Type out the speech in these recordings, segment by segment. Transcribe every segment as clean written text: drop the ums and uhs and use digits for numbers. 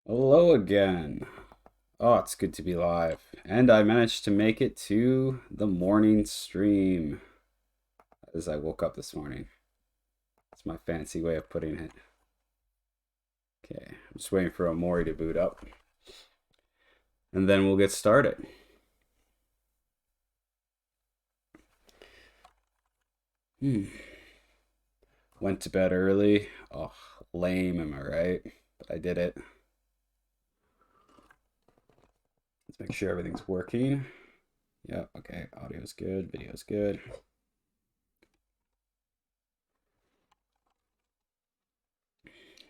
Hello again. Oh, it's good to be live. And I managed to make it to the morning stream as I woke up this morning. That's my fancy way of putting it. Okay, I'm just waiting for Omori to boot up. And then we'll get started. Went to bed early. Oh, lame, am I right? But I did it. Let's make sure everything's working. Yep, okay. Audio's good, video's good.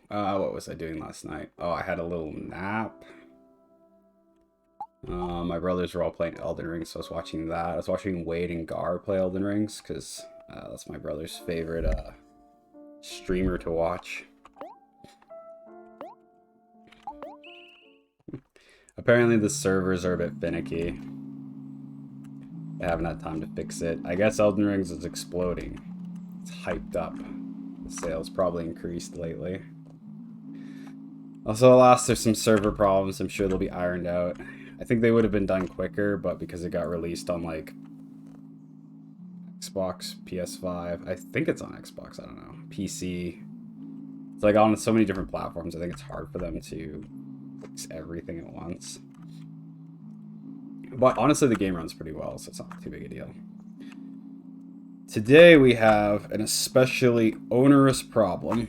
What was I doing last night? Oh, I had a little nap. My brothers were all playing Elden Ring, so I was watching that. I was watching Wade and Gar play Elden Rings because that's my brother's favorite streamer to watch. Apparently the servers are a bit finicky. I haven't had time to fix it. I guess Elden Rings is exploding. It's hyped up. The sales probably increased lately. Also, alas, there's some server problems. I'm sure they'll be ironed out. I think they would have been done quicker, but because it got released on like Xbox, PS5, I think it's on Xbox, I don't know, PC. It's like on so many different platforms, I think it's hard for them to fix everything at once. But honestly, the game runs pretty well, so it's not too big a deal. Today we have an especially onerous problem.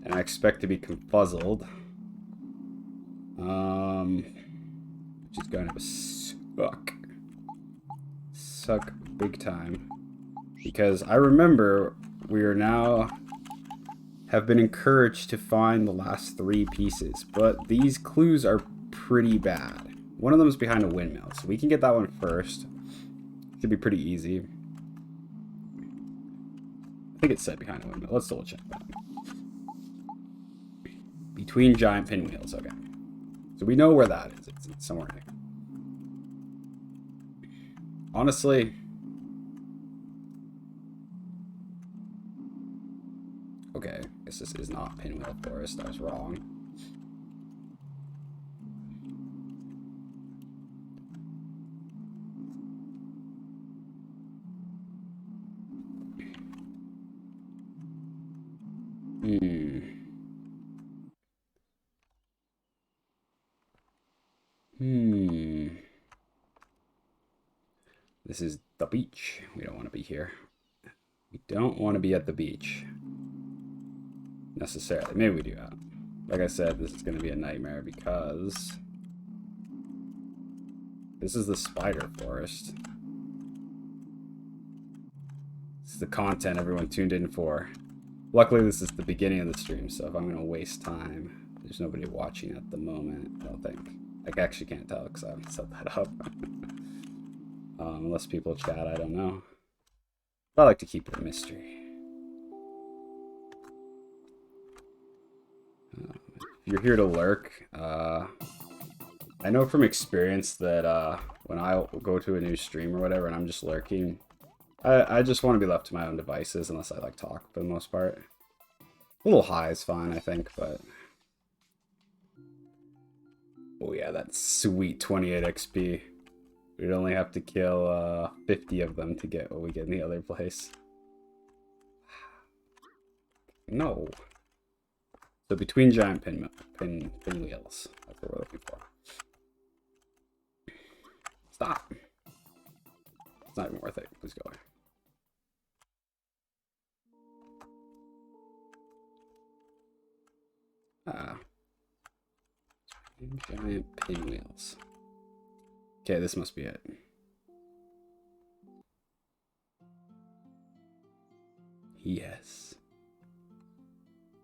And I expect to be confuzzled. Which is going to suck. Suck big time. Because I remember we are now have been encouraged to find the last 3 pieces, but these clues are pretty bad. One of them is behind a windmill, so we can get that one first. Should be pretty easy. I think it said behind a windmill. Let's double check that. Between giant pinwheels, okay. So we know where that is. It's somewhere here. Honestly, okay, I guess this is not Pinwheel Forest. I was wrong. This is the beach. We don't want to be here. We don't want to be at the beach. Necessarily. Maybe we do. Like I said, this is going to be a nightmare because this is the spider forest. This is the content everyone tuned in for. Luckily, this is the beginning of the stream, so if I'm going to waste time, there's nobody watching at the moment, I don't think. I actually can't tell because I haven't set that up. Unless people chat, I don't know. But I like to keep it a mystery. If you're here to lurk, I know from experience that when I go to a new stream or whatever and I'm just lurking, I just want to be left to my own devices unless I like talk for the most part. A little high is fine, I think, but... Oh yeah, that's sweet 28 XP. We'd only have to kill 50 of them to get what we get in the other place. No. So between giant pinwheels. That's what we're looking for. Stop. It's not even worth it. Please go away. Giant pinwheels. Okay, this must be it. Yes.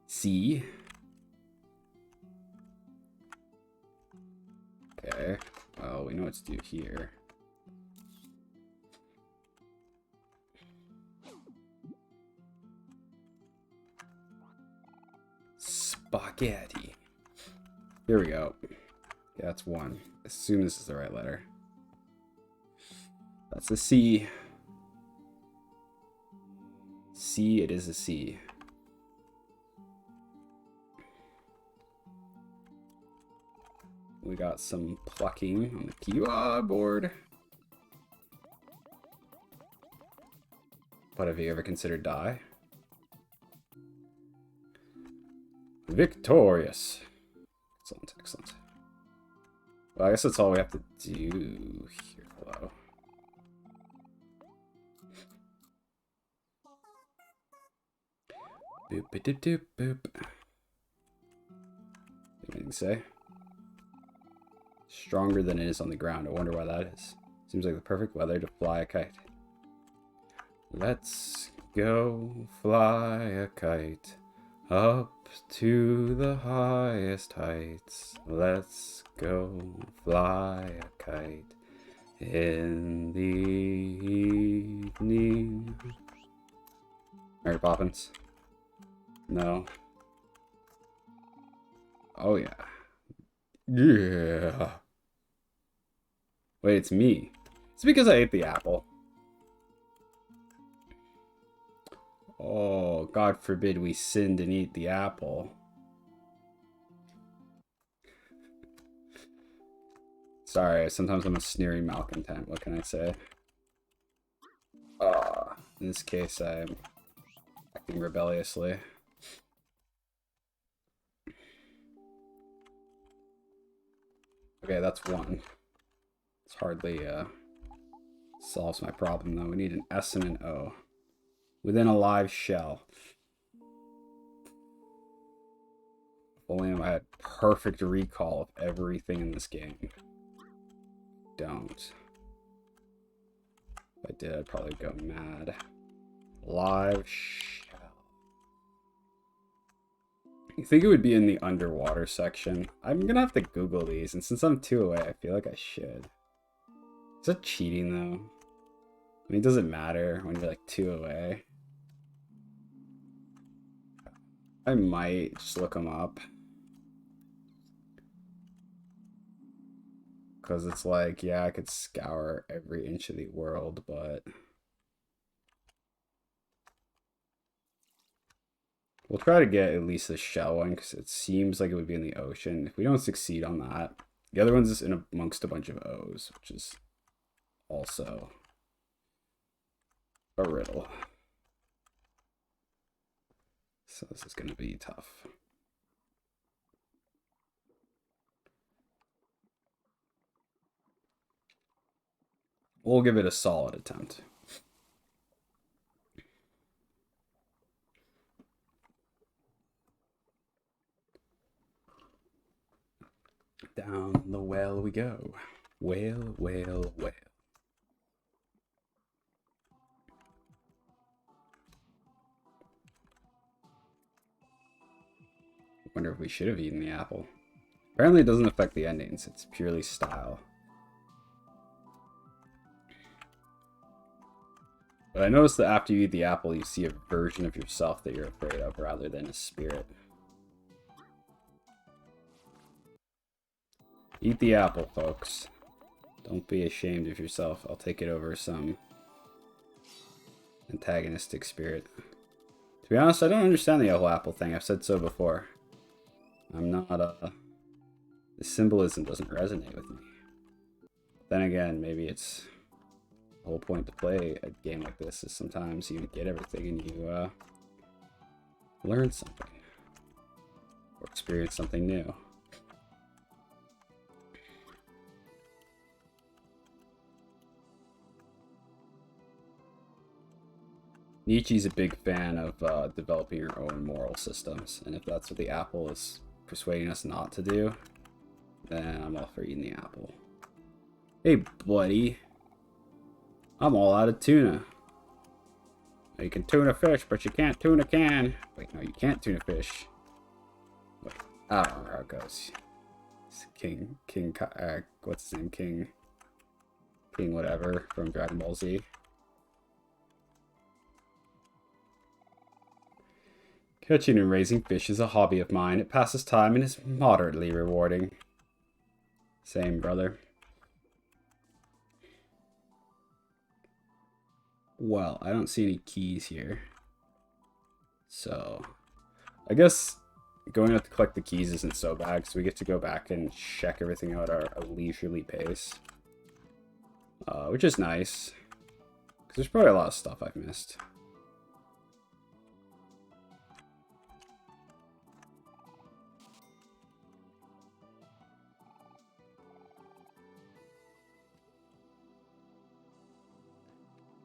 C. Okay. Well, we know what to do here. Spaghetti. Here we go. Yeah, that's 1. Assume this is the right letter. That's the C. C, it is a C. We got some plucking on the keyboard. But have you ever considered die? Victorious. Excellent, excellent. Well, I guess that's all we have to do here. Hello. Boop, boop, boop, boop. Anything to say? Stronger than it is on the ground. I wonder why that is. Seems like the perfect weather to fly a kite. Let's go fly a kite up to the highest heights. Let's go fly a kite in the evening. Mary Poppins? No. Oh yeah. Yeah. Wait, it's me. It's because I ate the apple. Oh, God forbid we sinned and eat the apple. Sorry, sometimes I'm a sneering malcontent. What can I say? In this case, I'm acting rebelliously. Okay, that's one. It's hardly solves my problem, though. We need an S and an O. Within a live shell. If only I had perfect recall of everything in this game. Don't. If I did, I'd probably go mad. Live shell. You think it would be in the underwater section? I'm gonna have to Google these, and since I'm 2 away, I feel like I should. Is that cheating, though? I mean, does it matter when you're like 2 away? I might just look them up. Because it's like, yeah, I could scour every inch of the world, but... We'll try to get at least the shell one, because it seems like it would be in the ocean. If we don't succeed on that, the other one's just in amongst a bunch of O's, which is also a riddle. So this is going to be tough. We'll give it a solid attempt. Down the well we go. Whale, whale, whale. Wonder if we should have eaten the apple. Apparently it doesn't affect the endings. It's purely style. But I noticed that after you eat the apple, you see a version of yourself that you're afraid of rather than a spirit. Eat the apple, folks. Don't be ashamed of yourself. I'll take it over some antagonistic spirit. To be honest, I don't understand the whole apple thing. I've said so before. I'm not the symbolism doesn't resonate with me. Then again, maybe it's the whole point to play a game like this is sometimes you get everything and you learn something or experience something new. Nietzsche's a big fan of developing your own moral systems, and if that's what the apple is persuading us not to do, then I'm all for eating the apple. Hey, buddy. I'm all out of tuna. You can tuna fish, but you can't tuna can. Wait, no, you can't tuna fish. Wait, I don't remember how it goes. It's King, what's his name? King whatever from Dragon Ball Z. Catching and raising fish is a hobby of mine. It passes time and is moderately rewarding. Same, brother. Well, I don't see any keys here. So, I guess going out to collect the keys isn't so bad, because we get to go back and check everything out at a leisurely pace. Which is nice, because there's probably a lot of stuff I've missed.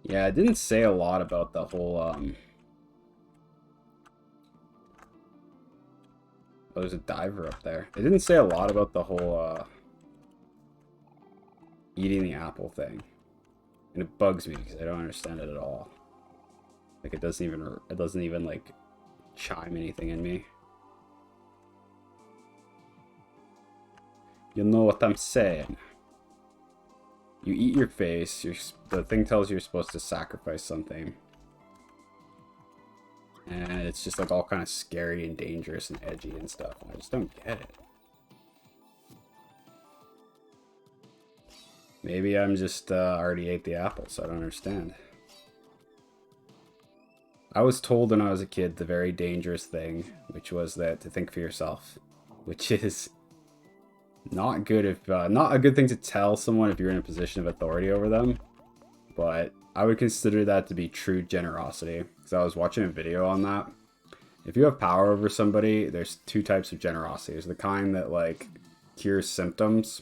Yeah, it didn't say a lot about the whole, oh, there's a diver up there. It didn't say a lot about the whole, eating the apple thing. And it bugs me, because I don't understand it at all. Like, it doesn't even, like, chime anything in me. You know what I'm saying. You eat your face, the thing tells you you're supposed to sacrifice something. And it's just like all kind of scary and dangerous and edgy and stuff. I just don't get it. Maybe I'm just already ate the apple, so I don't understand. I was told when I was a kid the very dangerous thing, which was that to think for yourself, which is not good if not a good thing to tell someone if you're in a position of authority over them, but I would consider that to be true generosity, because I was watching a video on that. If you have power over somebody, there's two types of generosity. There's the kind that like cures symptoms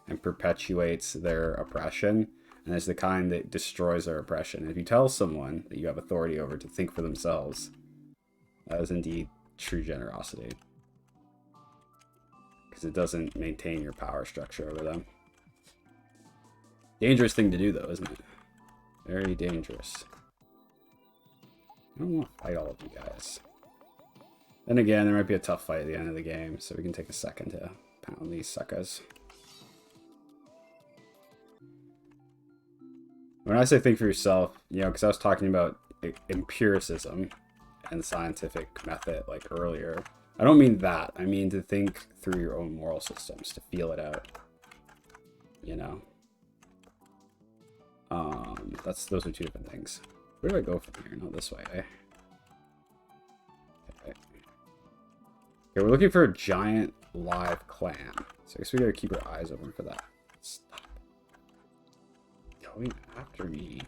and perpetuates their oppression, and there's the kind that destroys their oppression. If you tell someone that you have authority over to think for themselves, that is indeed true generosity. Because it doesn't maintain your power structure over them. Dangerous thing to do, though, isn't it? Very dangerous. I don't want to fight all of you guys. Then again, there might be a tough fight at the end of the game, so we can take a second to pound these suckers. When I say think for yourself, you know, because I was talking about empiricism and scientific method, like, earlier. I don't mean that. I mean to think through your own moral systems, to feel it out. You know? Those are two different things. Where do I go from here? Not this way, eh? Okay. Okay, we're looking for a giant live clam. So I guess we gotta keep our eyes open for that. Stop going after me.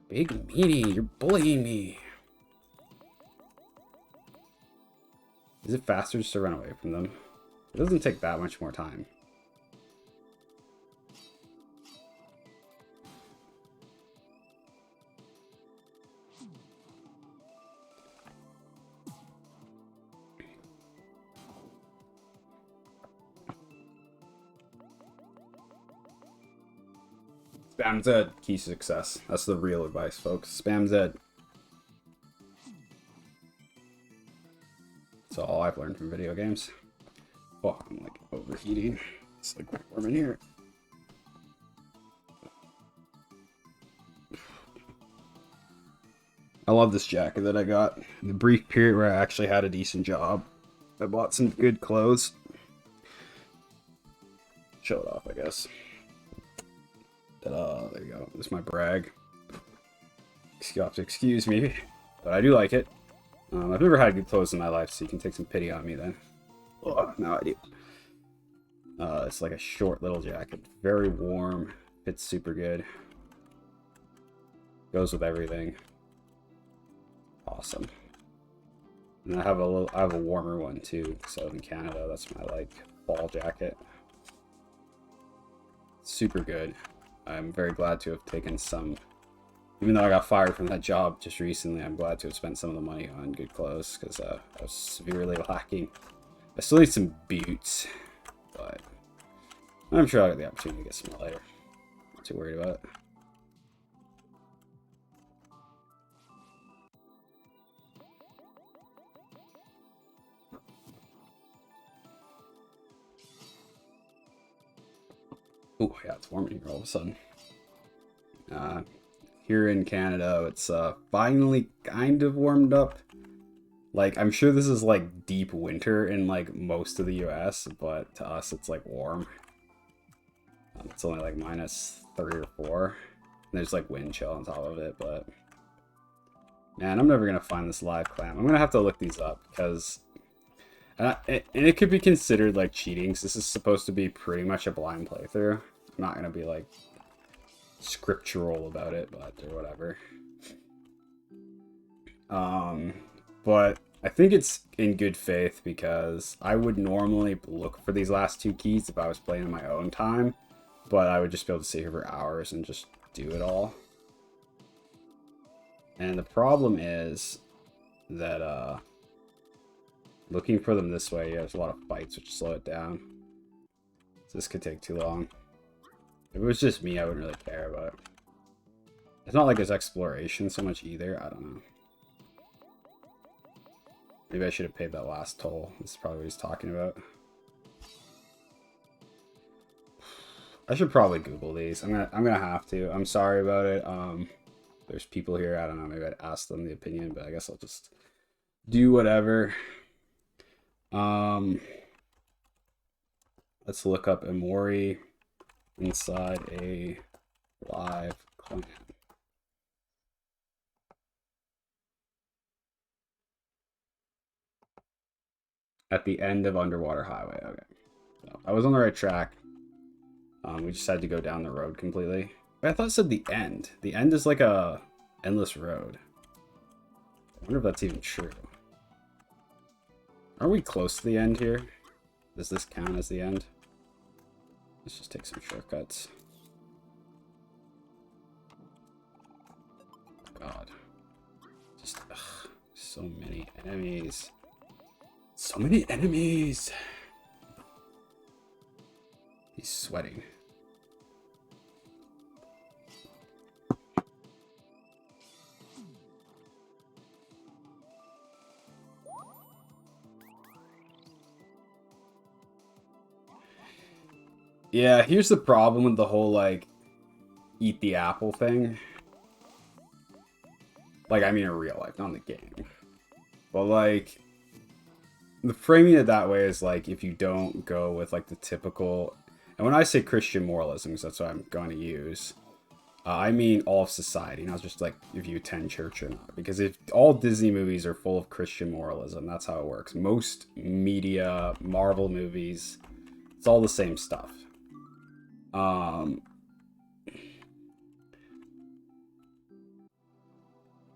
Big meanie, you're bullying me. Is it faster just to run away from them? It doesn't take that much more time. Spam Z, key to success. That's the real advice, folks. Spam Z. That's all I've learned from video games. Oh, I'm like overheating. It's like warm in here. I love this jacket that I got. In the brief period where I actually had a decent job, I bought some good clothes. Show it off, I guess. Ta-da, there you go. This is my brag. You have to excuse me, but I do like it. I've never had good clothes in my life, so you can take some pity on me then. Oh, now I do. It's like a short little jacket. Very warm. Fits super good. Goes with everything. Awesome. And I have a warmer one too. So in Canada, that's my like fall jacket. Super good. I'm very glad to have taken some. Even though I got fired from that job just recently, I'm glad to have spent some of the money on good clothes, because I was severely lacking. I still need some boots, but I'm sure I'll get the opportunity to get some later. Not too worried about it. Oh yeah, it's warm in here all of a sudden. Here in Canada, it's finally kind of warmed up. Like, I'm sure this is like deep winter in like most of the US, but to us it's like warm. It's only like -3 or -4. And there's like wind chill on top of it, but Man, I'm never going to find this live clam. I'm going to have to look these up because... And it could be considered like cheating, because this is supposed to be pretty much a blind playthrough. I'm not going to be like scriptural about it, but or whatever. But I think it's in good faith because I would normally look for these last two keys if I was playing in my own time, but I would just be able to sit here for hours and just do it all. And the problem is that looking for them this way, yeah, there's a lot of fights which slow it down. So this could take too long. If it was just me, I wouldn't really care, but it's not like it's exploration so much either. I don't know. Maybe I should have paid that last toll. This is probably what he's talking about. I should probably Google these. I'm gonna have to. I'm sorry about it. There's people here. I don't know. Maybe I'd ask them the opinion, but I guess I'll just do whatever. Let's look up Omori inside a live clan. At the end of Underwater Highway. Okay. So I was on the right track. We just had to go down the road completely. But I thought it said the end. The end is like a endless road. I wonder if that's even true. Are we close to the end here? Does this count as the end? Let's just take some shortcuts. God. Just, ugh, so many enemies. So many enemies! He's sweating. Yeah, here's the problem with the whole, like, eat the apple thing. Like, I mean in real life, not in the game. But, like, the framing it that way is, like, if you don't go with, like, the typical... And when I say Christian moralism, because that's what I'm going to use, I mean all of society, not just, like, if you attend church or not. Because if all Disney movies are full of Christian moralism, that's how it works. Most media, Marvel movies, it's all the same stuff.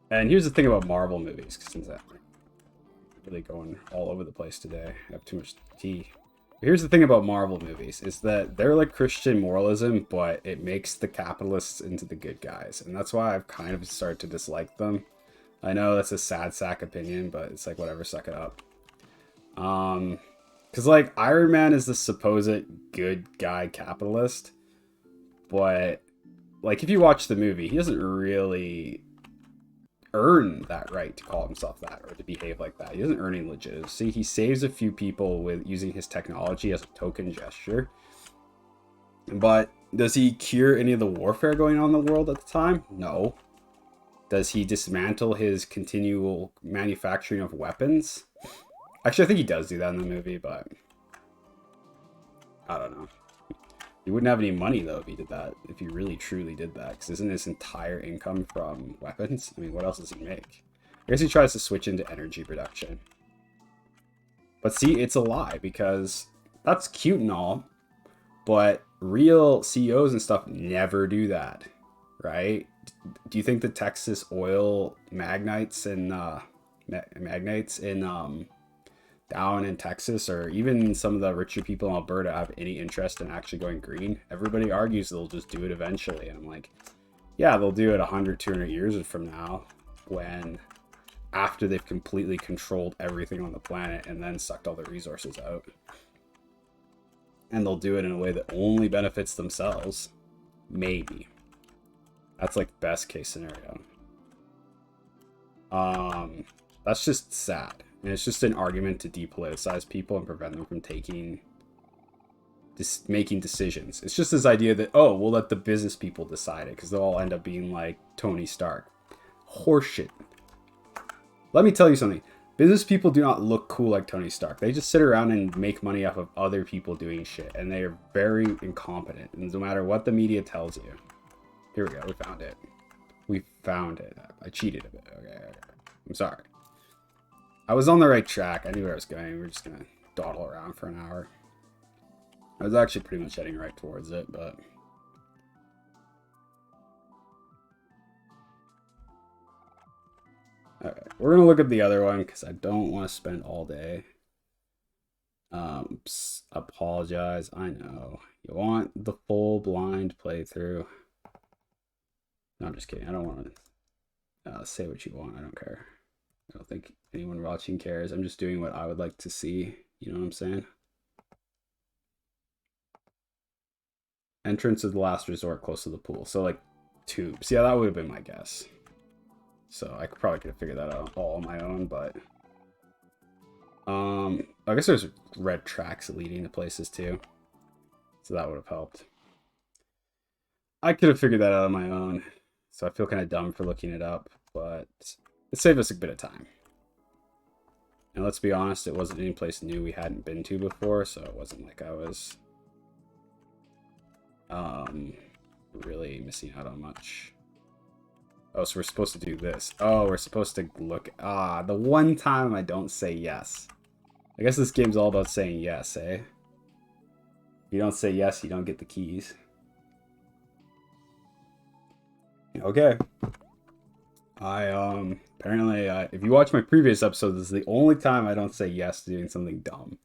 And here's the thing about Marvel movies, since I'm really going all over the place today. I have too much tea. But here's the thing about Marvel movies, is that they're like Christian moralism, but it makes the capitalists into the good guys. And that's why I've kind of started to dislike them. I know that's a sad sack opinion, but it's like, whatever, suck it up. Because, like, Iron Man is the supposed good guy capitalist. But, like, if you watch the movie, he doesn't really earn that right to call himself that or to behave like that. He doesn't earn any legitimacy. He saves a few people with using his technology as a token gesture. But does he cure any of the warfare going on in the world at the time? No. Does he dismantle his continual manufacturing of weapons? Actually, I think he does do that in the movie, but I don't know. He wouldn't have any money, though, if he did that. If he really, truly did that. Because isn't his entire income from weapons? I mean, what else does he make? I guess he tries to switch into energy production. But see, it's a lie, because that's cute and all. But real CEOs and stuff never do that, right? Do you think the Texas oil magnates and down in Texas, or even some of the richer people in Alberta, have any interest in actually going green? Everybody argues they'll just do it eventually. And I'm like, yeah, they'll do it 100, 200 years from now, when after they've completely controlled everything on the planet and then sucked all the resources out. And they'll do it in a way that only benefits themselves. Maybe. That's like best case scenario. That's just sad. And it's just an argument to depoliticize people and prevent them from making decisions. It's just this idea that, oh, we'll let the business people decide it, because they'll all end up being like Tony Stark. Horseshit. Let me tell you something. Business people do not look cool like Tony Stark. They just sit around and make money off of other people doing shit. And they are very incompetent. And no matter what the media tells you. Here we go. We found it. We found it. I cheated a bit. Okay. I'm sorry. I was on the right track. I knew where I was going. We're just gonna dawdle around for an hour. I was actually pretty much heading right towards it, but... Alright, we're gonna look at the other one, because I don't want to spend all day. Apologize. I know. You want the full blind playthrough. No, I'm just kidding. I don't want to say what you want. I don't care. I don't think anyone watching cares. I'm just doing what I would like to see. You know what I'm saying? Entrance of the last resort close to the pool. So, like, tubes. Yeah, that would have been my guess. So, I probably could have figured that out all on my own, but... I guess there's red tracks leading to places, too. So that would have helped. I could have figured that out on my own. So I feel kind of dumb for looking it up, but it saved us a bit of time. And let's be honest, it wasn't any place new we hadn't been to before, so it wasn't like I was really missing out on much. Oh, so we're supposed to do this. Oh, we're supposed to look... the one time I don't say yes. I guess this game's all about saying yes, eh? If you don't say yes, you don't get the keys. Okay. Apparently, if you watch my previous episode, this is the only time I don't say yes to doing something dumb.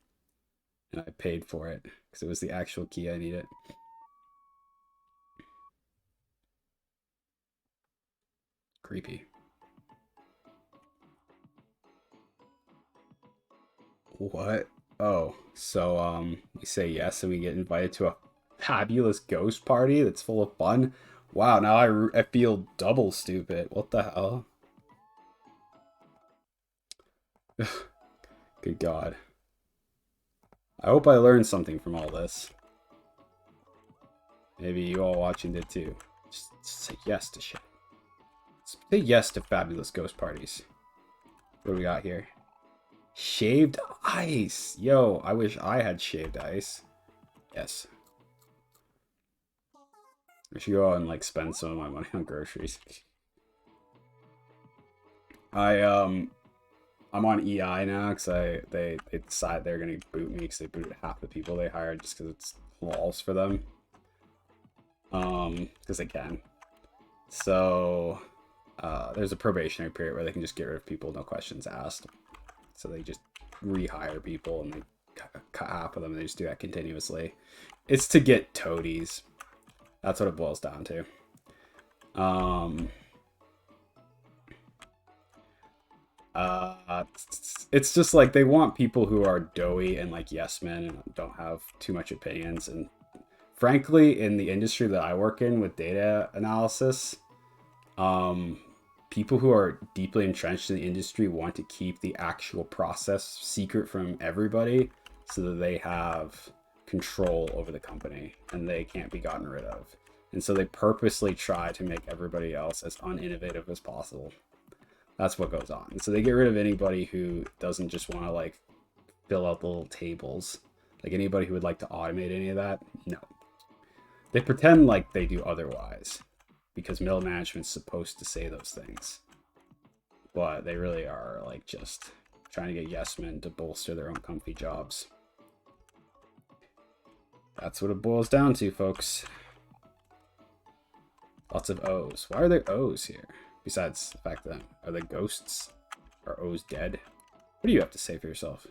And I paid for it, because it was the actual key I needed. Creepy. What? Oh, so, we say yes and we get invited to a fabulous ghost party that's full of fun? Wow, now I feel double stupid. What the hell? Good God. I hope I learned something from all this. Maybe you all watching did too. Just say yes to shit. Say yes to fabulous ghost parties. What do we got here? Shaved ice. Yo, I wish I had shaved ice. Yes. I should go out and like spend some of my money on groceries. I'm on EI now because they decide they're gonna boot me because they booted half the people they hired just because it's laws for them. Because they can. So there's a probationary period where they can just get rid of people, no questions asked. So they just rehire people and they cut half of them and they just do that continuously. It's to get toadies. That's what it boils down to. It's just like they want people who are doughy and like yes men and don't have too much opinions. And frankly, in the industry that I work in with data analysis, people who are deeply entrenched in the industry want to keep the actual process secret from everybody so that they have control over the company and they can't be gotten rid of. And so they purposely try to make everybody else as uninnovative as possible. That's what goes on. So they get rid of anybody who doesn't just want to like fill out the little tables. Like anybody who would like to automate any of that, no. They pretend like they do otherwise because middle management's supposed to say those things. But they really are like just trying to get yes men to bolster their own comfy jobs. That's what it boils down to, folks. Lots of O's. Why are there O's here? Besides the fact that, are the ghosts? Are O's dead? What do you have to say for yourself?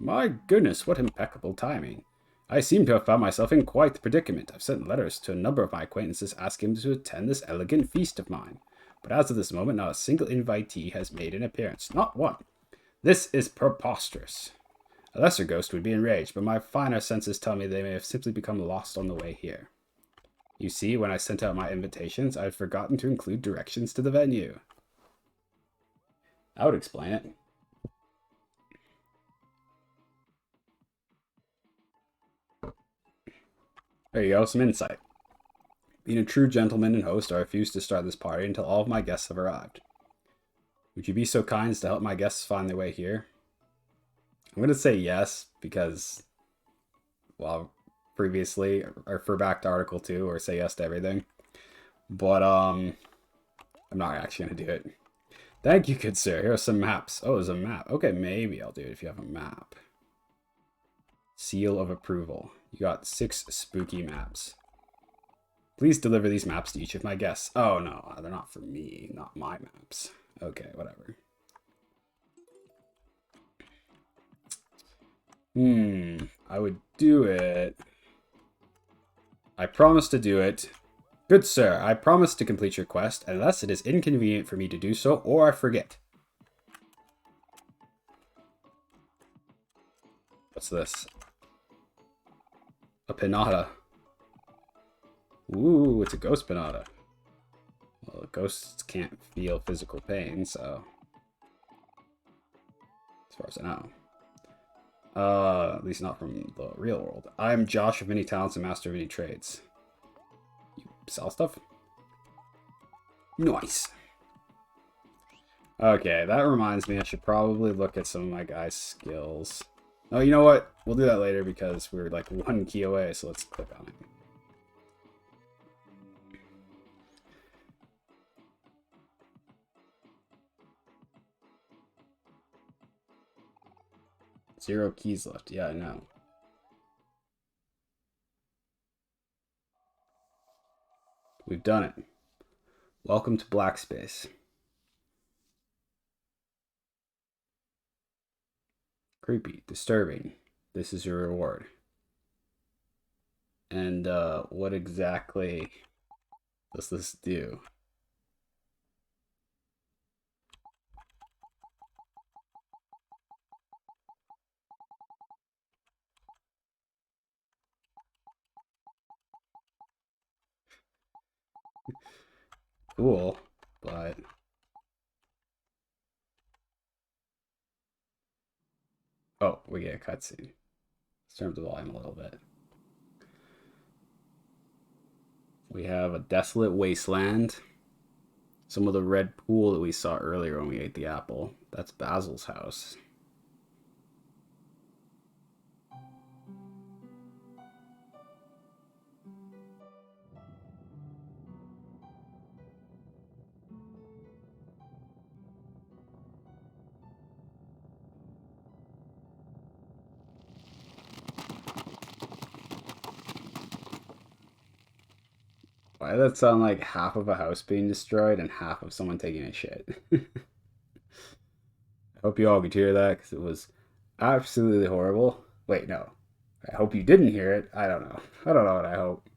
My goodness, what impeccable timing. I seem to have found myself in quite the predicament. I've sent letters to a number of my acquaintances asking them to attend this elegant feast of mine. But as of this moment, not a single invitee has made an appearance. Not one. This is preposterous. A lesser ghost would be enraged, but my finer senses tell me they may have simply become lost on the way here. You see, when I sent out my invitations, I had forgotten to include directions to the venue. I would explain it. There you go, some insight. Being a true gentleman and host, I refuse to start this party until all of my guests have arrived. Would you be so kind as to help my guests find their way here? I'm going to say yes, because, well, previously, I refer back to Article 2, or say yes to everything. But, I'm not actually going to do it. Thank you, good sir. Here are some maps. Oh, there's a map. Okay, maybe I'll do it if you have a map. Seal of approval. You got 6 spooky maps. Please deliver these maps to each of my guests. Oh, no. They're not for me. Not my maps. Okay, whatever. I would do it. I promise to do it. Good sir, I promise to complete your quest, unless it is inconvenient for me to do so, or I forget. What's this? A pinata. Ooh, it's a ghost pinata. Well, ghosts can't feel physical pain, so... as far as I know. At least not from the real world. I'm Josh of many talents and master of many trades. You sell stuff? Nice. Okay, that reminds me I should probably look at some of my guys' skills. Oh, you know what? We'll do that later because we're like 1 key away, so let's click on it. Zero keys left. Yeah, I know. We've done it. Welcome to Black Space. Creepy. Disturbing. This is your reward. And what exactly does this do? Cool, but... oh, we get a cutscene. Let's turn up the volume a little bit. We have a desolate wasteland. Some of the red pool that we saw earlier when we ate the apple. That's Basil's house. Why does that sound like half of a house being destroyed and half of someone taking a shit? I hope you all could hear that because it was absolutely horrible. Wait, no. I hope you didn't hear it. I don't know. I don't know what I hope.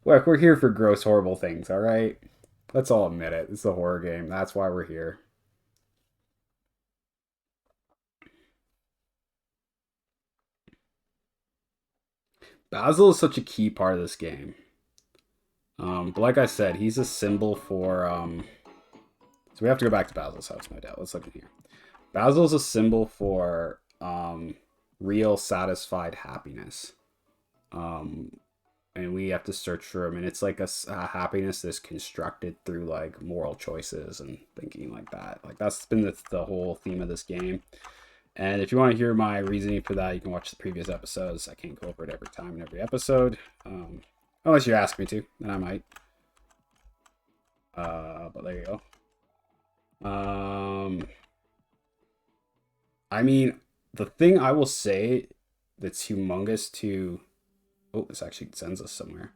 Look, we're here for gross, horrible things, all right? Let's all admit it. It's a horror game. That's why we're here. Basil is such a key part of this game. But like I said, he's a symbol for... so we have to go back to Basil's house, no doubt. Let's look in here. Basil's a symbol for real, satisfied happiness. And we have to search for him. And it's like a happiness that's constructed through like moral choices and thinking like that. Like that's been the whole theme of this game. And if you want to hear my reasoning for that, you can watch the previous episodes. I can't go over it every time in every episode. Unless you ask me to, then I might. But there you go. I mean, the thing I will say that's humongous to... oh, this actually sends us somewhere.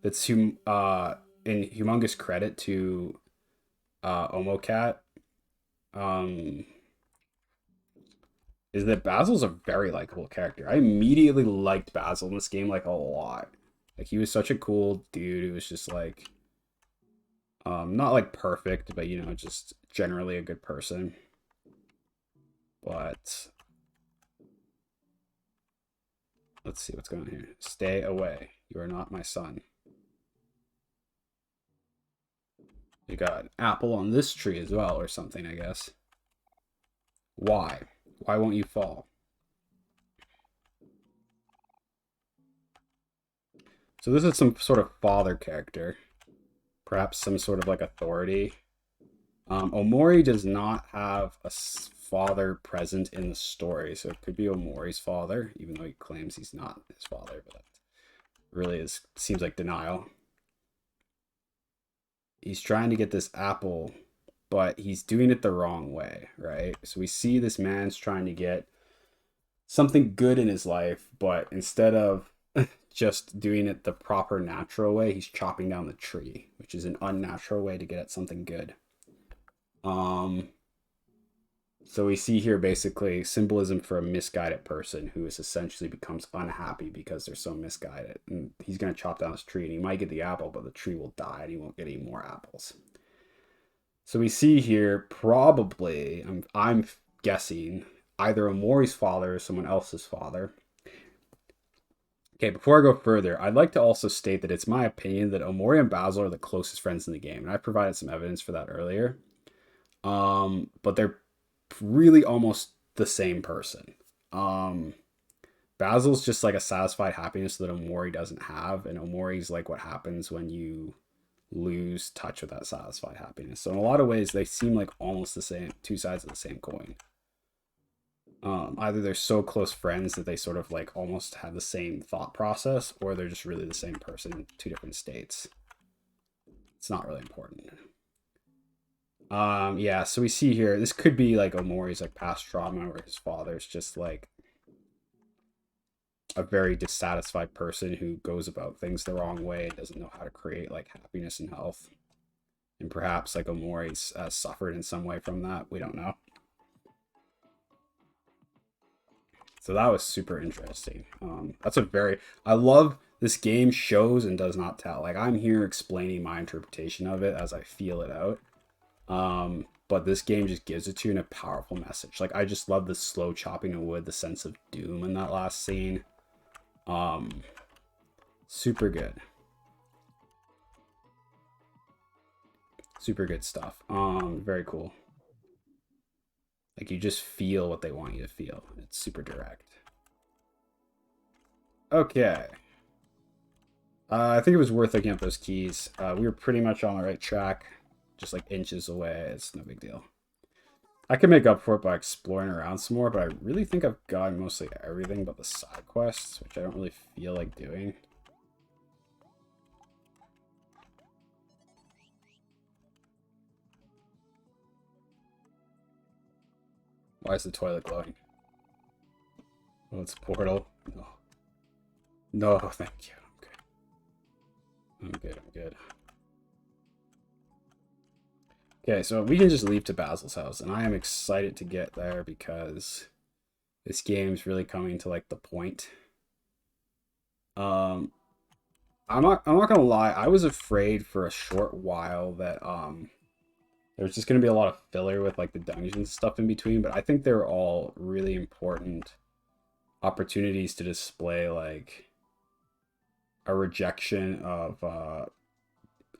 That's in humongous credit to Omocat. Is that Basil's a very likable character. I immediately liked Basil in this game like a lot. Like he was such a cool dude. He was just like not like perfect, but you know, just generally a good person. But let's see what's going on here. Stay away. You are not my son. You got an apple on this tree as well, or something, I guess. Why? Why won't you fall? So this is some sort of father character. Perhaps some sort of like authority. Omori does not have a father present in the story, so it could be Omori's father, even though he claims he's not his father, but that really seems like denial. He's trying to get this apple but he's doing it the wrong way, right? So we see this man's trying to get something good in his life, but instead of just doing it the proper natural way, he's chopping down the tree, which is an unnatural way to get at something good. So we see here basically symbolism for a misguided person who is essentially becomes unhappy because they're so misguided. And he's going to chop down this tree and he might get the apple, but the tree will die and he won't get any more apples. So we see here probably, I'm guessing, either Omori's father or someone else's father. Okay, before I go further, I'd like to also state that it's my opinion that Omori and Basil are the closest friends in the game. And I provided some evidence for that earlier. But they're really almost the same person. Basil's just like a satisfied happiness that Omori doesn't have, and Omori's like what happens when you lose touch with that satisfied happiness. So in a lot of ways, they seem like almost the same, two sides of the same coin. Either they're so close friends that they sort of like almost have the same thought process, or they're just really the same person in two different states. It's not really important. Yeah, so we see here, this could be like Omori's like past trauma, where his father's just like a very dissatisfied person who goes about things the wrong way and doesn't know how to create like happiness and health. And perhaps like Omori's suffered in some way from that. We don't know. So that was super interesting. I love this game shows and does not tell. Like I'm here explaining my interpretation of it as I feel it out. But this game just gives it to you in a powerful message. Like I just love the slow chopping of wood, the sense of doom in that last scene. Super good. Super good stuff. Very cool. Like you just feel what they want you to feel. It's super direct. Okay. I think it was worth looking up those keys. We were pretty much on the right track. Just like inches away. It's no big deal. I can make up for it by exploring around some more, but I really think I've gotten mostly everything but the side quests, which I don't really feel like doing. Why is the toilet glowing? Oh, it's a portal. No. No, thank you. I'm good. Okay, so we can just leave to Basil's house, and I am excited to get there because this game's really coming to like the point. I'm not gonna lie, I was afraid for a short while that there's just gonna be a lot of filler with like the dungeons stuff in between, but I think they're all really important opportunities to display like a rejection of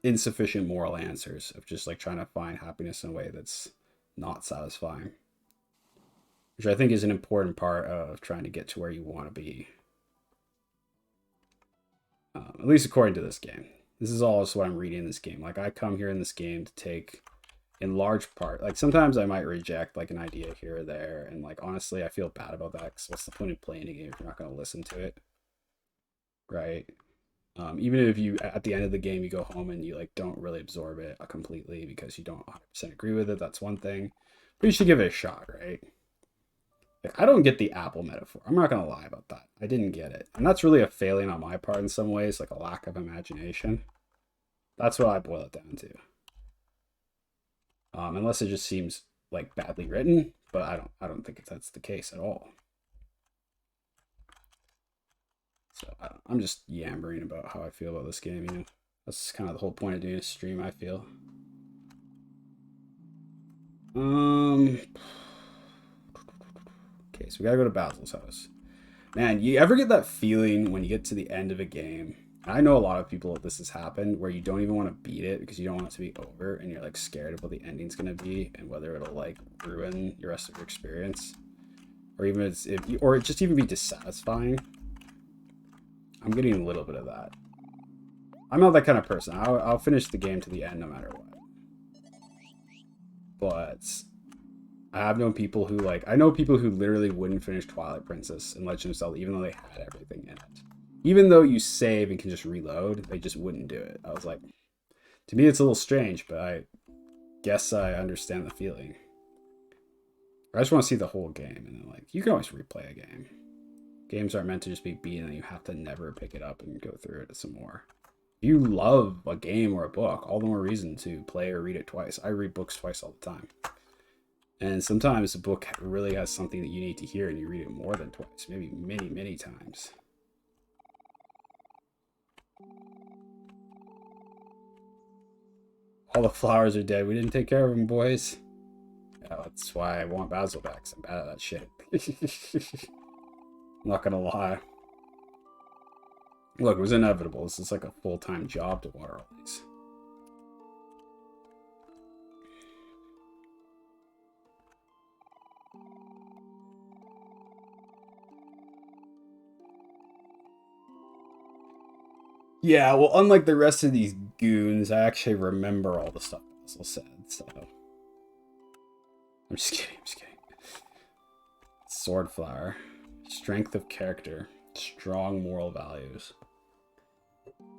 insufficient moral answers, of just like trying to find happiness in a way that's not satisfying, which I think is an important part of trying to get to where you want to be, at least according to this game. This is all just what I'm reading in this game. Like I come here in this game to take, in large part, like sometimes I might reject like an idea here or there, and like honestly I feel bad about that, because what's the point of playing a game if you're not going to listen to it, right? Even if you, at the end of the game, you go home and you like don't really absorb it completely because you don't 100% agree with it, that's one thing. But you should give it a shot, right? Like, I don't get the apple metaphor. I'm not going to lie about that. I didn't get it. And that's really a failing on my part in some ways, like a lack of imagination. That's what I boil it down to. Unless it just seems like badly written, but I don't think that's the case at all. So I'm just yammering about how I feel about this game, you know. That's kind of the whole point of doing a stream, I feel. Okay, so we gotta go to Basil's house. Man, you ever get that feeling when you get to the end of a game? I know a lot of people this has happened, where you don't even want to beat it because you don't want it to be over, and you're like scared of what the ending's gonna be and whether it'll like ruin the rest of your experience, or even or it just even be dissatisfying. I'm getting a little bit of that. I'm not that kind of person. I'll finish the game to the end no matter what. But I have known people who I know people who literally wouldn't finish Twilight Princess and Legend of Zelda even though they had everything in it. Even though you save and can just reload, they just wouldn't do it. I was like, to me it's a little strange, but I guess I understand the feeling. I just want to see the whole game, and then like you can always replay a game. Games aren't meant to just be beaten, and you have to never pick it up and go through it some more. If you love a game or a book, all the more reason to play or read it twice. I read books twice all the time. And sometimes a book really has something that you need to hear, and you read it more than twice, maybe many, many times. All the flowers are dead. We didn't take care of them, boys. Yeah, that's why I want Basil back. I'm bad at that shit. I'm not gonna lie. Look, it was inevitable. This is like a full-time job to water all these. Yeah, well, unlike the rest of these goons, I actually remember all the stuff Basil said, so... I'm just kidding, Swordflower. Strength of character. Strong moral values.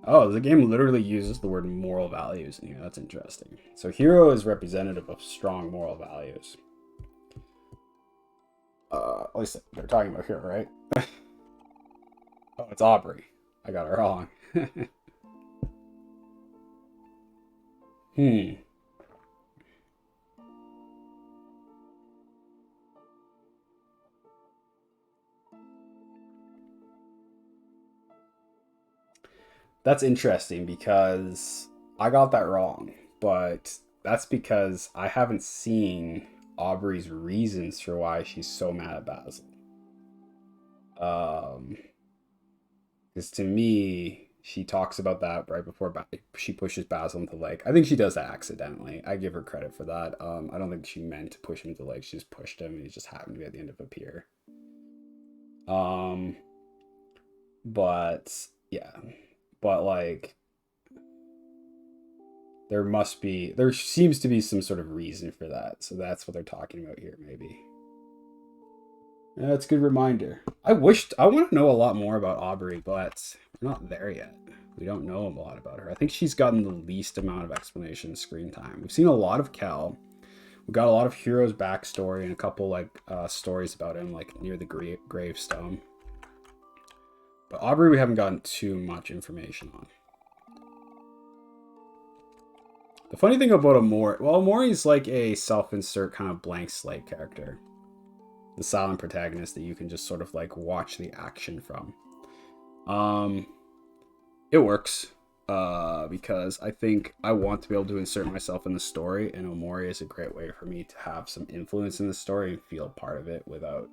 Oh, the game literally uses the word moral values in here. That's interesting. So hero is representative of strong moral values. At least they're talking about hero, right? Oh, it's Aubrey. I got it wrong. That's interesting because I got that wrong, but that's because I haven't seen Aubrey's reasons for why she's so mad at Basil. Because to me, she talks about that right before she pushes Basil into the lake. I think she does that accidentally. I give her credit for that. I don't think she meant to push him into the lake. She just pushed him, and he just happened to be at the end of a pier. But yeah, but like there seems to be some sort of reason for that. So that's what they're talking about here, maybe. Yeah, that's a good reminder. I want to know a lot more about Aubrey, but we're not there yet. We don't know a lot about her. I think she's gotten the least amount of explanation screen time. We've seen a lot of Kel. We've got a lot of Hero's backstory and a couple like stories about him, like near the gravestone. But Aubrey, we haven't gotten too much information on. The funny thing about Omori, well, Omori's like a self-insert kind of blank slate character. The silent protagonist that you can just sort of like watch the action from. It works because I think I want to be able to insert myself in the story, and Omori is a great way for me to have some influence in the story and feel part of it without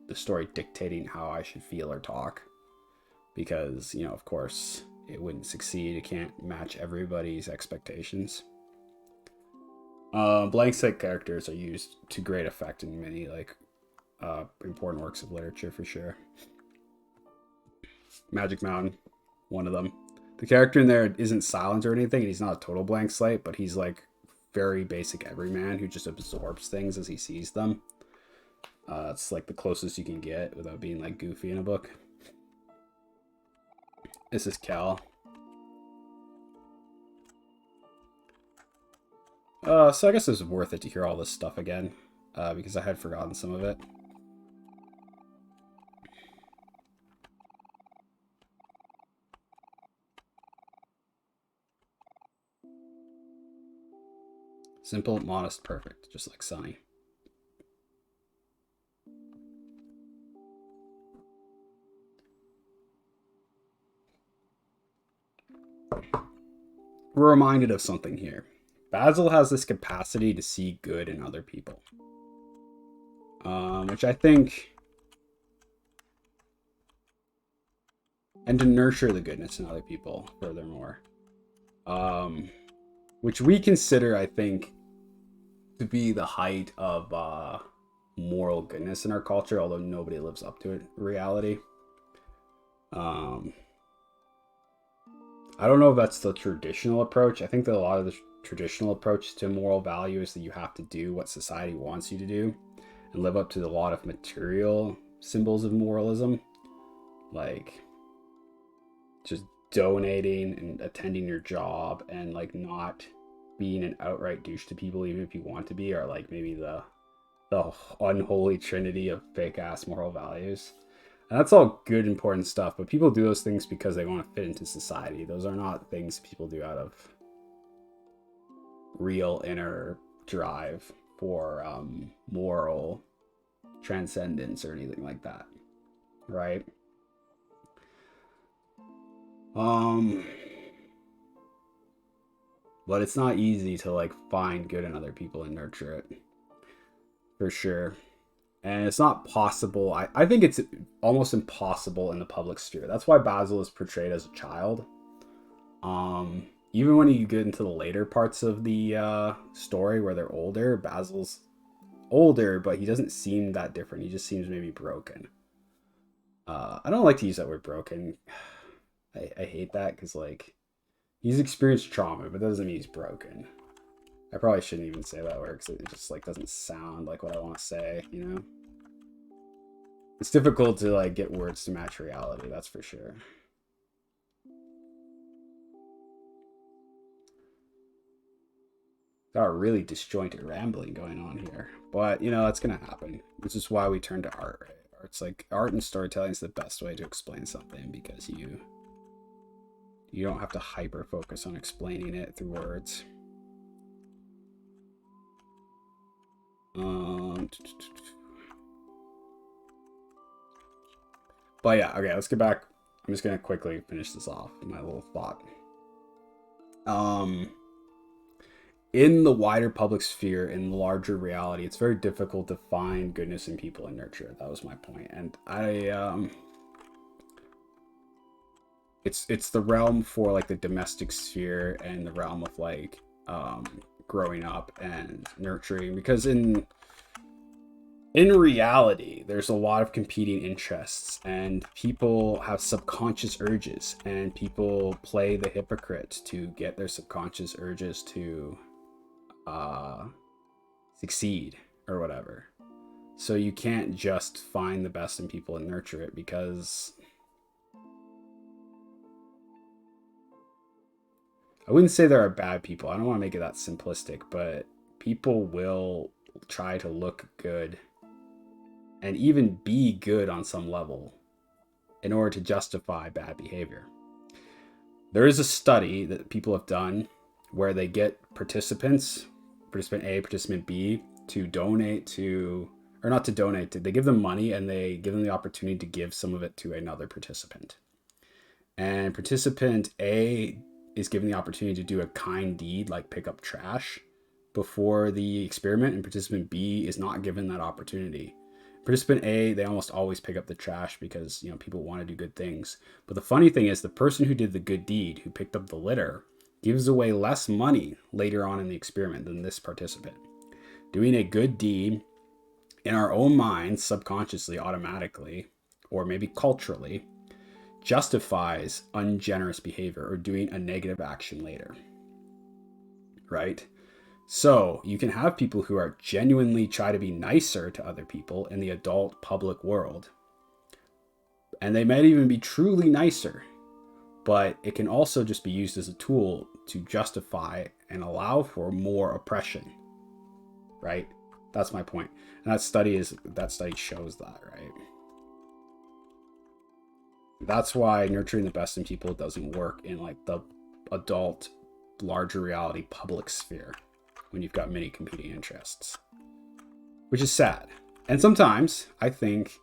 the story dictating how I should feel or talk. Because, you know, of course, it wouldn't succeed. It can't match everybody's expectations. Blank slate characters are used to great effect in many like important works of literature for sure. Magic Mountain, one of them. The character in there isn't silent or anything, and he's not a total blank slate, but he's like very basic everyman who just absorbs things as he sees them. It's like the closest you can get without being like goofy in a book. This is Cal. So I guess it was worth it to hear all this stuff again, because I had forgotten some of it. Simple, modest, perfect, just like Sunny. We're reminded of something here. Basil has this capacity to see good in other people. Which I think... And to nurture the goodness in other people, furthermore. Which we consider, I think, to be the height of moral goodness in our culture, although nobody lives up to it in reality. I don't know if that's the traditional approach. I think that a lot of the traditional approach to moral value is that you have to do what society wants you to do and live up to a lot of material symbols of moralism, like just donating and attending your job and like not being an outright douche to people, even if you want to be, are like maybe the unholy trinity of fake ass moral values. And that's all good, important stuff, but people do those things because they want to fit into society. Those are not things people do out of real inner drive for moral transcendence or anything like that, right? But it's not easy to like find good in other people and nurture it, for sure. And it's not possible. I think it's almost impossible in the public sphere. That's why Basil is portrayed as a child. Even when you get into the later parts of the story where they're older, Basil's older, but he doesn't seem that different. He just seems maybe broken. I don't like to use that word broken. I hate that because like he's experienced trauma, but that doesn't mean he's broken. I probably shouldn't even say that word because it just like doesn't sound like what I want to say, you know? It's difficult to like get words to match reality, that's for sure. Got a really disjointed rambling going on here. But, you know, that's going to happen. This is why we turn to art, right? It's like art and storytelling is the best way to explain something because you don't have to hyper focus on explaining it through words. But yeah, okay, let's get back. I'm just gonna quickly finish this off, my little thought. In the wider public sphere, in the larger reality, it's very difficult to find goodness in people and nurture it. That was my point. And it's the realm for like the domestic sphere and the realm of like growing up and nurturing, because in reality there's a lot of competing interests and people have subconscious urges and people play the hypocrite to get their subconscious urges to succeed or whatever. So you can't just find the best in people and nurture it, because I wouldn't say there are bad people. I don't want to make it that simplistic, but people will try to look good and even be good on some level in order to justify bad behavior. There is a study that people have done where they get participants, participant A, participant B, to donate to, or not to donate, they give them money and they give them the opportunity to give some of it to another participant. And participant A is given the opportunity to do a kind deed like pick up trash before the experiment, and participant B is not given that opportunity. Participant A, they almost always pick up the trash because, you know, people want to do good things. But the funny thing is the person who did the good deed, who picked up the litter, gives away less money later on in the experiment than this participant. Doing a good deed in our own minds, subconsciously, automatically, or maybe culturally, justifies ungenerous behavior or doing a negative action later, right? So you can have people who are genuinely try to be nicer to other people in the adult public world, and they might even be truly nicer, but it can also just be used as a tool to justify and allow for more oppression, right? That's my point. And that study shows that, right? That's why nurturing the best in people doesn't work in like the adult, larger reality public sphere when you've got many competing interests, which is sad. And sometimes I think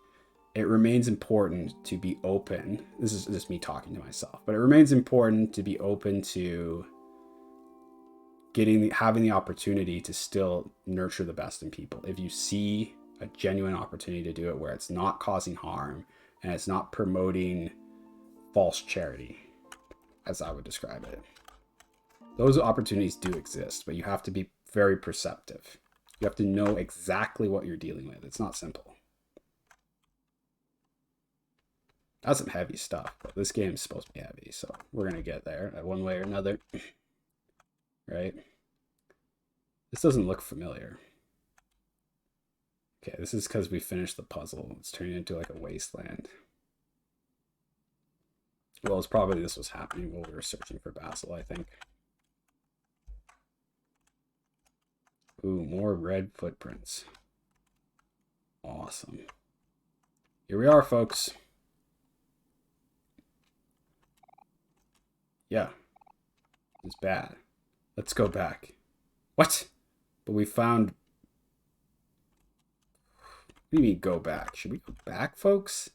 it remains important to be open. This is just me talking to myself, but it remains important to be open to having the opportunity to still nurture the best in people. If you see a genuine opportunity to do it where it's not causing harm and it's not promoting false charity, as I would describe it. Those opportunities do exist, but you have to be very perceptive. You have to know exactly what you're dealing with. It's not simple. That's some heavy stuff, but this game is supposed to be heavy, so we're going to get there one way or another. Right? This doesn't look familiar. Okay, this is because we finished the puzzle. It's turning into like a wasteland. Well, it's probably this was happening while we were searching for Basil, I think. Ooh, more red footprints. Awesome. Here we are, folks. Yeah. It's bad. Let's go back. What? But we found... What do you mean go back? Should we go back, folks?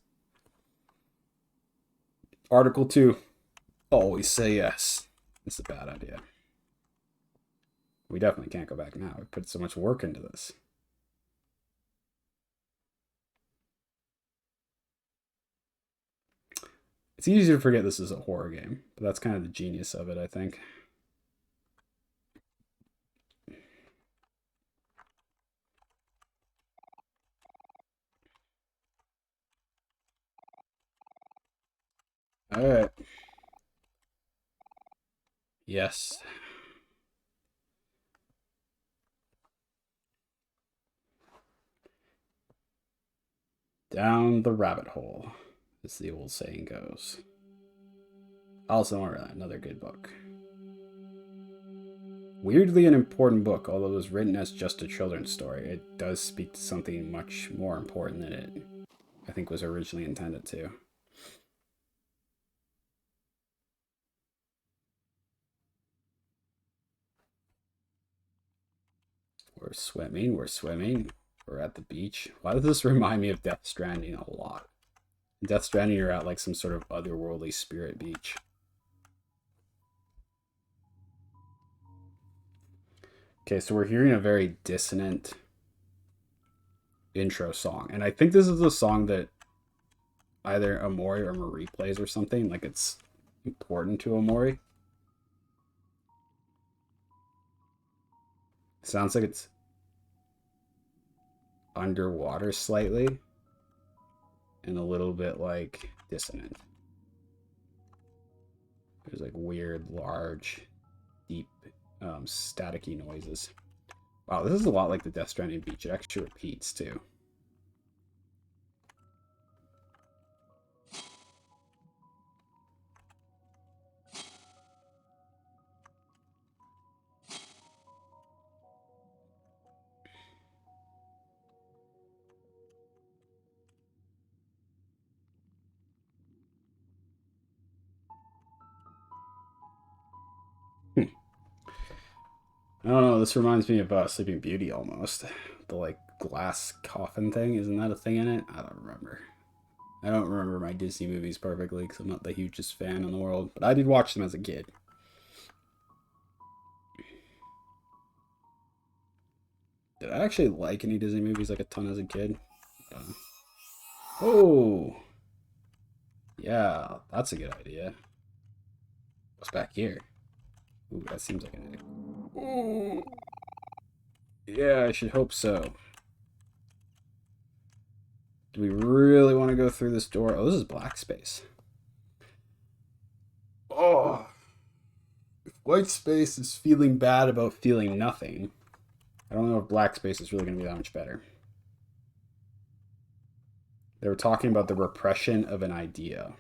Article 2. Always say yes. It's a bad idea. We definitely can't go back now. We put so much work into this. It's easy to forget this is a horror game, but that's kind of the genius of it, I think. All right. Yes. Down the rabbit hole, as the old saying goes. Also, another good book. Weirdly an important book, although it was written as just a children's story. It does speak to something much more important than it, I think, was originally intended to. We're swimming, we're swimming. We're at the beach. Why does this remind me of Death Stranding a lot? In Death Stranding, you're at like some sort of otherworldly spirit beach. Okay, so we're hearing a very dissonant intro song. And I think this is a song that either Omori or Marie plays or something. Like it's important to Omori. Sounds like it's underwater slightly and a little bit like dissonant. There's like weird, large, deep, staticky noises. Wow, this is a lot like the Death Stranding beach. It actually repeats too. I don't know. This reminds me of Sleeping Beauty almost. The like glass coffin thing. Isn't that a thing in it? I don't remember. I don't remember my Disney movies perfectly because I'm not the hugest fan in the world, but I did watch them as a kid. Did I actually like any Disney movies like a ton as a kid? Oh, yeah, that's a good idea. What's back here? Ooh, that seems like an egg. Ooh. Yeah, I should hope so. Do we really want to go through this door? Oh, this is black space. Oh. If white space is feeling bad about feeling nothing, I don't know if black space is really going to be that much better. They were talking about the repression of an idea,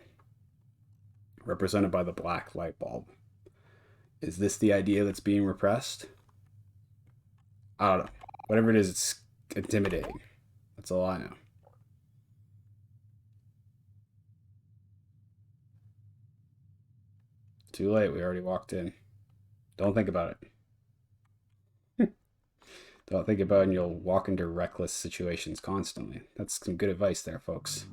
represented by the black light bulb. Is this the idea that's being repressed? I don't know. Whatever it is, it's intimidating. That's all I know. Too late. We already walked in. Don't think about it. Don't think about it and you'll walk into reckless situations constantly. That's some good advice there, folks.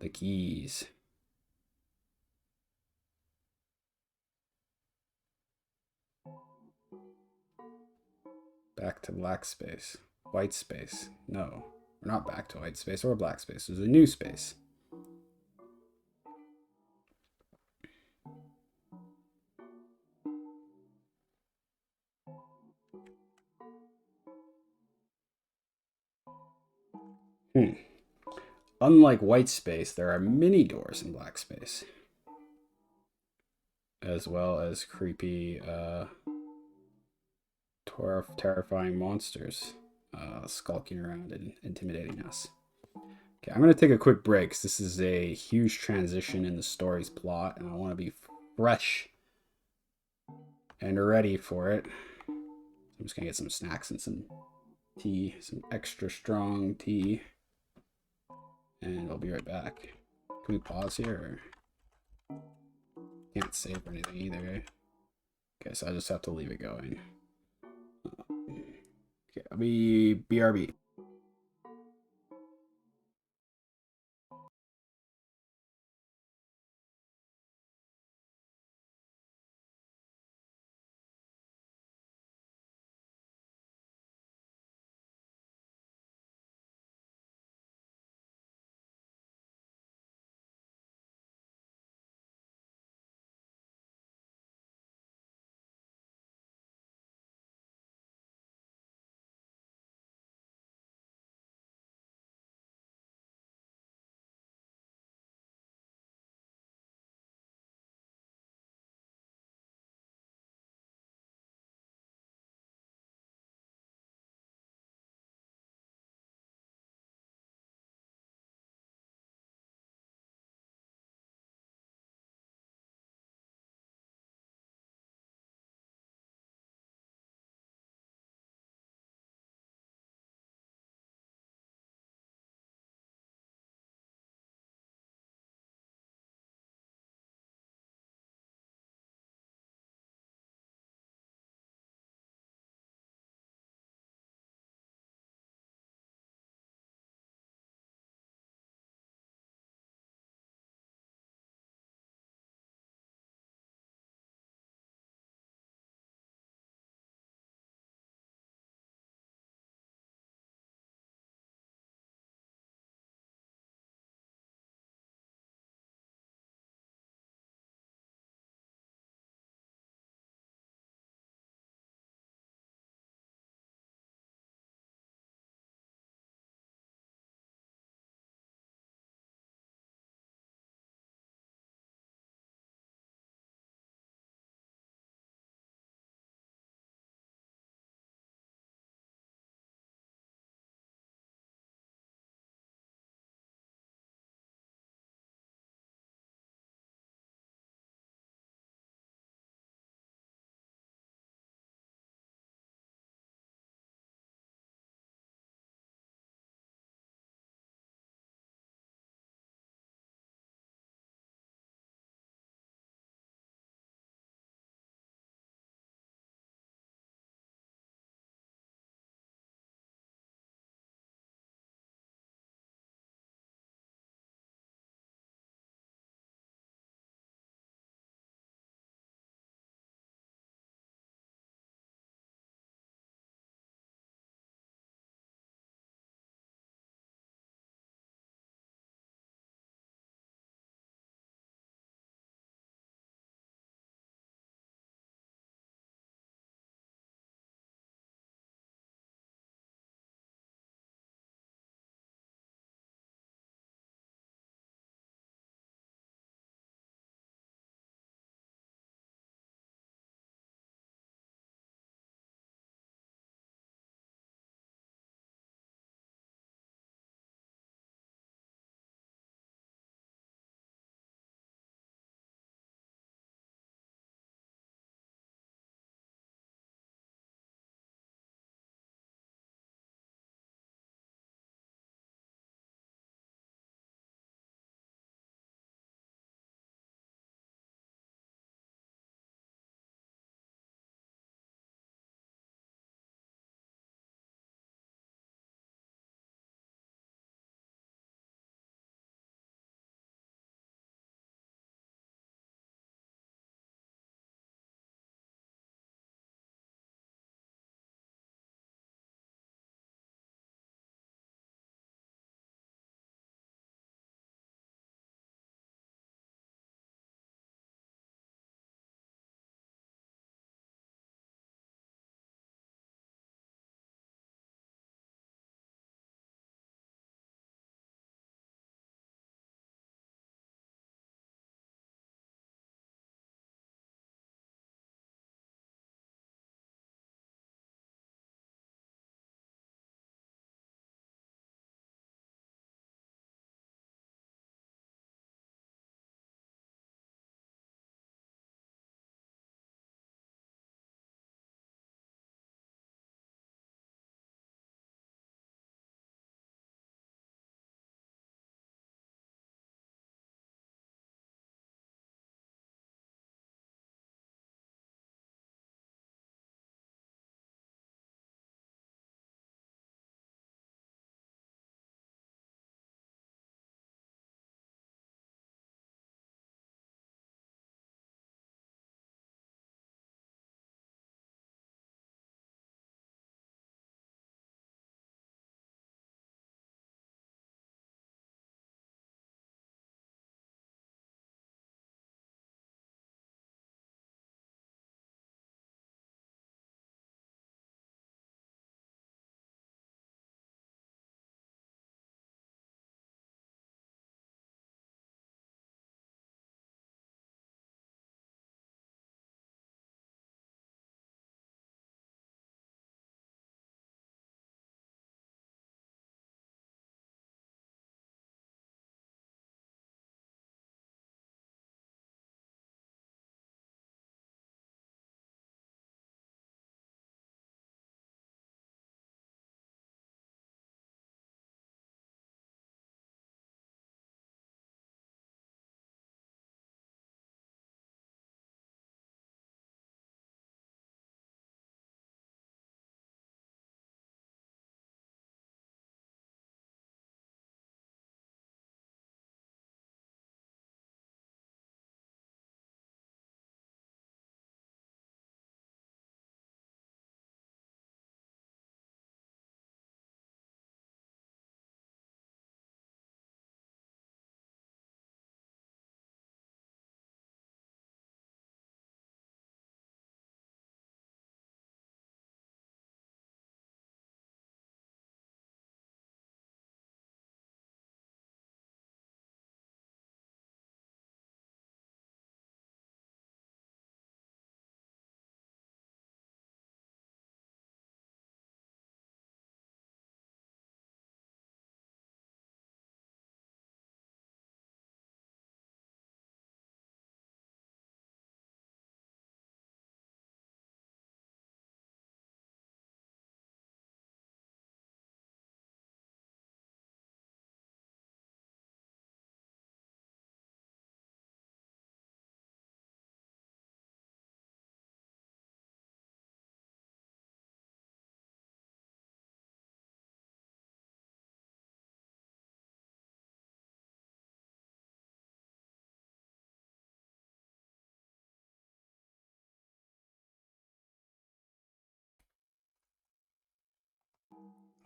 The keys. Back to black space. White space. No. We're not back to white space or black space. There's a new space. Unlike white space, there are many doors in black space. As well as creepy, terrifying monsters skulking around and intimidating us. Okay, I'm going to take a quick break because this is a huge transition in the story's plot, and I want to be fresh and ready for it. I'm just gonna get some snacks and some tea, some extra strong tea, and I'll be right back. Can we pause here? Or... Can't save or anything either. Okay, so I just have to leave it going. Okay, I'll be BRB.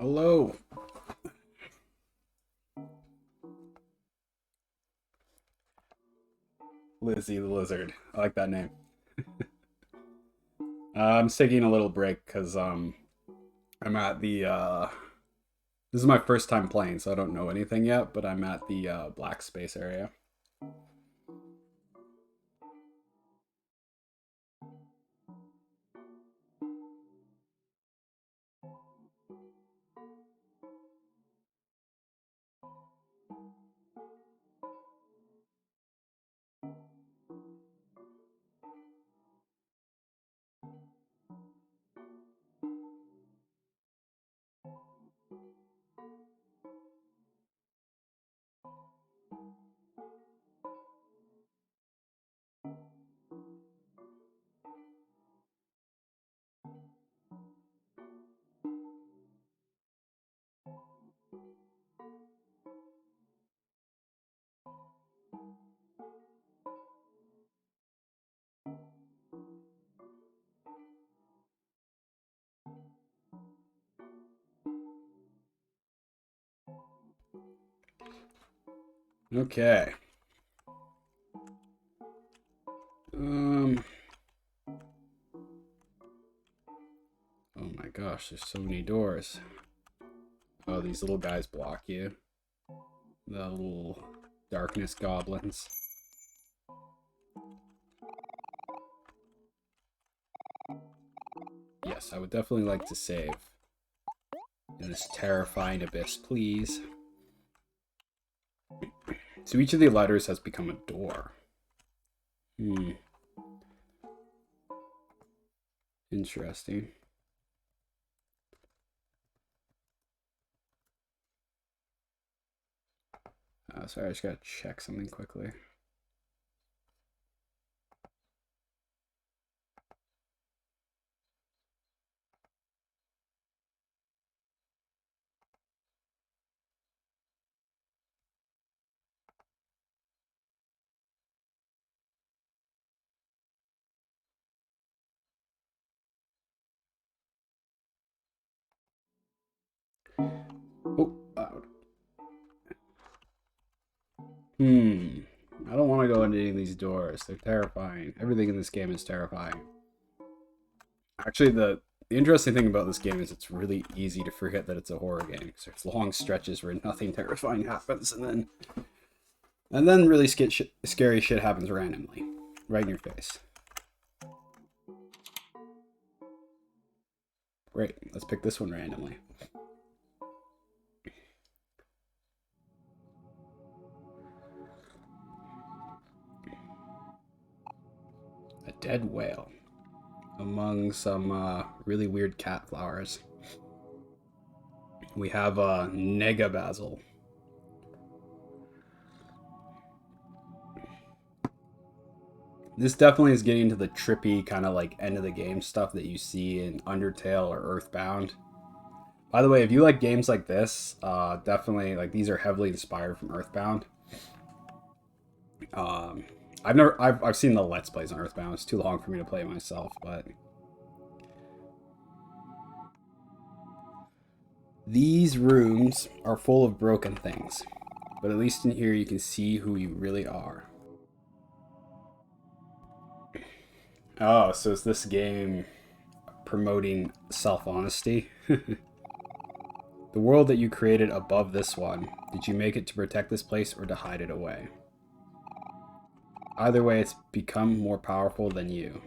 Hello. Lizzie the Lizard. I like that name. I'm taking a little break because I'm at the this is my first time playing, so I don't know anything yet, but I'm at the black space area. Okay. Oh my gosh, there's so many doors. Oh, these little guys block you. The little darkness goblins. Yes, I would definitely like to save in this terrifying abyss, please. So each of the letters has become a door. Interesting. Sorry, I just gotta check something quickly. Oh, loud. I don't want to go into any of these doors. They're terrifying. Everything in this game is terrifying. Actually, the interesting thing about this game is it's really easy to forget that it's a horror game. So there's long stretches where nothing terrifying happens, and then really scary shit happens randomly, right in your face. Great, let's pick this one randomly. A dead whale among some really weird cat flowers. We have a nega basil. This definitely is getting to the trippy kind of like end of the game stuff that you see in Undertale or Earthbound. By the way, if you like games like this, definitely like these are heavily inspired from Earthbound. I've seen the Let's Plays on Earthbound. It's too long for me to play myself, but these rooms are full of broken things. But at least in here you can see who you really are. Oh, so is this game promoting self-honesty? The world that you created above this one, did you make it to protect this place or to hide it away? Either way, it's become more powerful than you.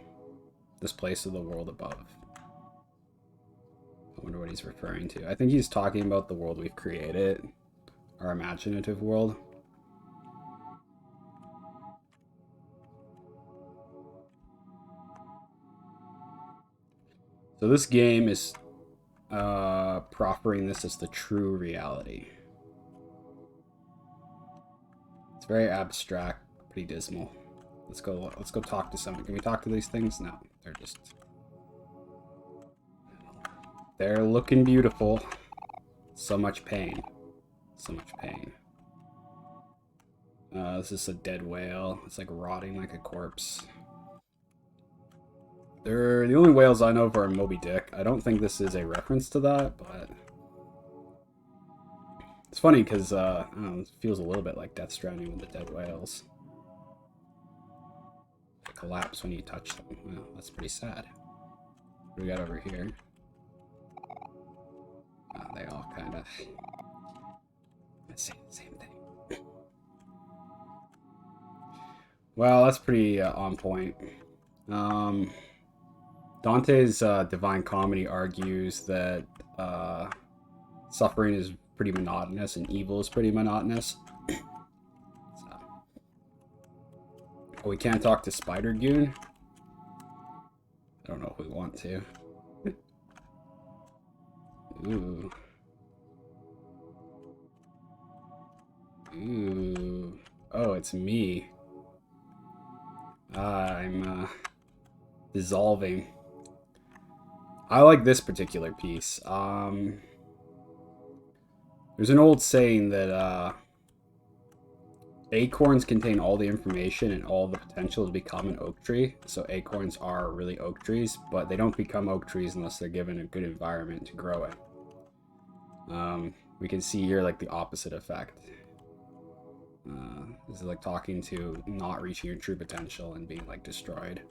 This place of the world above. I wonder what he's referring to. I think he's talking about the world we've created. Our imaginative world. So this game is proffering this as the true reality. It's very abstract, pretty dismal. Let's go talk to someone. Can we talk to these things? No, they're looking beautiful. So much pain. So much pain. This is a dead whale. It's like rotting like a corpse. The only whales I know of are Moby Dick. I don't think this is a reference to that, but It's funny because I don't know, it feels a little bit like Death Stranding with the dead whales. They collapse when you touch them. Well, that's pretty sad. What do we got over here? They all kind of same thing. Well, that's pretty on point. Dante's Divine Comedy argues that suffering is pretty monotonous and evil is pretty monotonous. So. Oh, we can't talk to Spider Goon? I don't know if we want to. Ooh. Ooh. Oh, it's me. I'm dissolving. I like this particular piece. There's an old saying that acorns contain all the information and all the potential to become an oak tree. So acorns are really oak trees, but they don't become oak trees unless they're given a good environment to grow in. We can see here like the opposite effect. This is like talking to not reaching your true potential and being like destroyed.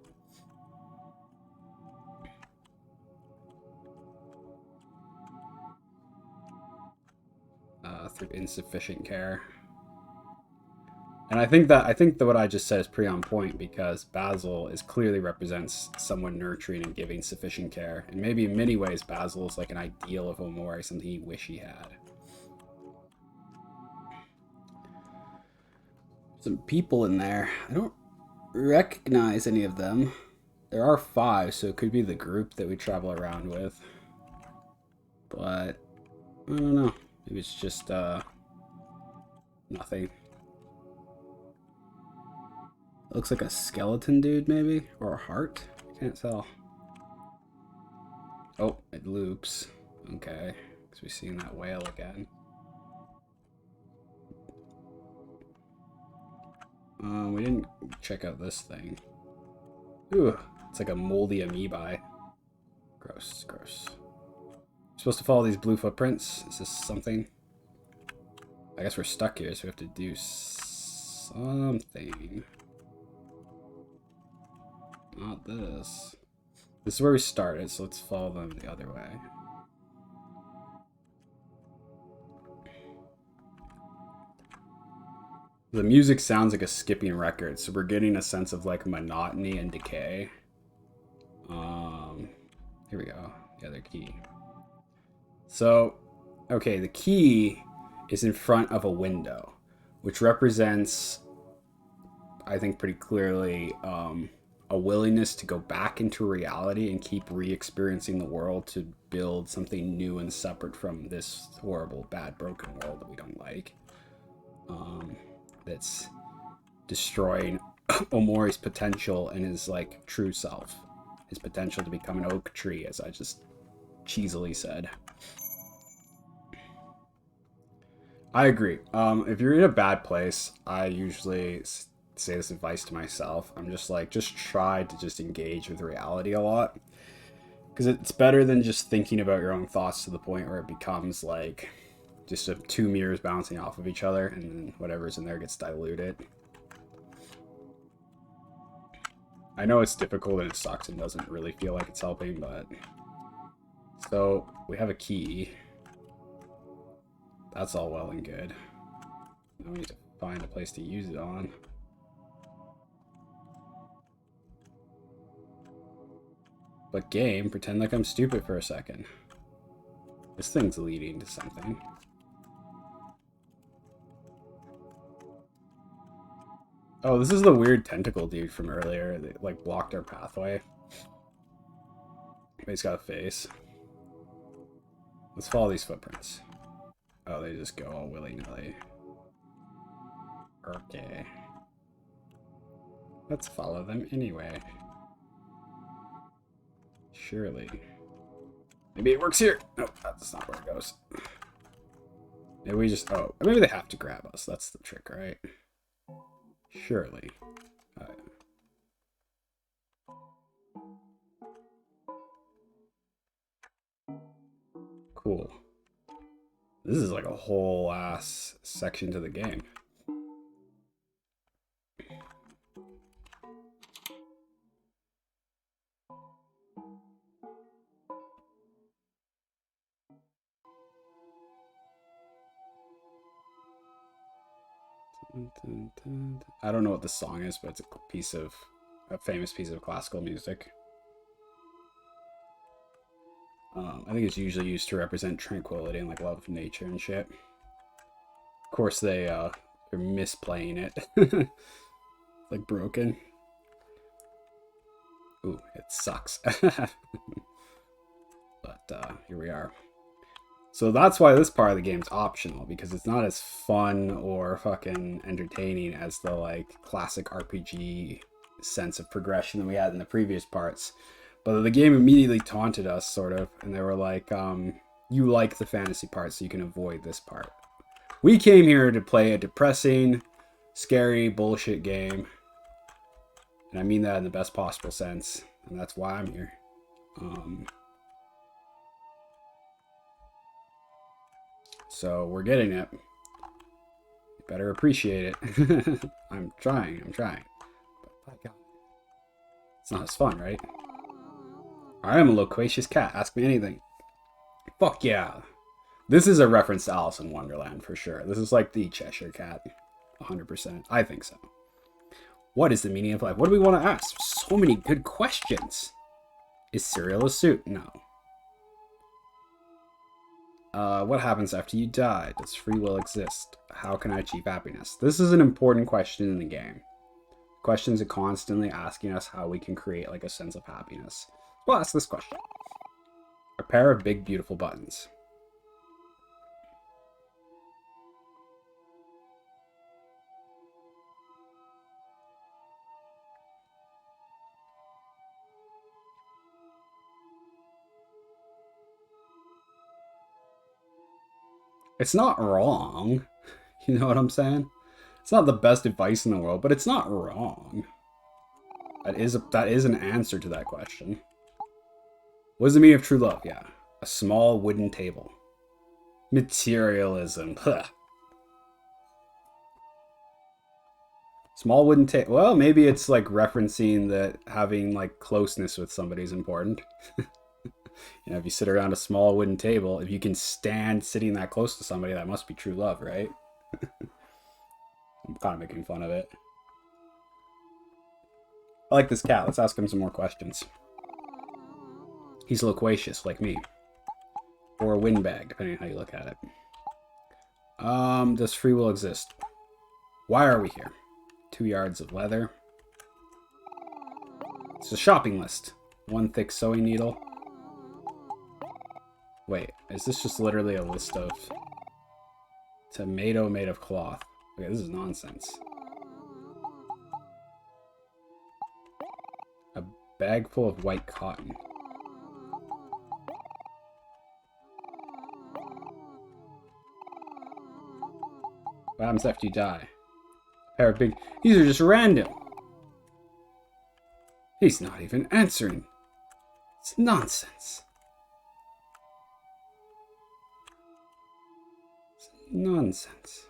Through insufficient care. And I think that what I just said is pretty on point because Basil is clearly represents someone nurturing and giving sufficient care. And maybe in many ways Basil is like an ideal of Omori, something he wish he had. Some people in there. I don't recognize any of them. There are 5, so it could be the group that we travel around with. But I don't know. Maybe it's just nothing. Looks like a skeleton dude, maybe? Or a heart? Can't tell. Oh, it loops. Okay. Because we've seen that whale again. We didn't check out this thing. Ooh, it's like a moldy amoeba. Gross, gross. We're supposed to follow these blue footprints? Is this something? I guess we're stuck here, so we have to do something. Not this. This is where we started, so let's follow them the other way. The music sounds like a skipping record, so we're getting a sense of like monotony and decay. Here we go. The other key. So, okay, the key is in front of a window, which represents, I think pretty clearly, a willingness to go back into reality and keep re-experiencing the world to build something new and separate from this horrible, bad, broken world that we don't like. That's destroying Omori's potential and his like true self, his potential to become an oak tree, as I just cheesily said. I agree. If you're in a bad place, I usually say this advice to myself. I'm just like, just try to just engage with reality a lot, because it's better than just thinking about your own thoughts to the point where it becomes like just two mirrors bouncing off of each other, and then whatever's in there gets diluted. I know it's difficult and it sucks and doesn't really feel like it's helping, but... So, we have a key. That's all well and good. Now we need to find a place to use it on. But game, pretend like I'm stupid for a second. This thing's leading to something. Oh, this is the weird tentacle dude from earlier that like blocked our pathway. He's got a face. Let's follow these footprints. Oh, they just go all willy-nilly. Okay. Let's follow them anyway. Surely. Maybe it works here. No, that's not where it goes. Maybe we just... Oh, maybe they have to grab us. That's the trick, right? Surely. Cool. This is like a whole ass section to the game. I don't know what the song is, but it's a famous piece of classical music. I think it's usually used to represent tranquility and like love of nature and shit. Of course, they're misplaying it, like broken. Ooh, it sucks. But here we are. So that's why this part of the game's optional, because it's not as fun or fucking entertaining as the like classic RPG sense of progression that we had in the previous parts. But the game immediately taunted us, sort of, and they were like, you like the fantasy part, so you can avoid this part. We came here to play a depressing, scary, bullshit game. And I mean that in the best possible sense, and that's why I'm here. So we're getting it. You better appreciate it. I'm trying. But by God, it's not as fun, right? I am a loquacious cat. Ask me anything. Fuck yeah. This is a reference to Alice in Wonderland for sure. This is like the Cheshire Cat. 100%. I think so. What is the meaning of life? What do we want to ask? So many good questions. Is cereal a soup? No. What happens after you die? Does free will exist? How can I achieve happiness? This is an important question in the game. Questions are constantly asking us how we can create like a sense of happiness. Well, ask this question. A pair of big, beautiful buttons. It's not wrong. You know what I'm saying? It's not the best advice in the world, but it's not wrong. That is an answer to that question. What does it mean of true love? Yeah. A small wooden table. Materialism. Huh. Small wooden table. Well, maybe it's like referencing that having like closeness with somebody is important. You know, if you sit around a small wooden table, if you can stand sitting that close to somebody, that must be true love, right? I'm kind of making fun of it. I like this cat. Let's ask him some more questions. He's loquacious, like me. Or a windbag, depending on how you look at it. Does free will exist? Why are we here? 2 yards of leather. It's a shopping list. 1 thick sewing needle. Wait, is this just literally a list of tomato made of cloth? Okay, this is nonsense. A bag full of white cotton. What happens after you die? A pair of big... These are just random. He's not even answering. It's nonsense. It's nonsense.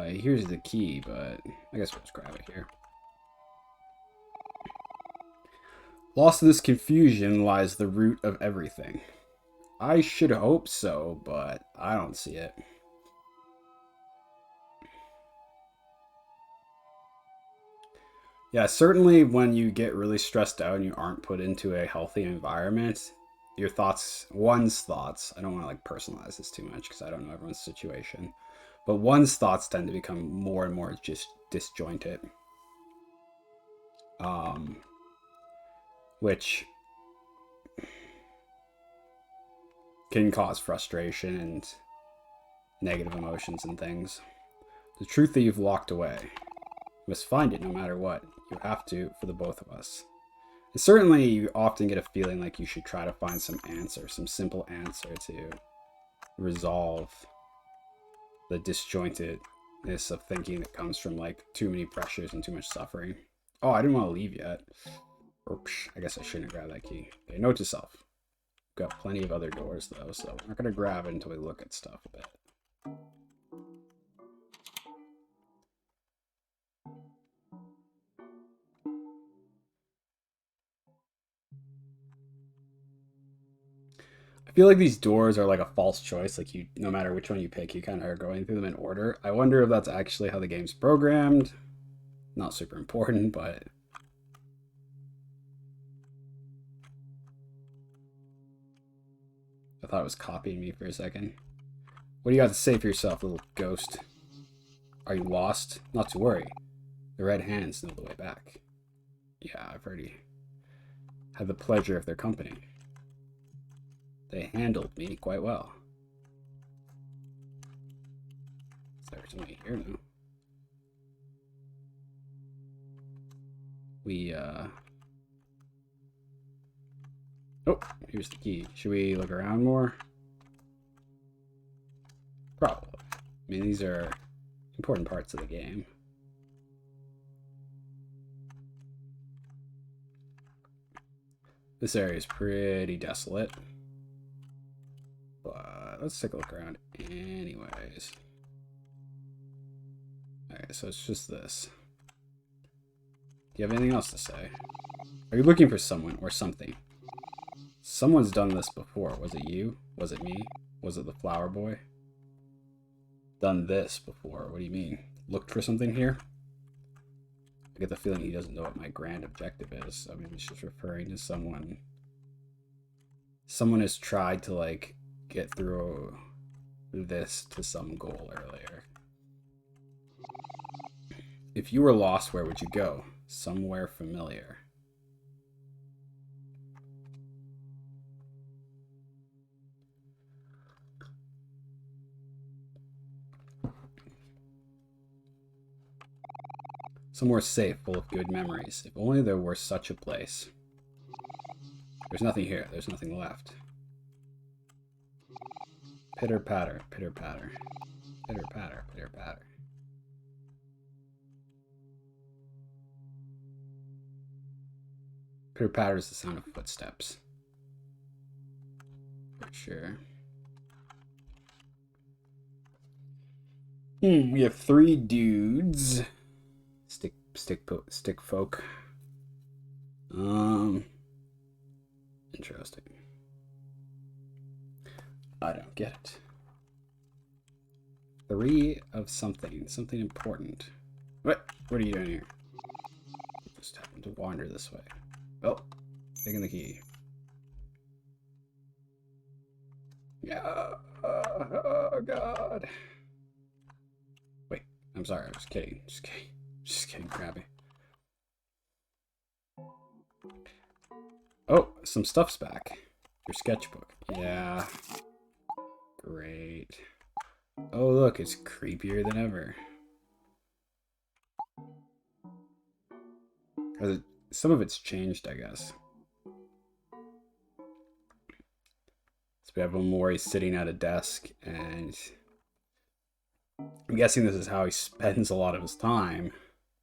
Here's the key, but I guess we'll just grab it here. Lost in this confusion lies the root of everything. I should hope so, but I don't see it. Yeah, certainly when you get really stressed out and you aren't put into a healthy environment, your thoughts, one's thoughts, I don't want to like personalize this too much because I don't know everyone's situation, but one's thoughts tend to become more and more just disjointed. Which can cause frustration and negative emotions and things. The truth that you've locked away. You must find it no matter what. You have to for the both of us. And certainly you often get a feeling like you should try to find some answer, some simple answer to resolve the disjointedness of thinking that comes from like too many pressures and too much suffering. Oh, I didn't want to leave yet. Oops, I guess I shouldn't grab that key. Okay, note to self. Got plenty of other doors though, so we're not gonna grab it until we look at stuff a bit. I feel like these doors are like a false choice. Like you, no matter which one you pick, you kind of are going through them in order. I wonder if that's actually how the game's programmed. Not super important, but I thought it was copying me for a second. What do you got to say for yourself, little ghost? Are you lost? Not to worry. The red hands know the way back. Yeah, I've already had the pleasure of their company. They handled me quite well. Is there something here now? Oh, here's the key. Should we look around more? Probably. I mean, these are important parts of the game. This area is pretty desolate. But let's take a look around anyways. Okay, so it's just this. Do you have anything else to say? Are you looking for someone or something? Someone's done this before. Was it you? Was it me? Was it the flower boy? Done this before. What do you mean? Looked for something here? I get the feeling he doesn't know what my grand objective is. I mean, he's just referring to someone. Someone has tried to, like, get through this to some goal earlier. If you were lost, where would you go? Somewhere familiar. Somewhere safe, full of good memories. If only there were such a place. There's nothing here. There's nothing left. Pitter patter, pitter patter. Pitter patter, pitter patter. Pitter patter is the sound of footsteps. For sure. We have 3 dudes. Stick folk. Interesting. I don't get it. 3 of something important. What are you doing here? Just happened to wander this way. Oh, taking the key. Yeah. Oh God. Wait, I'm sorry. I was kidding. Just kidding, Krabby. Oh, some stuff's back. Your sketchbook. Yeah. Great. Oh, look, it's creepier than ever. Some of it's changed, I guess. So we have Omori sitting at a desk, and I'm guessing this is how he spends a lot of his time.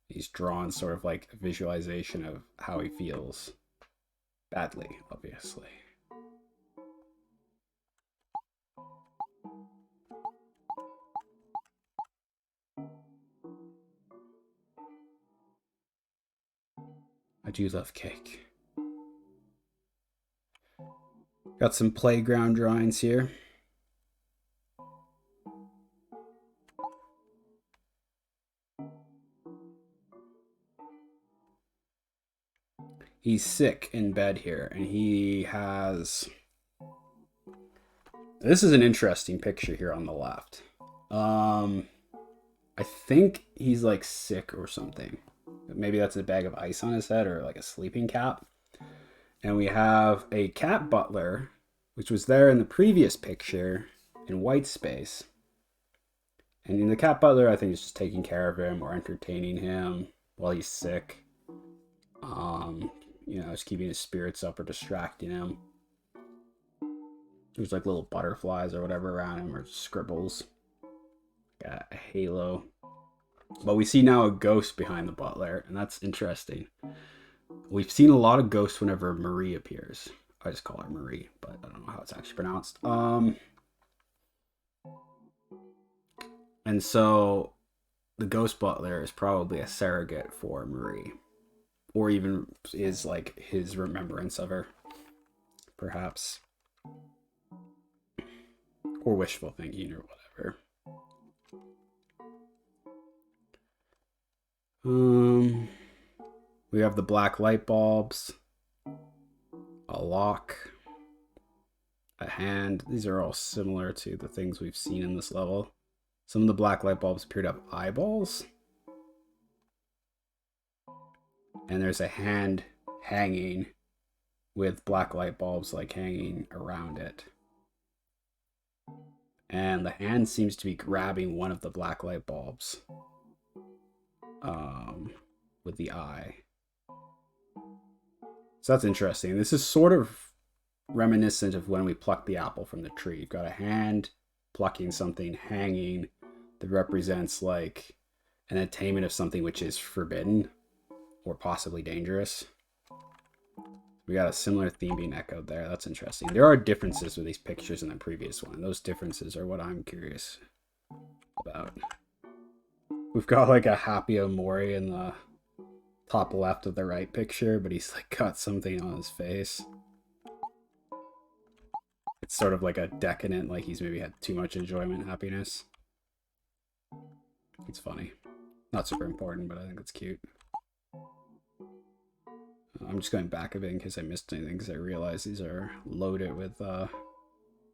He's drawn sort of like a visualization of how he feels. Badly, obviously. I do love cake. Got some playground drawings here. He's sick in bed here, and he has... This is an interesting picture here on the left. I think he's like sick or something. Maybe that's a bag of ice on his head or like a sleeping cap. And we have a cat butler, which was there in the previous picture in white space. And in the cat butler, I think is just taking care of him or entertaining him while he's sick. You know, just keeping his spirits up or distracting him. There's like little butterflies or whatever around him, or scribbles. Got a halo. But we see now a ghost behind the butler, and that's interesting. We've seen a lot of ghosts whenever Marie appears. I just call her Marie, but I don't know how it's actually pronounced. And so the ghost butler is probably a surrogate for Marie, or even is like his remembrance of her, perhaps, or wishful thinking or whatever. We have the black light bulbs, a lock, a hand. These are all similar to the things we've seen in this level. Some of the black light bulbs appear to have eyeballs. And there's a hand hanging with black light bulbs like hanging around it. And the hand seems to be grabbing one of the black light bulbs with the eye. So that's interesting. This is sort of reminiscent of when we plucked the apple from the tree. You've got a hand plucking something hanging that represents like an attainment of something which is forbidden or possibly dangerous. We got a similar theme being echoed there. That's interesting. There are differences with these pictures in the previous one. Those differences are what I'm curious about. We've got like a happy Omori in the top left of the right picture, but he's like got something on his face. It's sort of like a decadent, like he's maybe had too much enjoyment, happiness. It's funny. Not super important, but I think it's cute. I'm just going back a bit in case I missed anything, because I realize these are loaded with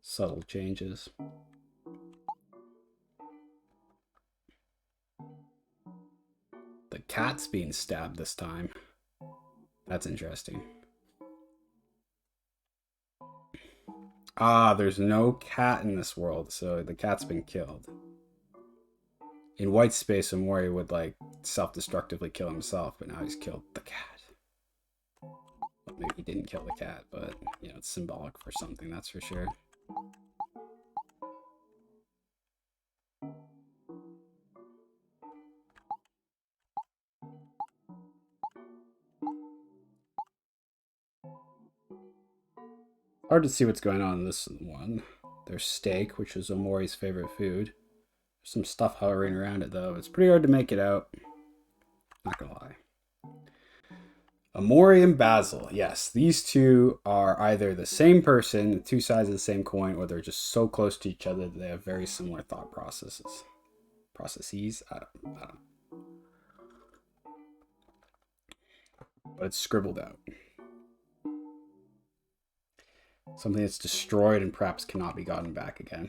subtle changes. The cat's being stabbed this time. That's interesting. Ah, there's no cat in this world, so the cat's been killed. In White Space, Omori would like self-destructively kill himself, but now he's killed the cat. Well, maybe he didn't kill the cat, but you know, it's symbolic for something, that's for sure. Hard to see what's going on in this one. There's steak, which is Omori's favorite food. There's some stuff hovering around it, though. It's pretty hard to make it out. Not gonna lie. Omori and Basil. Yes, these two are either the same person, two sides of the same coin, or they're just so close to each other that they have very similar thought processes. I don't know. But it's scribbled out. Something that's destroyed and perhaps cannot be gotten back again.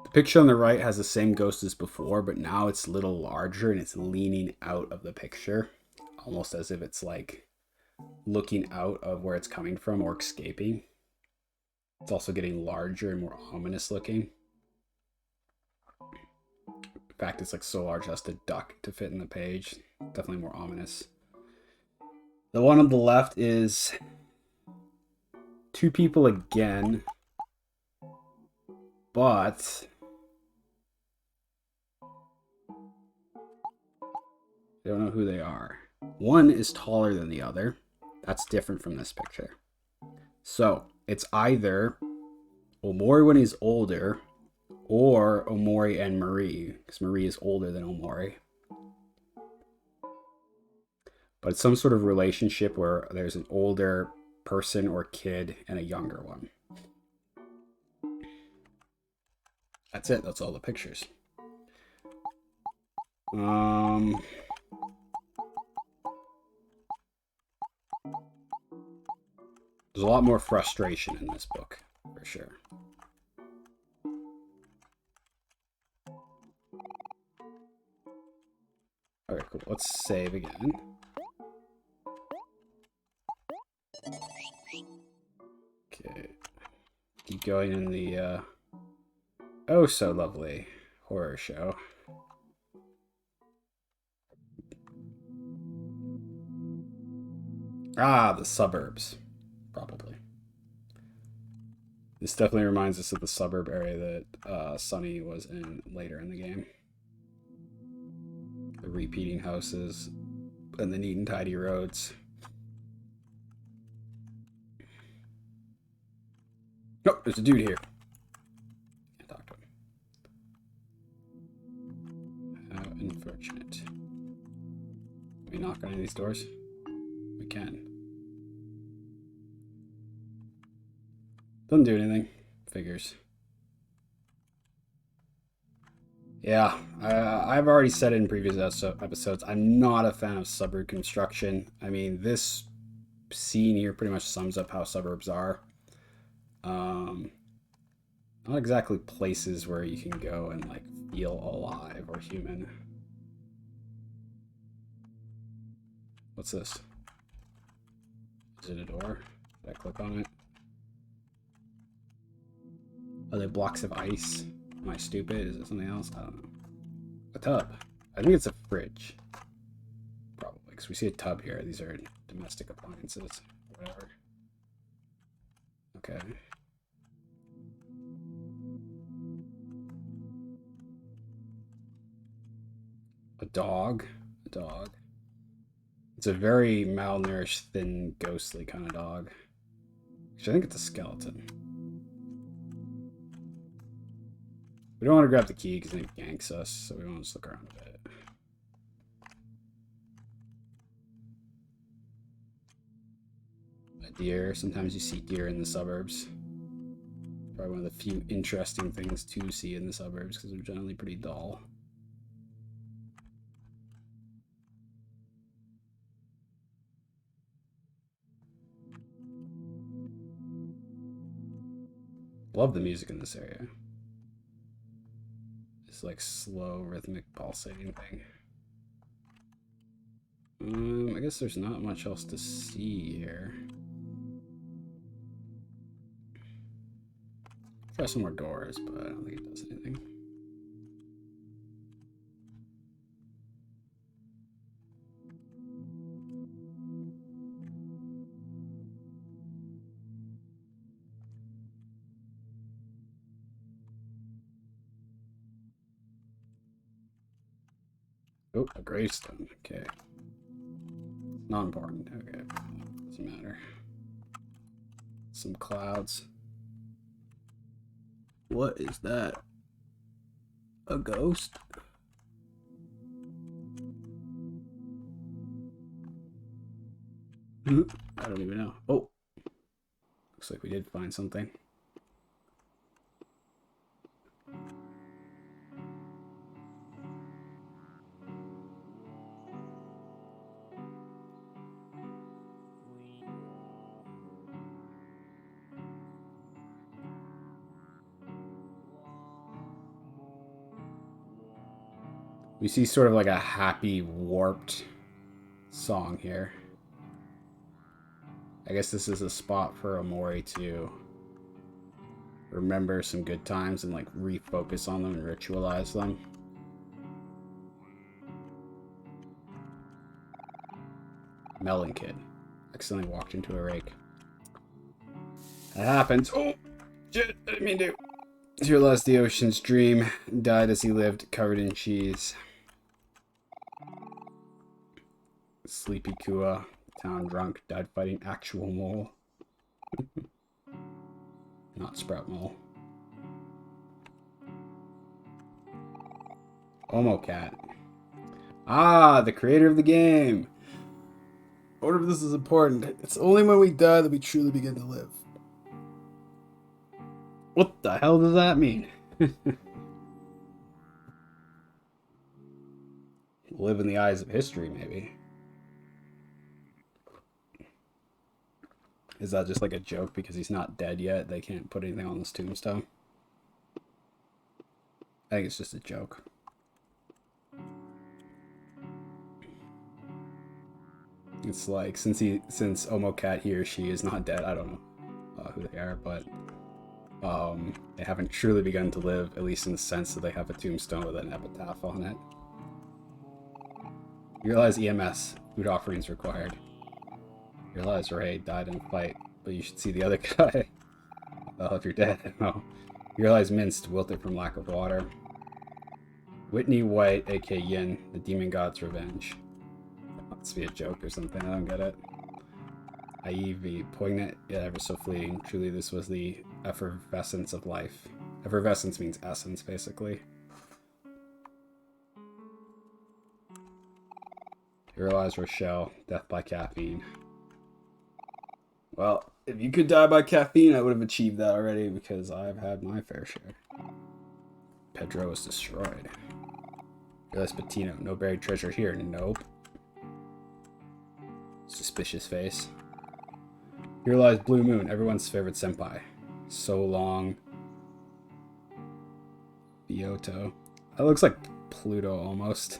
The picture on the right has the same ghost as before, but now it's a little larger and it's leaning out of the picture, almost as if it's like looking out of where it's coming from or escaping. It's also getting larger and more ominous looking. In fact, it's like so large it has to duck to fit in the page. Definitely more ominous. The one on the left is two people again, but I don't know who they are. One is taller than the other. That's different from this picture. So it's either Omori when he's older or Omori and Marie, because Marie is older than Omori. But it's some sort of relationship where there's an older person or kid and a younger one. That's it. That's all the pictures. There's a lot more frustration in this book, for sure. Okay, cool. Let's save again. Okay. Keep going in the oh so lovely horror show. Ah, the suburbs. Probably. This definitely reminds us of the suburb area that Sunny was in later in the game. The repeating houses and the neat and tidy roads. Oh, there's a dude here. Can't talk to him. How unfortunate. Can we knock on any of these doors? We can. Doesn't do anything. Figures. Yeah, I've already said it in previous episodes. I'm not a fan of suburb construction. I mean, this scene here pretty much sums up how suburbs are. Not exactly places where you can go and like feel alive or human. What's this? Is it a door? Did I click on it? Are they blocks of ice? Am I stupid? Is it something else? I don't know. A tub. I think it's a fridge. Probably, because we see a tub here. These are domestic appliances. Whatever. Okay. A dog. A dog. It's a very malnourished, thin, ghostly kind of dog. Actually, I think it's a skeleton. We don't want to grab the key because it ganks us, so we want to just look around a bit. A deer. Sometimes you see deer in the suburbs. Probably one of the few interesting things to see in the suburbs because they're generally pretty dull. Love the music in this area. It's like slow, rhythmic, pulsating thing. I guess there's not much else to see here. Try some more doors, but I don't think it does anything. Oh, a gravestone. Okay. Not important. Okay. Doesn't matter. Some clouds. What is that? A ghost? I don't even know. Oh. Looks like we did find something. We see sort of like a happy, warped song here. I guess this is a spot for Omori to remember some good times and like refocus on them and ritualize them. Melon Kid accidentally walked into a rake. That happens. Oh, shit, I didn't mean to. He realized the ocean's dream, died as he lived, covered in cheese. Sleepy Kua, town drunk, died fighting actual mole. Not Sprout Mole. Omo Cat. Ah, the creator of the game. I wonder if this is important. It's only when we die that we truly begin to live. What the hell does that mean? Live in the eyes of history, maybe. Is that just like a joke because he's not dead yet? They can't put anything on this tombstone? I think it's just a joke. It's like, since Omo Cat, he or she is not dead, I don't know who they are, but they haven't truly begun to live, at least in the sense that they have a tombstone with an epitaph on it. You realize EMS, food offerings required. Realize Ray died in a fight, but you should see the other guy. Well, if you're dead, no. You realize Minced wilted from lack of water. Whitney White, aka Yin, the demon god's revenge. That must be a joke or something, I don't get it. Ivy, poignant yet ever so fleeting. Truly, this was the effervescence of life. Effervescence means essence, basically. You realize Rochelle, death by caffeine. Well, if you could die by caffeine, I would have achieved that already because I've had my fair share. Pedro is destroyed. Realize Patino, no buried treasure here. Nope. Suspicious face. You realize Blue Moon, everyone's favorite senpai. So long. Bioto. That looks like Pluto almost.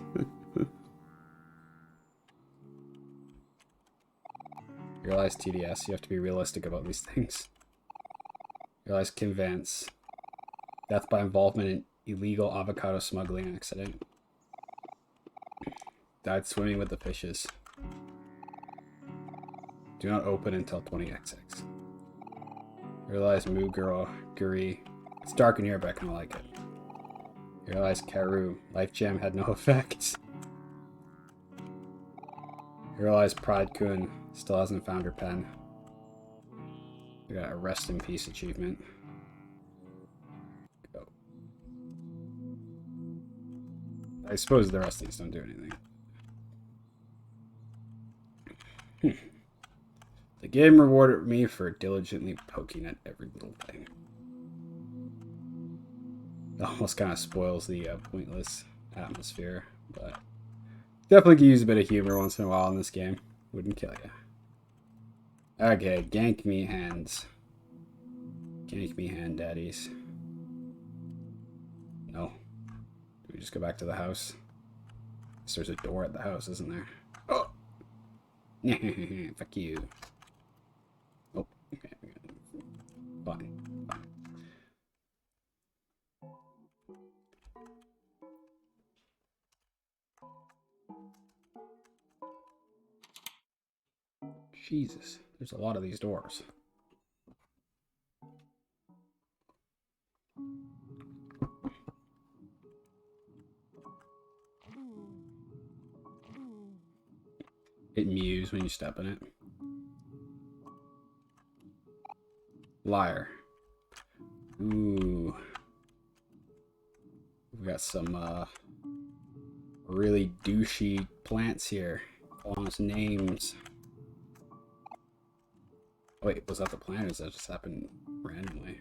You realize TDS, you have to be realistic about these things. You realize Kim Vance. Death by involvement in illegal avocado smuggling accident. Died swimming with the fishes. Do not open until 20xx. Realize Moo Girl, Guri. It's dark in here, but I kind of like it. Realize Karu. Life Gem had no effect. Realize Pride Kun. Still hasn't found her pen. We got a rest in peace achievement. Go. I suppose the rest of these don't do anything. The game rewarded me for diligently poking at every little thing. It almost kind of spoils the pointless atmosphere, but definitely can use a bit of humor once in a while in this game. Wouldn't kill you. Okay, gank me hands. Gank me hand daddies. No. Do we just go back to the house? There's a door at the house, isn't there? Oh! Fuck you. Oh, okay. Fine. Fine. Jesus, there's a lot of these doors. It mews when you step in it. Liar. Ooh. We've got some really douchey plants here. Calling us names. Wait, was that the plan or does that just happen randomly?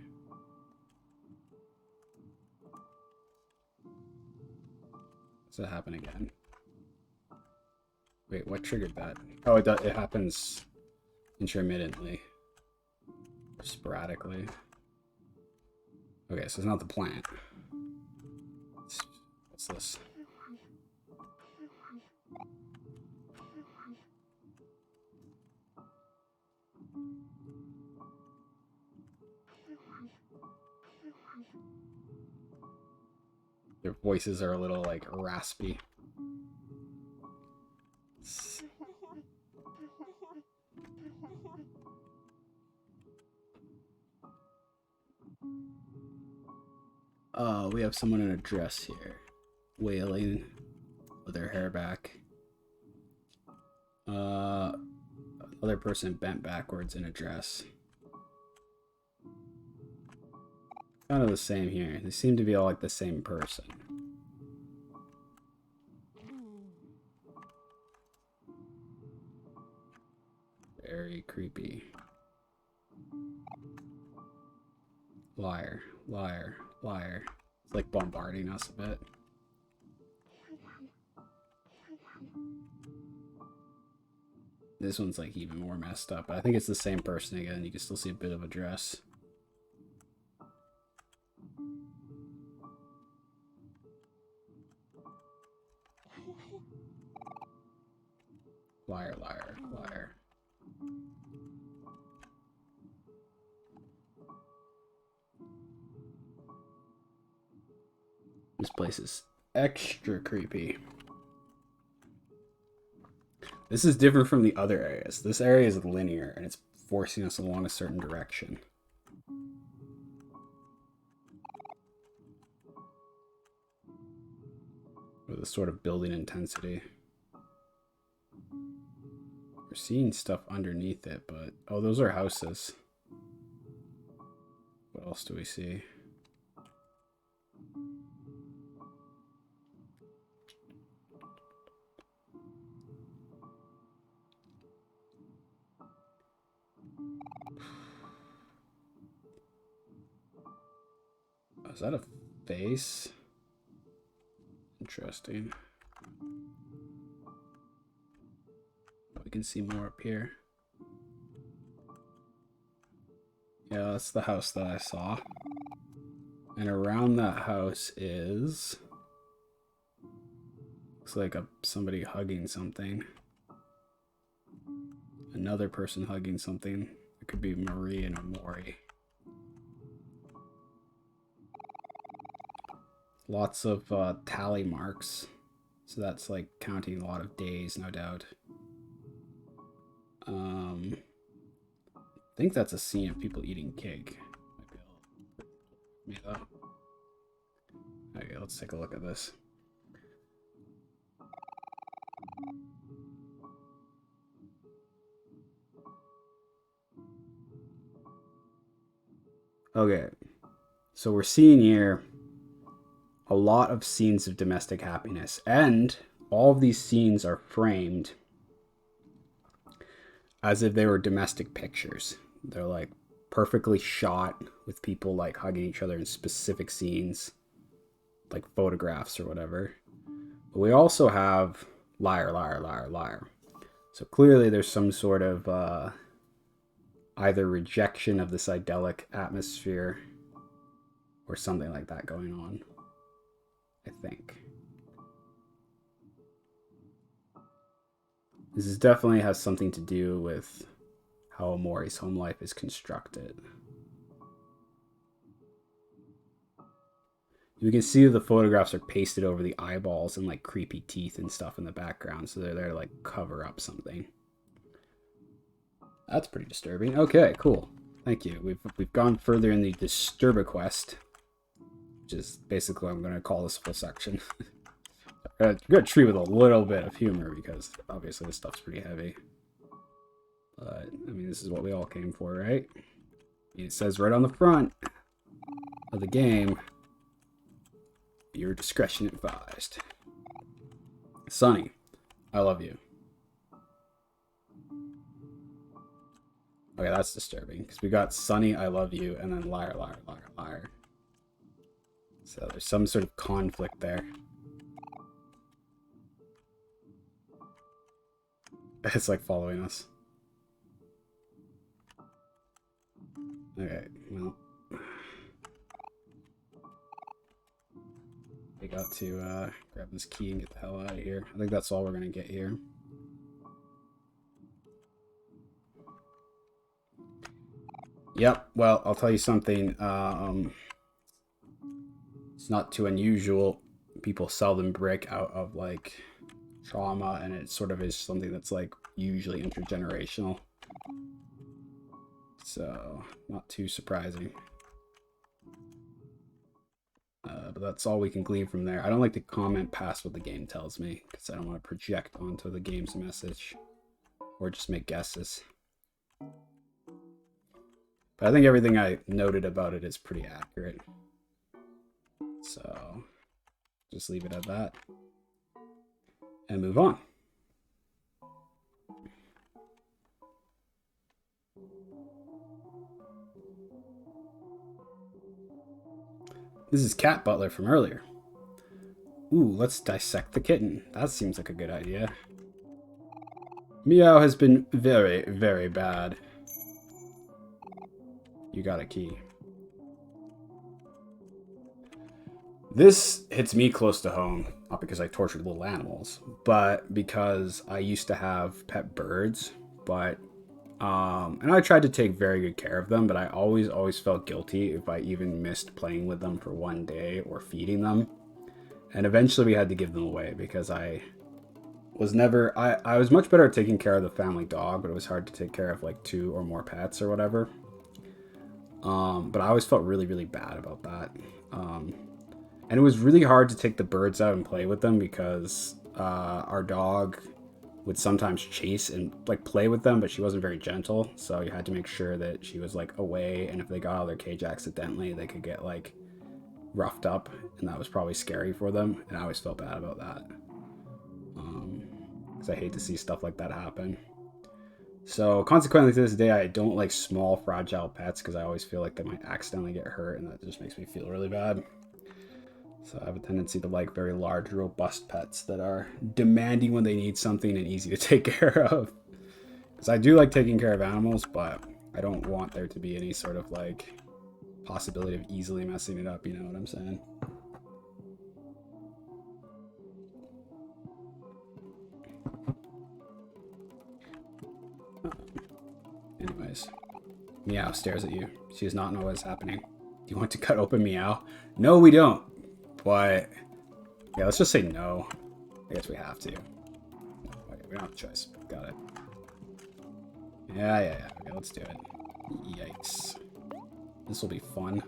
Does that happen again? Wait, what triggered that? Oh, it happens intermittently. Or sporadically. Okay, so it's not the plant. What's this? Their voices are a little, like, raspy. Oh, we have someone in a dress here. Wailing with her hair back. Other person bent backwards in a dress. Kind of the same here. They seem to be all like the same person. Very creepy. Liar, liar, liar. It's like bombarding us a bit. This one's like even more messed up. I think it's the same person again. You can still see a bit of a dress. Liar, liar, liar. This place is extra creepy. This is different from the other areas. This area is linear, and it's forcing us along a certain direction. With a sort of building intensity. We're seeing stuff underneath it, but... Oh, those are houses. What else do we see? Oh, is that a face? Interesting. We can see more up here. Yeah, that's the house that I saw. And around that house is... Looks like somebody hugging something. Another person hugging something. It could be Marie and Omori. Lots of tally marks. So that's like counting a lot of days, no doubt. I think that's a scene of people eating cake. Might be able to... Okay, let's take a look at this. Okay, so we're seeing here a lot of scenes of domestic happiness, and all of these scenes are framed as if they were domestic pictures. They're like perfectly shot with people like hugging each other in specific scenes, like photographs or whatever. But we also have liar, liar, liar, liar. So clearly there's some sort of either rejection of this idyllic atmosphere or something like that going on, I think. This definitely has something to do with how Omori's home life is constructed. You can see the photographs are pasted over the eyeballs and like creepy teeth and stuff in the background, so they're there to like cover up something. That's pretty disturbing. Okay, cool. Thank you. We've gone further in the Disturba quest, which is basically what I'm going to call this full section. I'm going to treat with a little bit of humor because obviously this stuff's pretty heavy. But, I mean, this is what we all came for, right? It says right on the front of the game, your discretion advised. Sunny, I love you. Okay, that's disturbing, because we got Sunny, I love you, and then liar, liar, liar, liar. So there's some sort of conflict there. It's like following us. Okay, well. We got to grab this key and get the hell out of here. I think that's all we're going to get here. Yep, well, I'll tell you something. It's not too unusual. People seldom break out of, like, trauma, and it sort of is something that's, like, usually intergenerational. So, not too surprising. But that's all we can glean from there. I don't like to comment past what the game tells me, because I don't want to project onto the game's message, or just make guesses. But I think everything I noted about it is pretty accurate. So, just leave it at that. And move on. This is Cat Butler from earlier. Ooh, let's dissect the kitten. That seems like a good idea. Meow has been very, very bad. You got a key. This hits me close to home, not because I tortured little animals, but because I used to have pet birds, but and I tried to take very good care of them, but I always felt guilty if I even missed playing with them for one day or feeding them. And eventually we had to give them away because I was never I was much better at taking care of the family dog, but it was hard to take care of like 2 or more pets or whatever. But I always felt really, really bad about that. And it was really hard to take the birds out and play with them because our dog would sometimes chase and like play with them, but she wasn't very gentle. So you had to make sure that she was like away, and if they got out of their cage accidentally, they could get like roughed up, and that was probably scary for them. And I always felt bad about that because I hate to see stuff like that happen. So consequently, to this day, I don't like small, fragile pets because I always feel like they might accidentally get hurt, and that just makes me feel really bad. So I have a tendency to like very large, robust pets that are demanding when they need something and easy to take care of. Because I do like taking care of animals, but I don't want there to be any sort of like possibility of easily messing it up, you know what I'm saying? Anyways, Meow stares at you. She does not know what is happening. Do you want to cut open Meow? No, we don't. But yeah, let's just say no. I guess we have to. Okay, we don't have a choice. Got it. Yeah. Okay, let's do it. Yikes. This will be fun.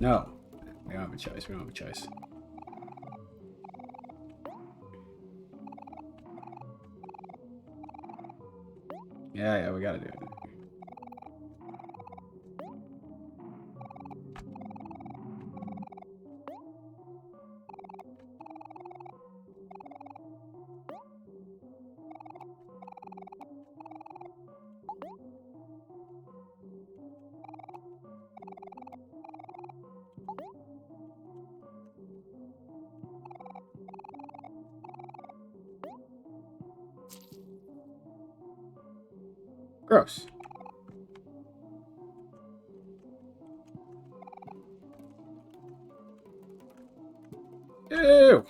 No. We don't have a choice. We don't have a choice. Yeah, we gotta do it. Gross. Ew.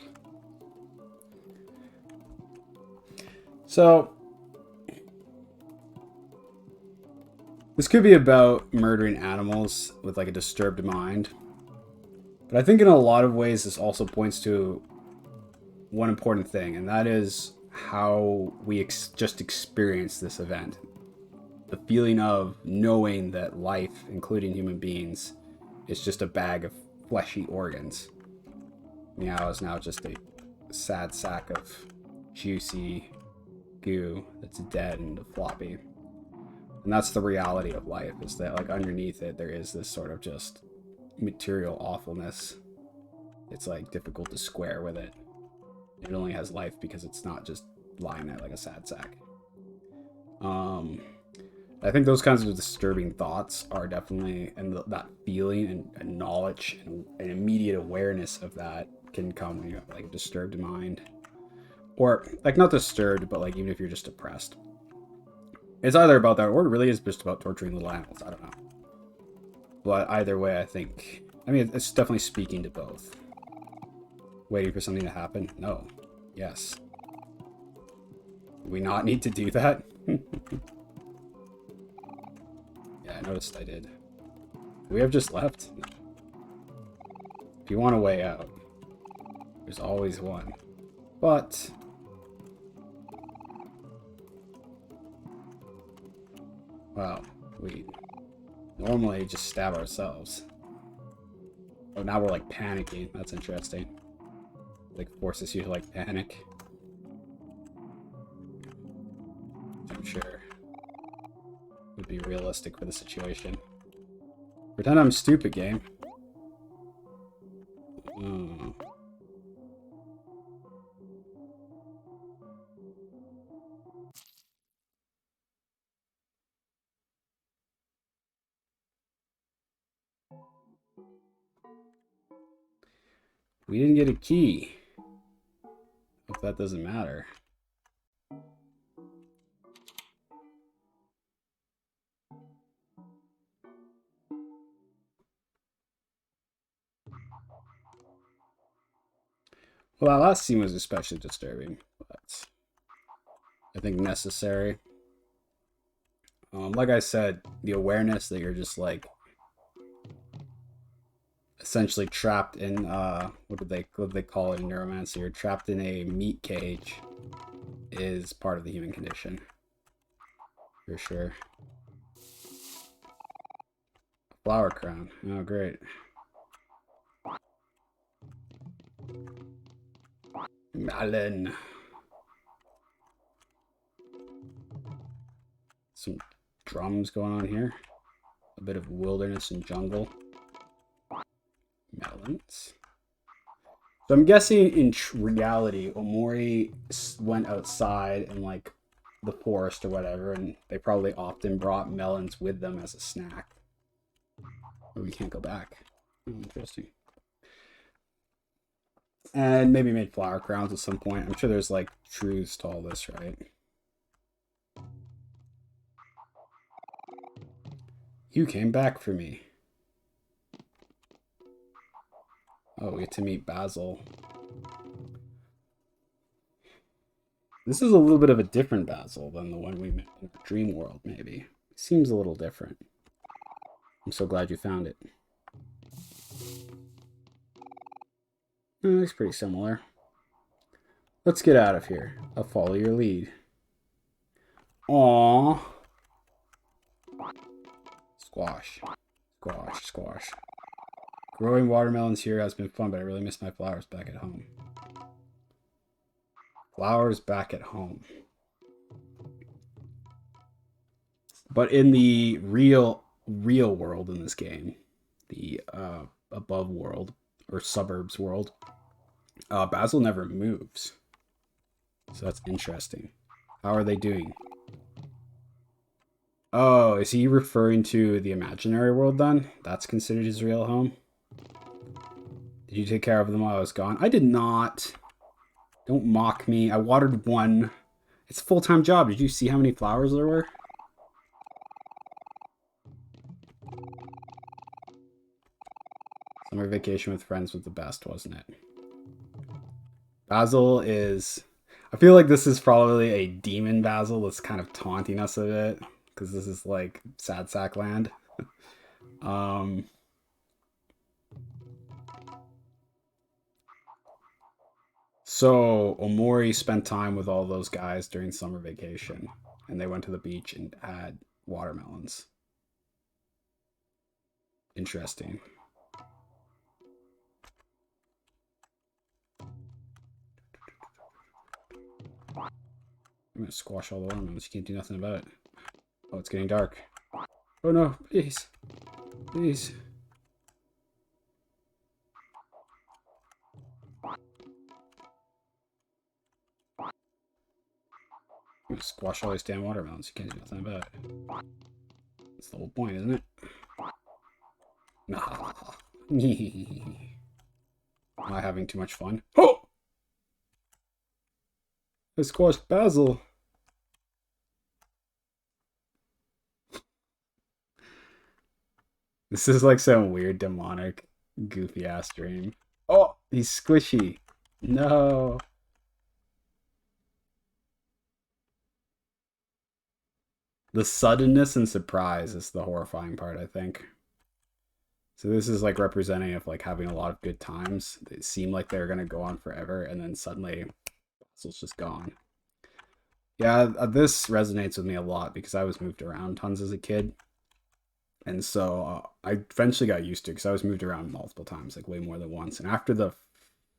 So, this could be about murdering animals with like a disturbed mind. But I think in a lot of ways this also points to one important thing, and that is how we just experience this event. The feeling of knowing that life, including human beings, is just a bag of fleshy organs. Meow is now just a sad sack of juicy goo that's dead and floppy. And that's the reality of life, is that like underneath it there is this sort of just material awfulness. It's like difficult to square with it. It only has life because it's not just lying there like a sad sack. I think those kinds of disturbing thoughts are definitely, and that feeling and knowledge and immediate awareness of that can come when you have like a disturbed mind, or like not disturbed, but like even if you're just depressed, it's either about that or it really is just about torturing little animals. I don't know, but either way, I mean, it's definitely speaking to both. Waiting for something to happen? No. Yes. Do we not need to do that? Yeah, I noticed I did. Do we have just left? No. If you want a way out, there's always one. But wow, we normally just stab ourselves. Oh, now we're like panicking. That's interesting. Like forces you to like panic. I'm sure would be realistic for the situation. Pretend I'm stupid, game. Oh. We didn't get a key. If that doesn't matter. Well, that last scene was especially disturbing, but I think necessary. Like I said, the awareness that you're just like essentially trapped in what do they call it in neuromancy? You're trapped in a meat cage is part of the human condition. For sure. Flower crown. Oh great. Melon. Some drums going on here. A bit of wilderness and jungle. Melons. So I'm guessing in reality, Omori went outside in like the forest or whatever, and they probably often brought melons with them as a snack. But we can't go back. Oh, interesting. And maybe made flower crowns at some point. I'm sure there's like truths to all this, right? You came back for me. Oh, we get to meet Basil. This is a little bit of a different Basil than the one we met in the dream world, maybe. It seems a little different. I'm so glad you found it. Oh, looks pretty similar. Let's get out of here. I'll follow your lead. Aww. Squash. Squash. Squash. Growing watermelons here has been fun, but I really miss my flowers back at home. Flowers back at home. But in the real world in this game, the above world or suburbs world, Basil never moves. So that's interesting. How are they doing? Oh, is he referring to the imaginary world then? That's considered his real home? Did you take care of them while I was gone? I did not. Don't mock me. I watered one. It's a full-time job. Did you see how many flowers there were? Summer vacation with friends was the best, wasn't it? Basil is... I feel like this is probably a demon Basil that's kind of taunting us a bit. Because this is like sad sack land. So Omori spent time with all those guys during summer vacation. And they went to the beach and had watermelons. Interesting. I'm gonna squash all the watermelons. You can't do nothing about it. Oh, it's getting dark. Oh no, please. Please. I'm gonna squash all these damn watermelons. You can't do nothing about it. That's the whole point, isn't it? Nah. Am I having too much fun? Oh! I squashed Basil. This is like some weird demonic goofy ass dream. Oh, he's squishy. No. The suddenness and surprise is the horrifying part, I think. So this is like representing of like having a lot of good times. They seem like they're gonna go on forever, and then suddenly it's just gone. Yeah, this resonates with me a lot because I was moved around tons as a kid. And so I eventually got used to it because I was moved around multiple times, like way more than once. And after the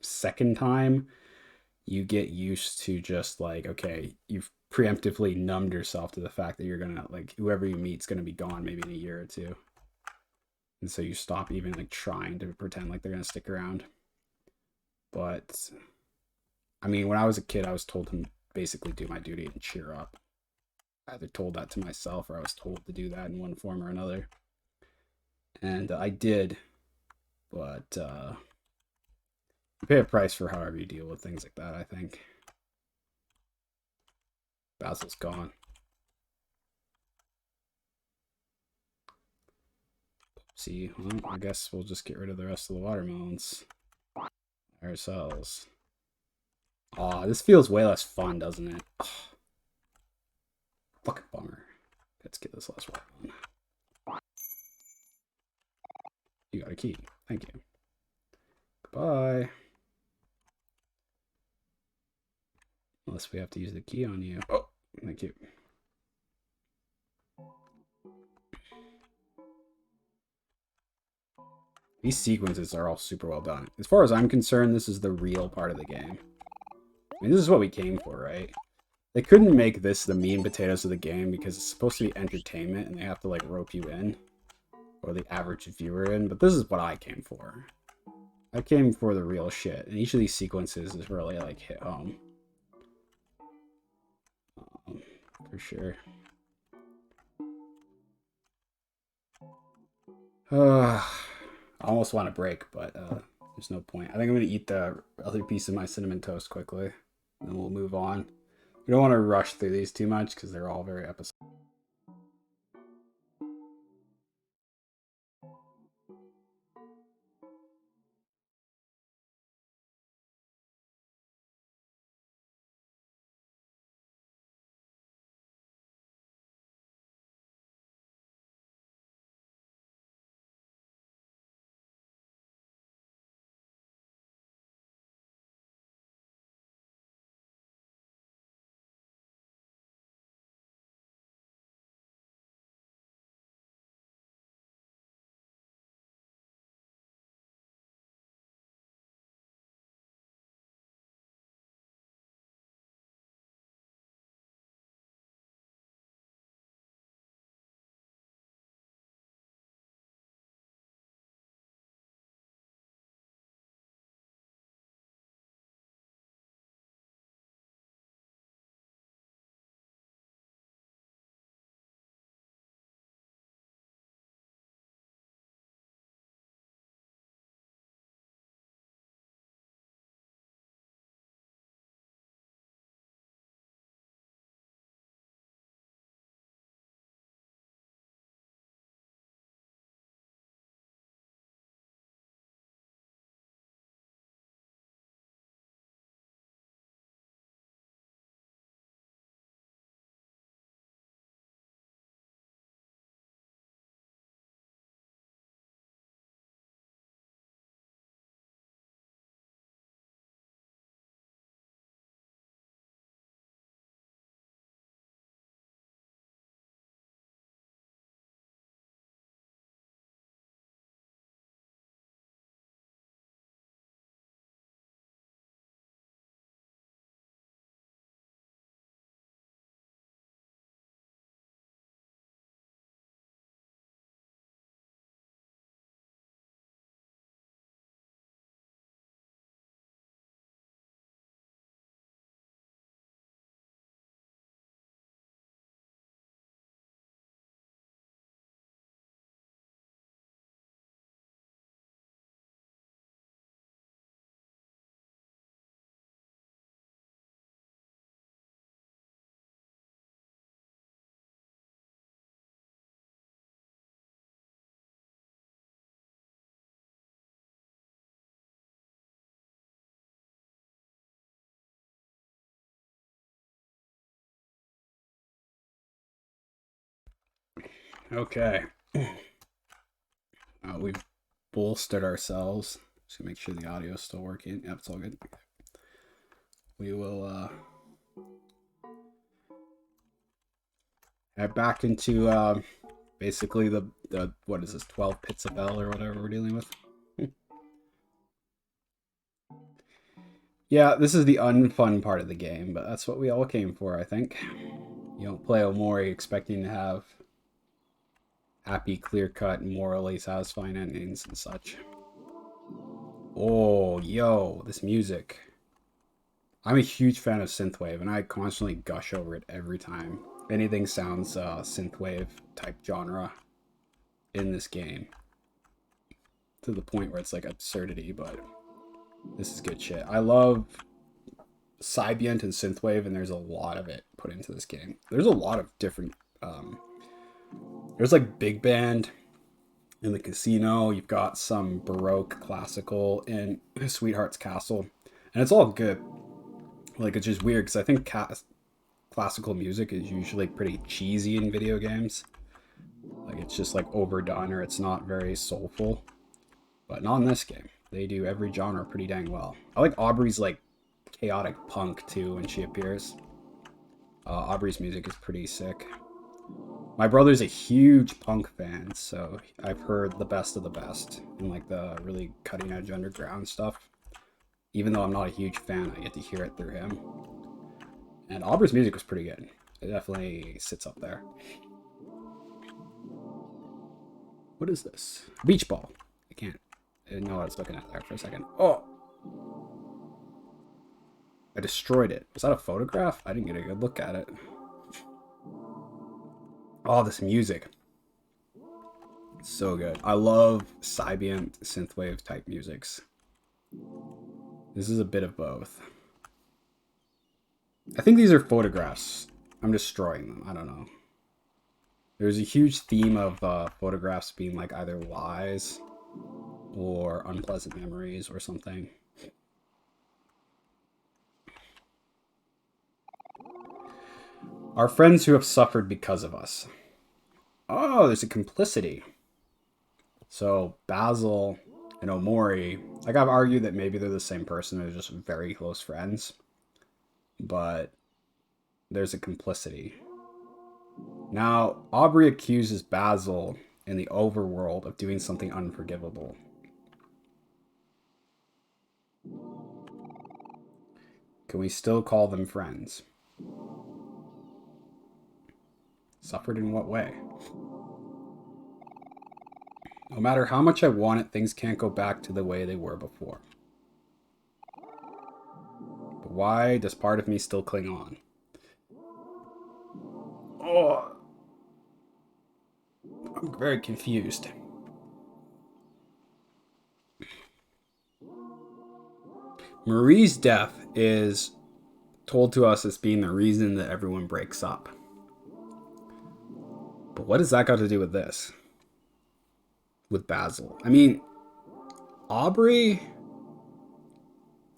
second time, you get used to just like, okay, you've preemptively numbed yourself to the fact that you're gonna like whoever you meet's gonna be gone maybe in a year or two. And so you stop even like trying to pretend like they're gonna stick around. But I mean, when I was a kid, I was told to basically do my duty and cheer up. I either told that to myself or I was told to do that in one form or another. And I did, but you pay a price for however you deal with things like that, I think. Basil's gone. See, well, I guess we'll just get rid of the rest of the watermelons ourselves. Aw, this feels way less fun, doesn't it? Ugh. Fucking bummer. Let's get this last watermelon. You got a key. Thank you. Bye. Unless we have to use the key on you. Oh, thank you. These sequences are all super well done. As far as I'm concerned, this is the real part of the game. I mean, this is what we came for, right? They couldn't make this the meat and potatoes of the game because it's supposed to be entertainment and they have to, like, rope you in. Or the average viewer in. But this is what I came for. I came for the real shit. And each of these sequences is really, like, hit home. For sure. I almost want to break, but there's no point. I think I'm going to eat the other piece of my cinnamon toast quickly. And then we'll move on. We don't want to rush through these too much because they're all very episodic. Okay. We've bolstered ourselves. Just to make sure the audio is still working. Yep, it's all good. We will head back into basically the what is this, 12 pits of hell or whatever we're dealing with. Yeah, this is the unfun part of the game, but that's what we all came for, I think. You don't play Omori expecting to have happy, clear-cut, morally satisfying endings and such. Oh, yo, this music. I'm a huge fan of synthwave, and I constantly gush over it every time anything sounds synthwave type genre in this game. To the point where it's like absurdity, but this is good shit. I love Sybient and synthwave, and there's a lot of it put into this game. There's a lot of different there's like big band in the casino. You've got some Baroque classical in Sweetheart's Castle, and it's all good. Like, it's just weird because I think classical music is usually pretty cheesy in video games. Like, it's just like overdone or it's not very soulful, but not in this game. They do every genre pretty dang well. I like Aubrey's like chaotic punk too when she appears. Aubrey's music is pretty sick. My brother's a huge punk fan, so I've heard the best of the best and like the really cutting edge underground stuff. Even though I'm not a huge fan, I get to hear it through him. And Aubrey's music was pretty good. It definitely sits up there. What is this? Beach ball. I didn't know what I was looking at there for a second. Oh! I destroyed it. Was that a photograph? I didn't get a good look at it. Oh, this music. So good. I love Sybient synthwave type musics. This is a bit of both. I think these are photographs. I'm destroying them. I don't know. There's a huge theme of photographs being like either lies or unpleasant memories or something. Our friends who have suffered because of us. Oh, there's a complicity. So Basil and Omori, like I've argued that maybe they're the same person, they're just very close friends. But there's a complicity. Now, Aubrey accuses Basil in the overworld of doing something unforgivable. Can we still call them friends? Suffered in what way? No matter how much I want it, things can't go back to the way they were before. But why does part of me still cling on? Oh, I'm very confused. Marie's death is told to us as being the reason that everyone breaks up. But what has that got to do with this? With Basil? I mean, Aubrey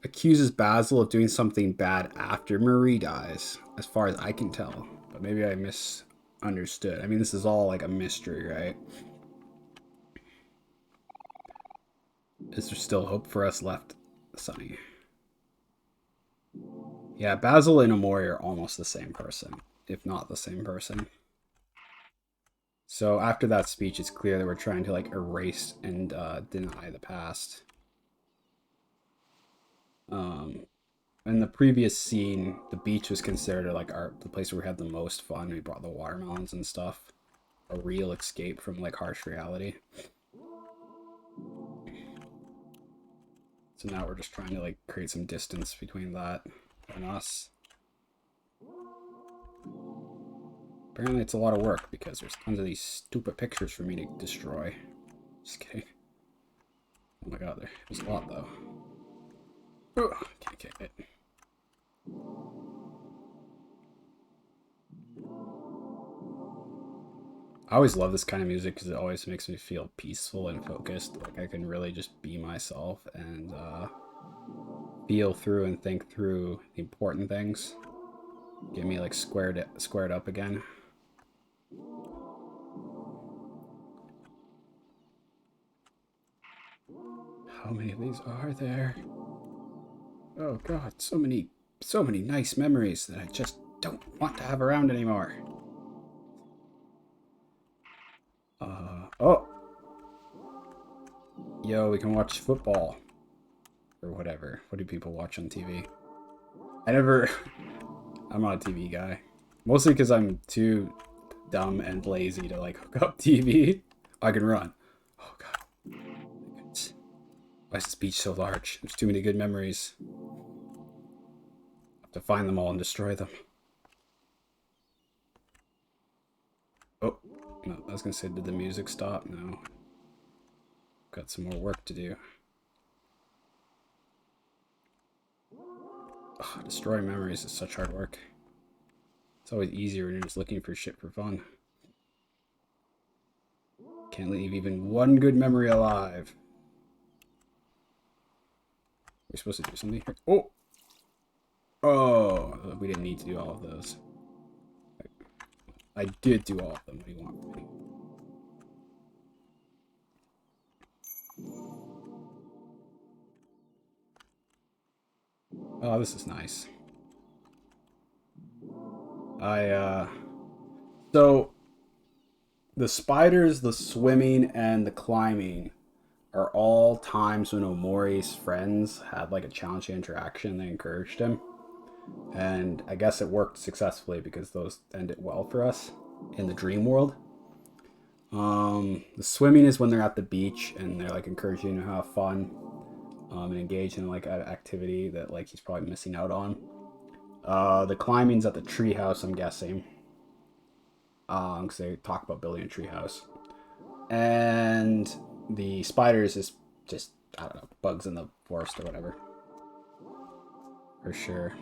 accuses Basil of doing something bad after Marie dies, as far as I can tell. But maybe I misunderstood. I mean, this is all like a mystery, right? Is there still hope for us left, Sonny? Yeah, Basil and Omori are almost the same person, if not the same person. So after that speech, it's clear that we're trying to like erase and deny the past. In the previous scene, the beach was considered like the place where we had the most fun. We brought the watermelons and stuff. A real escape from like harsh reality. So now we're just trying to like create some distance between that and us. Apparently it's a lot of work because there's tons of these stupid pictures for me to destroy. Just kidding. Oh my god, there's a lot though. Oh, can't kick it. I always love this kind of music because it always makes me feel peaceful and focused. Like I can really just be myself and feel through and think through the important things. Get me like squared up again. How many of these are there? Oh god, so many nice memories that I just don't want to have around anymore. Oh! Yo, we can watch football. Or whatever. What do people watch on TV? I'm not a TV guy. Mostly because I'm too dumb and lazy to like hook up TV. I can run. Oh god. Why is this beach so large? There's too many good memories. I have to find them all and destroy them. Oh, no, I was gonna say, did the music stop? No. Got some more work to do. Oh, destroying memories is such hard work. It's always easier when you're just looking for shit for fun. Can't leave even one good memory alive. We're supposed to do something here. Oh! Oh, we didn't need to do all of those. I did do all of them. What do you want from me? Oh, this is nice. So the spiders, the swimming, and the climbing are all times when Omori's friends had like a challenging interaction. They encouraged him. And I guess it worked successfully because those ended well for us in the dream world. The swimming is when they're at the beach and they're like encouraging him to have fun and engage in like an activity that like he's probably missing out on. The climbing's at the treehouse, I'm guessing, because they talk about building a treehouse. And the spiders is just, I don't know, bugs in the forest or whatever. For sure.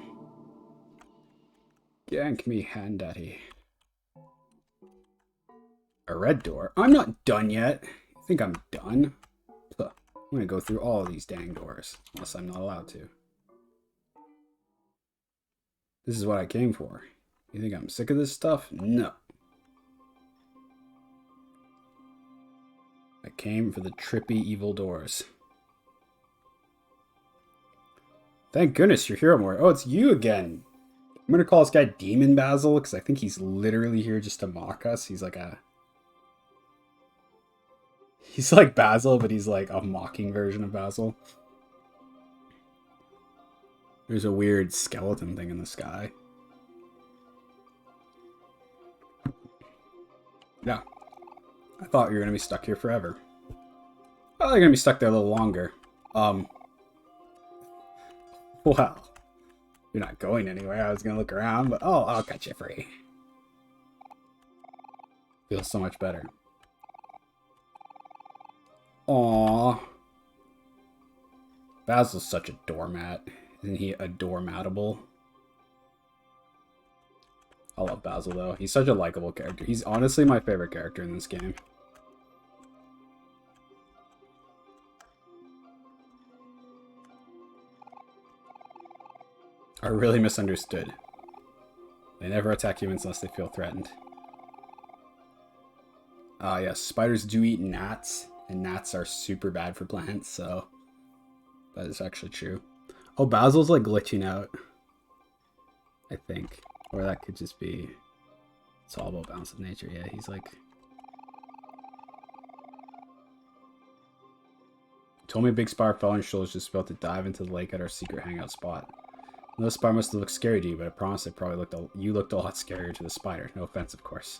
Gank me, hand daddy. A red door? I'm not done yet. You think I'm done? I'm gonna go through all of these dang doors. Unless I'm not allowed to. This is what I came for. You think I'm sick of this stuff? No. I came for the trippy evil doors. Thank goodness you're here, Omori. Oh, it's you again. I'm gonna call this guy Demon Basil because I think he's literally here just to mock us. He's like Basil, but he's like a mocking version of Basil. There's a weird skeleton thing in the sky. Yeah. I thought you were gonna be stuck here forever. Oh, they're gonna be stuck there a little longer. Well, you're not going anywhere. I was gonna look around, but oh, I'll cut you free. Feels so much better. Aww. Basil's such a doormat. Isn't he a doormatable? I love Basil, though. He's such a likable character. He's honestly my favorite character in this game. Are really misunderstood. They never attack humans unless they feel threatened. Yes, spiders do eat gnats, and gnats are super bad for plants, so that is actually true. Oh, Basil's like glitching out, I think. Or that could just be... It's all about balance of nature. Yeah, he's like... Told me a big spider fell on his shoulders just about to dive into the lake at our secret hangout spot. The spider must have looked scary to you, but I promise it probably you looked a lot scarier to the spider. No offense, of course.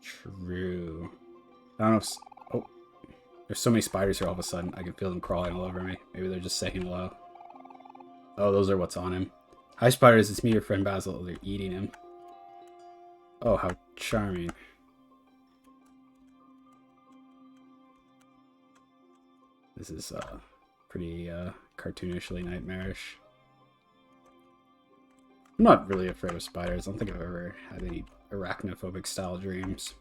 True. I don't know if... Oh. There's so many spiders here all of a sudden. I can feel them crawling all over me. Maybe they're just saying hello. Oh, those are what's on him. Hi, spiders. It's me, your friend Basil. They're eating him. Oh, how charming. This is pretty cartoonishly nightmarish. I'm not really afraid of spiders. I don't think I've ever had any arachnophobic style dreams.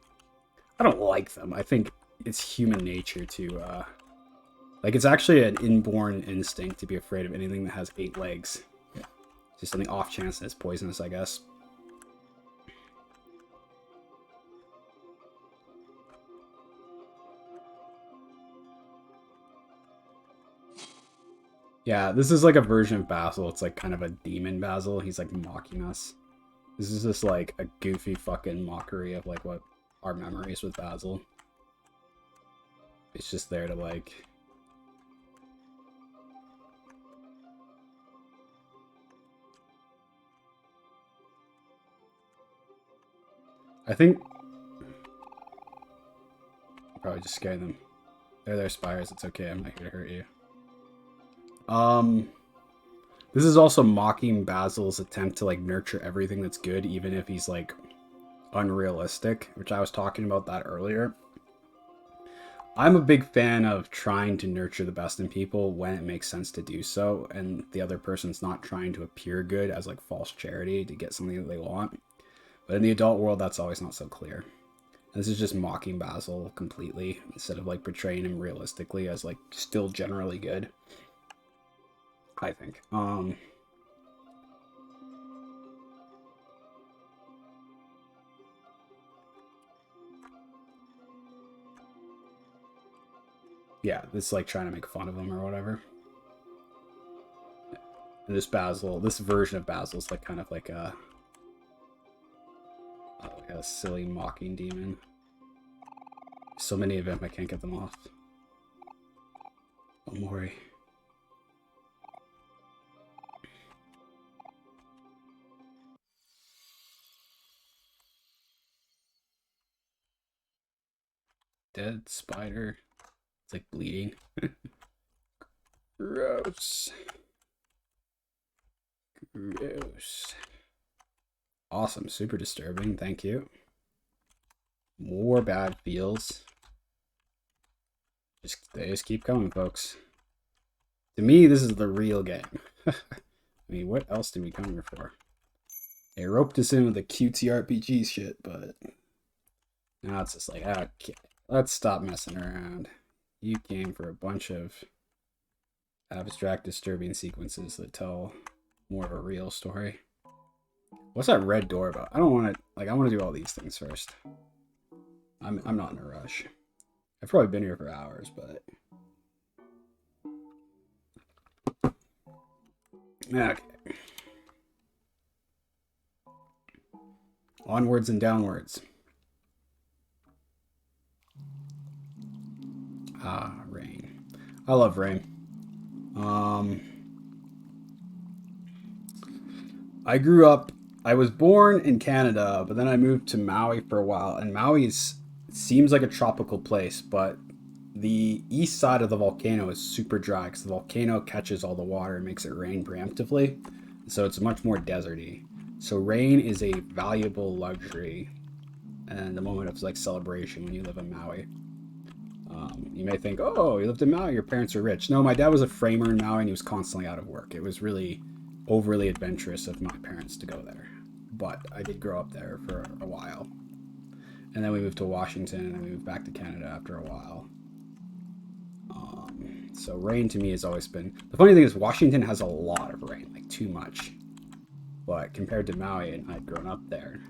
I don't like them. I think it's human nature to, like, it's actually an inborn instinct to be afraid of anything that has 8 legs. Just on the off chance that it's poisonous, I guess. Yeah, this is like a version of Basil. It's like kind of a demon Basil. He's like mocking us. This is just like a goofy fucking mockery of like what our memories with Basil. It's just there to like... I think... I'll probably just scare them. They're spiders. It's okay. I'm not here to hurt you. This is also mocking Basil's attempt to like nurture everything that's good, even if he's like unrealistic, which I was talking about that earlier. I'm a big fan of trying to nurture the best in people when it makes sense to do so, and the other person's not trying to appear good as like false charity to get something that they want. But in the adult world, that's always not so clear. And this is just mocking Basil completely instead of like portraying him realistically as like still generally good. I think. Yeah, it's like trying to make fun of him or whatever. And this Basil, this version of Basil is like kind of like a silly mocking demon. So many of them, I can't get them off. Omori. Dead spider. It's like bleeding. Gross. Gross. Awesome. Super disturbing. Thank you. More bad feels. They just keep coming, folks. To me, this is the real game. I mean, what else did we come here for? They roped us in with the cutesy RPG shit, but now it's just like, okay, let's stop messing around. You came for a bunch of abstract, disturbing sequences that tell more of a real story. What's that red door about? I don't want to, like, I want to do all these things first. I'm not in a rush. I've probably been here for hours, but... Okay. Onwards and downwards. Ah, rain. I love rain. I grew up, I was born in Canada, but then I moved to Maui for a while, and Maui seems like a tropical place, but the east side of the volcano is super dry because the volcano catches all the water and makes it rain preemptively, so it's much more deserty. So rain is a valuable luxury and a moment of like celebration when you live in Maui. You may think, oh, you lived in Maui, your parents are rich. No, my dad was a framer in Maui and he was constantly out of work. It was really overly adventurous of my parents to go there. But I did grow up there for a while. And then we moved to Washington and then we moved back to Canada after a while. So rain to me has always been... The funny thing is Washington has a lot of rain, like too much. But compared to Maui, and I'd grown up there,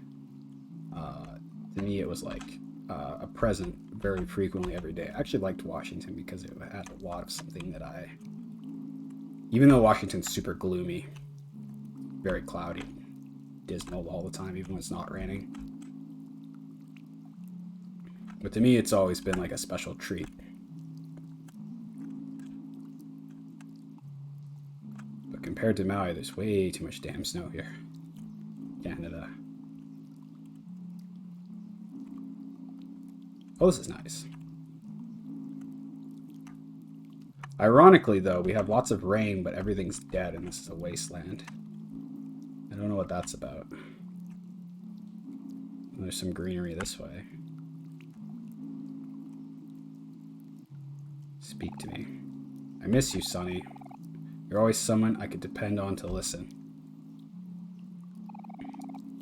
to me it was like a present very frequently every day. I actually liked Washington because it had a lot of something that I... Even though Washington's super gloomy, very cloudy, dismal all the time, even when it's not raining. But to me, it's always been like a special treat. But compared to Maui, there's way too much damn snow here. Canada. Oh, this is nice. Ironically, though, we have lots of rain, but everything's dead, and this is a wasteland. I don't know what that's about. There's some greenery this way. Speak to me. I miss you, Sonny. You're always someone I could depend on to listen.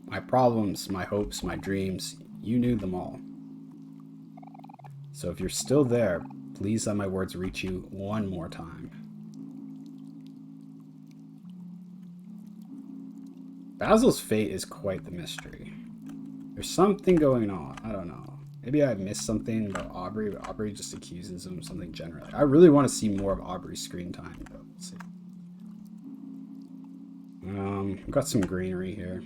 My problems, my hopes, my dreams, you knew them all. So if you're still there, please let my words reach you one more time. Basil's fate is quite the mystery. There's something going on. I don't know. Maybe I missed something about Aubrey, but Aubrey just accuses him of something generally. I really want to see more of Aubrey's screen time, though. Let's see. We've got some greenery here.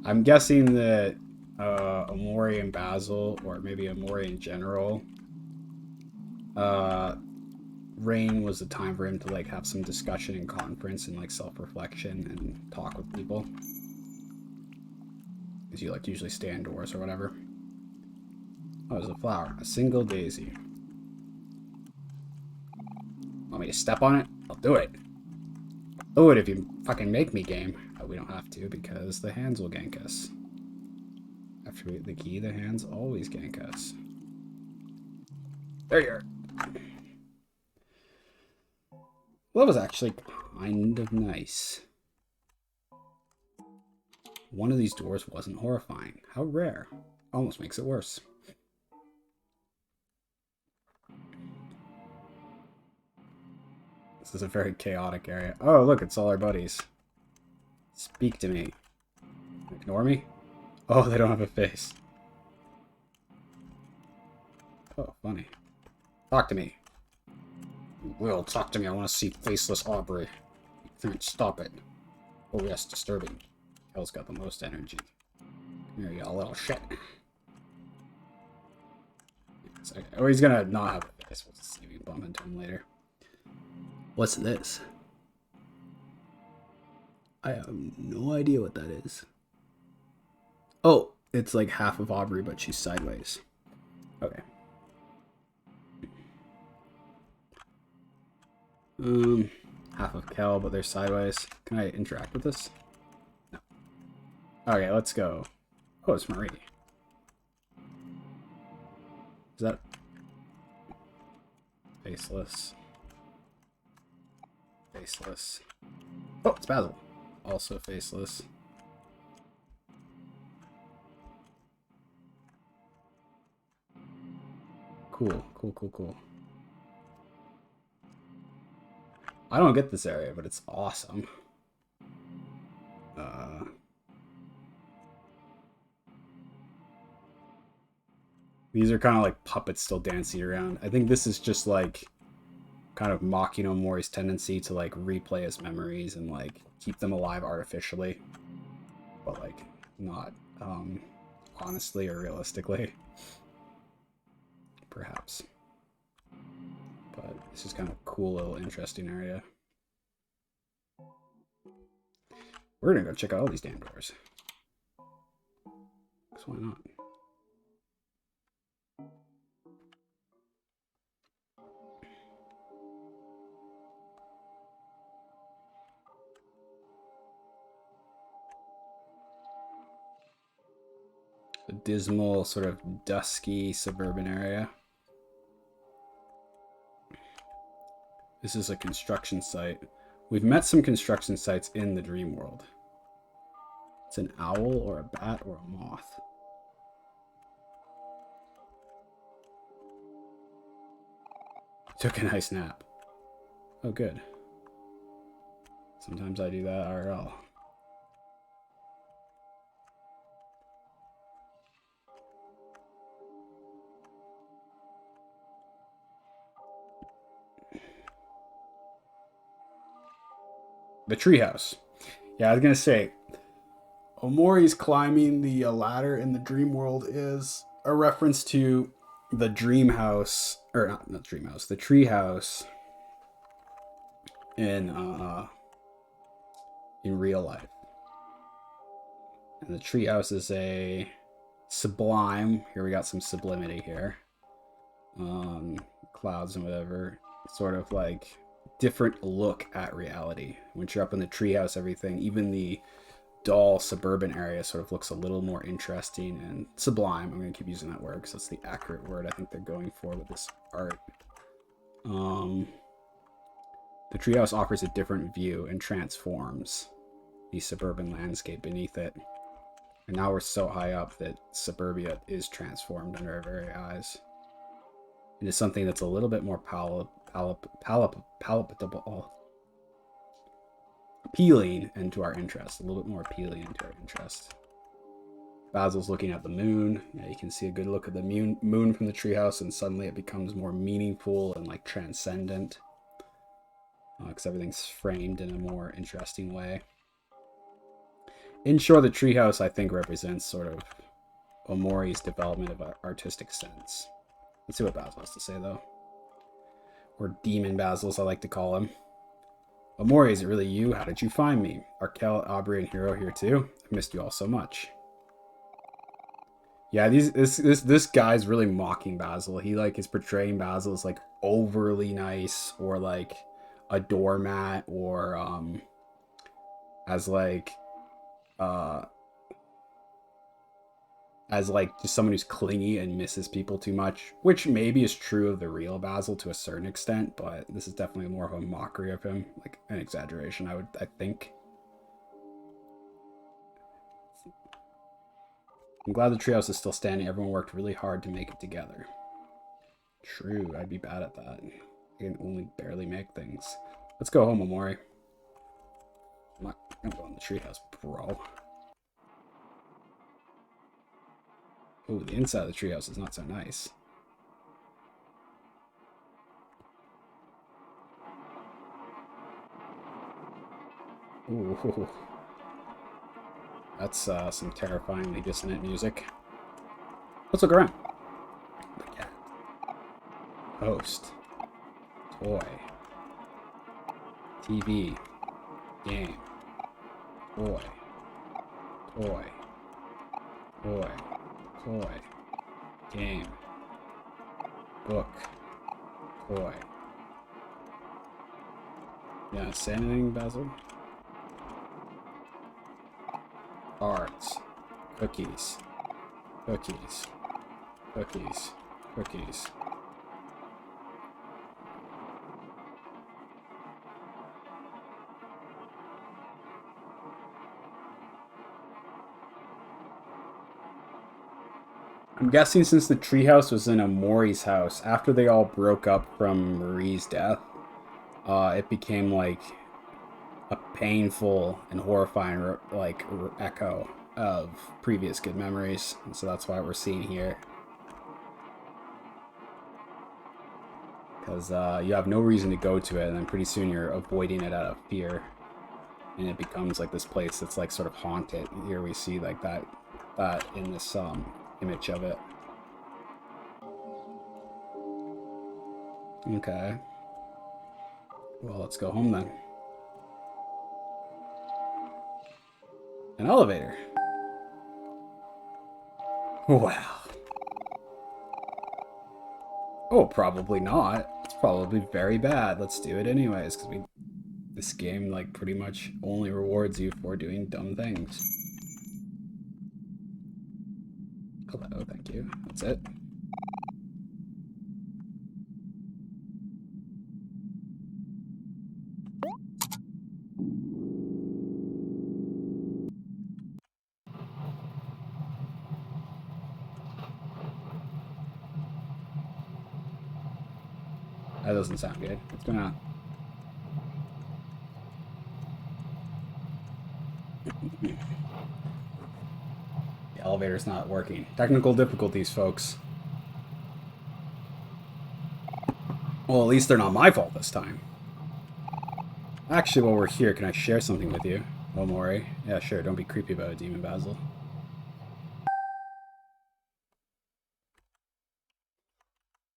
I'm guessing that Omori and Basil, or maybe Omori in general, rain was the time for him to like have some discussion and conference and like self-reflection and talk with people. Because you like usually stay indoors or whatever. Oh, there's a flower. A single daisy. Want me to step on it? I'll do it. I'll do it if you fucking make me, game. But we don't have to because the hands will gank us. After we get the key, the hands always gank us. There you are. Well, that was actually kind of nice. One of these doors wasn't horrifying. How rare. Almost makes it worse. This is a very chaotic area. Oh, look, it's all our buddies. Speak to me. Ignore me? Oh, they don't have a face. Oh, funny. Talk to me. Will, talk to me. I want to see faceless Aubrey. You can't stop it. Oh, yes, disturbing. Kel's got the most energy. Come here, you little shit. Oh, he's gonna not have a face. We'll just see if we bump into him later. What's this? I have no idea what that is. Oh, it's like half of Aubrey, but she's sideways. Okay. Half of Kel, but they're sideways. Can I interact with this? No. Okay, let's go. Oh, it's Marie. Is that faceless? Faceless. Oh, it's Basil. Also faceless. Cool, cool, cool, cool. I don't get this area, but it's awesome. These are kind of like puppets still dancing around. I think this is just like kind of mocking Omori's tendency to like replay his memories and like keep them alive artificially, but like not honestly or realistically, perhaps. But this is kind of a cool little interesting area. We're gonna go check out all these damn doors. Because why not? A dismal, sort of dusky suburban area. This is a construction site. We've met some construction sites in the dream world. It's an owl or a bat or a moth. Took a nice nap. Oh, good. Sometimes I do that IRL. The treehouse. Yeah, I was gonna say, Omori's climbing the ladder in the dream world is a reference to the dream house, or not dream house, the treehouse in real life. And the treehouse is a sublime. Here we got some sublimity here. Clouds and whatever. Sort of like different look at reality. Once you're up in the treehouse, everything, even the dull suburban area sort of looks a little more interesting and sublime. I'm going to keep using that word because that's the accurate word I think they're going for with this art. The treehouse offers a different view and transforms the suburban landscape beneath it. And now we're so high up that suburbia is transformed under our very eyes into something that's a little bit more palatable, appealing and to our interest. A little bit more appealing to our interest. Basil's looking at the moon. Yeah, you can see a good look at the moon from the treehouse, and suddenly it becomes more meaningful and like transcendent because everything's framed in a more interesting way. In short, the treehouse I think represents sort of Omori's development of an artistic sense. Let's see what Basil has to say though. Or Demon Basil, as I like to call him. Omori, is it really you? How did you find me? Are Kel, Aubrey, and Hero here too? I missed you all so much. Yeah, this guy's really mocking Basil. He like is portraying Basil as like overly nice or like a doormat or as like just someone who's clingy and misses people too much, which maybe is true of the real Basil to a certain extent, but this is definitely more of a mockery of him, like an exaggeration, I think. I'm glad the treehouse is still standing. Everyone worked really hard to make it together. True, I'd be bad at that. I can only barely make things. Let's go home, Omori. I'm not gonna go in the treehouse, bro. Ooh, the inside of the treehouse is not so nice. Ooh. That's some terrifyingly dissonant music. Let's look around. The cat. Host. Toy. TV. Game. Toy. Toy. Toy. Toy. Game. Book. Toy. Yeah, say anything, Basil? Cards. Cookies. Cookies. Cookies. Cookies. I'm guessing since the treehouse was in Omori's house, after they all broke up from Marie's death, it became like a painful and horrifying echo of previous good memories, and so that's why we're seeing here. Because you have no reason to go to it, and then pretty soon you're avoiding it out of fear, and it becomes like this place that's like sort of haunted. Here we see like that in this image of it. Okay. Well, let's go home then. An elevator. Wow. Oh, probably not. It's probably very bad. Let's do it anyways, because this game like pretty much only rewards you for doing dumb things. Hello, thank you. That's it. That doesn't sound good. What's going on? The elevator's not working. Technical difficulties, folks. Well, at least they're not my fault this time. Actually, while we're here, can I share something with you, Omori? Yeah, sure. Don't be creepy about it, Demon Basil.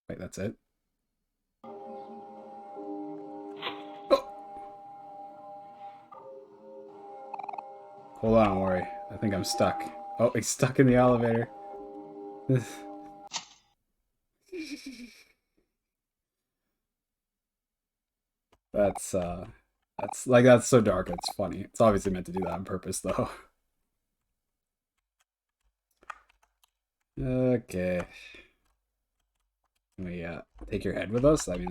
Wait, that's it? Hold on, Omori. I think I'm stuck. Oh, he's stuck in the elevator. That's so dark, it's funny. It's obviously meant to do that on purpose, though. Okay. Can we take your head with us? I mean,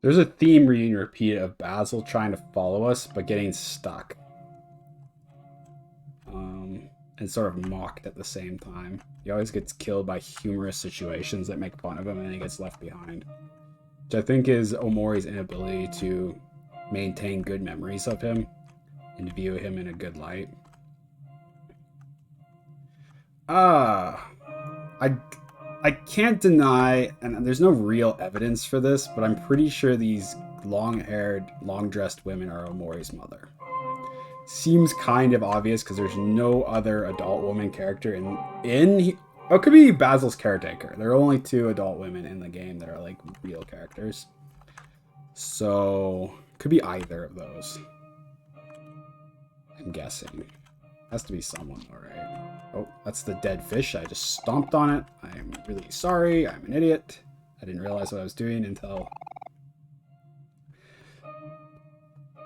there's a theme reading repeat of Basil trying to follow us, but getting stuck. And sort of mocked at the same time. He always gets killed by humorous situations that make fun of him, and then he gets left behind. Which I think is Omori's inability to maintain good memories of him and view him in a good light. I can't deny, and there's no real evidence for this, but I'm pretty sure these long-haired, long-dressed women are Omori's mother. Seems kind of obvious because there's no other adult woman character in it could be Basil's caretaker. There are only 2 adult women in the game that are like real characters. So could be either of those. I'm guessing. Has to be someone, alright. Oh, that's the dead fish. I just stomped on it. I'm really sorry. I'm an idiot. I didn't realize what I was doing until...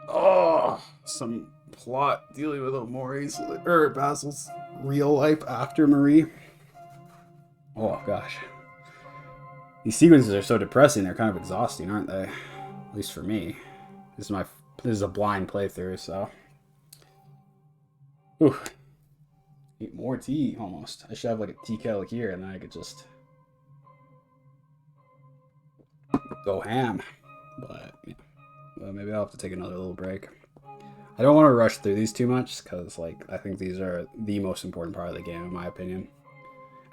Oh, some plot dealing with Omori's or Basil's real life after Marie. Oh gosh, these sequences are so depressing. They're kind of exhausting, aren't they? At least for me. This is a blind playthrough, so. Ooh. Need more tea, almost. I should have like a tea kettle here, and then I could just go ham. But yeah. Well, maybe I'll have to take another little break. I don't want to rush through these too much, because like I think these are the most important part of the game, in my opinion.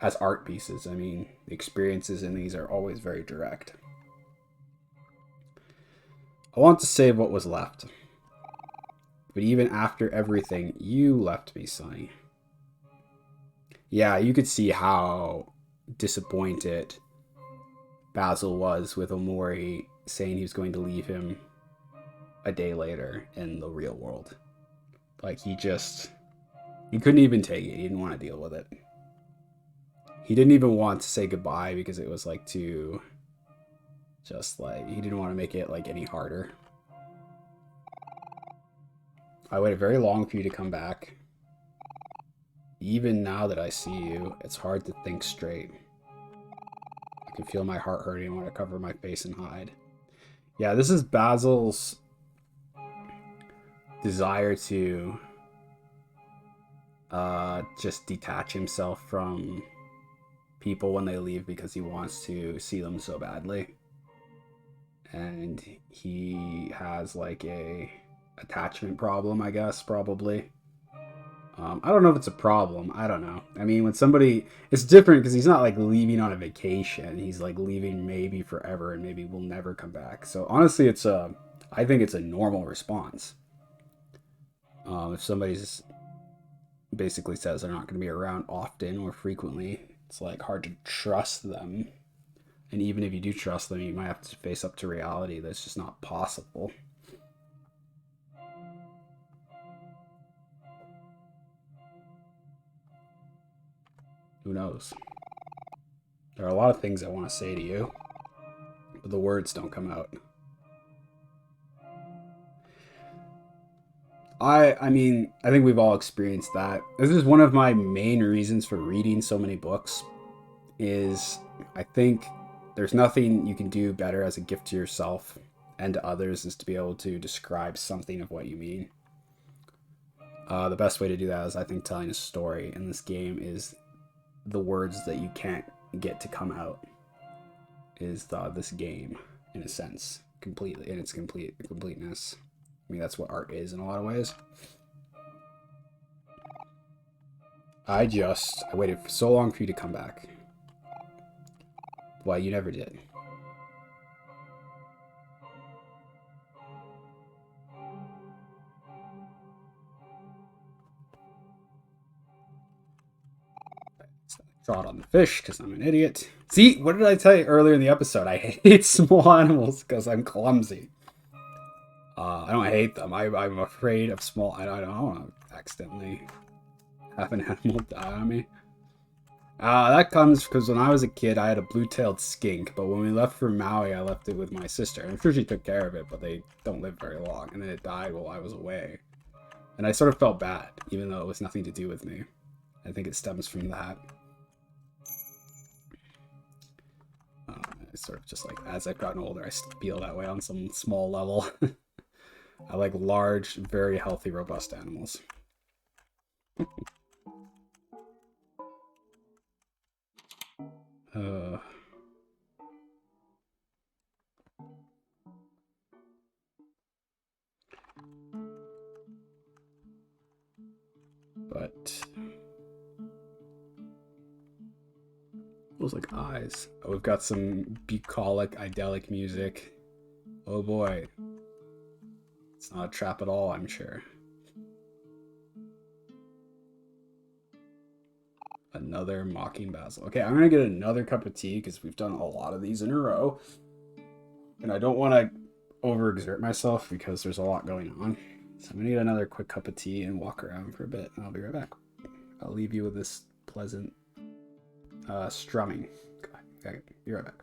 As art pieces, I mean, the experiences in these are always very direct. I want to save what was left. But even after everything, you left me, Sonny. Yeah, you could see how disappointed Basil was with Omori saying he was going to leave him a day later in the real world. Like, he couldn't even take it. He didn't want to deal with it. He didn't even want to say goodbye because it was like too, just like, he didn't want to make it like any harder. I waited very long for you to come back. Even now that I see you, it's hard to think straight. I can feel my heart hurting and want to cover my face and hide. Yeah, this is Basil's desire to just detach himself from people when they leave because he wants to see them so badly. And he has like a attachment problem, I guess, probably. I don't know if it's a problem. I don't know. I mean, when somebody... It's different because he's not like leaving on a vacation. He's like leaving maybe forever and maybe will never come back. So honestly, I think it's a normal response. If somebody's basically says they're not going to be around often or frequently, it's like hard to trust them. And even if you do trust them, you might have to face up to reality that's just not possible. Who knows? There are a lot of things I want to say to you, but the words don't come out. I mean, I think we've all experienced that. This is one of my main reasons for reading so many books, is I think there's nothing you can do better as a gift to yourself and to others is to be able to describe something of what you mean. The best way to do that is, I think, telling a story in this game is the words that you can't get to come out is this game, in a sense, completely, in its completeness. I mean, that's what art is in a lot of ways. I waited for so long for you to come back. Well, you never did. Trot on the fish because I'm an idiot. See, what did I tell you earlier in the episode? I hate small animals because I'm clumsy. I don't hate them. I'm afraid of small... I don't want to accidentally have an animal die on me. That comes because when I was a kid, I had a blue-tailed skink, but when we left for Maui, I left it with my sister. I'm sure she took care of it, but they don't live very long, and then it died while I was away. And I sort of felt bad, even though it was nothing to do with me. I think it stems from that. Sort of just like, as I've gotten older, I feel that way on some small level. I like large, very healthy, robust animals. But those like eyes. Oh, we've got some bucolic, idyllic music. Oh boy. It's not a trap at all, I'm sure. Another mocking Basil. Okay, I'm gonna get another cup of tea because we've done a lot of these in a row. And I don't want to overexert myself because there's a lot going on. So I'm gonna get another quick cup of tea and walk around for a bit, and I'll be right back. I'll leave you with this pleasant strumming. Okay, be right back.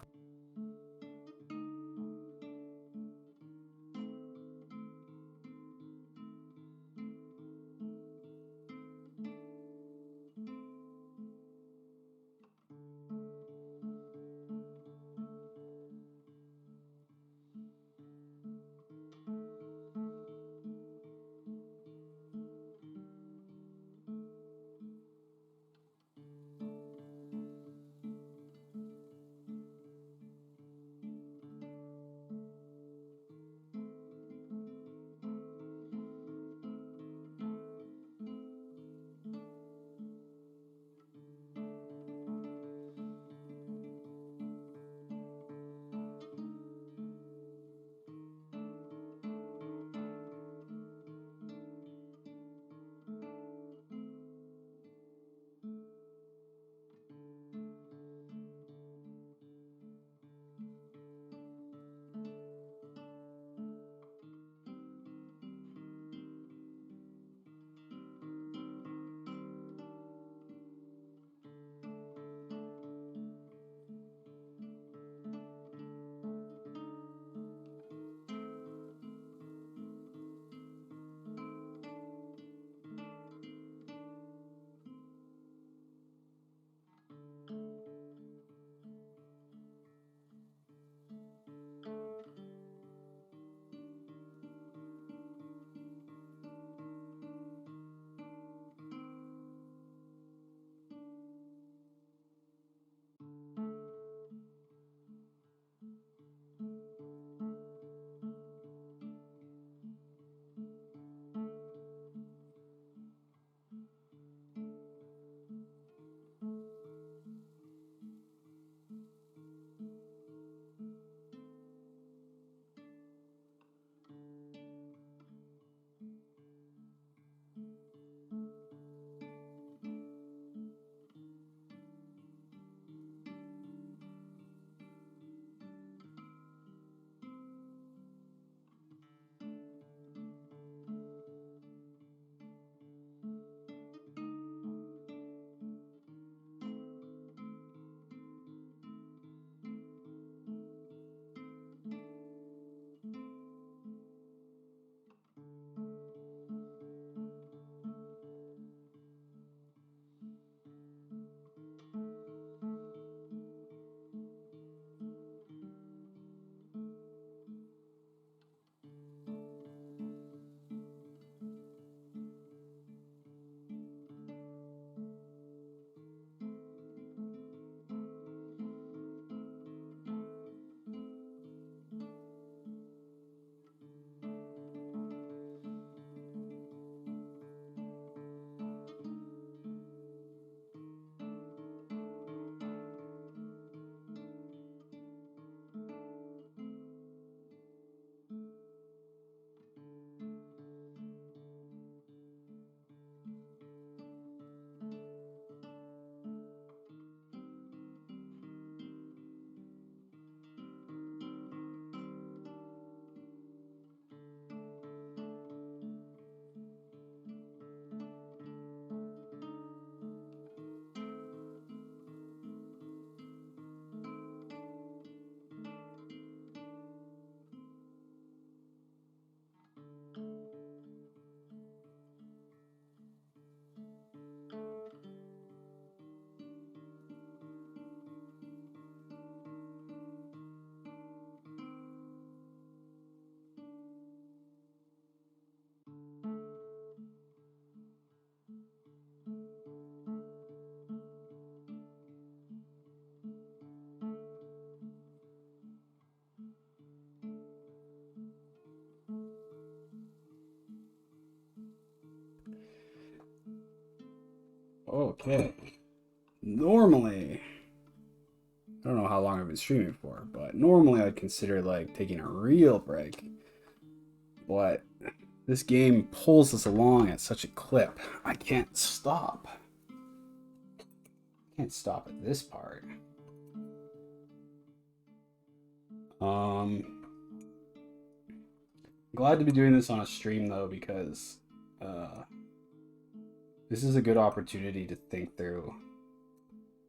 Okay. Normally, I don't know how long I've been streaming for, but normally I'd consider like taking a real break. But this game pulls us along at such a clip. I can't stop. Can't stop at this part. Glad to be doing this on a stream though, because this is a good opportunity to think through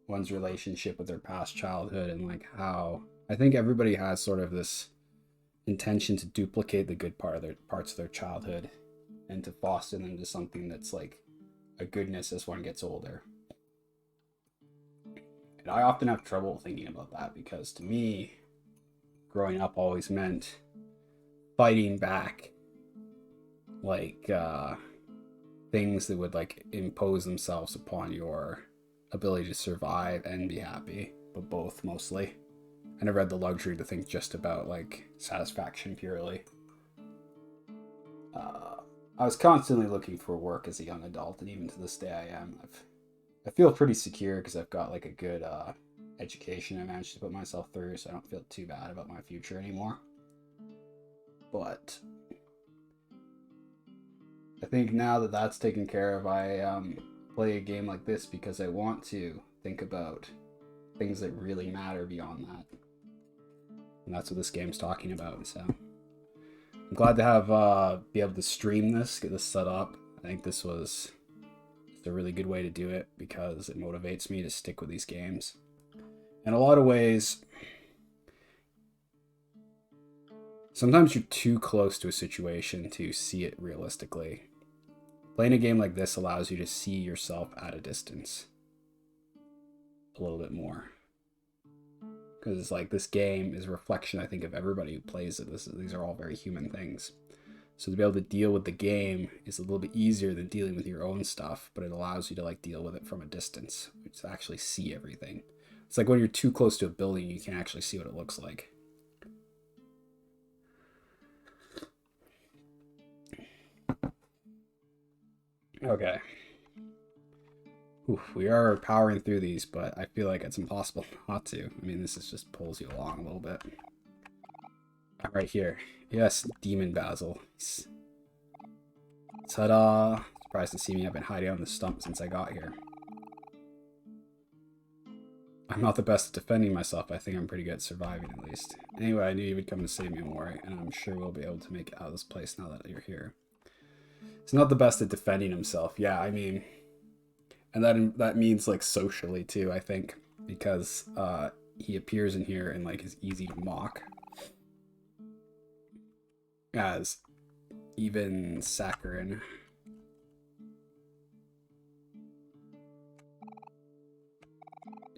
one's relationship with their past childhood and like how I think everybody has sort of this intention to duplicate the good parts of their childhood and to foster them into something that's like a goodness as one gets older. And I often have trouble thinking about that because to me, growing up always meant fighting back like things that would like impose themselves upon your ability to survive and be happy, but both mostly. I never had the luxury to think just about like satisfaction purely. I was constantly looking for work as a young adult, and even to this day I am. I feel pretty secure because I've got like a good education I managed to put myself through, so I don't feel too bad about my future anymore. But I think now that that's taken care of, I play a game like this because I want to think about things that really matter beyond that. And that's what this game's talking about, so I'm glad to have be able to stream this, get this set up. I think this was just a really good way to do it because it motivates me to stick with these games. In a lot of ways, sometimes you're too close to a situation to see it realistically. Playing a game like this allows you to see yourself at a distance a little bit more. Because it's like this game is a reflection, I think, of everybody who plays it. These are all very human things. So to be able to deal with the game is a little bit easier than dealing with your own stuff, but it allows you to like deal with it from a distance, to actually see everything. It's like when you're too close to a building, you can't actually see what it looks like. Okay. Oof, we are powering through these, but I feel like it's impossible not to. I mean, this is just pulls you along a little bit. Right here. Yes, Demon Basil. Ta-da! Surprised to see me. I've been hiding on the stump since I got here. I'm not the best at defending myself. I think I'm pretty good at surviving, at least. Anyway, I knew you would come to save me, Omori, and I'm sure we'll be able to make it out of this place now that you're here. He's not the best at defending himself. Yeah, I mean... And that means like socially too, I think, because he appears in here and like is easy to mock, as even Saccharin.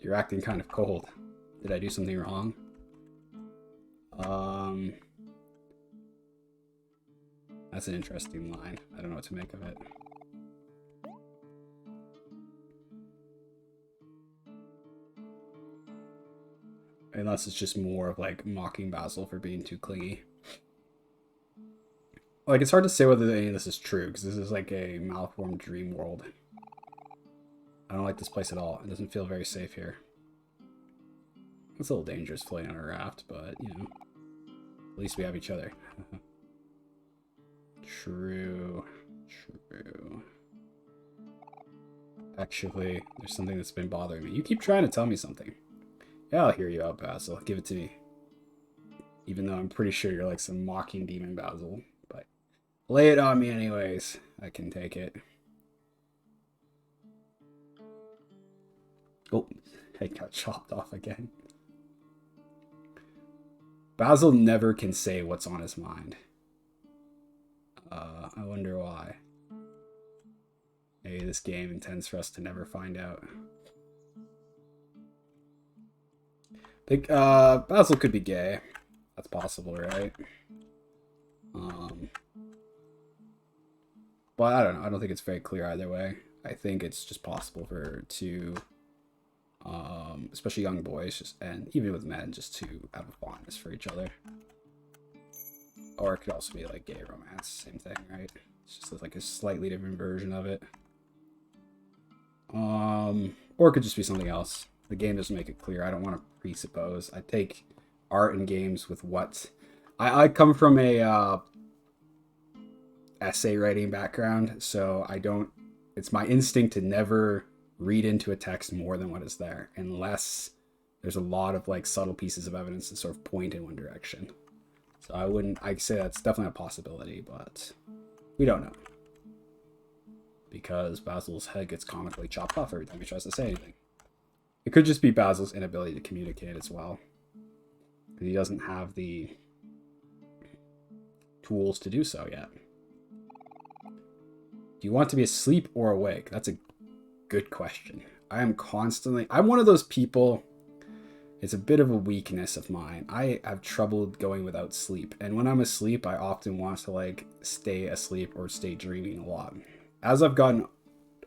You're acting kind of cold. Did I do something wrong? That's an interesting line. I don't know what to make of it. Unless it's just more of like mocking Basil for being too clingy. Like, it's hard to say whether any of this is true, because this is like a malformed dream world. I don't like this place at all. It doesn't feel very safe here. It's a little dangerous floating on a raft, but, you know, at least we have each other. True. True. Actually, there's something that's been bothering me. You keep trying to tell me something. Yeah, I'll hear you out, Basil. Give it to me. Even though I'm pretty sure you're like some mocking demon Basil. But lay it on me anyways. I can take it. Oh, I got chopped off again. Basil never can say what's on his mind. I wonder why. Maybe this game intends for us to never find out. Think Basil could be gay. That's possible, right? But I don't know. I don't think it's very clear either way. I think it's just possible for two, especially young boys, just and even with men, just to have a fondness for each other. Or it could also be like gay romance, same thing, right? It's just like a slightly different version of it. Or it could just be something else. The game doesn't make it clear. I don't want to presuppose. I take art in games with what... I come from a essay writing background, so I don't... It's my instinct to never read into a text more than what is there, unless there's a lot of like subtle pieces of evidence that sort of point in one direction. So I'd say that's definitely a possibility, but we don't know. Because Basil's head gets comically chopped off every time he tries to say anything. It could just be Basil's inability to communicate as well. Because he doesn't have the tools to do so yet. Do you want to be asleep or awake? That's a good question. I'm one of those people, it's a bit of a weakness of mine. I have trouble going without sleep. And when I'm asleep, I often want to like stay asleep or stay dreaming a lot. As I've gotten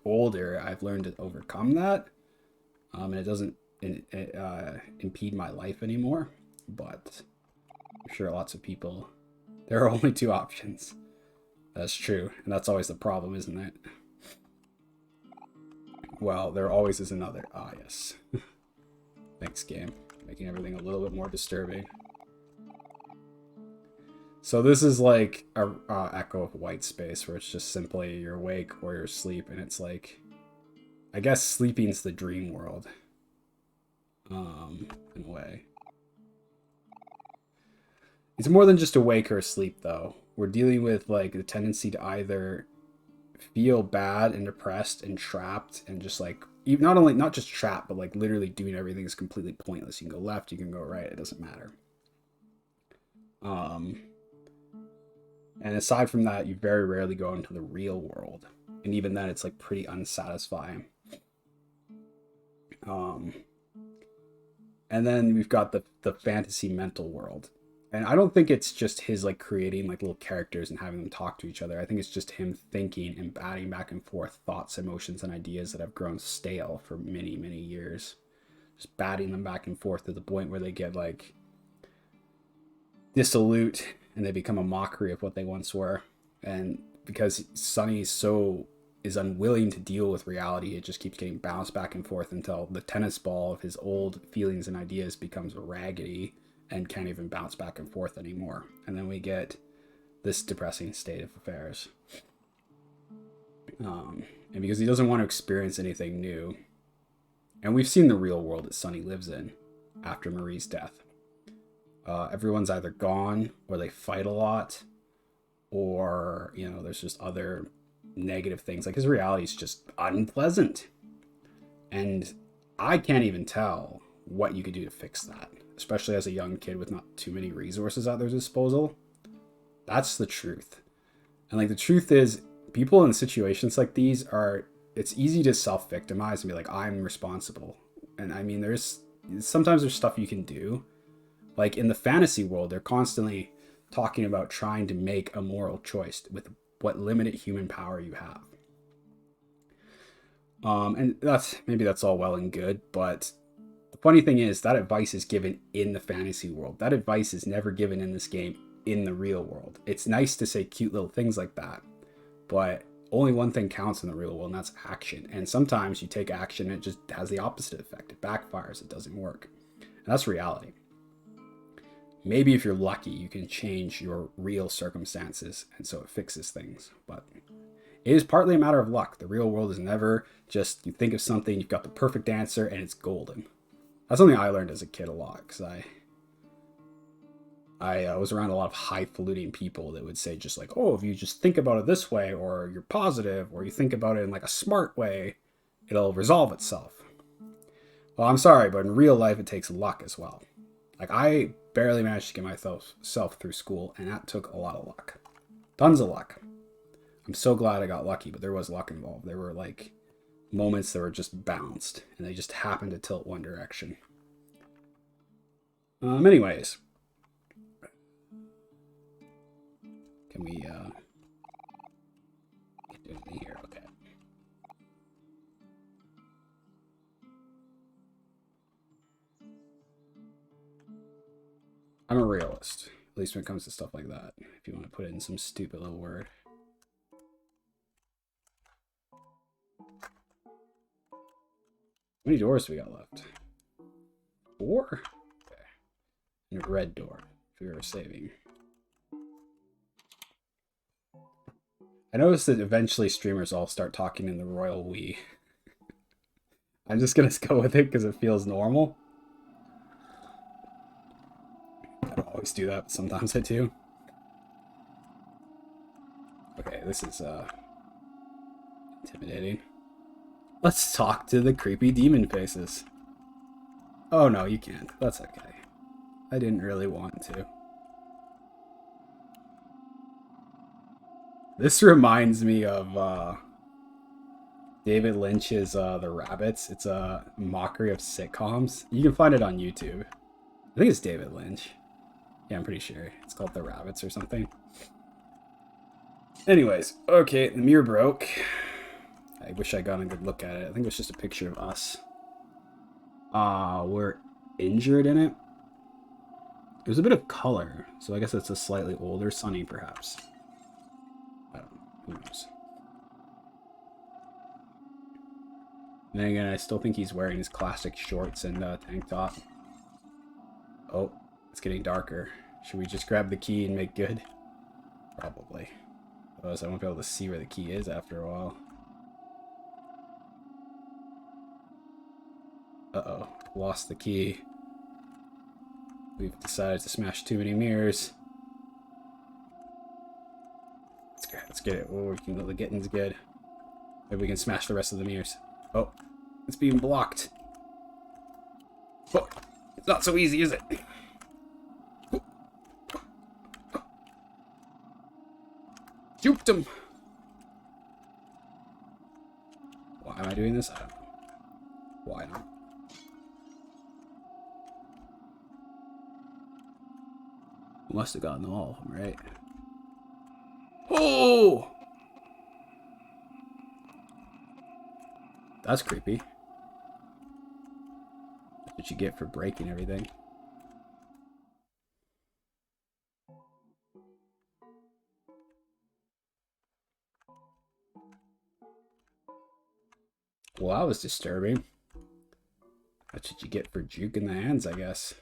older, I've learned to overcome that. And it doesn't impede my life anymore. But I'm sure lots of people, there are only two options. That's true. And that's always the problem, isn't it? Well, there always is another. Ah, yes. Thanks, game. Making everything a little bit more disturbing. So this is like a echo of white space, where it's just simply you're awake or you're asleep, and it's like, I guess sleeping's the dream world, in a way. It's more than just awake or asleep, though. We're dealing with like the tendency to either feel bad and depressed and trapped and just like not just trapped, but like literally doing everything is completely pointless. You can go left, you can go right, it doesn't matter. And aside from that, you very rarely go into the real world. And even then, it's like pretty unsatisfying. And then we've got the fantasy mental world. And I don't think it's just his like creating like little characters and having them talk to each other. I think it's just him thinking and batting back and forth thoughts, emotions, and ideas that have grown stale for many, many years. Just batting them back and forth to the point where they get like dissolute and they become a mockery of what they once were. And because Sonny is unwilling to deal with reality, it just keeps getting bounced back and forth until the tennis ball of his old feelings and ideas becomes raggedy and can't even bounce back and forth anymore. And then we get this depressing state of affairs. And because he doesn't want to experience anything new, and we've seen the real world that Sonny lives in after Marie's death. Everyone's either gone, or they fight a lot, or, you know, there's just other negative things. Like his reality is just unpleasant. And I can't even tell what you could do to fix that, especially as a young kid with not too many resources at their disposal. That's the truth. And like the truth is, people in situations like these it's easy to self-victimize and be like, I'm responsible. And I mean, sometimes there's stuff you can do. Like in the fantasy world, they're constantly talking about trying to make a moral choice with what limited human power you have. And maybe that's all well and good, but the funny thing is that advice is given in the fantasy world. That advice is never given in this game in the real world. It's nice to say cute little things like that, but only one thing counts in the real world, and that's action. And sometimes you take action and it just has the opposite effect. It backfires, it doesn't work. And that's reality. Maybe if you're lucky, you can change your real circumstances, and so it fixes things. But it is partly a matter of luck. The real world is never just, you think of something, you've got the perfect answer, and it's golden. That's something I learned as a kid a lot, because I was around a lot of highfalutin people that would say just like, oh, if you just think about it this way, or you're positive, or you think about it in like a smart way, it'll resolve itself. Well, I'm sorry, but in real life, it takes luck as well. Like, I barely managed to get myself through school, and that took a lot of luck. Tons of luck. I'm so glad I got lucky, but there was luck involved. There were, like, moments that were just bounced, and they just happened to tilt one direction. Anyways. Can we, get anything here? Okay. I'm a realist, at least when it comes to stuff like that, if you want to put in some stupid little word. many doors do we got left? 4? Okay. And a red door, if we were saving. I noticed that eventually streamers all start talking in the royal we. I'm just gonna go with it because it feels normal. I don't always do that, but sometimes I do. Okay, this is intimidating. Let's talk to the creepy demon faces. Oh no, you can't. That's okay. I didn't really want to. This reminds me of David Lynch's The Rabbits. It's a mockery of sitcoms. You can find it on YouTube. I think it's David Lynch. Yeah, I'm pretty sure. It's called The Rabbits or something. Anyways, okay, the mirror broke. I wish I got a good look at it. I think it was just a picture of us. We're injured in it. There's a bit of color, so I guess it's a slightly older Sunny, perhaps. I don't know. Who knows? And then again, I still think he's wearing his classic shorts and tank top. Oh, it's getting darker. Should we just grab the key and make good? Probably. Otherwise, I won't be able to see where the key is after a while. Uh-oh. Lost the key. We've decided to smash too many mirrors. Let's get it. Oh, the getting's good. Maybe we can smash the rest of the mirrors. Oh, it's being blocked. Oh, it's not so easy, is it? Juked him. Why am I doing this? I don't know. Why not? Must have gotten all of them, right? Oh! That's creepy. That's what you get for breaking everything. Well, that was disturbing. That's what you get for juking the hands, I guess.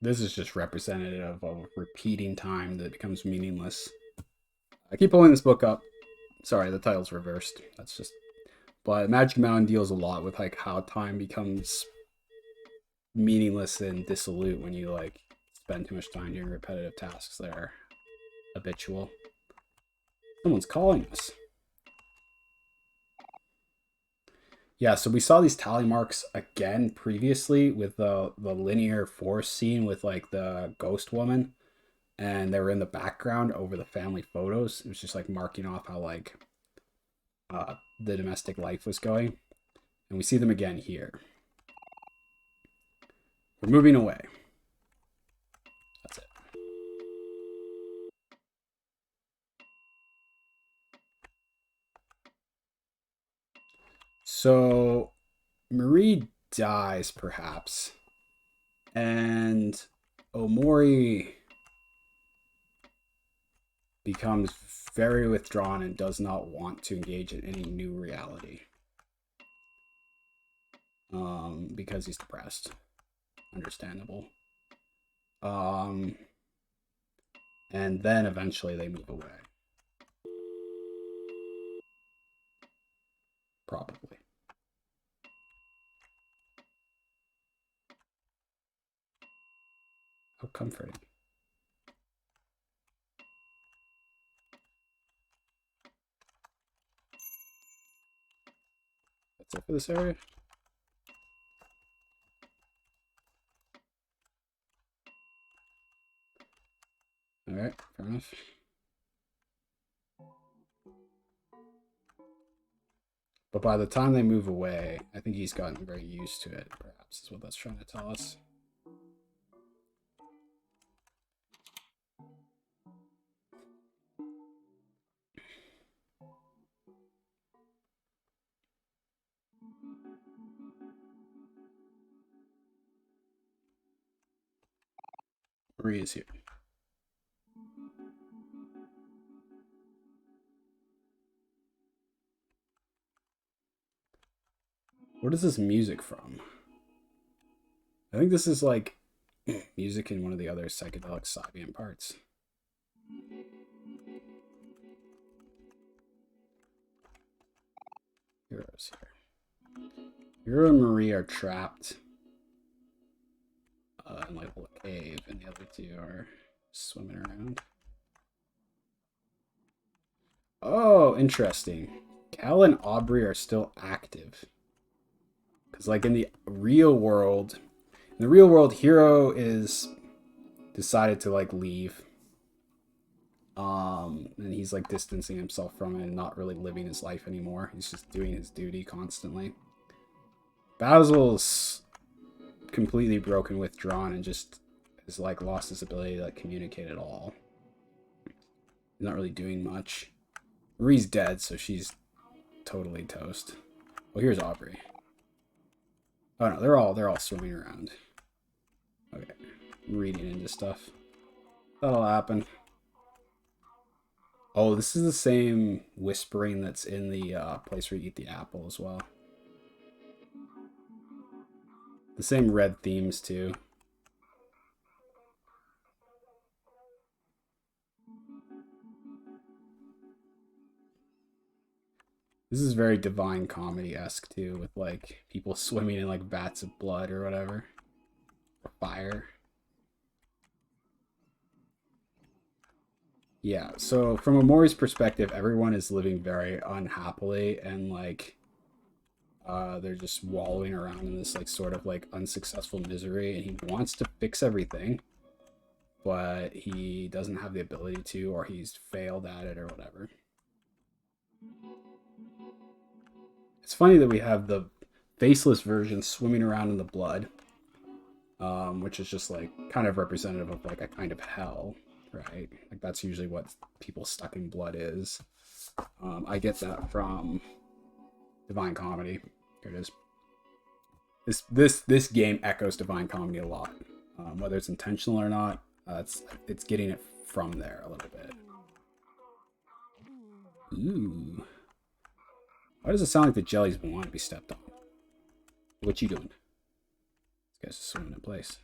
This is just representative of repeating time that becomes meaningless. I keep pulling this book up. Sorry, the title's reversed. That's just... But Magic Mountain deals a lot with like how time becomes meaningless and dissolute when you like spend too much time doing repetitive tasks that are habitual. Someone's calling us. Yeah, so we saw these tally marks again previously with the linear forest scene with like the ghost woman, and they were in the background over the family photos. It was just like marking off how like the domestic life was going, and we see them again here. We're moving away. That's it. So Marie dies, perhaps, and Omori becomes very withdrawn and does not want to engage in any new reality. Because he's depressed. Understandable. And then eventually they move away. Probably. How comforting. That's it for this area? Alright, fair enough. But by the time they move away, I think he's gotten very used to it, perhaps, is what that's trying to tell us. Marie is here. What is this music from? I think this is like music in one of the other psychedelic Sabian parts. Heroes here. Hero and Marie are trapped in like a little cave, and the other two are swimming around. Oh, interesting. Cal and Aubrey are still active. Because like in the real world, Hero is decided to like leave. And he's like distancing himself from it and not really living his life anymore. He's just doing his duty constantly. Basil's completely broken, withdrawn, and just has like lost his ability to like communicate at all. He's not really doing much. Marie's dead, so she's totally toast. Oh, here's Aubrey. Oh no, they're all swimming around. Okay, I'm reading into stuff. That'll happen. Oh, this is the same whispering that's in the place where you eat the apple as well. The same red themes too. This is very Divine Comedy-esque too, with like people swimming in like vats of blood or whatever. Or fire. Yeah, so from Omori's perspective, everyone is living very unhappily, and like they're just wallowing around in this like sort of like unsuccessful misery, and he wants to fix everything, but he doesn't have the ability to, or he's failed at it or whatever. It's funny that we have the faceless version swimming around in the blood, which is just like kind of representative of like a kind of hell, right? Like that's usually what people stuck in blood is. I get that from Divine Comedy. Here it is. This game echoes Divine Comedy a lot, whether it's intentional or not. It's getting it from there a little bit. Ooh. Why does it sound like the jellies want to be stepped on? What you doing? This guy's just swimming in place.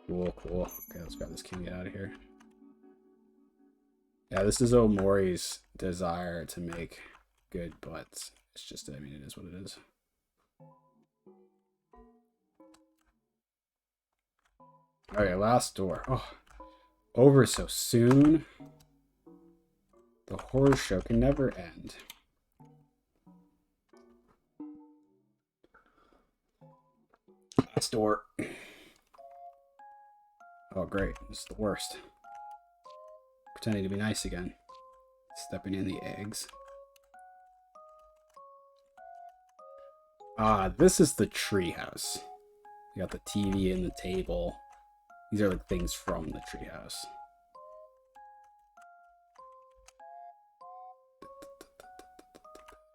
Cool, cool. Okay, let's grab this key and get out of here. Yeah, this is Omori's desire to make good, but it's just, I mean, it is what it is. Okay, last door. Oh, over so soon. The horror show can never end. Last door. Oh, great. This is the worst. Pretending to be nice again. Stepping in the eggs. This is the treehouse. You got the TV and the table. These are like things from the treehouse.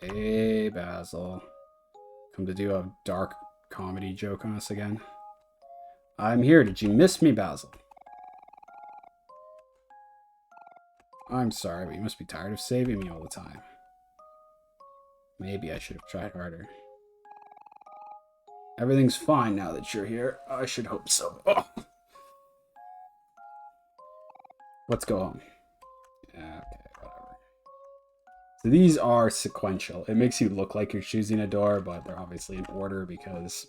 Hey, Basil. Come to do a dark comedy joke on us again? I'm here. Did you miss me, Basil? I'm sorry, but you must be tired of saving me all the time. Maybe I should have tried harder. Everything's fine now that you're here. I should hope so. Oh. Let's go home. Yeah, okay, whatever. So these are sequential. It makes you look like you're choosing a door, but they're obviously in order because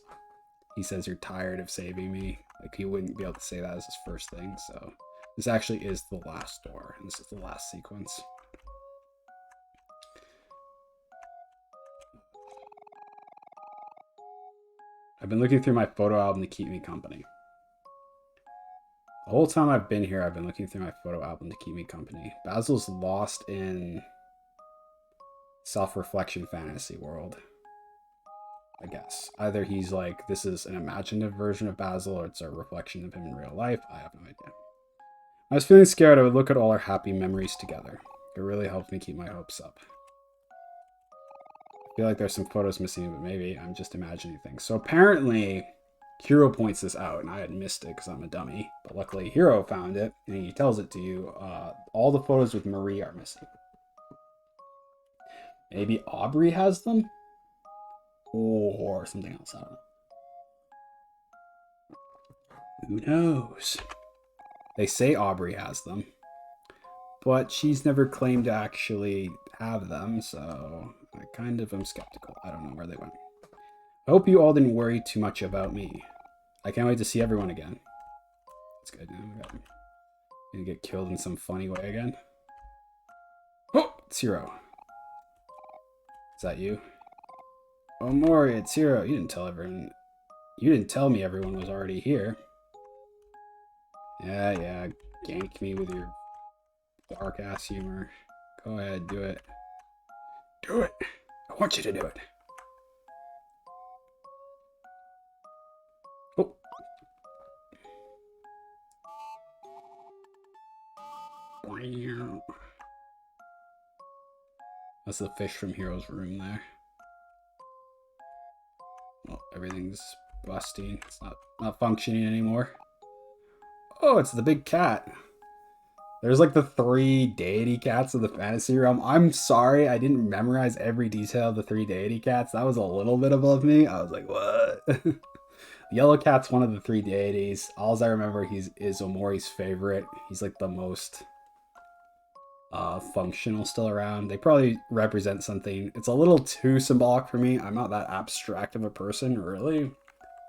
he says you're tired of saving me. Like, he wouldn't be able to say that as his first thing, so this actually is the last door, and this is the last sequence. I've been looking through my photo album to keep me company. The whole time I've been here, I've been looking through my photo album to keep me company. Basil's lost in self-reflection fantasy world, I guess. Either he's like, this is an imaginative version of Basil, or it's a reflection of him in real life. I have no idea. I was feeling scared I would look at all our happy memories together. It really helped me keep my hopes up. I feel like there's some photos missing, but maybe I'm just imagining things. So apparently, Hero points this out, and I had missed it because I'm a dummy. But luckily, Hero found it, and he tells it to you. All the photos with Marie are missing. Maybe Aubrey has them? Or something else, I don't know. Who knows? They say Aubrey has them, but she's never claimed to actually have them, so I kind of am skeptical. I don't know where they went. I hope you all didn't worry too much about me. I can't wait to see everyone again. That's good. Now I'm gonna get killed in some funny way again. Oh, it's Hero. Is that you? Omori, it's Hero. You didn't tell everyone. You didn't tell me everyone was already here. Yeah. Gank me with your dark ass humor. Go ahead, do it. Do it. I want you to do it. Oh. That's the fish from Hero's room there. Well, everything's busting. It's not functioning anymore. Oh, it's the big cat. There's like the 3 deity cats of the fantasy realm. I'm sorry, I didn't memorize every detail of the 3 deity cats. That was a little bit above me. I was like, what? The yellow cat's one of the 3 deities. All I remember is Omori's favorite. He's like the most functional still around. They probably represent something. It's a little too symbolic for me. I'm not that abstract of a person, really.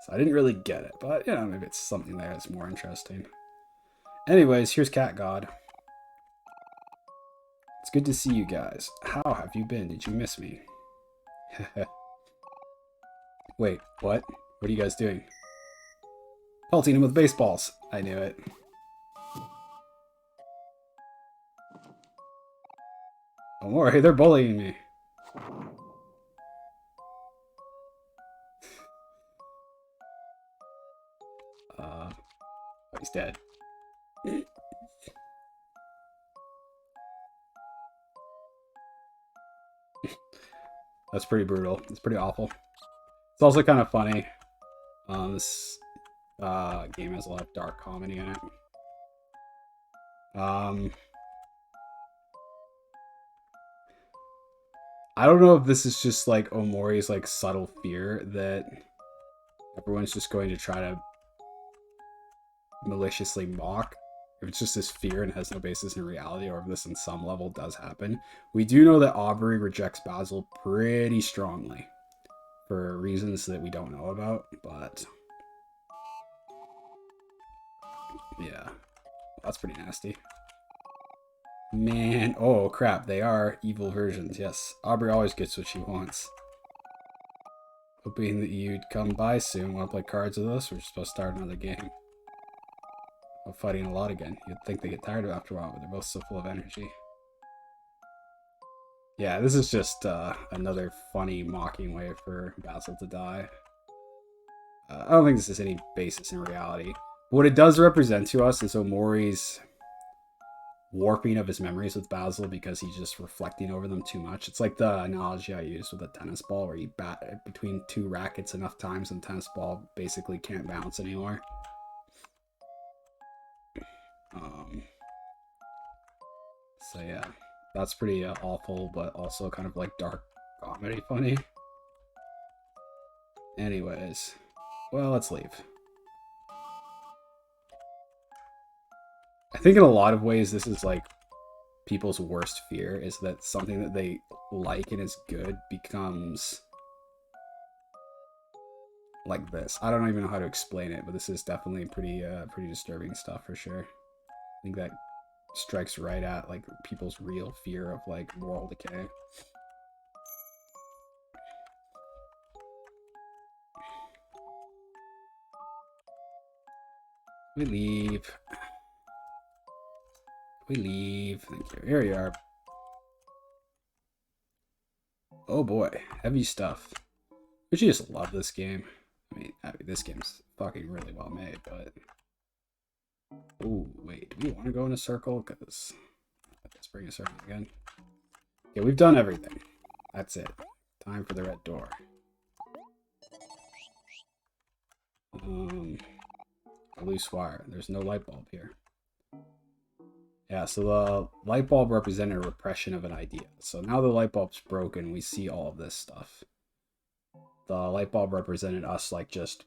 So I didn't really get it. But, you know, maybe it's something there that's more interesting. Anyways, here's Cat God. It's good to see you guys. How have you been? Did you miss me? Wait, what? What are you guys doing? Pelting him with baseballs. I knew it. Omori, they're bullying me. Oh, he's dead. That's pretty brutal. It's pretty awful. It's also kind of funny. This game has a lot of dark comedy in it. I don't know if this is just like Omori's like subtle fear that everyone's just going to try to maliciously mock. If it's just this fear and has no basis in reality, or if this in some level does happen. We do know that Aubrey rejects Basil pretty strongly for reasons that we don't know about, but yeah, that's pretty nasty. Man, oh crap, they are evil versions, yes. Aubrey always gets what she wants. Hoping that you'd come by soon. Want to play cards with us? We're supposed to start another game. I'm fighting a lot again. You'd think they get tired of it after a while, but they're both so full of energy. Yeah, this is just another funny, mocking way for Basil to die. I don't think this has any basis in reality. What it does represent to us is Omori's warping of his memories with Basil because he's just reflecting over them too much. It's like the analogy I used with a tennis ball where you bat it between 2 rackets enough times and the tennis ball basically can't bounce anymore. So yeah, that's pretty awful, but also kind of like dark comedy funny. Anyways, well, let's leave. I think in a lot of ways this is like people's worst fear, is that something that they like and is good becomes like this. I don't even know how to explain it, but this is definitely pretty disturbing stuff for sure. I think that strikes right at like people's real fear of like moral decay. We leave. We leave. Thank you. Here you are. Oh boy, heavy stuff. But you just love this game. I mean, this game's fucking really well made, but... Oh, wait, do we want to go in a circle? Because at this bring us around again. Okay, we've done everything. That's it. Time for the red door. A loose wire. There's no light bulb here. Yeah, so the light bulb represented a repression of an idea. So now the light bulb's broken, we see all of this stuff. The light bulb represented us like just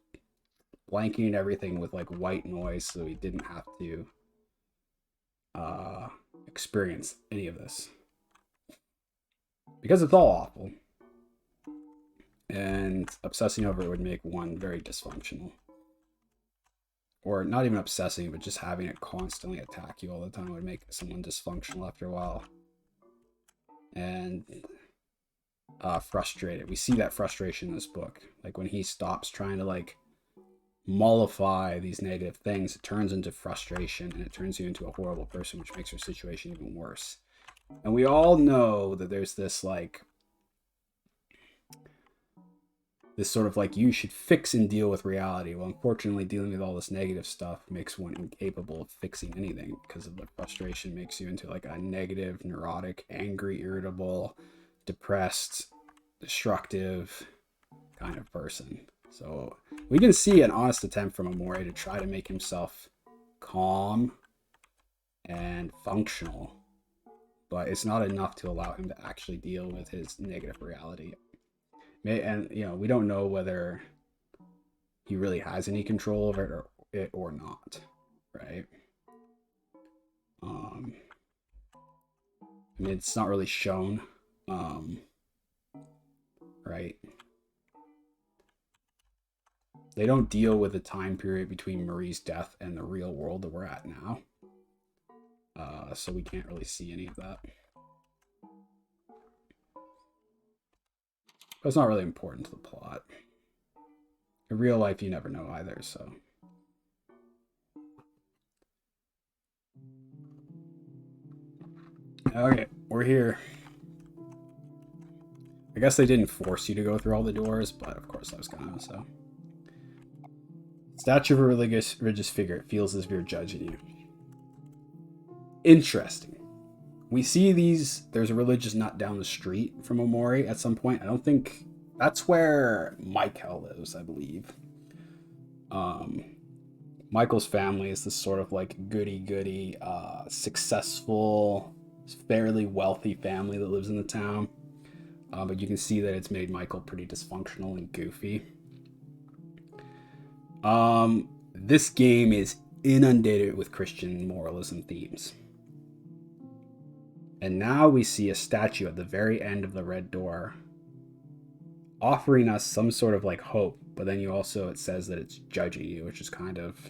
blanking everything with like white noise so we didn't have to experience any of this. Because it's all awful. And obsessing over it would make one very dysfunctional. Or not even obsessing, but just having it constantly attack you all the time would make someone dysfunctional after a while. And frustrated. We see that frustration in this book. Like when he stops trying to like mollify these negative things, it turns into frustration and it turns you into a horrible person, which makes your situation even worse. And we all know that there's this like this sort of like you should fix and deal with reality. Well, unfortunately, dealing with all this negative stuff makes one incapable of fixing anything because of the frustration makes you into like a negative, neurotic, angry, irritable, depressed, destructive kind of person. So we can see an honest attempt from Omori to try to make himself calm and functional, but it's not enough to allow him to actually deal with his negative reality. And you know, we don't know whether he really has any control over it or not, right? I mean, it's not really shown, right? They don't deal with the time period between Marie's death and the real world that we're at now, so we can't really see any of that. But it's not really important to the plot. In real life, you never know either, so. Okay, we're here. I guess they didn't force you to go through all the doors, but of course I was gonna, so. Statue of a religious figure. It feels as if you're judging you. Interesting. We see these, there's a religious nut down the street from Omori at some point. I don't think, that's where Michael lives, I believe. Michael's family is this sort of like goody-goody, successful, fairly wealthy family that lives in the town. But you can see that it's made Michael pretty dysfunctional and goofy. This game is inundated with Christian moralism themes. And now we see a statue at the very end of the red door offering us some sort of like hope, but then it says that it's judging you, which is kind of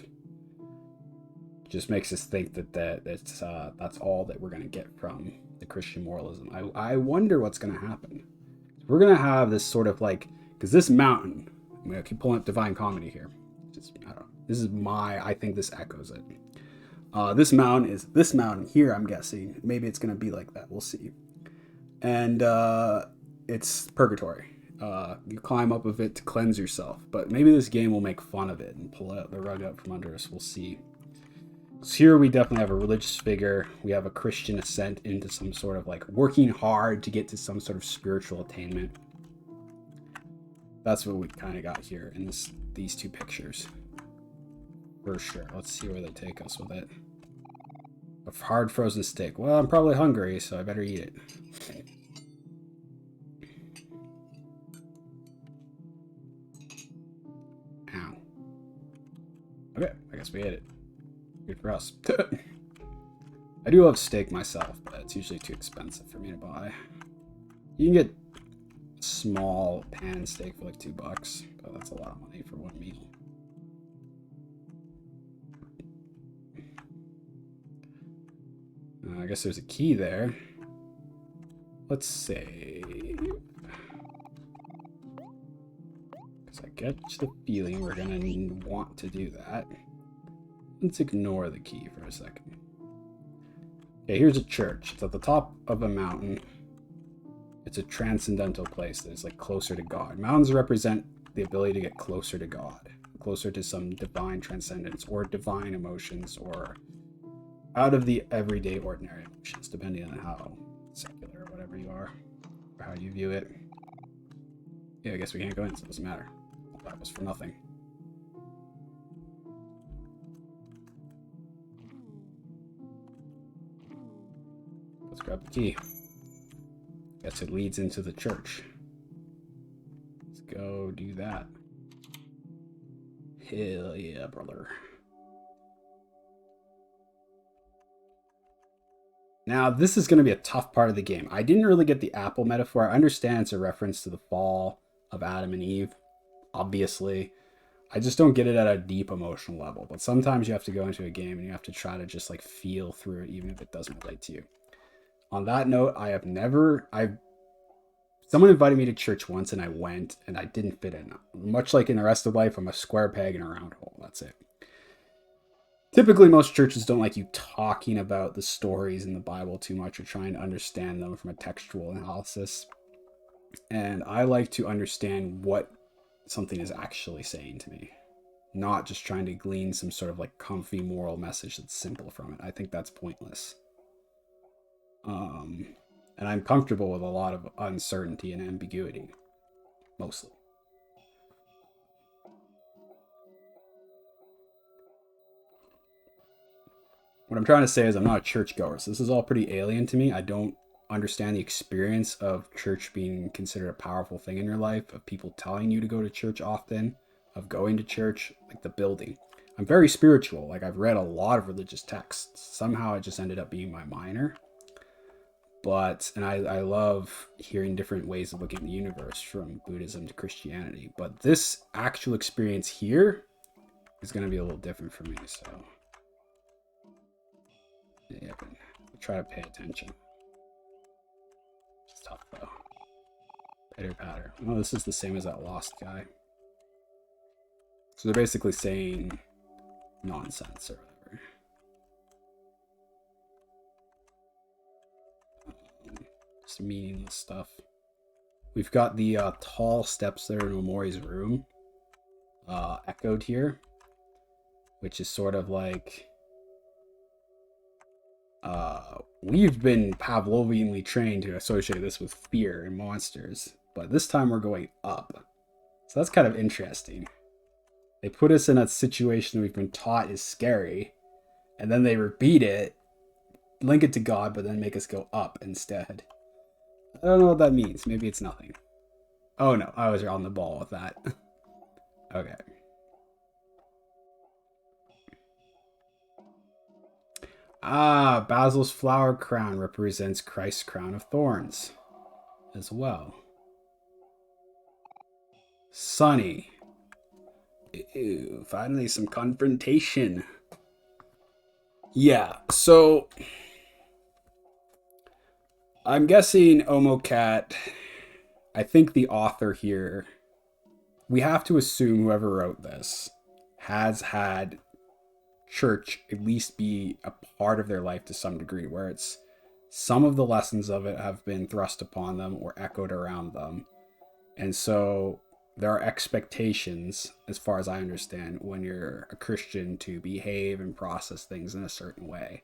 just makes us think that that's all that we're going to get from the Christian moralism. I wonder what's going to happen. We're going to have this sort of like, because this mountain, I'm going to keep pulling up Divine Comedy here. I don't know. This is I think this echoes it. This mountain is this mountain here, I'm guessing. Maybe it's going to be like that. We'll see. And it's purgatory. You climb up of it to cleanse yourself. But maybe this game will make fun of it and pull out the rug out from under us. We'll see. So here we definitely have a religious figure. We have a Christian ascent into some sort of like working hard to get to some sort of spiritual attainment. That's what we kind of got here in these two pictures. For sure. Let's see where they take us with it. A hard frozen steak. Well, I'm probably hungry, so I better eat it. Okay. Ow. Okay, I guess we ate it. Good for us. I do love steak myself, but it's usually too expensive for me to buy. You can get a small pan steak for like $2, but that's a lot of money for one meal. I guess there's a key there. Let's save. Because I get the feeling we're going to want to do that. Let's ignore the key for a second. Okay, here's a church. It's at the top of a mountain. It's a transcendental place that is like closer to God. Mountains represent the ability to get closer to God, closer to some divine transcendence or divine emotions or out of the everyday ordinary emotions, depending on how secular or whatever you are, or how you view it. Yeah, I guess we can't go in, so it doesn't matter. That was for nothing. Let's grab the key. Guess it leads into the church. Let's go do that. Hell yeah, brother. Now, this is going to be a tough part of the game. I didn't really get the apple metaphor. I understand it's a reference to the fall of Adam and Eve, obviously. I just don't get it at a deep emotional level. But sometimes you have to go into a game and you have to try to just like feel through it, even if it doesn't relate to you. On that note, someone invited me to church once and I went and I didn't fit in. Much like in the rest of life, I'm a square peg in a round hole. That's it. Typically, most churches don't like you talking about the stories in the Bible too much or trying to understand them from a textual analysis. And I like to understand what something is actually saying to me, not just trying to glean some sort of like comfy moral message that's simple from it. I think that's pointless. And I'm comfortable with a lot of uncertainty and ambiguity, mostly. What I'm trying to say is I'm not a churchgoer, so this is all pretty alien to me. I don't understand the experience of church being considered a powerful thing in your life, of people telling you to go to church often, of going to church, like the building. I'm very spiritual. Like I've read a lot of religious texts. Somehow it just ended up being my minor. And I love hearing different ways of looking at the universe from Buddhism to Christianity. But this actual experience here is going to be a little different for me, so yeah, but I'll try to pay attention. It's tough though. Pitter patter. Oh, this is the same as that lost guy. So they're basically saying nonsense or whatever. Just meaningless stuff. We've got the tall steps there in Omori's room echoed here, which is sort of like we've been Pavlovianly trained to associate this with fear and monsters, but this time we're going up. So that's kind of interesting. They put us in a situation we've been taught is scary, and then they repeat it, link it to God, but then make us go up instead. I don't know what that means. Maybe it's nothing. Oh no, I was on the ball with that. Okay. Basil's flower crown represents Christ's crown of thorns as well. Sunny. Ew, finally some confrontation. Yeah, so I'm guessing Omocat, I think the author here, we have to assume whoever wrote this has had church at least be a part of their life to some degree, where it's some of the lessons of it have been thrust upon them or echoed around them. And so there are expectations, as far as I understand, when you're a Christian to behave and process things in a certain way.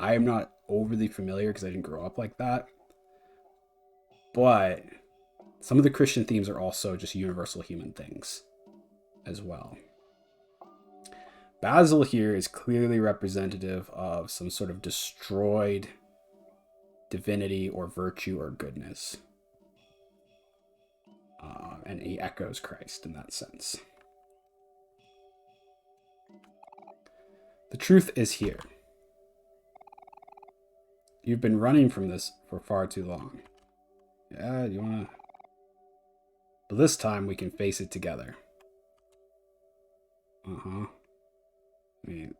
I am not overly familiar because I didn't grow up like that. But some of the Christian themes are also just universal human things as well. Basil here is clearly representative of some sort of destroyed divinity or virtue or goodness. And he echoes Christ in that sense. The truth is here. You've been running from this for far too long. Yeah, you wanna... But this time we can face it together. I mean,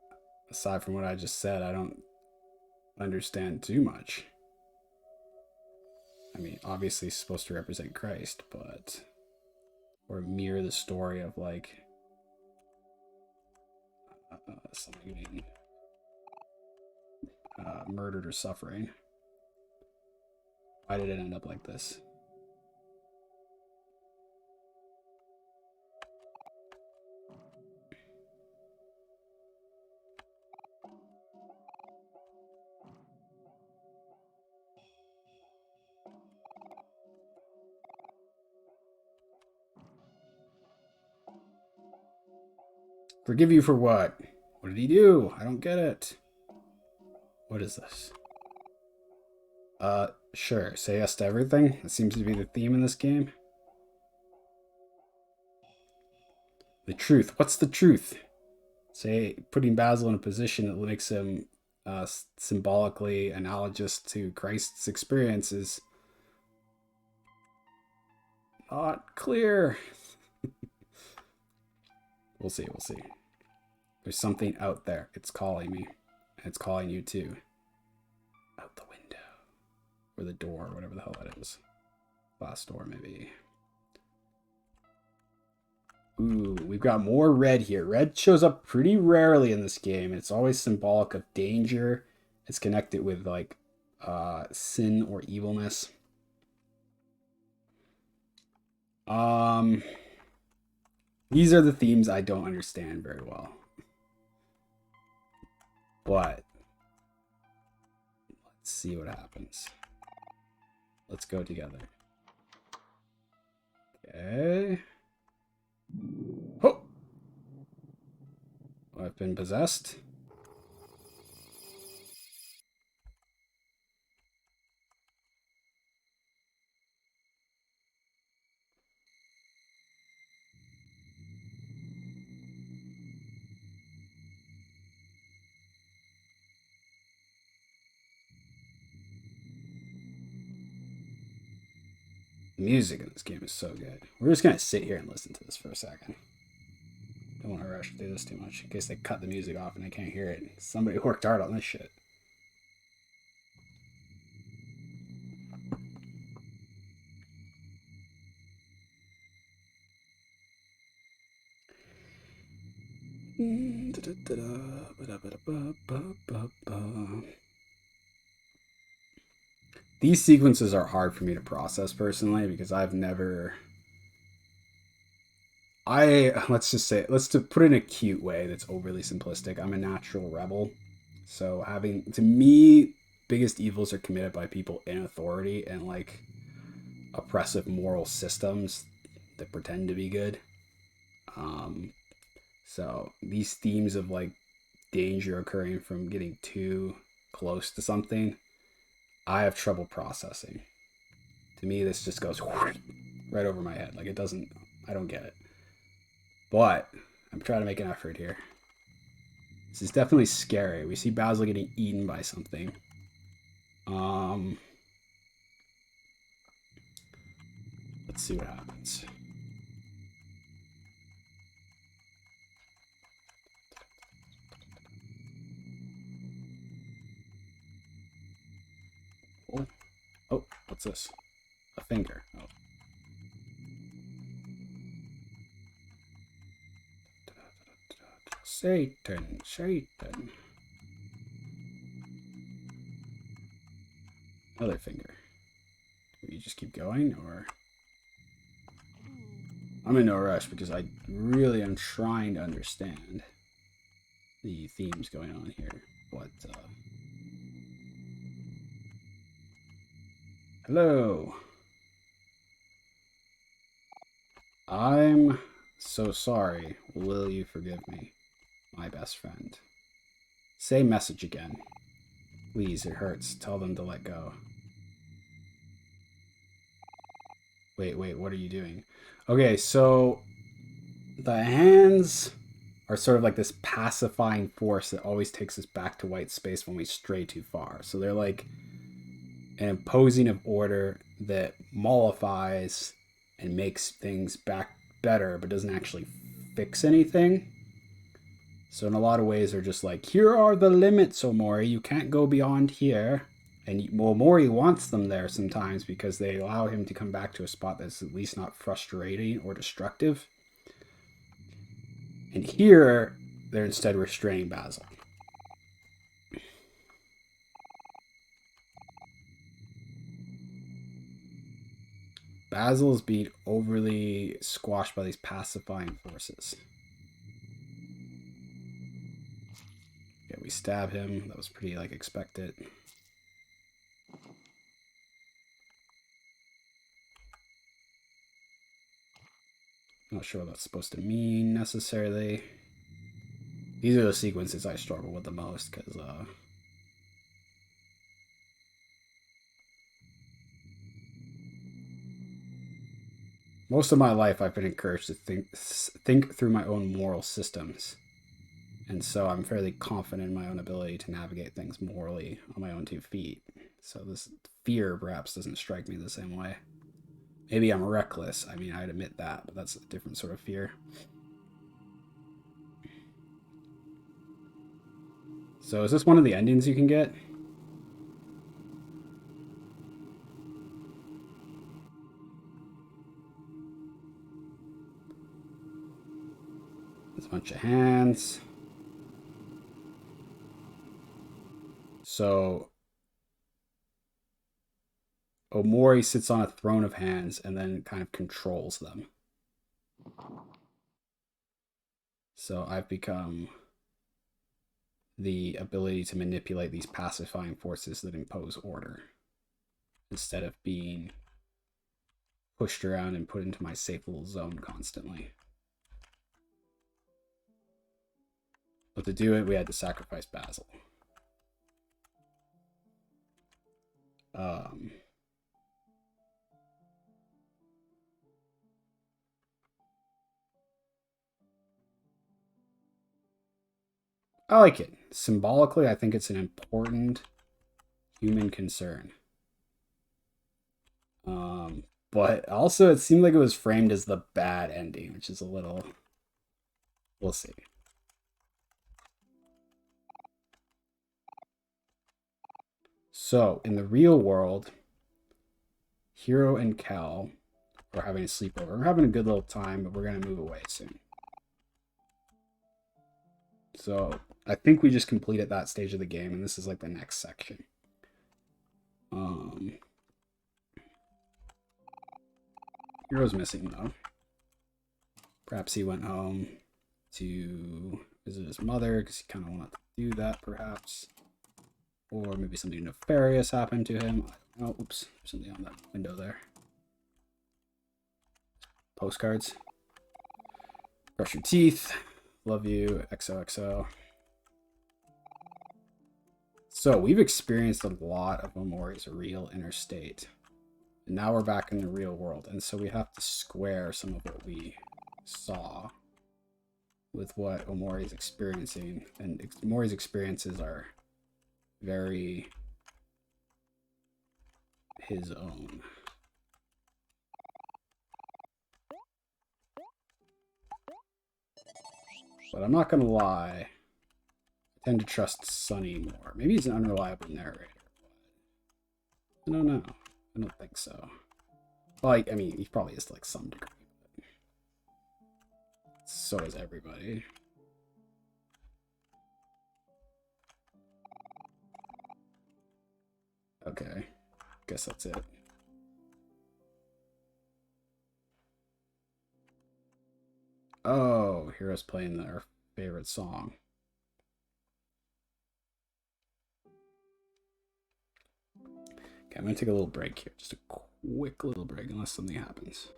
aside from what I just said, I don't understand too much. I mean, obviously it's supposed to represent Christ, but... Or mirror the story of, like... somebody being murdered or suffering. Why did it end up like this? Forgive you for what? What did he do? I don't get it. What is this? Sure. Say yes to everything. That seems to be the theme in this game. The truth. What's the truth? Say, putting Basil in a position that makes him symbolically analogous to Christ's experience is not clear. We'll see. We'll see. There's something out there. It's calling me. And it's calling you too. Out the window. Or the door, whatever the hell that is. Glass door, maybe. Ooh, we've got more red here. Red shows up pretty rarely in this game. It's always symbolic of danger. It's connected with like sin or evilness. These are the themes I don't understand very well. But let's see what happens. Let's go together. Okay. Oh! I've been possessed. The music in this game is so good. We're just gonna sit here and listen to this for a second. Don't want to rush through this too much in case they cut the music off and I can't hear it. Somebody worked hard on this shit. These sequences are hard for me to process personally because I've never. Let's just say, let's to put it in a cute way that's overly simplistic. I'm a natural rebel. So to me, biggest evils are committed by people in authority and like oppressive moral systems that pretend to be good. So these themes of like danger occurring from getting too close to something, I have trouble processing. To me, this just goes right over my head. Like it doesn't, I don't get it. But I'm trying to make an effort here. This is definitely scary. We see Basil getting eaten by something. Let's see what happens. Oh, what's this? A finger. Oh. Satan, Satan. Another finger. Will you just keep going, or? I'm in no rush because I really am trying to understand the themes going on here. But, hello. I'm so sorry. Will you forgive me, my best friend? Say message again. Please, it hurts. Tell them to let go. Wait, what are you doing? Okay, so the hands are sort of like this pacifying force that always takes us back to white space when we stray too far. So they're like an imposing of order that mollifies and makes things back better, but doesn't actually fix anything. So in a lot of ways, they're just like, here are the limits, Omori. You can't go beyond here. And Omori wants them there sometimes because they allow him to come back to a spot that's at least not frustrating or destructive. And here, they're instead restraining Basil. Basil is being overly squashed by these pacifying forces. Yeah, we stab him. That was pretty, like, expected. Not sure what that's supposed to mean, necessarily. These are the sequences I struggle with the most, because, most of my life I've been encouraged to think through my own moral systems. And so I'm fairly confident in my own ability to navigate things morally on my own 2 feet. So this fear perhaps doesn't strike me the same way. Maybe I'm reckless. I mean, I'd admit that, but that's a different sort of fear. So is this one of the endings you can get? There's a bunch of hands. So Omori sits on a throne of hands and then kind of controls them. So I've become the ability to manipulate these pacifying forces that impose order instead of being pushed around and put into my safe little zone constantly. But to do it, we had to sacrifice Basil. I like it. Symbolically, I think it's an important human concern. But also, it seemed like it was framed as the bad ending, which is a little. We'll see. So, in the real world, Hiro and Cal are having a sleepover. We're having a good little time, but we're going to move away soon. So, I think we just completed that stage of the game, and this is like the next section. Hiro's missing, though. Perhaps he went home to visit his mother because he kind of wanted to do that, perhaps. Or maybe something nefarious happened to him. Oh, oops. There's something on that window there. Postcards. Brush your teeth. Love you. XOXO. So we've experienced a lot of Omori's real inner state. And now we're back in the real world. And so we have to square some of what we saw with what Omori is experiencing. And Omori's experiences are very his own. But I'm not going to lie. I tend to trust Sunny more. Maybe he's an unreliable narrator. But I don't know. I don't think so. Well, I mean, he probably is to like some degree. But so is everybody. Okay. Guess that's it. Oh, Hero's playing our favorite song. Okay, I'm going to take a little break here. Just a quick little break, unless something happens.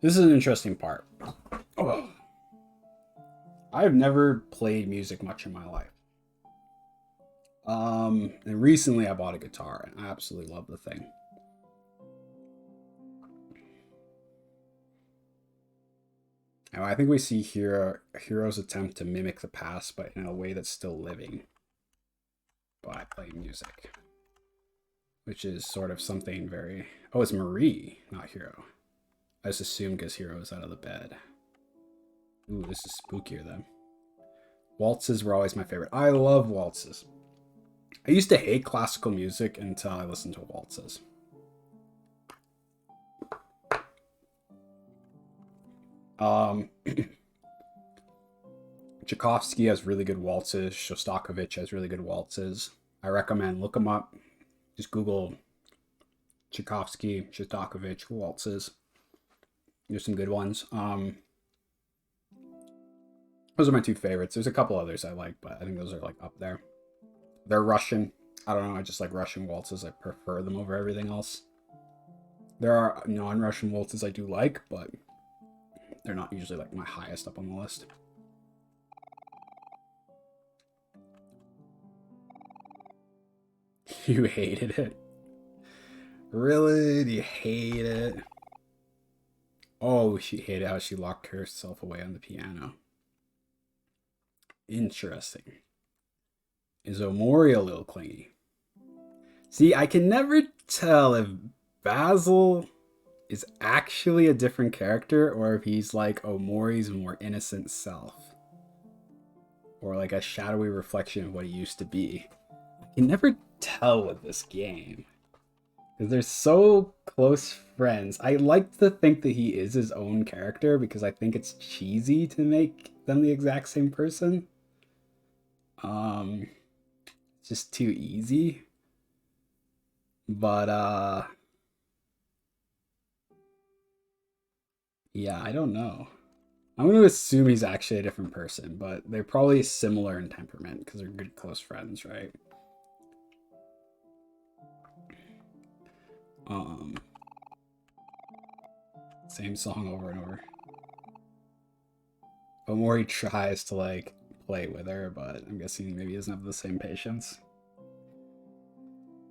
This is an interesting part. Oh. I've never played music much in my life. And recently I bought a guitar and I absolutely love the thing. And I think we see Hero's attempt to mimic the past, but in a way that's still living by playing music. Which is sort of something very... Oh, it's Marie, not Hero. I just assumed because Hero is out of the bed. Ooh, this is spookier then. Waltzes were always my favorite. I love waltzes. I used to hate classical music until I listened to waltzes. Tchaikovsky has really good waltzes. Shostakovich has really good waltzes. I recommend look them up. Just Google Tchaikovsky, Shostakovich waltzes. There's some good ones. Those are my two favorites. There's a couple others I like, but I think those are like up there. They're Russian. I don't know. I just like Russian waltzes. I prefer them over everything else. There are non-Russian waltzes I do like, but they're not usually like my highest up on the list. You hated it. Really? Do you hate it? Oh, she hated how she locked herself away on the piano. Interesting. Is Omori a little clingy? See, I can never tell if Basil is actually a different character or if he's like Omori's more innocent self. Or like a shadowy reflection of what he used to be. I can never tell with this game. Because they're so close friends. I like to think that he is his own character because I think it's cheesy to make them the exact same person. It's just too easy. But yeah, I don't know. I'm going to assume he's actually a different person, but they're probably similar in temperament because they're good close friends, right? Same song over and over. Omori tries to like play with her, but I'm guessing maybe he doesn't have the same patience.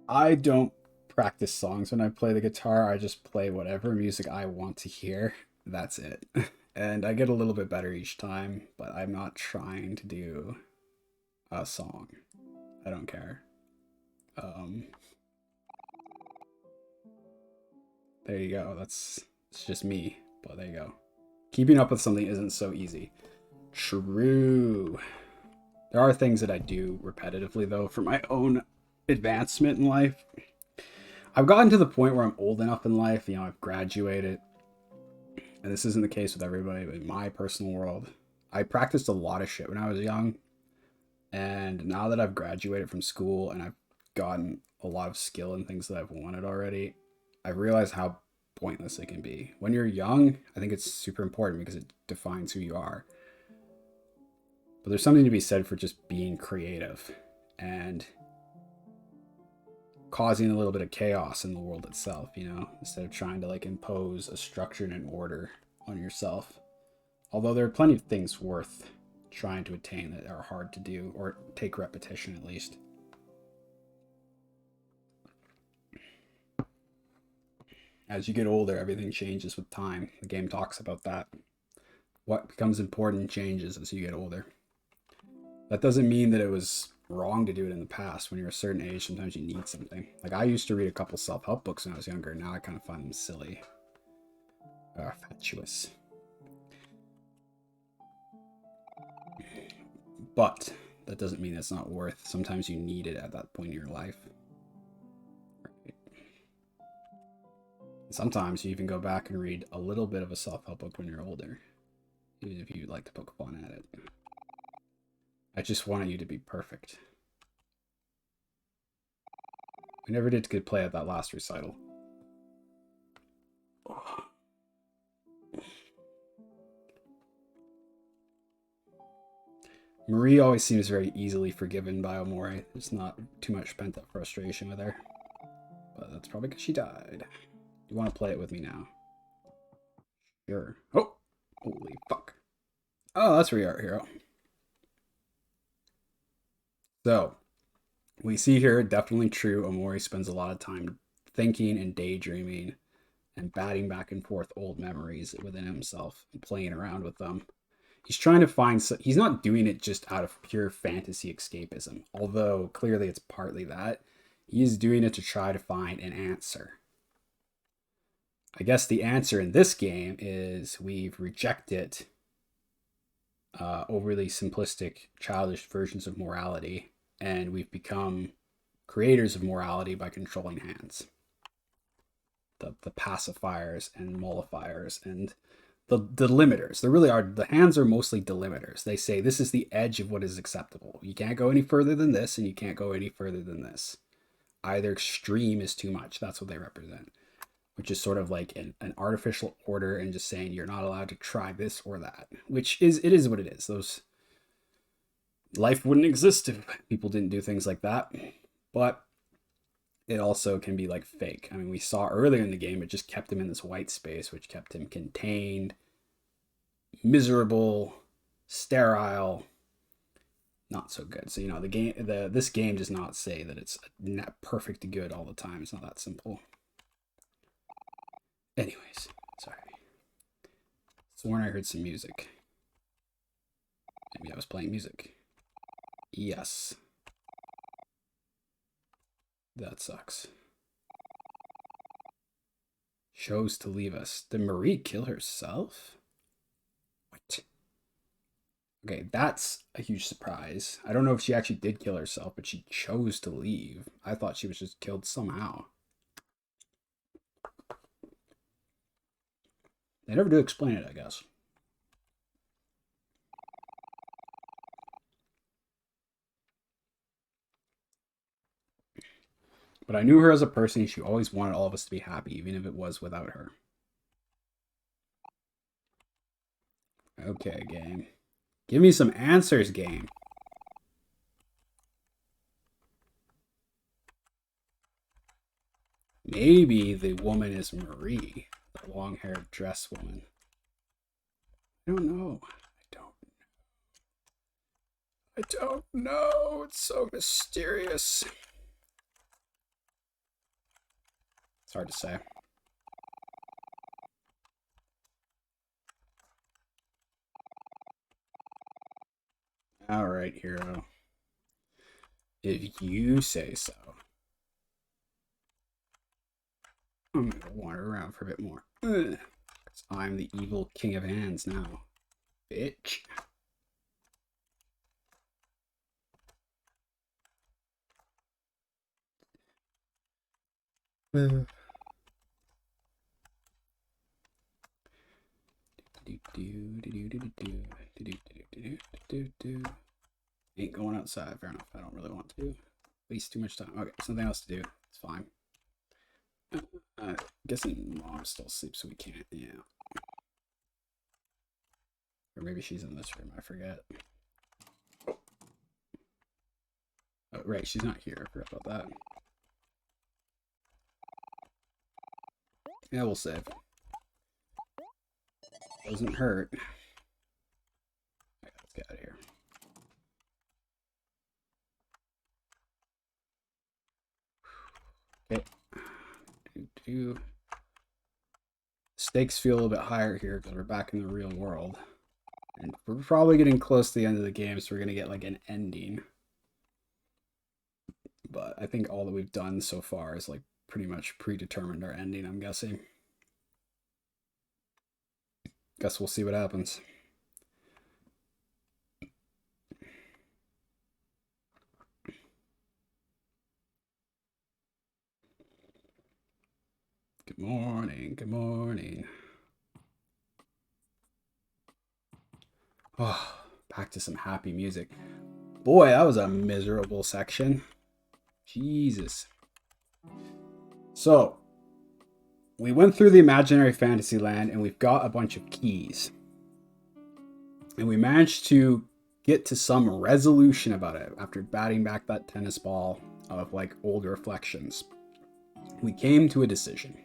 I don't practice songs when I play the guitar. I just play whatever music I want to hear. That's it. And I get a little bit better each time, but I'm not trying to do a song. I don't care. There you go. It's just me, but there you go. Keeping up with something isn't so easy. True. There are things that I do repetitively, though, for my own advancement in life. I've gotten to the point where I'm old enough in life, I've graduated. And this isn't the case with everybody, but in my personal world, I practiced a lot of shit when I was young. And now that I've graduated from school and I've gotten a lot of skill in things that I've wanted already, I've realized how pointless it can be. When you're young, I think it's super important because it defines who you are. But there's something to be said for just being creative and causing a little bit of chaos in the world itself, instead of trying to like impose a structure and an order on yourself. Although there are plenty of things worth trying to attain that are hard to do, or take repetition at least. As you get older, everything changes with time. The game talks about that. What becomes important changes as you get older. That doesn't mean that it was wrong to do it in the past. When you're a certain age, sometimes you need something. Like I used to read a couple self-help books when I was younger. Now I kind of find them silly. Fatuous. But that doesn't mean it's not worth. Sometimes you need it at that point in your life. Right. Sometimes you even go back and read a little bit of a self-help book when you're older. Even if you'd like to poke fun at it. I just wanted you to be perfect. I never did good play at that last recital. Marie always seems very easily forgiven by Omori. There's not too much pent-up frustration with her. But that's probably because she died. You want to play it with me now? Here. Oh, holy fuck. Oh, that's where you are, hero. So, we see here, definitely true, Omori spends a lot of time thinking and daydreaming and batting back and forth old memories within himself and playing around with them. He's trying to find, he's not doing it just out of pure fantasy escapism, although clearly it's partly that. He is doing it to try to find an answer. I guess the answer in this game is we've rejected overly simplistic, childish versions of morality, and we've become creators of morality by controlling hands. The pacifiers and mollifiers and the delimiters. There really are, the hands are mostly delimiters. They say this is the edge of what is acceptable. You can't go any further than this, and you can't go any further than this. Either extreme is too much. That's what they represent, which is sort of like an artificial order and just saying you're not allowed to try this or that, which is, it is what it is. Those, life wouldn't exist if people didn't do things like that. But it also can be like fake. I mean, we saw earlier in the game, it just kept him in this white space, which kept him contained, miserable, sterile, not so good. So, you know, this game does not say that it's perfect good all the time. It's not that simple. Anyways, sorry. Sworn I heard some music. Maybe I was playing music. Yes. That sucks. Chose to leave us. Did Marie kill herself? What? Okay, that's a huge surprise. I don't know if she actually did kill herself, but she chose to leave. I thought she was just killed somehow. They never do explain it, I guess. But I knew her as a person. She always wanted all of us to be happy, even if it was without her. Okay, game. Give me some answers, game. Maybe the woman is Marie, the long-haired dress woman. I don't know. I don't know. It's so mysterious. It's hard to say. All right, hero. If you say so. I'm gonna wander around for a bit more. I'm the evil king of hands now. Bitch. Ain't going outside. Fair enough. I don't really want to waste too much time. Okay, something else to do. It's fine. Guessing mom still sleeps, so we can't. Yeah. Or maybe she's in this room. I forget. Oh, right. She's not here. I forgot about that. Yeah, we'll save. Doesn't hurt. Okay, let's get out of here. Okay. Stakes feel a little bit higher here because we're back in the real world. And we're probably getting close to the end of the game, so we're going to get like an ending. But I think all that we've done so far is like pretty much predetermined our ending, I'm guessing. Guess we'll see what happens. Good morning, good morning. Oh, back to some happy music. Boy, that was a miserable section. Jesus. So, we went through the imaginary fantasy land and we've got a bunch of keys. And we managed to get to some resolution about it after batting back that tennis ball of like old reflections. We came to a decision.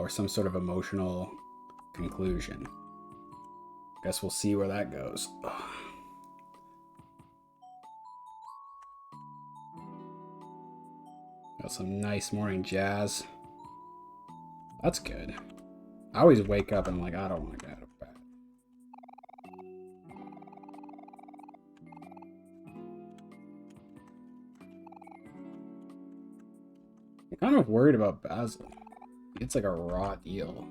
or some sort of emotional conclusion. Guess we'll see where that goes. Ugh. Got some nice morning jazz. That's good. I always wake up and I'm like, I don't want to get out of bed. I'm kind of worried about Basil. It's like a raw deal.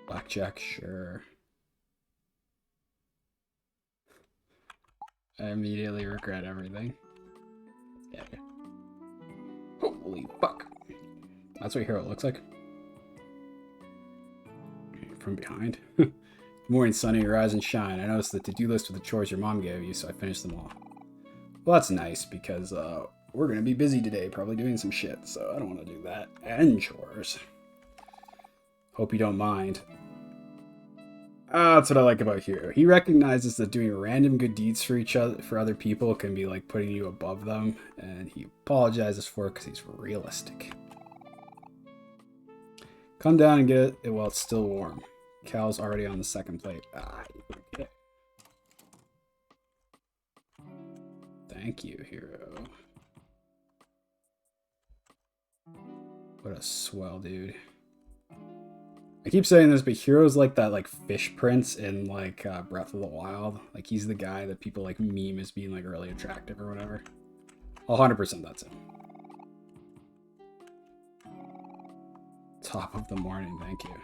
Blackjack, sure. I immediately regret everything. Yeah. Holy fuck. That's what Hero looks like. From behind. Good morning, Sunny. Rise and shine. I noticed the to-do list with the chores your mom gave you, so I finished them all. Well, that's nice, because we're going to be busy today, probably doing some shit, so I don't want to do that. And chores. Hope you don't mind. That's what I like about Hero. He recognizes that doing random good deeds for other people can be like putting you above them, and he apologizes for it because he's realistic. Come down and get it while it's still warm. Cal's already on the second plate. Okay. Thank you, Hero. What a swell dude. I keep saying this, but Hero's like that like fish prince in like Breath of the Wild. Like he's the guy that people like meme as being like really attractive or whatever. 100% that's him. Top of the morning, thank you.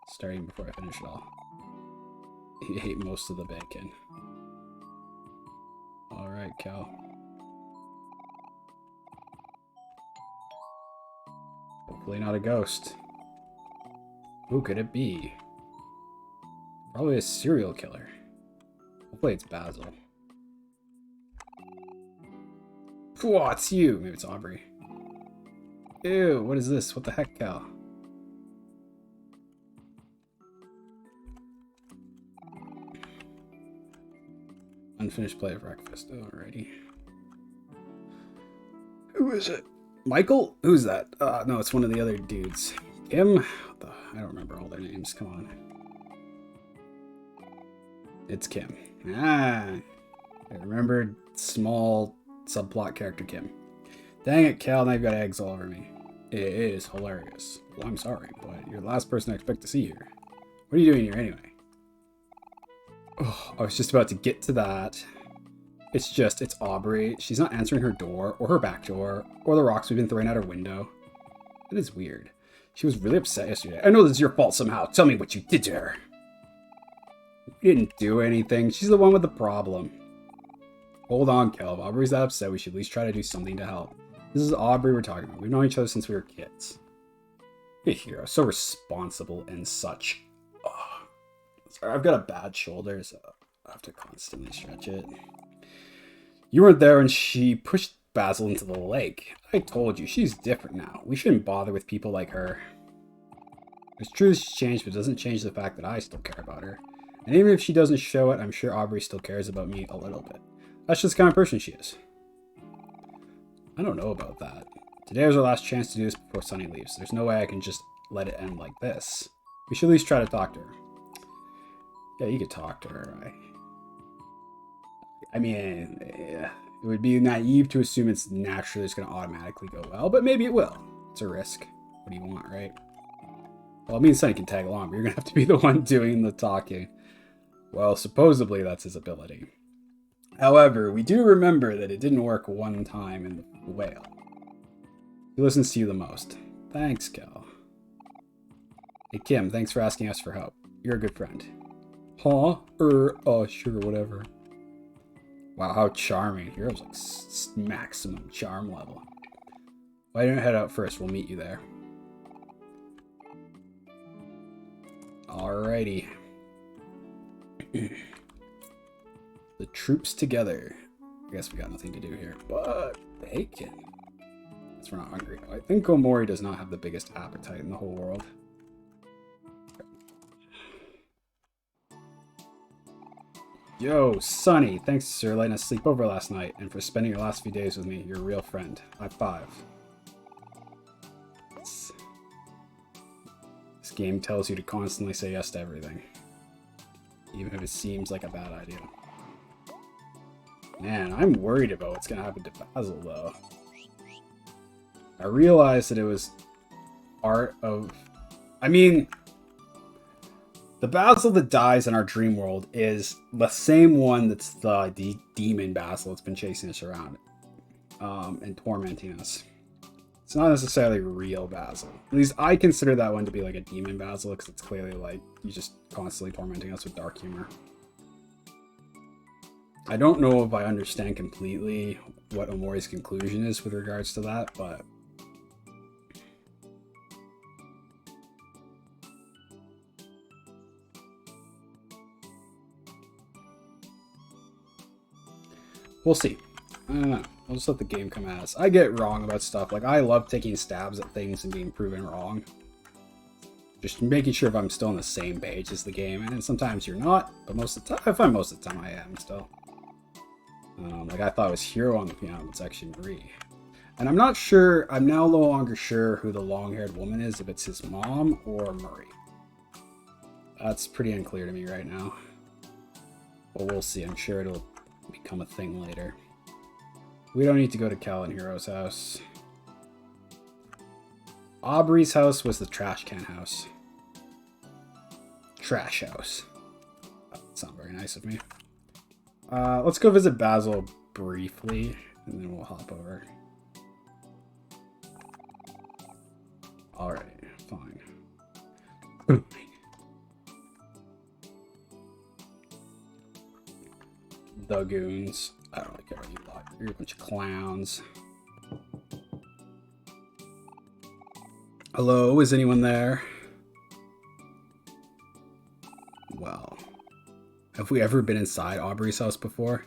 Starting before I finish it all. He ate most of the bacon. Alright, Cal. Hopefully not a ghost. Who could it be? Probably a serial killer. Hopefully it's Basil. Whoa, it's you! Maybe it's Aubrey. Ew, what is this? What the heck, Cal? Unfinished play of breakfast. Alrighty. Who is it? Michael? Who's that? No, it's one of the other dudes. Kim? I don't remember all their names. Come on. It's Kim. I remembered small subplot character Kim. Dang it, Cal, now you've got eggs all over me. It is hilarious. Well, I'm sorry, but you're the last person I expect to see here. What are you doing here anyway? Oh, I was just about to get to that. It's Aubrey. She's not answering her door, or her back door, or the rocks we've been throwing out her window. It is weird. She was really upset yesterday. I know this is your fault somehow. Tell me what you did to her. You didn't do anything. She's the one with the problem. Hold on, Kel. If Aubrey's that upset, we should at least try to do something to help. This is Aubrey we're talking about. We've known each other since we were kids. You're a hero. So responsible and such. Oh, sorry, I've got a bad shoulder, so I have to constantly stretch it. You weren't there when she pushed Basil into the lake. I told you, she's different now. We shouldn't bother with people like her. It's true she's changed, but it doesn't change the fact that I still care about her. And even if she doesn't show it, I'm sure Aubrey still cares about me a little bit. That's just the kind of person she is. I don't know about that. Today was our last chance to do this before Sunny leaves. There's no way I can just let it end like this. We should at least try to talk to her. Yeah, you could talk to her. I mean, it would be naive to assume it's naturally just going to automatically go well, but maybe it will. It's a risk. What do you want, right? Well, me and Sunny can tag along, but you're going to have to be the one doing the talking. Well, supposedly that's his ability. However, we do remember that it didn't work one time in the whale. He listens to you the most. Thanks, Kel. Hey, Kim, thanks for asking us for help. You're a good friend. Huh? Sure, whatever. Wow, how charming. Hero's like maximum charm level. Why don't you head out first? We'll meet you there. Alrighty. The troops together. I guess we got nothing to do here. But bacon. We're not hungry. I think Omori does not have the biggest appetite in the whole world. Yo, Sonny, thanks for letting us sleep over last night and for spending your last few days with me. You're a real friend. High five. This game tells you to constantly say yes to everything, even if it seems like a bad idea. Man, I'm worried about what's gonna happen to Basil, though. I realized that it was part of... I mean... The Basil that dies in our dream world is the same one that's the demon Basil that's been chasing us around and tormenting us. It's not necessarily real Basil. At least I consider that one to be like a demon Basil because it's clearly like you just constantly tormenting us with dark humor. I don't know if I understand completely what Omori's conclusion is with regards to that, but... We'll see. I'll just let the game come at us. I get wrong about stuff. Like, I love taking stabs at things and being proven wrong. Just making sure if I'm still on the same page as the game. And sometimes you're not, but most of the time, I find most of the time I am still. Like, I thought it was Hero on the piano, but it's actually Marie. And I'm not sure, I'm now no longer sure who the long-haired woman is, if it's his mom or Murray. That's pretty unclear to me right now. But we'll see. I'm sure it'll become a thing later. We don't need to go to Cal and Hero's house. Aubrey's house was the trash can house. Trash house. That's not very nice of me. Let's go visit Basil briefly, and then we'll hop over. Alright, fine. The goons. I don't really care what you lot. You're a bunch of clowns. Hello, is anyone there? Well, have we ever been inside Aubrey's house before?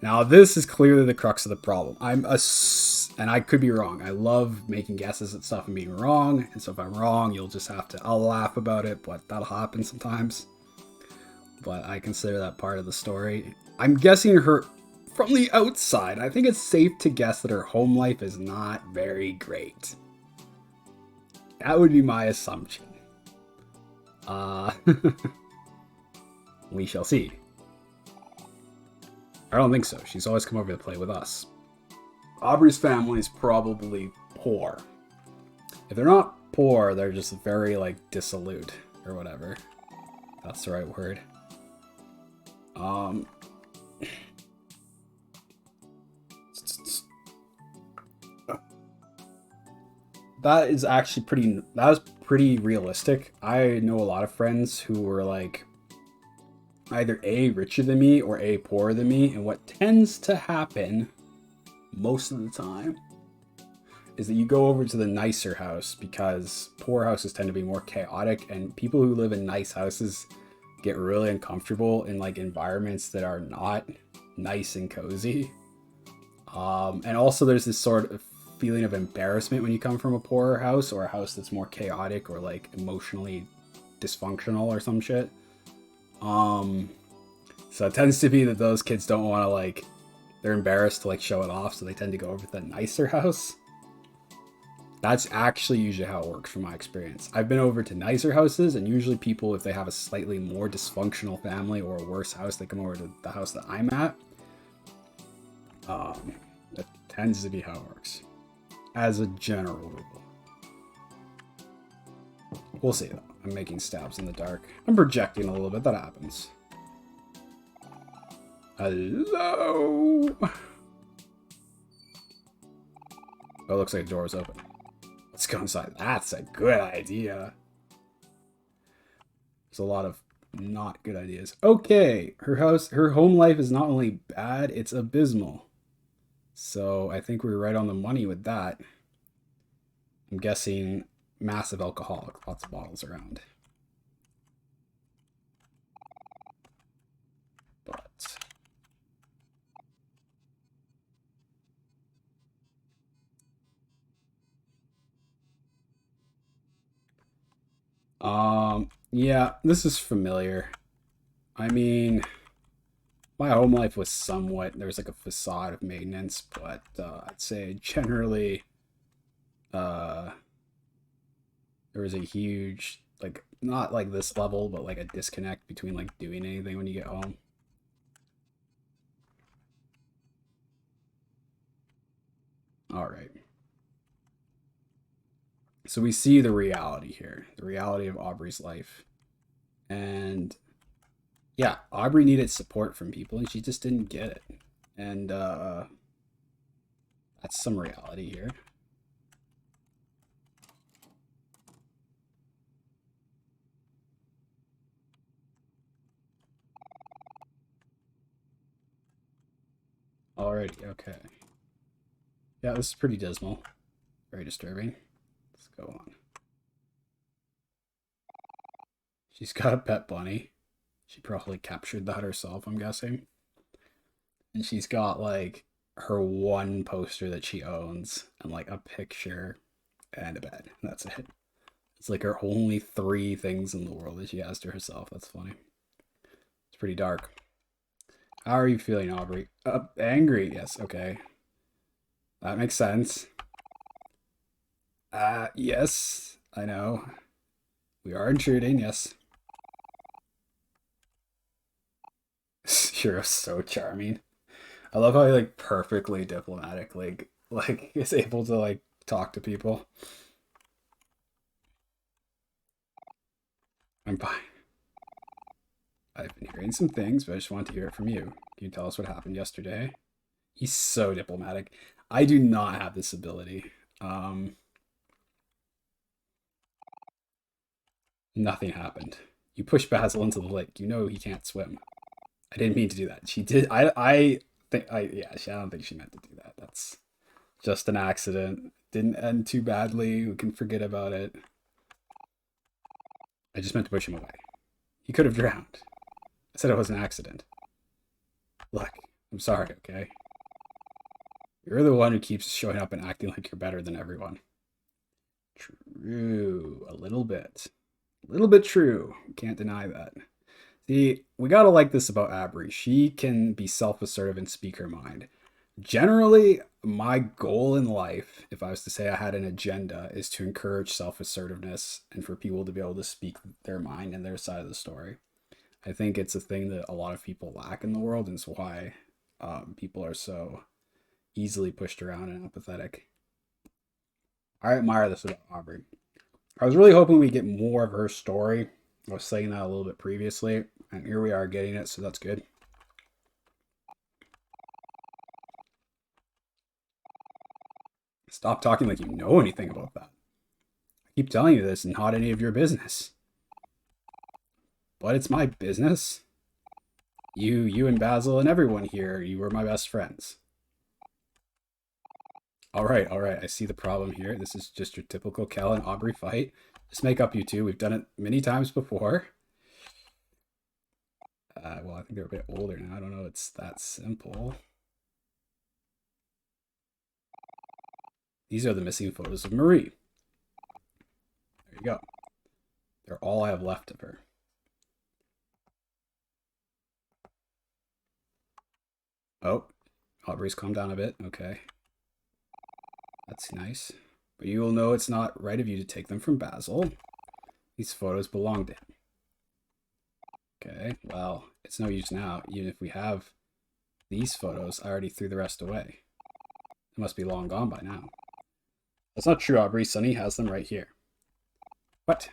Now, this is clearly the crux of the problem. And I could be wrong. I love making guesses at stuff and being wrong. And so if I'm wrong, you'll just have to, I'll laugh about it, but that'll happen sometimes. But I consider that part of the story. I'm guessing her from the outside. I think it's safe to guess that her home life is not very great. That would be my assumption. We shall see. I don't think so. She's always come over to play with us. Aubrey's family is probably poor. If they're not poor, they're just very, like, dissolute or whatever. That's the right word. That is actually that was pretty realistic. I know a lot of friends who were like either A, richer than me, or A, poorer than me, and what tends to happen most of the time is that you go over to the nicer house because poor houses tend to be more chaotic, and people who live in nice houses get really uncomfortable in like environments that are not nice and cozy. And also there's this sort of feeling of embarrassment when you come from a poorer house or a house that's more chaotic or like emotionally dysfunctional or some shit. So it tends to be that those kids don't want to like, they're embarrassed to like show it off, so they tend to go over to the nicer house. That's actually usually how it works from my experience. I've been over to nicer houses, and usually people, if they have a slightly more dysfunctional family or a worse house, they come over to the house that I'm at. That tends to be how it works, as a general rule. We'll see, though. I'm making stabs in the dark. I'm projecting a little bit. That happens. Hello? Oh, it looks like the door is open. Let's go inside. That's a good idea. There's a lot of not good ideas. Okay, her home life is not only bad, it's abysmal. So I think we were right on the money with that. I'm guessing massive alcoholic, lots of bottles around. But Yeah, this is familiar. I mean, my home life was somewhat, there was like a facade of maintenance, but I'd say generally, uh, there was a huge, like, not like this level, but like a disconnect between like doing anything when you get home. All right. So we see the reality here, the reality of Aubrey's life. And yeah, Aubrey needed support from people and she just didn't get it. And that's some reality here. Alrighty, okay. Yeah, this is pretty dismal. Very disturbing. Let's go on. She's got a pet bunny. She probably captured that herself, I'm guessing. And she's got like her one poster that she owns and like a picture and a bed. That's it. It's like her only three things in the world that she has to herself. That's funny. It's pretty dark. How are you feeling, Aubrey? Angry. Yes, okay. That makes sense. Yes, I know. We are intruding, yes. You're so charming. I love how he like perfectly diplomatic, like is able to like talk to people. I'm fine. I've been hearing some things, but I just want to hear it from you. Can you tell us what happened yesterday? He's so diplomatic. I do not have this ability. Um, Nothing happened. You push Basil into the lake. You know he can't swim. I didn't mean to do that. She did. I think. Yeah. I don't think she meant to do that. That's just an accident. Didn't end too badly. We can forget about it. I just meant to push him away. He could have drowned. I said it was an accident. Look, I'm sorry. Okay. You're the one who keeps showing up and acting like you're better than everyone. True. A little bit. A little bit true. Can't deny that. See, we gotta like this about Abri. She can be self assertive and speak her mind. Generally, my goal in life, if I was to say I had an agenda, is to encourage self assertiveness and for people to be able to speak their mind and their side of the story. I think it's a thing that a lot of people lack in the world, and it's why people are so easily pushed around and apathetic. I admire this about Aubrey. I was really hoping we get more of her story. I was saying that a little bit previously, and here we are getting it, so that's good. Stop talking like you know anything about that. I keep telling you this, and not any of your business. But it's my business. You and Basil and everyone here, you were my best friends. All right. I see the problem here. This is just your typical Kel and Aubrey fight. Just make up, you two. We've done it many times before. Well, I think they're a bit older now. I don't know. It's that simple. These are the missing photos of Marie. There you go. They're all I have left of her. Oh, Aubrey's calmed down a bit. Okay. That's nice. But you will know it's not right of you to take them from Basil. These photos belong to him. Okay, well, it's no use now. Even if we have these photos, I already threw the rest away. They must be long gone by now. That's not true, Aubrey. Sonny has them right here. What?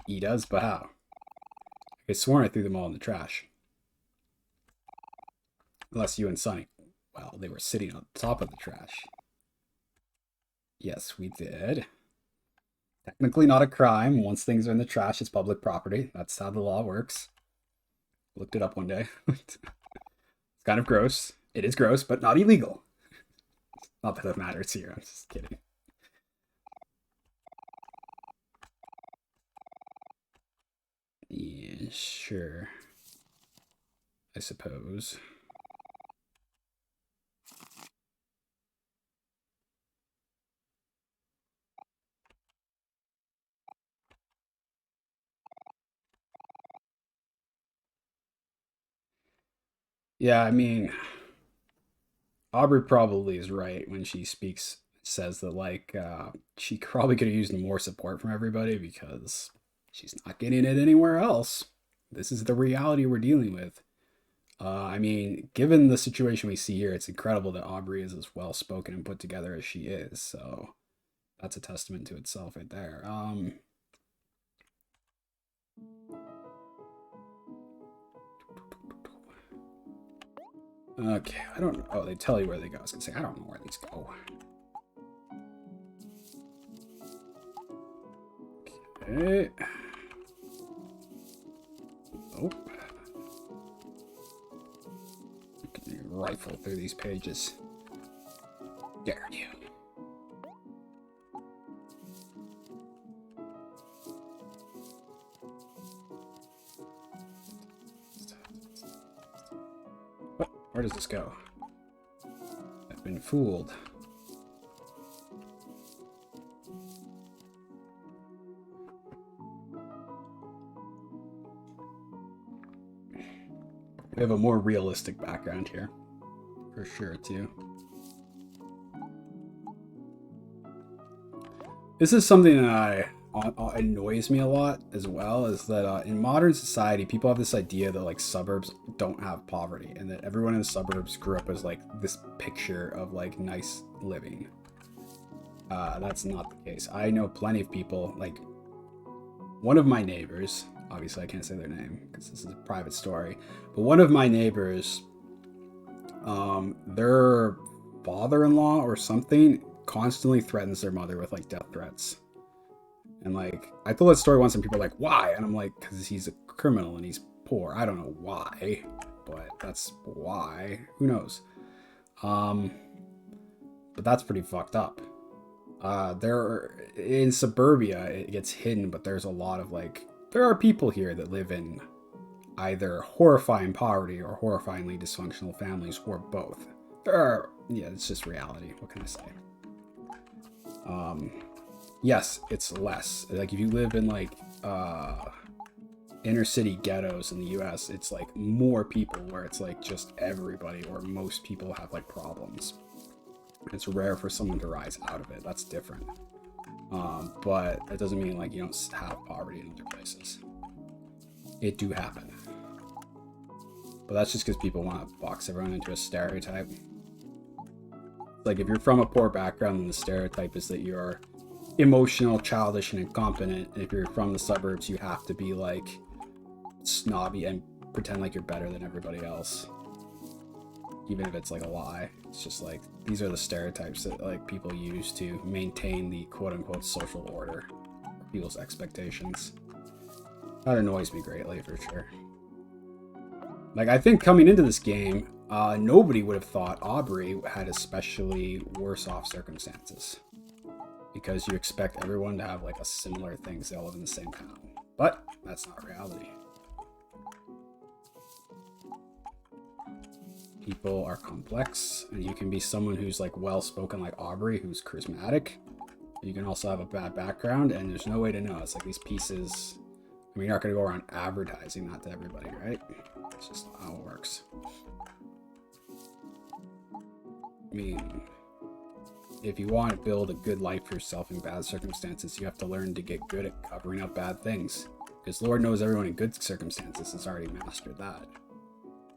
He does? But how? I could sworn I threw them all in the trash. Unless you and Sonny. Well, they were sitting on top of the trash. Yes, we did. Technically not a crime. Once things are in the trash, it's public property. That's how the law works. Looked it up one day. It's kind of gross. It is gross, but not illegal. Not that it matters here. I'm just kidding. Yeah, sure. I suppose. Yeah, I mean, Aubrey probably is right when she says that like she probably could have used more support from everybody because she's not getting it anywhere else. This is the reality we're dealing with. I mean, given the situation we see here, it's incredible that Aubrey is as well spoken and put together as she is. So that's a testament to itself right there. Okay, I don't know. Oh, they tell you where they go. I was gonna say, I don't know where these go. Okay. Oh. You can rifle through these pages. Dare you. What? Where does this go? I've been fooled. We have a more realistic background here. For sure, too. This is something that annoys me a lot as well, is that in modern society, people have this idea that like suburbs don't have poverty and that everyone in the suburbs grew up as like this picture of like nice living. That's not the case. I know plenty of people, like one of my neighbors, obviously I can't say their name because this is a private story, but one of my neighbors, their father-in-law or something constantly threatens their mother with like death threats. And like I told that story once and people are like, why? And I'm like, because he's a criminal and he's poor. I don't know why, but that's why. Who knows? But that's pretty fucked up. There in suburbia it gets hidden, but there's a lot of like there are people here that live in either horrifying poverty or horrifyingly dysfunctional families or both. There are, yeah, it's just reality. What can I say? Yes, it's less. Like if you live in like inner city ghettos in the US, it's like more people where it's like just everybody or most people have like problems. It's rare for someone to rise out of it. That's different. But that doesn't mean like you don't have poverty in other places. It do happen. But that's just because people want to box everyone into a stereotype. Like if you're from a poor background, then the stereotype is that you're emotional, childish, and incompetent. And if you're from the suburbs, you have to be like snobby and pretend like you're better than everybody else. Even if it's like a lie. It's just like these are the stereotypes that like people use to maintain the quote-unquote social order, people's expectations. That annoys me greatly for sure. Like I think coming into this game, nobody would have thought Aubrey had especially worse off circumstances, because you expect everyone to have like a similar thing because they all live in the same town. But that's not reality. People are complex, and you can be someone who's like well-spoken like Aubrey, who's charismatic. You can also have a bad background, and there's no way to know. It's like these pieces, I mean, you're not going to go around advertising that to everybody, right? It's just how it works. I mean, if you want to build a good life for yourself in bad circumstances, you have to learn to get good at covering up bad things. Because Lord knows everyone in good circumstances has already mastered that.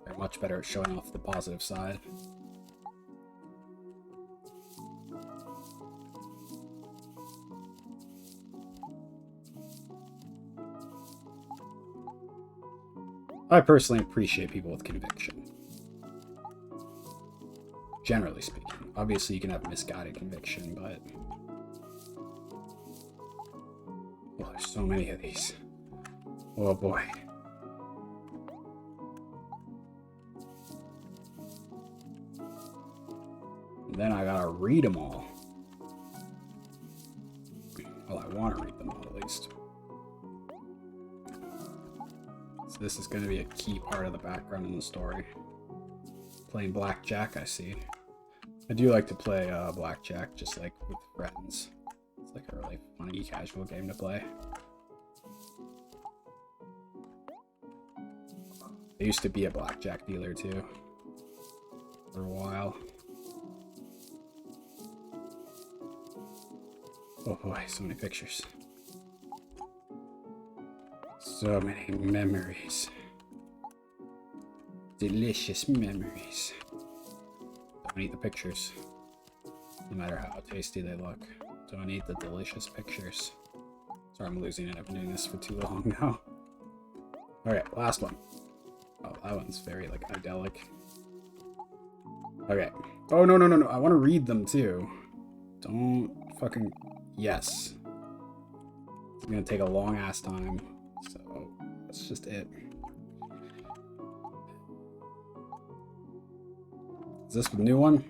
They're much better at showing off the positive side. I personally appreciate people with conviction. Generally speaking. Obviously, you can have misguided conviction, but... well, there's so many of these. Oh boy. And then I gotta read them all. Well, I want to read them all at least. So this is going to be a key part of the background in the story. Playing blackjack, I see. I do like to play blackjack just like with friends. It's like a really funny casual game to play. I used to be a blackjack dealer too. for a while. Oh boy, so many pictures. So many memories. Delicious memories. Don't eat the pictures. No matter how tasty they look. Don't eat the delicious pictures. Sorry, I'm losing it. I've been doing this for too long now. Alright, last one. Oh, that one's very, like, idyllic. Okay. Oh, no. I want to read them, too. Don't fucking... Yes. It's gonna take a long-ass time. So, that's just it. Is this the new one?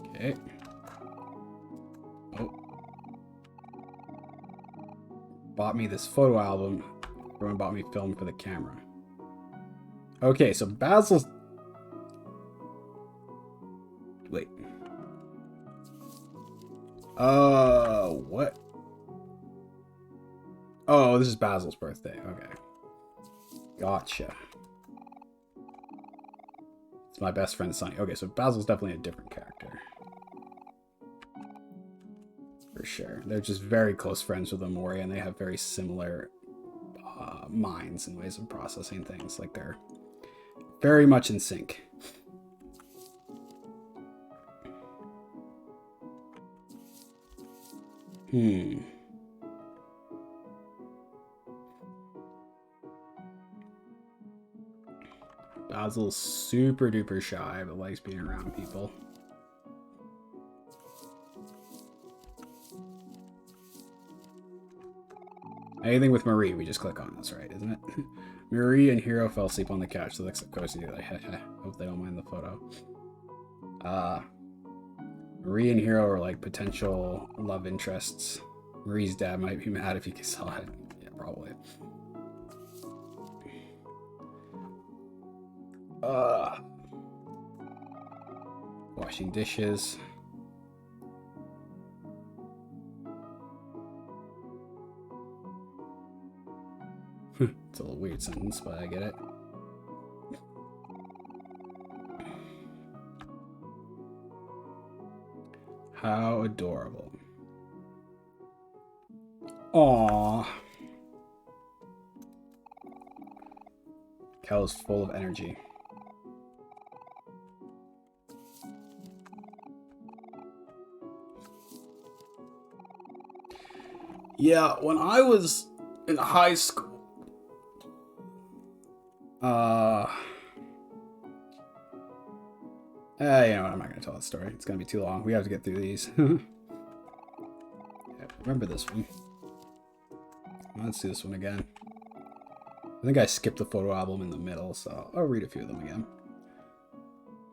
Okay. Oh. Bought me this photo album. Everyone bought me film for the camera. Okay, so Basil's... Wait. What? Oh, this is Basil's birthday. Okay. Gotcha. It's my best friend, Sonny. Okay, so Basil's definitely a different character. For sure. They're just very close friends with Omori, and they have very similar minds and ways of processing things. Like, they're very much in sync. Basil's super duper shy, but likes being around people. Anything with Marie, we just click on. That's right, isn't it? Marie and Hiro fell asleep on the couch, so that's of course you like, hope they don't mind the photo. Marie and Hiro are like potential love interests. Marie's dad might be mad if he saw it. Yeah, probably. Washing dishes. It's a little weird sentence, but I get it. How adorable. Aww. Kel is full of energy. Yeah, when I was in high school, you know what, I'm not going to tell that story. It's going to be too long. We have to get through these. Yeah, remember this one. Let's see this one again. I think I skipped the photo album in the middle, so I'll read a few of them again.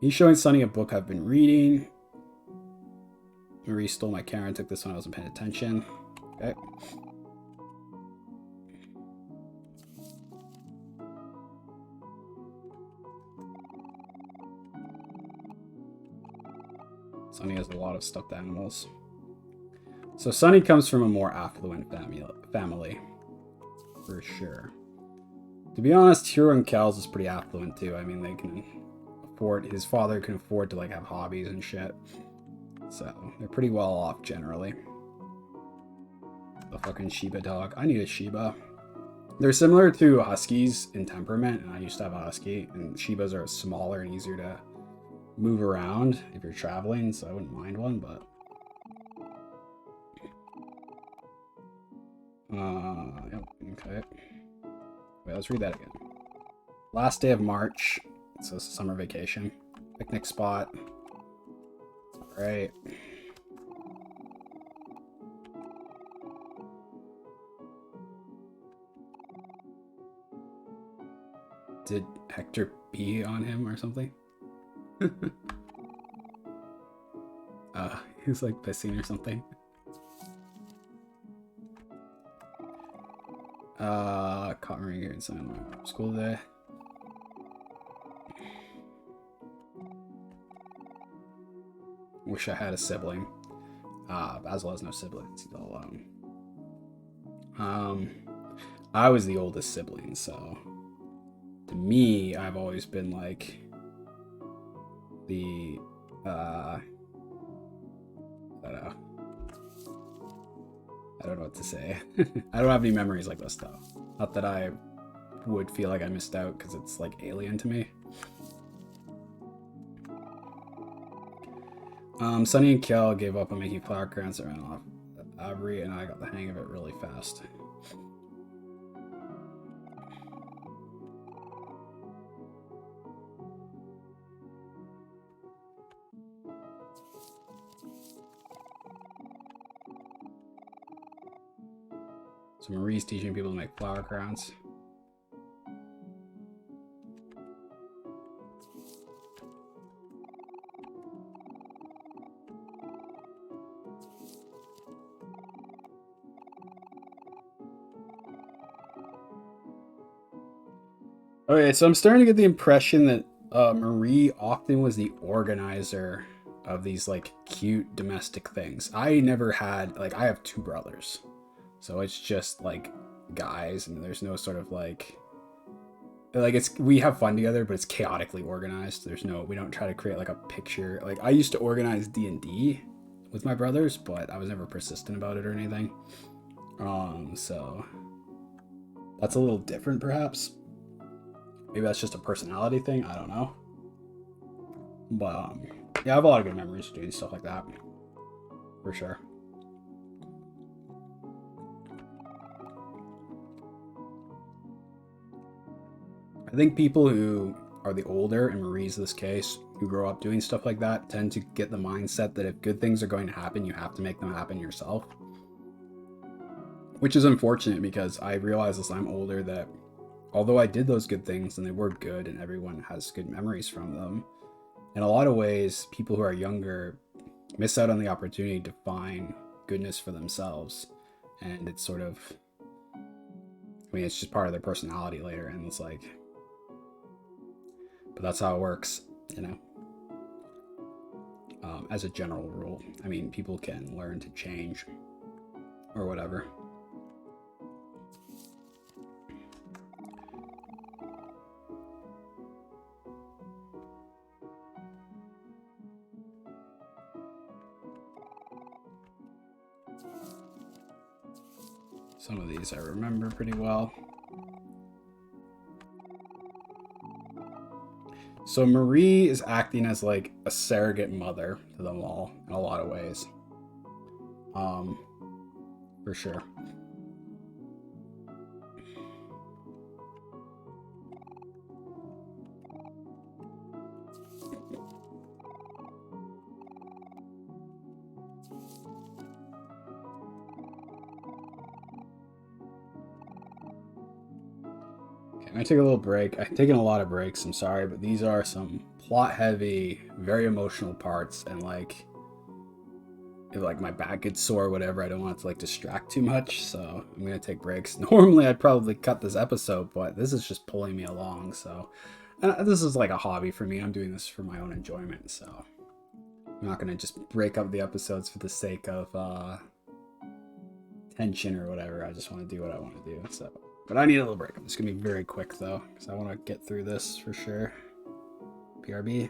He's showing Sunny a book I've been reading. Marie stole my camera and took this when I wasn't paying attention. Okay. Sunny has a lot of stuffed animals. So Sunny comes from a more affluent family. For sure. To be honest, Hiro and Kel's is pretty affluent too. I mean, they can afford... His father can afford to like have hobbies and shit. So, they're pretty well off generally. The fucking Shiba dog. I need a Shiba. They're similar to Huskies in temperament, and I used to have a Husky, and Shibas are smaller and easier to move around if you're traveling, so I wouldn't mind one, but... Yep, okay. Wait, let's read that again. Last day of March. So it's a summer vacation. Picnic spot. Alright. Did Hector pee on him or something? He was like pissing or something. Cotton ring and sign school day. Wish I had a sibling. Basil has no siblings. He's all alone. I was the oldest sibling, so to me, I've always been like the I don't know. I don't know what to say. I don't have any memories like this though. Not that I would feel like I missed out because it's like alien to me. Sunny and Kel gave up on making flower crowns around off. Avery and I got the hang of it really fast. So Marie's teaching people to make flower crowns. Okay, so I'm starting to get the impression that Marie often was the organizer of these like cute domestic things. I never had like I have two brothers, so it's just like guys, and there's no sort of like it's we have fun together, but it's chaotically organized. We don't try to create like a picture. Like I used to organize D&D with my brothers, but I was never persistent about it or anything. So that's a little different perhaps. Maybe that's just a personality thing. I don't know. But yeah, I have a lot of good memories doing stuff like that. For sure. I think people who are the older, in Marie's this case, who grow up doing stuff like that, tend to get the mindset that if good things are going to happen, you have to make them happen yourself. Which is unfortunate because I realize as I'm older that although I did those good things and they were good and everyone has good memories from them, in a lot of ways, people who are younger miss out on the opportunity to find goodness for themselves. And it's sort of, I mean, it's just part of their personality later. And it's like, but that's how it works, you know? As a general rule. I mean, people can learn to change or whatever. Some of these I remember pretty well. So Marie is acting as like a surrogate mother to them all in a lot of ways. For sure. I'm gonna take a little break. I've taken a lot of breaks, I'm sorry, but these are some plot heavy, very emotional parts, and like if like my back gets sore or whatever, I don't want it to like distract too much, so I'm gonna take breaks. Normally I'd probably cut this episode, but this is just pulling me along, so and this is like a hobby for me. I'm doing this for my own enjoyment, so I'm not gonna just break up the episodes for the sake of tension or whatever. I just want to do what I want to do, so. But I need a little break. I'm just going to be very quick, though, because I want to get through this for sure. PRB.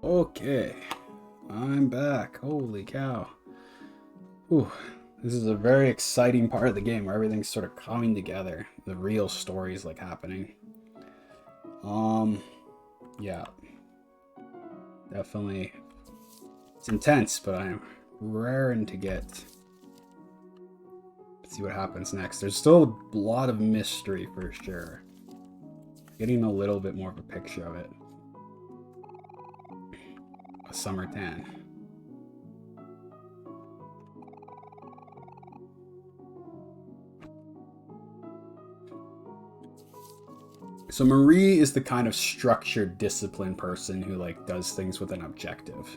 Okay, I'm back. Holy cow. Whew. This is a very exciting part of the game where everything's sort of coming together. The real story's like happening. Yeah. Definitely. It's intense, but I'm raring to get. Let's see what happens next. There's still a lot of mystery for sure. Getting a little bit more of a picture of it. A summer tan. So Marie is the kind of structured, disciplined person who like does things with an objective.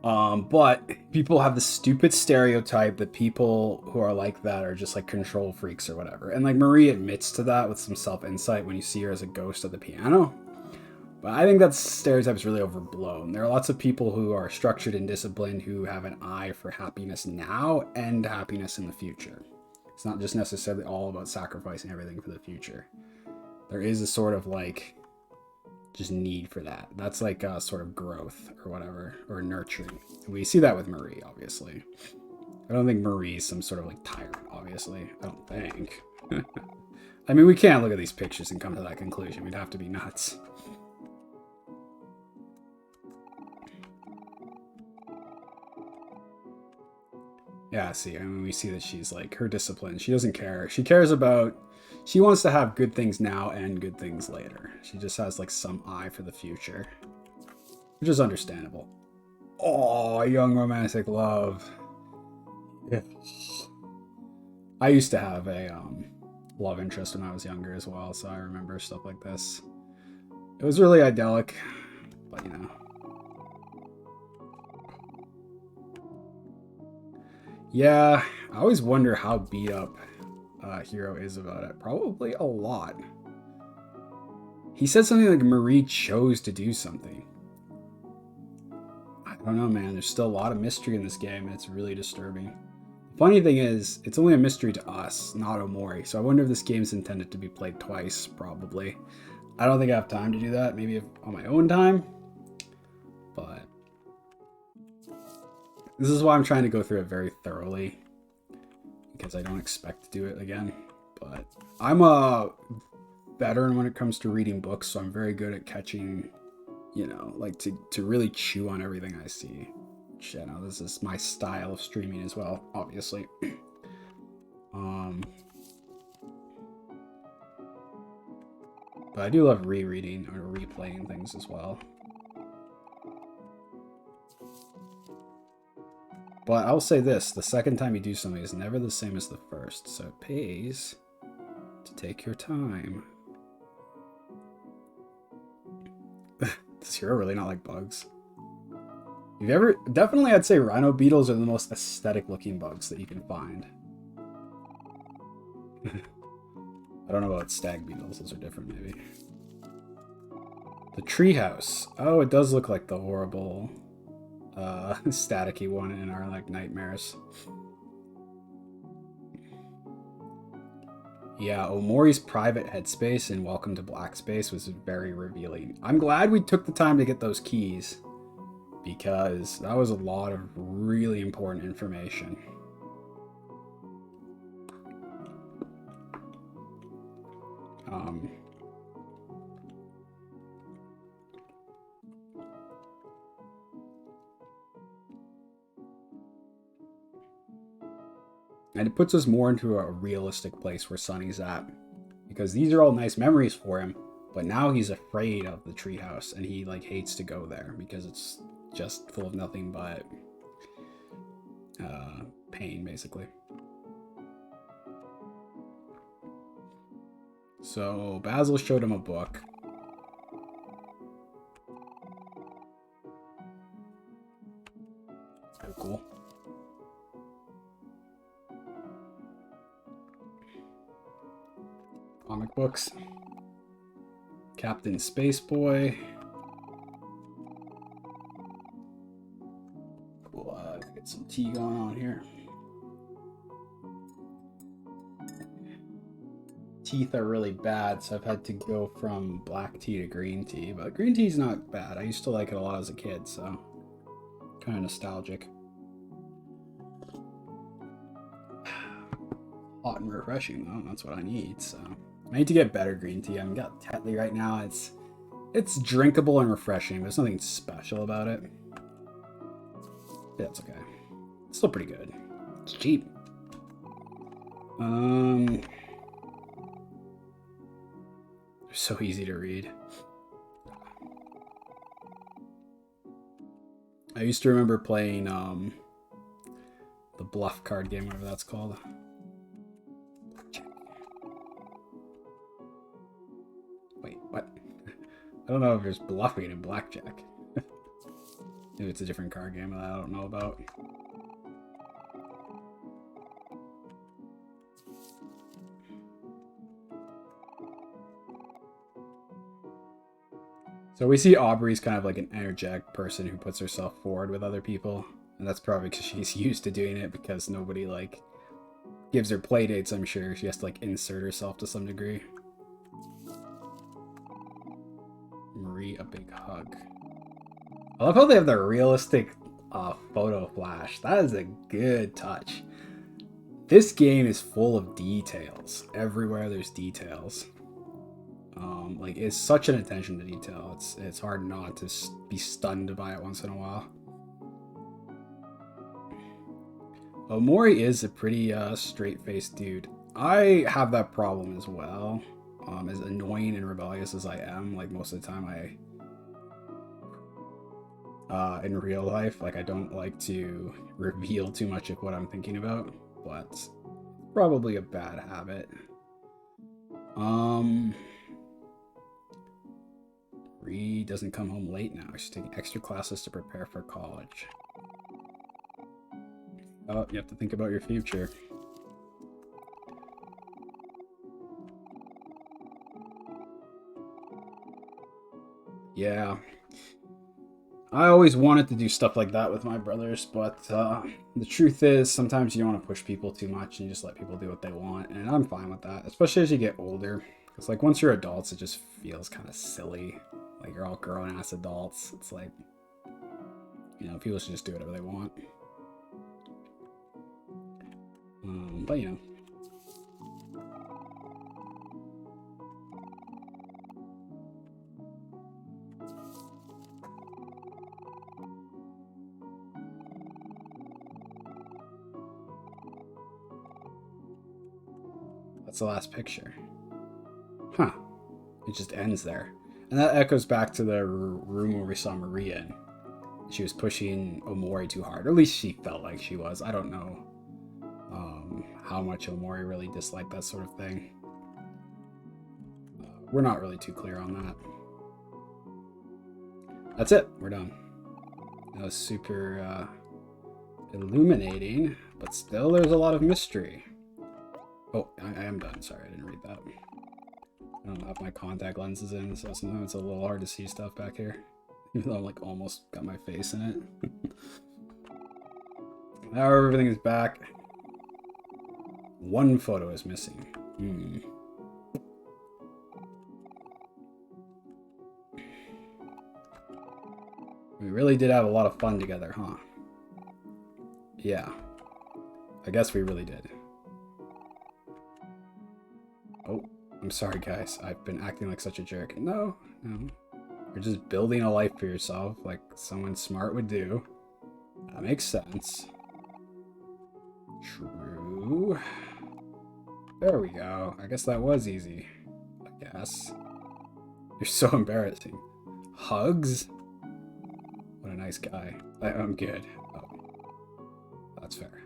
But people have the stupid stereotype that people who are like that are just like control freaks or whatever. And like Marie admits to that with some self-insight when you see her as a ghost at the piano. But I think that stereotype is really overblown. There are lots of people who are structured and disciplined who have an eye for happiness now and happiness in the future. It's not just necessarily all about sacrificing everything for the future. There is a sort of like just need for that. That's like a sort of growth or whatever, or nurturing. And we see that with Marie, obviously. I don't think Marie's some sort of like tyrant, obviously. I don't think. I mean, we can't look at these pictures and come to that conclusion. We'd have to be nuts. Yeah, see, I mean, we see that she's like her discipline. She doesn't care. She cares about. She wants to have good things now and good things later. She just has like some eye for the future, which is understandable. Oh, young romantic love. Yeah. I used to have a love interest when I was younger as well, so I remember stuff like this. It was really idyllic, but you know. Yeah, I always wonder how beat up Hero is about it. Probably a lot. He said something like Marie chose to do something. I don't know, man. There's still a lot of mystery in this game, and it's really disturbing. The funny thing is, it's only a mystery to us, not Omori. So I wonder if this game's intended to be played twice, probably. I don't think I have time to do that. Maybe on my own time. But this is why I'm trying to go through it very thoroughly. Because I don't expect to do it again. But I'm a veteran when it comes to reading books, so I'm very good at catching, you know, like to really chew on everything I see. Which, you know, this is my style of streaming as well, obviously. But I do love rereading or replaying things as well. But I'll say this, the second time you do something is never the same as the first, so it pays to take your time. Does Hero really not like bugs? You've ever... Definitely I'd say rhino beetles are the most aesthetic looking bugs that you can find. I don't know about stag beetles, those are different maybe. The treehouse. Oh, it does look like the horrible... staticky one in our like nightmares. Yeah, Omori's private headspace in Welcome to Black Space was very revealing. I'm glad we took the time to get those keys, because that was a lot of really important information. And it puts us more into a realistic place where Sunny's at. Because these are all nice memories for him, but now he's afraid of the treehouse, and he like hates to go there because it's just full of nothing but pain, basically. So Basil showed him a book. Oh, cool. Comic books. Captain Spaceboy. Cool. Get some tea going on here. teeth are really bad, so I've had to go from black tea to green tea. But green tea's not bad. I used to like it a lot as a kid, so kind of nostalgic. Hot and refreshing though, that's what I need. So I need to get better green tea. I've got Tetley right now. It's drinkable and refreshing. There's nothing special about it. Yeah, it's okay. It's still pretty good. It's cheap. They're so easy to read. I used to remember playing the bluff card game, whatever that's called. Wait, what? I don't know if there's bluffing in blackjack. Maybe it's a different card game that I don't know about. So we see Aubrey's kind of like an energetic person who puts herself forward with other people. And that's probably because she's used to doing it because nobody like gives her play dates, I'm sure. She has to like insert herself to some degree. Marie, a big hug. I love how they have the realistic photo flash. That is a good touch. This game is full of details. Everywhere there's details. Like, it's such an attention to detail. It's hard not to be stunned by it once in a while. Omori is a pretty straight-faced dude. I have that problem as well. As annoying and rebellious as I am, like most of the time in real life, like I don't like to reveal too much of what I'm thinking about, but probably a bad habit. Ree doesn't come home late now. She's taking extra classes to prepare for college. Oh, you have to think about your future. Yeah. I always wanted to do stuff like that with my brothers, but the truth is sometimes you don't want to push people too much and you just let people do what they want, and I'm fine with that, especially as you get older. Because like once you're adults, it just feels kind of silly. Like you're all grown-ass adults. It's like, you know, people should just do whatever they want. But you know. That's the last picture. Huh. It just ends there. And that echoes back to the room where we saw Maria in. She was pushing Omori too hard. Or at least she felt like she was. I don't know how much Omori really disliked that sort of thing. We're not really too clear on that. That's it. We're done. That was super illuminating, but still there's a lot of mystery. Oh, I am done. Sorry, I didn't read that. I don't have my contact lenses in, so sometimes it's a little hard to see stuff back here. Even though I'm like almost got my face in it. Now everything is back. One photo is missing. We really did have a lot of fun together, huh? Yeah. I guess we really did. Oh, I'm sorry guys. I've been acting like such a jerk. No. You're just building a life for yourself like someone smart would do. That makes sense. True. There we go. I guess that was easy. I guess. You're so embarrassing. Hugs? What a nice guy. I'm good. Oh. That's fair.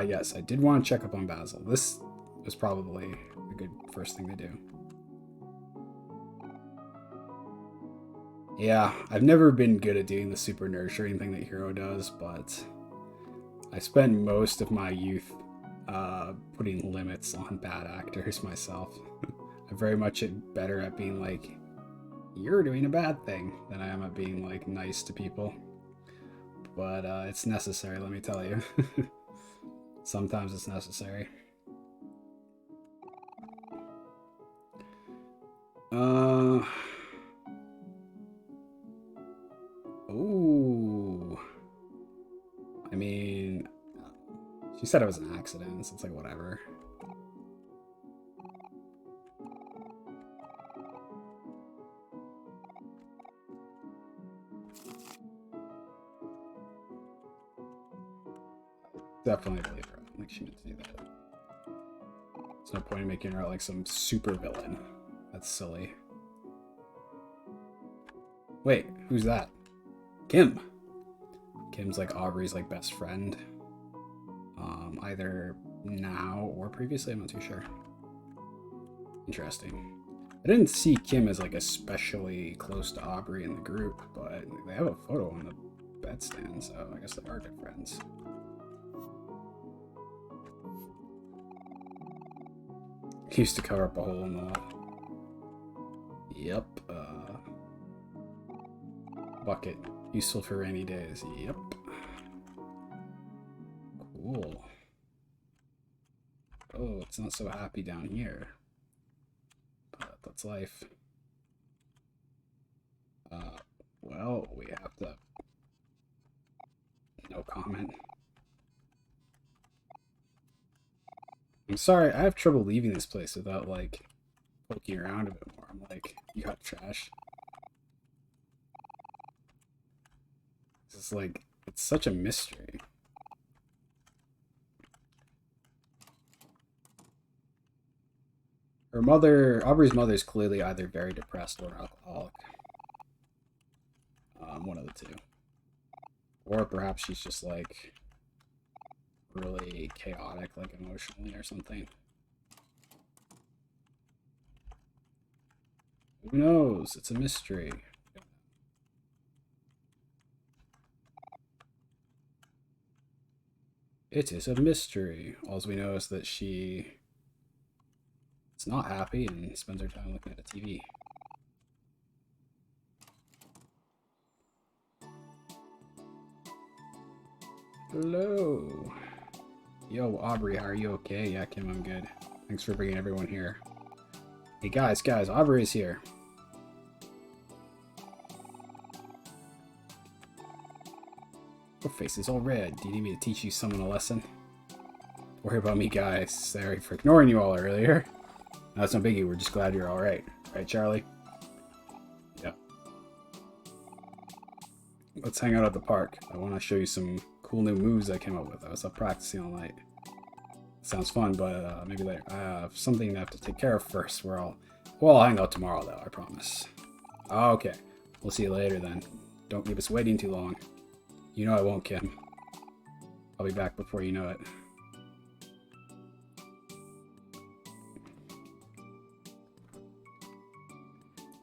Yes, I did want to check up on Basil. This was probably a good first thing to do. Yeah, I've never been good at doing the super nurturing thing that Hero does, but I spent most of my youth putting limits on bad actors myself. I'm very much better at being like, you're doing a bad thing, than I am at being like nice to people. But it's necessary, let me tell you. Sometimes it's necessary. Uh. Ooh. I mean, she said it was an accident, so it's like whatever. Definitely believe her. Like she meant to do that. There's no point in making her like some super villain. That's silly. Wait, who's that? Kim. Kim's like Aubrey's like best friend. Either now or previously, I'm not too sure. Interesting. I didn't see Kim as like especially close to Aubrey in the group, but they have a photo on the bedstand, so I guess they are good friends. He used to cover up a hole in the wall. Yep. Bucket. Useful for rainy days. Yep. Cool. Oh, it's not so happy down here. But that's life. Well, we have to... No comment. I'm sorry, I have trouble leaving this place without, like, poking around a bit more. I'm like, you got trash. This is like, it's such a mystery. Her mother, Aubrey's mother is clearly either very depressed or alcoholic. One of the two. Or perhaps she's just like really chaotic, like emotionally or something. Who knows? It's a mystery. It is a mystery. All we know is that she is not happy and spends her time looking at a TV. Hello. Yo, Aubrey, how are you okay? Yeah, Kim, I'm good. Thanks for bringing everyone here. Hey, guys, Aubrey is here. Your face is all red. Do you need me to teach you someone a lesson? Don't worry about me, guys. Sorry for ignoring you all earlier. No, it's no biggie. We're just glad you're all right. Right, Charlie? Yep. Let's hang out at the park. I want to show you some cool new moves I came up with. I was up practicing all night. Sounds fun, but maybe later. I have something I have to take care of first. Well, I'll hang out tomorrow, though. I promise. Okay. We'll see you later, then. Don't keep us waiting too long. You know I won't, Kim. I'll be back before you know it.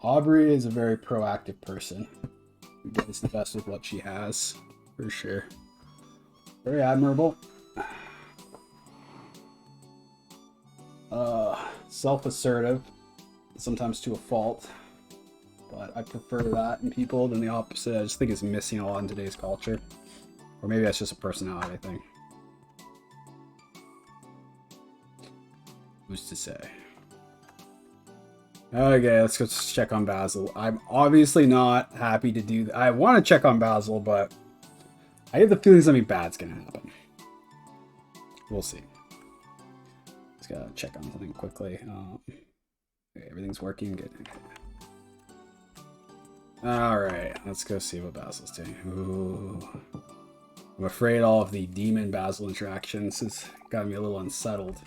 Aubrey is a very proactive person who does the best with what she has, for sure. Very admirable. Self-assertive, sometimes to a fault, but I prefer that in people than the opposite. I just think it's missing a lot in today's culture. Or maybe that's just a personality thing. Who's to say? Okay, let's go check on Basil. I'm obviously not happy to do that. I want to check on Basil, but I have the feeling something bad's gonna happen. We'll see. Just gotta check on something quickly. Okay, everything's working good. Alright, let's go see what Basil's doing. Ooh. I'm afraid all of the demon Basil interactions has got me a little unsettled.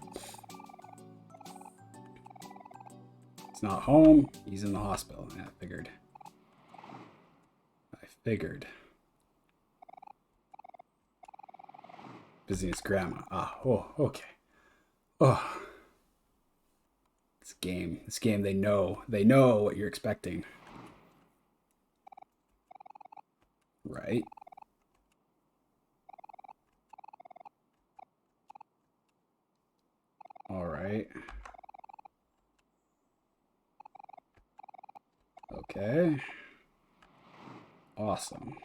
He's not home. He's in the hospital. Yeah, I figured. Visiting his grandma. Ah, oh, okay. Oh. This game, they know what you're expecting. Right? Alright. Okay. Awesome.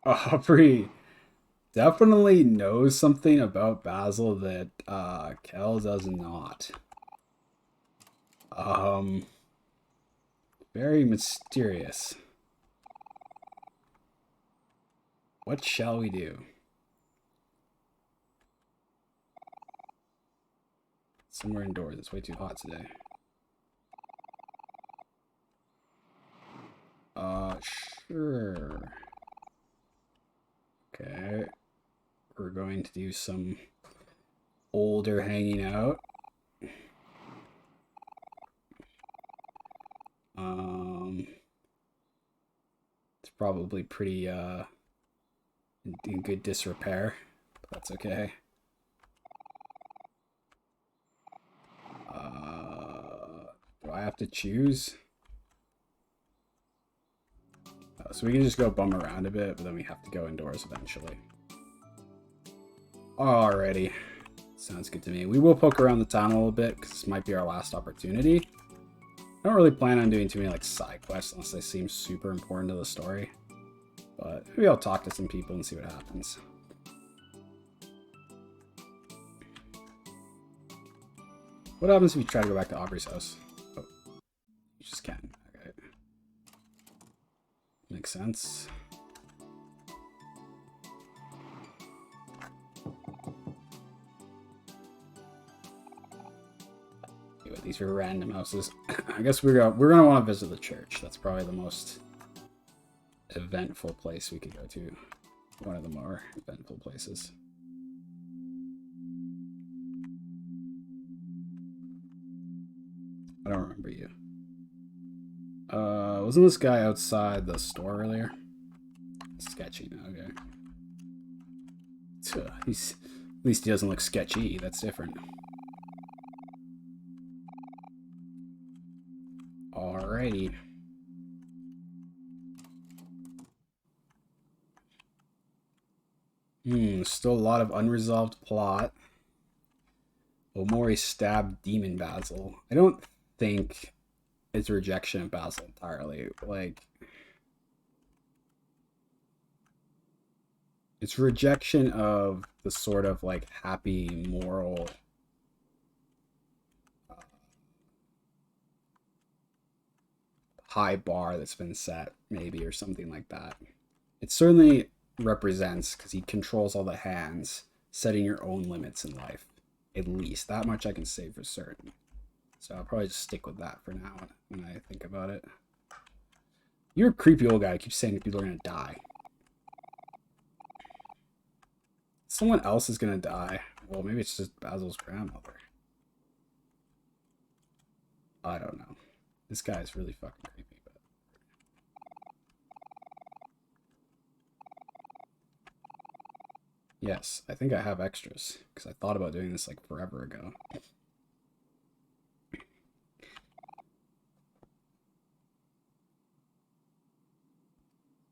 Aubrey. definitely knows something about Basil that Kel does not. Um, Very mysterious. What shall we do? Somewhere indoors. It's way too hot today. Sure. Okay. We're going to do some older hanging out. It's probably pretty in good disrepair, but that's okay. Do I have to choose? So we can just go bum around a bit, but then we have to go indoors eventually. Alrighty. Sounds good to me. We will poke around the town a little bit, because this might be our last opportunity. I don't really plan on doing too many like side quests unless they seem super important to the story. But maybe I'll talk to some people and see what happens. What happens if you try to go back to Aubrey's house? Oh, you just can't. Okay. Makes sense. Anyway, these are random houses. I guess we're gonna want to visit the church. That's probably the most eventful place we could go to. One of the more eventful places. I don't remember you. Wasn't this guy outside the store earlier? Sketchy now, okay. At least he doesn't look sketchy, that's different. Alrighty. Still a lot of unresolved plot. Omori stabbed Demon Basil. I don't think it's rejection of Basil entirely. Like, it's rejection of the sort of like happy moral high bar that's been set, maybe, or something like that. It certainly represents, because he controls all the hands, setting your own limits in life. At least that much I can say for certain. So I'll probably just stick with that for now when I think about it. You're a creepy old guy. I keep saying people are gonna die. Someone else is gonna die. Well, maybe it's just Basil's grandmother. I don't know. This guy is really fucking creepy. But yes, I think I have extras because I thought about doing this like forever ago.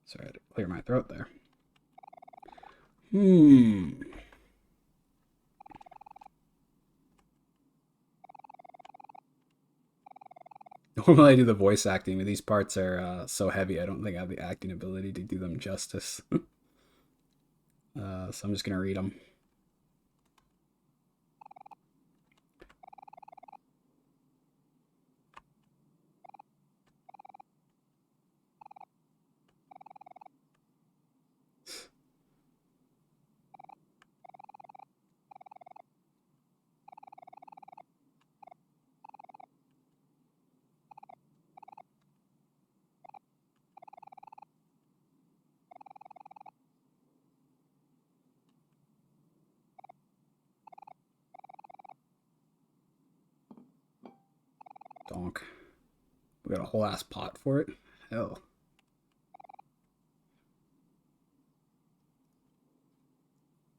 Sorry, I had to clear my throat there. Normally I do the voice acting, but these parts are so heavy I don't think I have the acting ability to do them justice. So I'm just going to read them. Donk. We got a whole ass pot for it. Hell.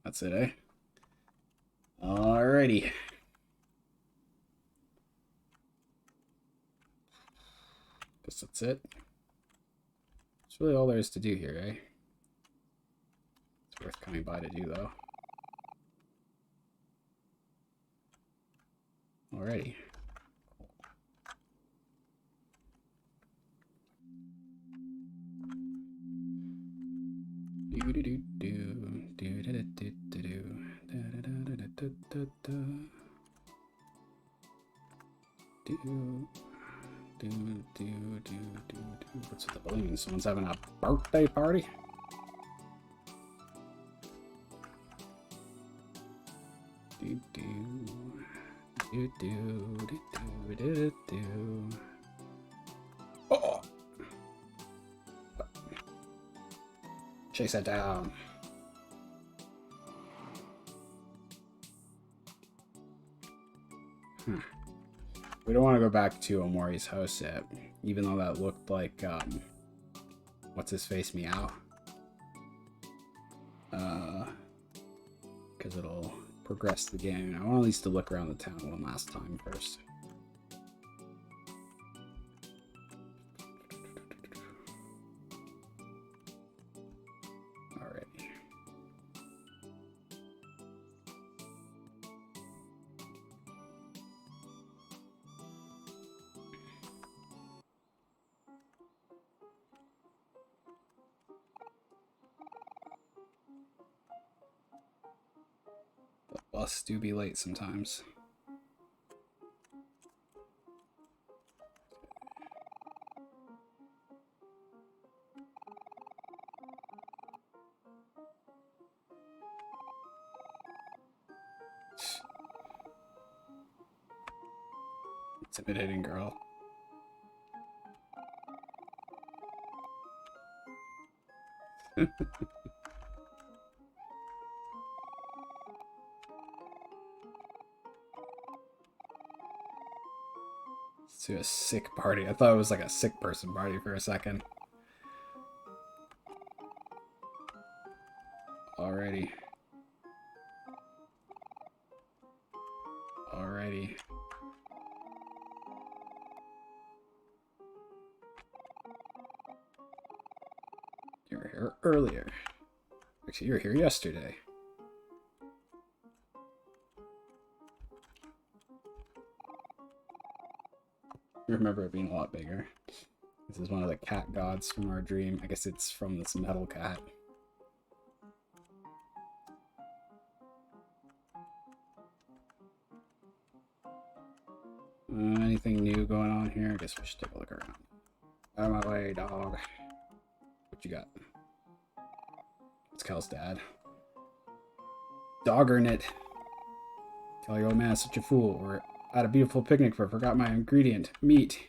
That's it, eh? Alrighty. Guess that's it. That's really all there is to do here, eh? It's worth coming by to do, though. Alrighty. Do do do do do do What's with the balloons? Someone's having a birthday party? Oh! Chase that down. We don't want to go back to Omori's house yet, even though that looked like, what's his face, Meow? Because it'll progress the game. I want at least to look around the town one last time first. Alrighty. The bus do be late sometimes. Intimidating girl. To a sick party. I thought it was like a sick person party for a second. Alrighty. Alrighty. You were here earlier. Actually, you were here yesterday. I remember it being a lot bigger. This is one of the cat gods from our dream. I guess it's from this metal cat. Anything new going on here? I guess we should take a look around. Out of my way, dog. What you got? It's Kel's dad. Dogging it. Tell your old man such a fool. We're at a beautiful picnic, but forgot my ingredient, meat.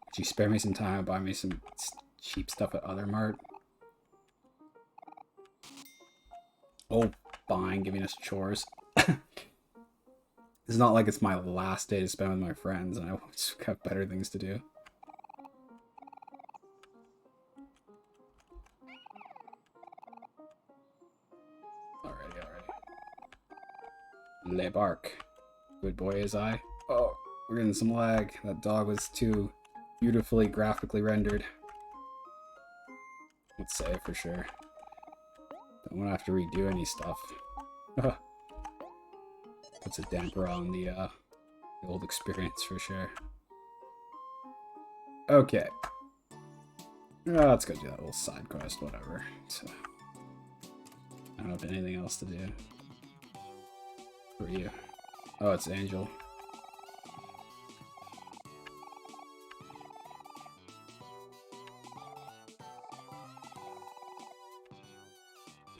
Could you spare me some time and buy me some cheap stuff at other mart? Oh, fine, giving us chores. It's not like it's my last day to spend with my friends, and I just got better things to do. Alrighty. Le bark. Good boy is I. Oh, we're getting some lag. That dog was too beautifully graphically rendered. Let's say for sure. Don't want to have to redo any stuff. Puts a damper on the old experience for sure. Okay. Let's go do that little side quest, whatever. So, I don't have anything else to do. Who are you? Oh, it's Angel.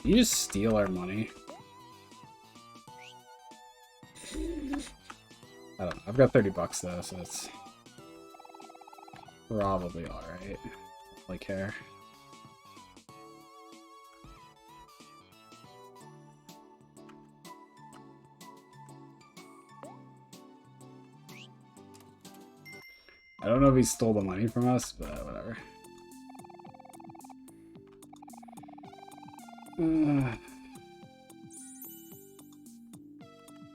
Did you just steal our money? I don't know. I've got 30 bucks though, so it's probably alright. Like hair. I don't know if he stole the money from us, but whatever.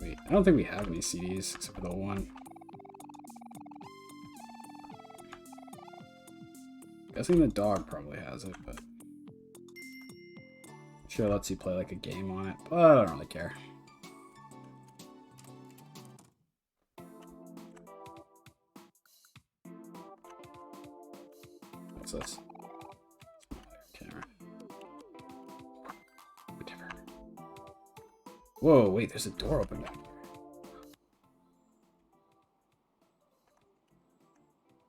Wait, I don't think we have any CDs except for the one. Guessing the dog probably has it, but sure lets you play like a game on it, but I don't really care. What's this? Camera. Whatever. Whoa, wait, there's a door open back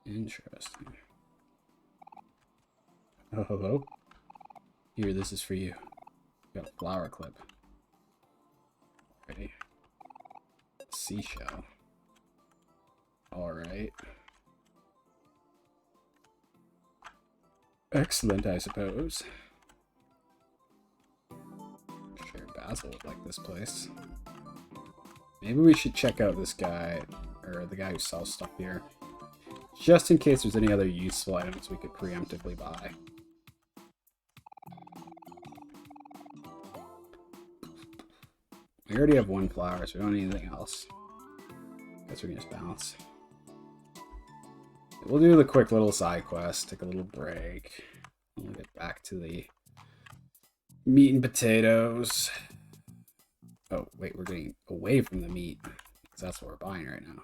here. Interesting. Oh, hello? Here, this is for you. Got a flower clip. Ready. Seashell. Alright. Excellent, I suppose. Sure, Basil would like this place. Maybe we should check out this guy, or the guy who sells stuff here. Just in case there's any other useful items we could preemptively buy. We already have one flower, so we don't need anything else. Guess we can just bounce. We'll do the quick little side quest, take a little break. We'll get back to the meat and potatoes. Oh, wait, we're getting away from the meat, because that's what we're buying right now.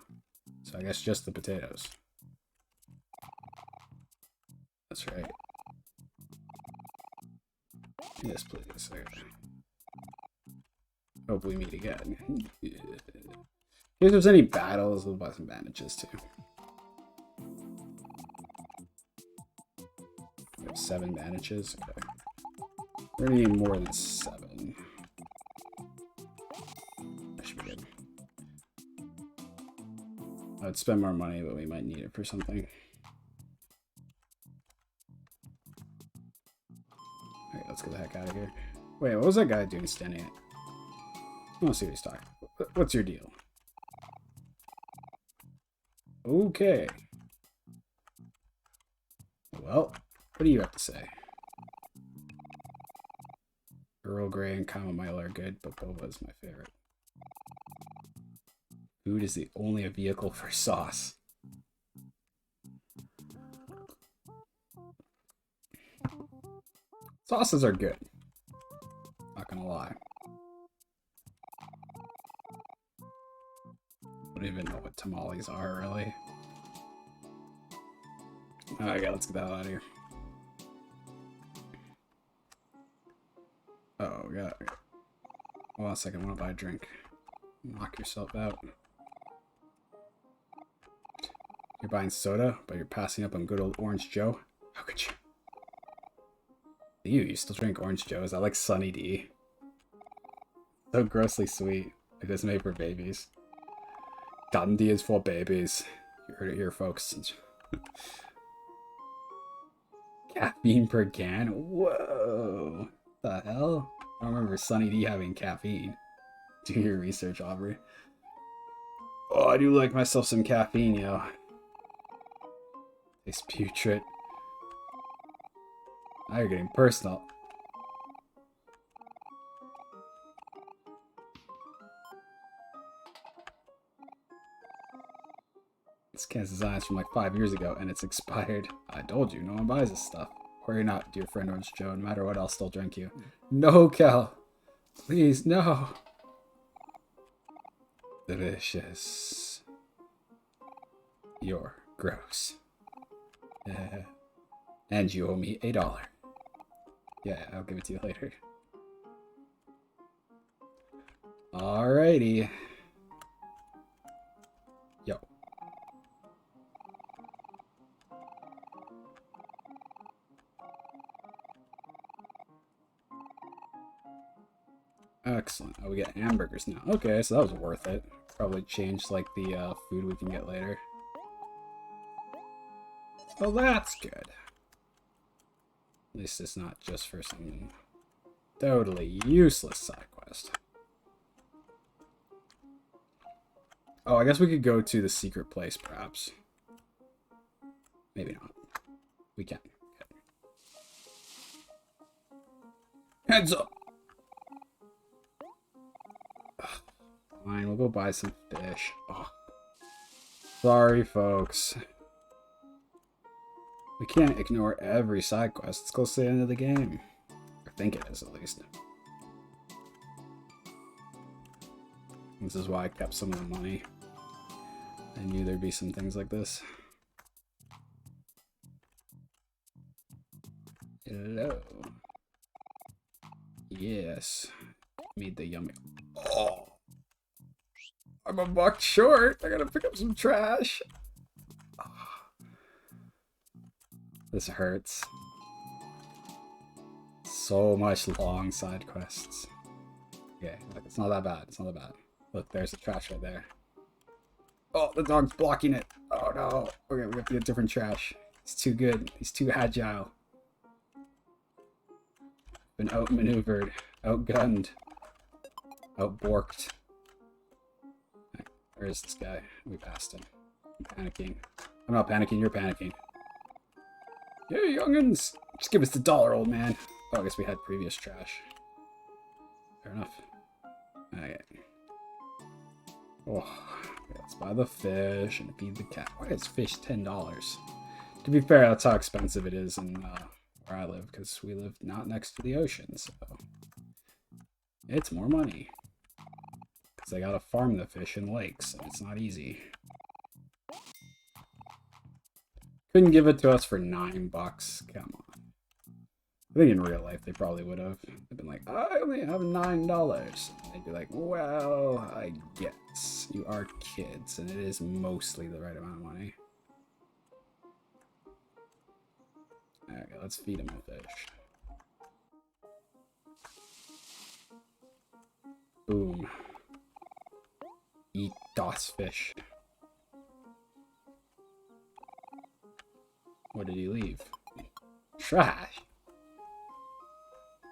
So I guess just the potatoes. That's right. Yes, please. Okay. Hope we meet again. Yeah. If there's any battles, we'll buy some bandages too. We have 7 bandages. Okay. We're gonna need more than 7. That should be good. I'd spend more money, but we might need it for something. Alright, let's get the heck out of here. Wait, what was that guy doing standing at? I want to see what he's talking. What's your deal? Okay. Well, what do you have to say? Earl Grey and chamomile are good, but boba is my favorite. Food is the only vehicle for sauce. Sauces are good. Not gonna lie. I don't even know what tamales are, really. Okay, let's get that out of here. Oh, God. Hold on a second, I want to buy a drink. Knock yourself out. You're buying soda, but you're passing up on good old Orange Joe? How could you? You still drink Orange Joe? Is that like Sunny D? So grossly sweet. It is made for babies. Dundee is for babies. You heard it here, folks. Caffeine per can? Whoa. The hell? I don't remember Sunny D having caffeine. Do your research, Aubrey. Oh, I do like myself some caffeine, yo. Tastes putrid. Now you're getting personal. This can's design is from like 5 years ago, and it's expired. I told you, no one buys this stuff. Worry not, dear friend Orange Joe. No matter what, I'll still drink you. No, Cal. Please, no. Delicious. You're gross. And you owe me $1. Yeah, I'll give it to you later. Alrighty. Yo. Excellent. Oh, we get hamburgers now. Okay, so that was worth it. Probably changed like the food we can get later. Well, that's good. At least it's not just for some totally useless side quest. Oh, I guess we could go to the secret place, perhaps. Maybe not. We can. Okay. Heads up! Fine, we'll go buy some fish. Oh. Sorry, folks. We can't ignore every side quest. It's close to the end of the game. I think it is, at least. This is why I kept some of the money. I knew there'd be some things like this. Hello. Yes. Made the yummy. Oh, I'm a buck short. I gotta pick up some trash. This hurts. So much long side quests. Okay, look, it's not that bad. It's not that bad. Look, there's the trash right there. Oh, the dog's blocking it. Oh no. Okay, we have to get different trash. He's too good. He's too agile. Been outmaneuvered, outgunned, outborked. Where is this guy? We passed him. I'm panicking. I'm not panicking, you're panicking. Yeah, youngins! Just give us the dollar, old man. Oh, I guess we had previous trash. Fair enough. Okay. Oh, let's buy the fish and feed the cat. Why is fish $10? To be fair, that's how expensive it is in where I live, because we live not next to the ocean, so it's more money. Because I gotta farm the fish in lakes, and it's not easy. Couldn't give it to us for $9. Come on. I think in real life they probably would have. They've been like, I only have $9. And they'd be like, well, I guess you are kids, and it is mostly the right amount of money. Okay, let's feed him a fish. Boom. Eat das fish. What did he leave? Trash.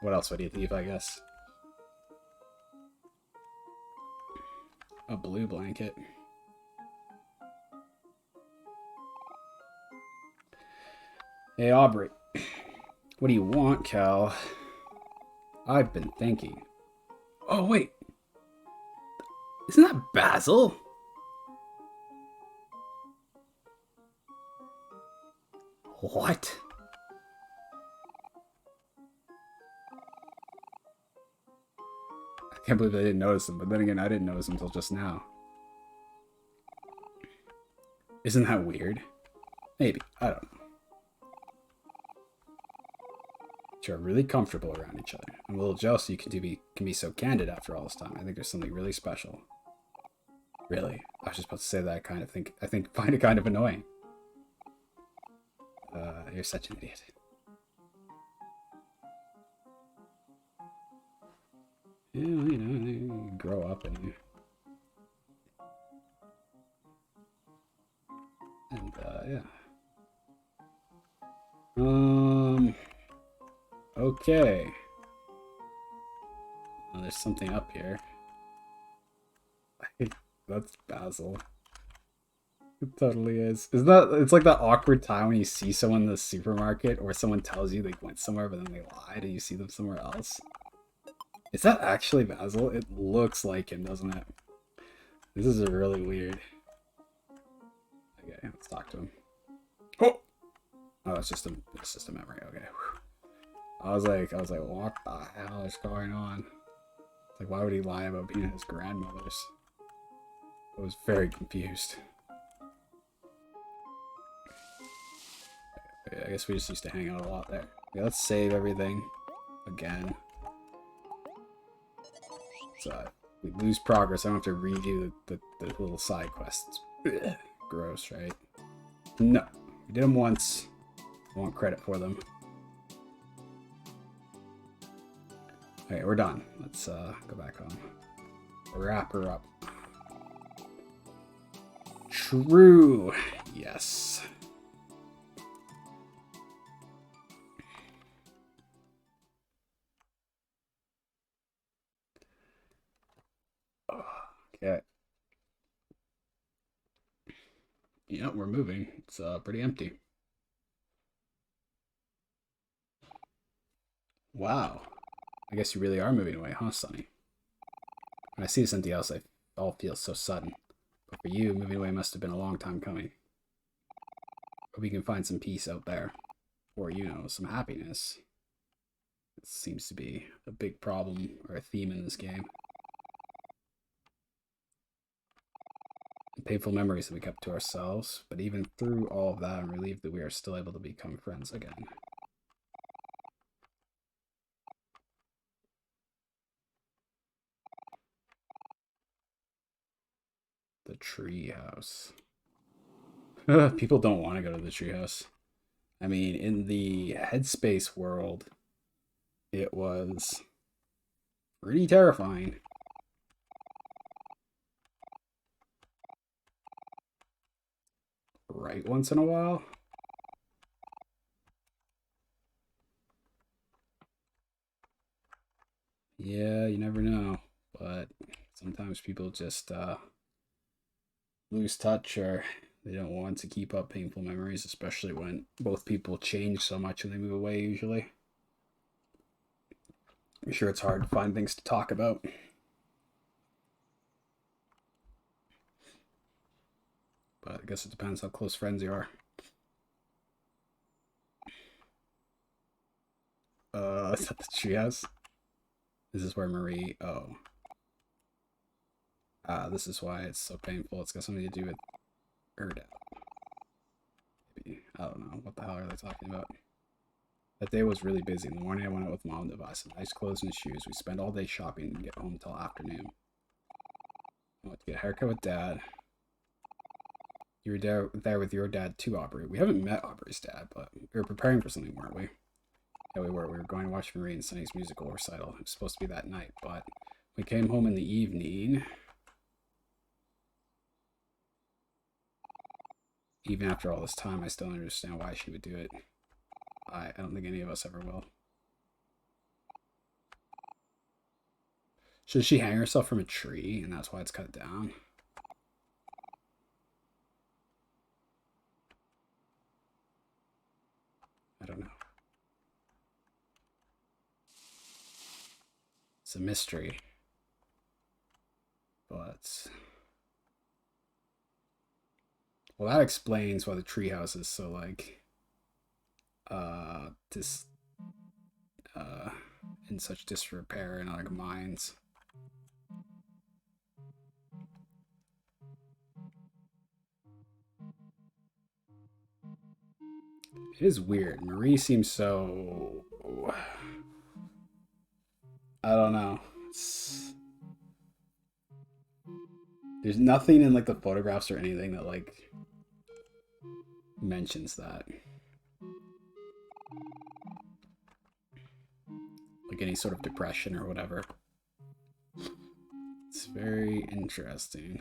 What else would he leave, I guess? A blue blanket. Hey, Aubrey. What do you want, Cal? I've been thinking. Oh, wait. Isn't that Basil? What? I can't believe I didn't notice him, but then again, I didn't notice him until just now. Isn't that weird? Maybe. I don't know. Are really comfortable around each other. I'm a little jealous you can be so candid after all this time. I think there's something really special. Really? I was just about to say that. I find it kind of annoying. You're such an idiot. Yeah, you know, you grow up and yeah. Okay. Oh, there's something up here. That's Basil. It totally is. It's like that awkward time when you see someone in the supermarket or someone tells you they went somewhere but then they lied and you see them somewhere else. Is that actually Basil? It looks like him, doesn't it? This is really weird. Okay, let's talk to him. Oh, it's just a memory. Okay. I was like, what the hell is going on? Like, why would he lie about being at his grandmother's? I was very confused. Okay, I guess we just used to hang out a lot there. Okay, let's save everything again. So we lose progress. I don't have to redo the little side quests. Ugh, gross, right? No, we did them once. I want credit for them. Okay, we're done. Let's go back home. Wrap her up. True. Yes. Okay. Yeah, we're moving. It's pretty empty. Wow. I guess you really are moving away, huh, Sonny? When I see this empty house, it all feels so sudden. But for you, moving away must have been a long time coming. Hope you can find some peace out there. Or, you know, some happiness. It seems to be a big problem or a theme in this game. Painful memories that we kept to ourselves, but even through all of that, I'm relieved that we are still able to become friends again. the treehouse. People don't want to go to the treehouse. I mean, in the Headspace world, it was pretty terrifying. Right once in a while. Yeah, you never know. But sometimes people just lose touch, or they don't want to keep up painful memories, especially when both people change so much when they move away, usually. I'm sure it's hard to find things to talk about. But I guess it depends how close friends you are. Is that the treehouse? This is where Marie... Oh. This is why it's so painful. It's got something to do with her dad. Maybe. I don't know. What the hell are they talking about? That day was really busy. In the morning, I went out with Mom to buy some nice clothes and shoes. We spent all day shopping and get home until afternoon. I went to get a haircut with Dad. You were there with your dad too, Aubrey. We haven't met Aubrey's dad, but we were preparing for something, weren't we? Yeah, we were. We were going to watch Marie and Sunny's musical recital. It was supposed to be that night, but we came home in the evening. Even after all this time, I still don't understand why she would do it. I don't think any of us ever will. Should she hang herself from a tree, and that's why it's cut down? I don't know. It's a mystery. But... Well, that explains why the treehouse is so, like... in such disrepair and, like, mines. It is weird. Marie seems so... I don't know. There's nothing in, like, the photographs or anything that, like, mentions that. Like any sort of depression or whatever. It's very interesting.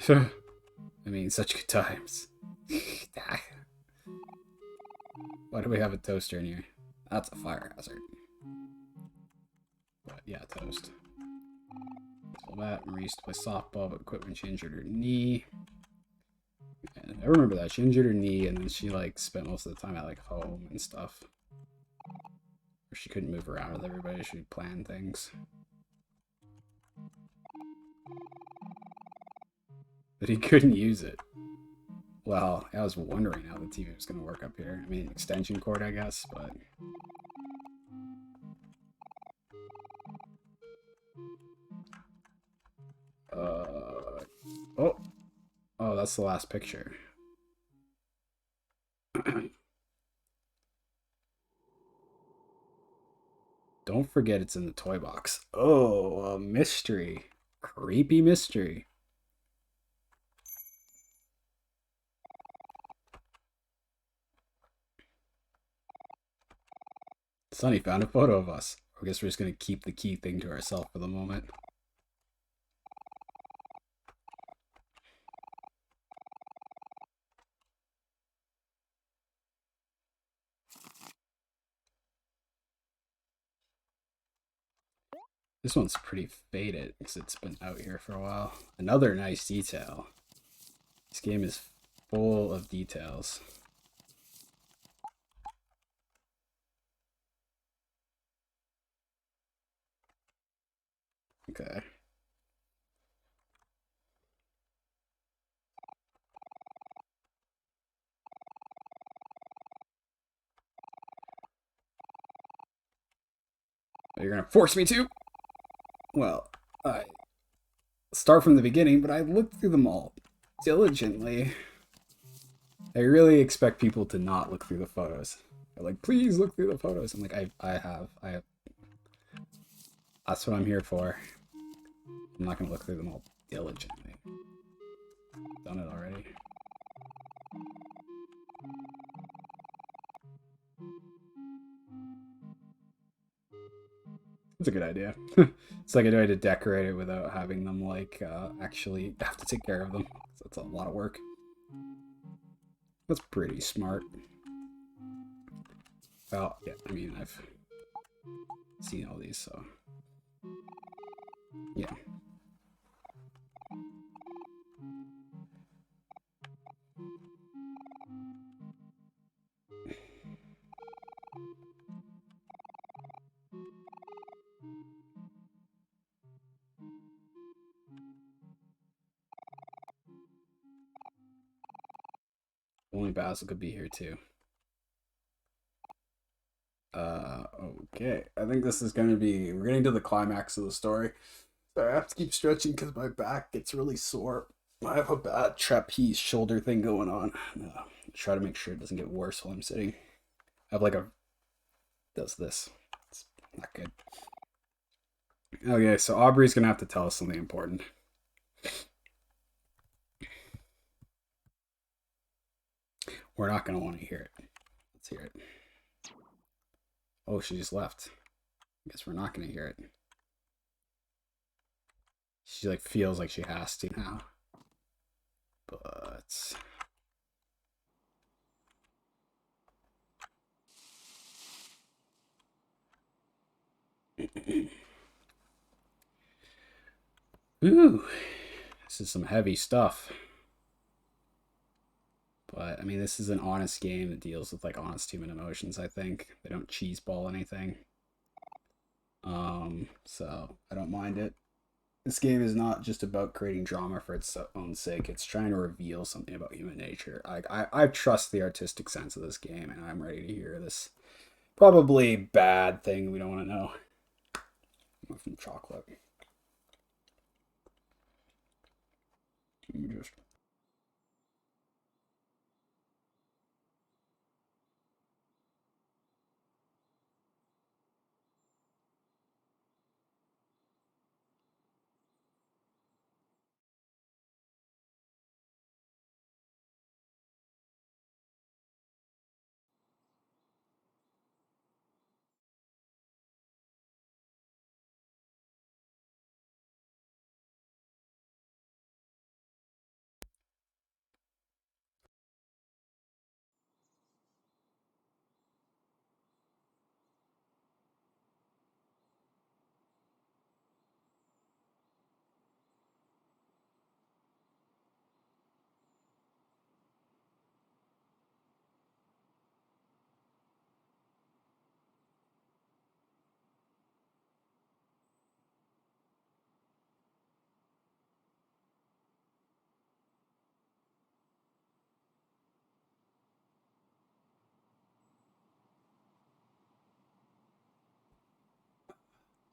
I mean, such good times. Why do we have a toaster in here? That's a fire hazard. But yeah, toast. All that. Marie used to play softball, but quit when she injured her knee. And I remember that. She injured her knee, and then she, like, spent most of the time at, like, home and stuff. Or she couldn't move around with everybody. She'd plan things. But he couldn't use it. Well, I was wondering how the TV was going to work up here. I mean, extension cord, I guess, but... Oh! Oh, that's the last picture. Don't forget it's in the toy box. Oh, a mystery. Creepy mystery. Sunny found a photo of us. I guess we're just going to keep the key thing to ourselves for the moment. This one's pretty faded because it's been out here for a while. Another nice detail. This game is full of details. Okay. You're gonna force me to? Well, I start from the beginning, but I looked through them all diligently. I really expect people to not look through the photos. They're like, please look through the photos. I'm like, I have. That's what I'm here for. I'm not gonna look through them all diligently. Done it already. That's a good idea. It's like a way to decorate it without having them like actually have to take care of them. So that's a lot of work. That's pretty smart. Well, yeah, I mean, I've seen all these, so yeah. Only Basil could be here too. Okay. I think this is gonna be, we're getting to the climax of the story. So I have to keep stretching because my back gets really sore. I have a bad trapeze shoulder thing going on. Try to make sure it doesn't get worse while I'm sitting. I have like a, does this. It's not good. Okay, so Aubrey's gonna have to tell us something important. We're not gonna want to hear it. Let's hear it. Oh, she just left. I guess we're not gonna hear it. She like feels like she has to now. But ooh, this is some heavy stuff. But I mean, this is an honest game that deals with like honest human emotions. I think they don't cheeseball anything. So I don't mind it. This game is not just about creating drama for its own sake. It's trying to reveal something about human nature. I trust the artistic sense of this game, and I'm ready to hear this probably bad thing we don't want to know. From chocolate. Just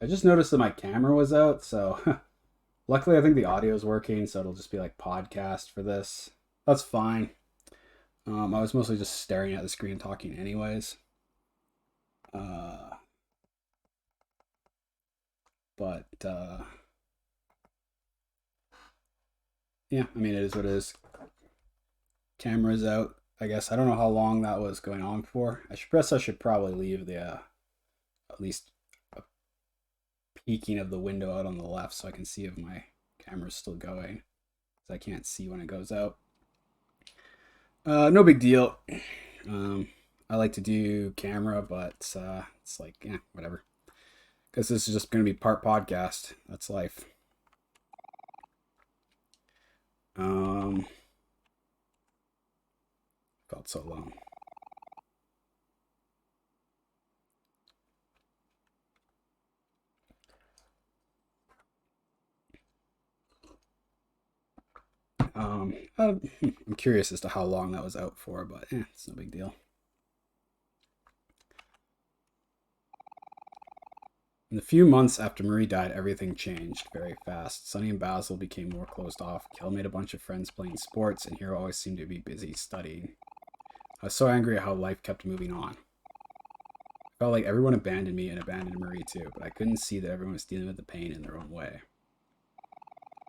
I just noticed that my camera was out, so luckily I think the audio is working, so it'll just be like podcast for this. That's fine. I was mostly just staring at the screen talking anyways. But yeah, I mean, it is what it is. Camera's out. I guess I don't know how long that was going on for. I should probably leave the at least a peeking of the window out on the left so I can see if my camera's still going. Because I can't see when it goes out. No big deal. I like to do camera, but it's like, yeah, whatever. Because this is just going to be part podcast. That's life. Felt so long. I'm curious as to how long that was out for, but it's no big deal. In the few months after Marie died, everything changed very fast. Sunny and Basil became more closed off. Kel made a bunch of friends playing sports, and Hero always seemed to be busy studying. I was so angry at how life kept moving on. I felt like everyone abandoned me and abandoned Marie too, but I couldn't see that everyone was dealing with the pain in their own way.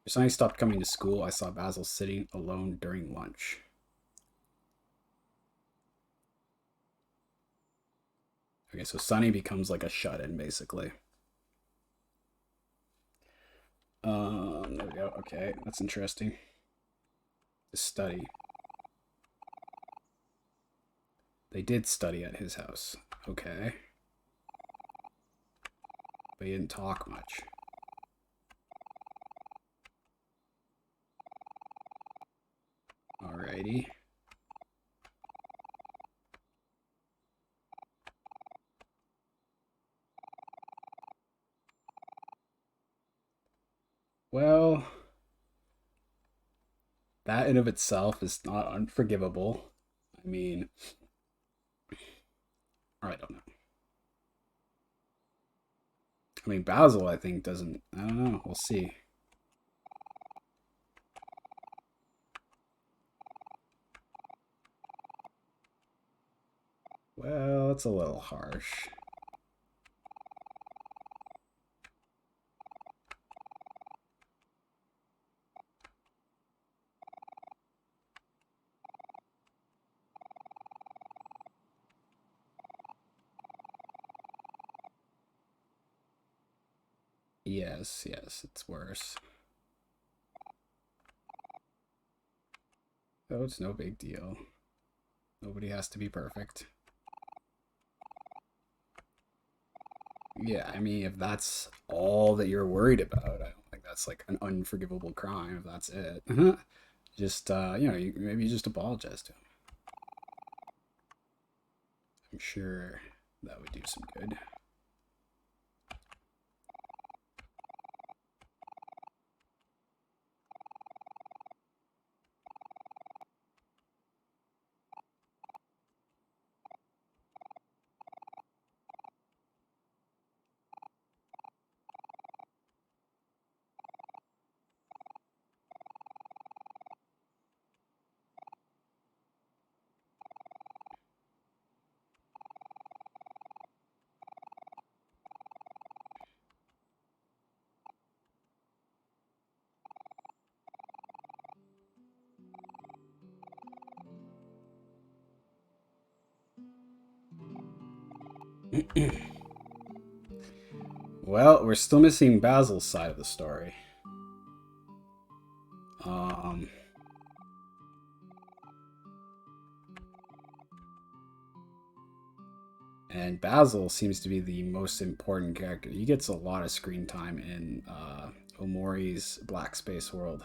As Sunny stopped coming to school, I saw Basil sitting alone during lunch. Okay, so Sunny becomes like a shut-in, basically. There we go. Okay, that's interesting. To study. They did study at his house. Okay. But he didn't talk much. Alrighty. Well, that in of itself is not unforgivable. I mean, I don't know. I mean, Basil, I think, doesn't. I don't know. We'll see. Well, it's a little harsh. Yes, yes, it's worse. Oh, it's no big deal. Nobody has to be perfect. Yeah, I mean, if that's all that you're worried about, I don't think that's like an unforgivable crime if that's it. Just, maybe just apologize to him. I'm sure that would do some good. Well, we're still missing Basil's side of the story. Um, and Basil seems to be the most important character. He gets a lot of screen time in Omori's Black Space World.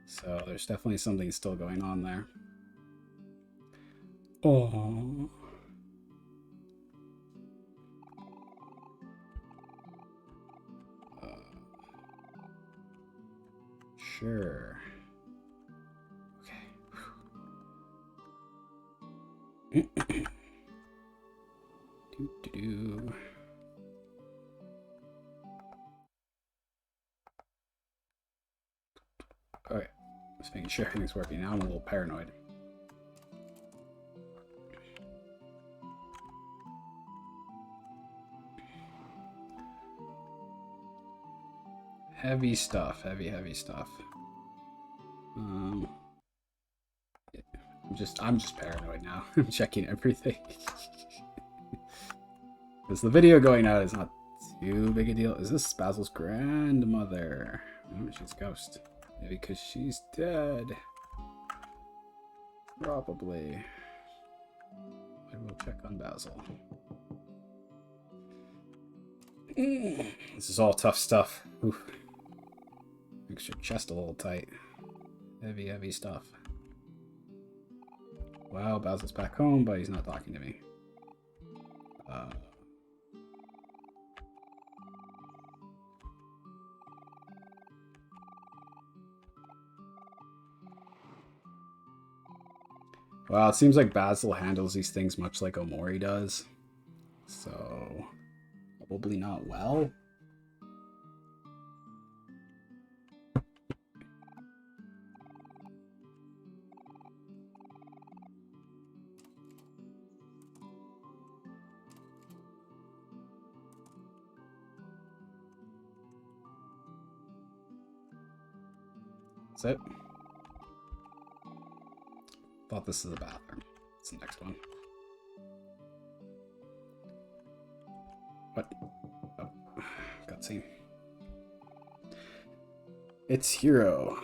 So there's definitely something still going on there. Oh. Sure. Okay. Do. Okay. Just making sure everything's working. Now I'm a little paranoid. Heavy stuff. Heavy stuff. I'm just paranoid now. I'm checking everything. Because the video going out is not too big a deal. Is this Basil's grandmother? Oh, she's a ghost. Maybe because she's dead. Probably. I will check on Basil. This is all tough stuff. Oof. Makes your chest a little tight. Heavy stuff. Wow, Basil's back home, but he's not talking to me. Well, it seems like Basil handles these things much like Omori does. So, probably not well. Is it? Thought this is the bathroom. It's the next one. What? Oh, cutscene. It's Hero.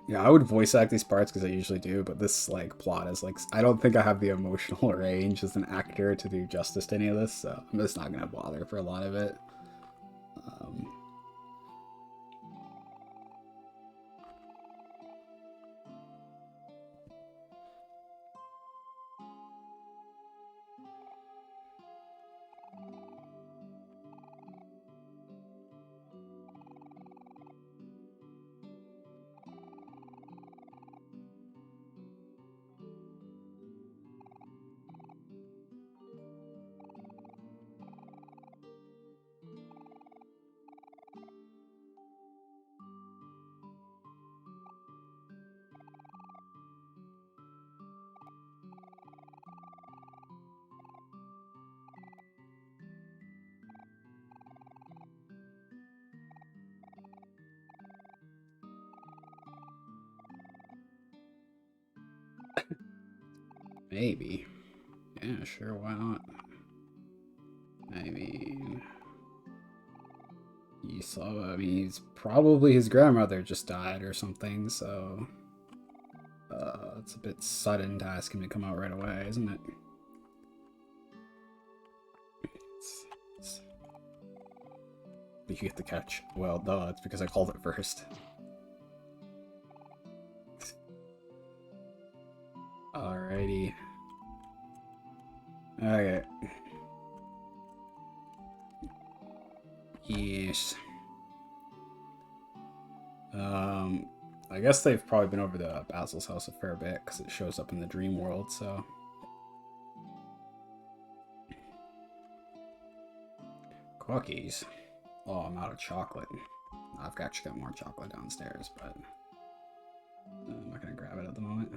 Yeah, I would voice act these parts because I usually do, but this like plot is like I don't think I have the emotional range as an actor to do justice to any of this, so I'm just not gonna bother for a lot of it. Um, Maybe. Yeah, sure, why not? I mean, you saw. I mean, he's probably his grandmother just died or something, so it's a bit sudden to ask him to come out right away, isn't it? It's, you get the catch. Well, duh, it's because I called it first. Alrighty. Okay. Yes. I guess they've probably been over to Basil's house a fair bit because it shows up in the dream world, so. Cookies. Oh, I'm out of chocolate. I've actually got more chocolate downstairs, but I'm not gonna grab it at the moment.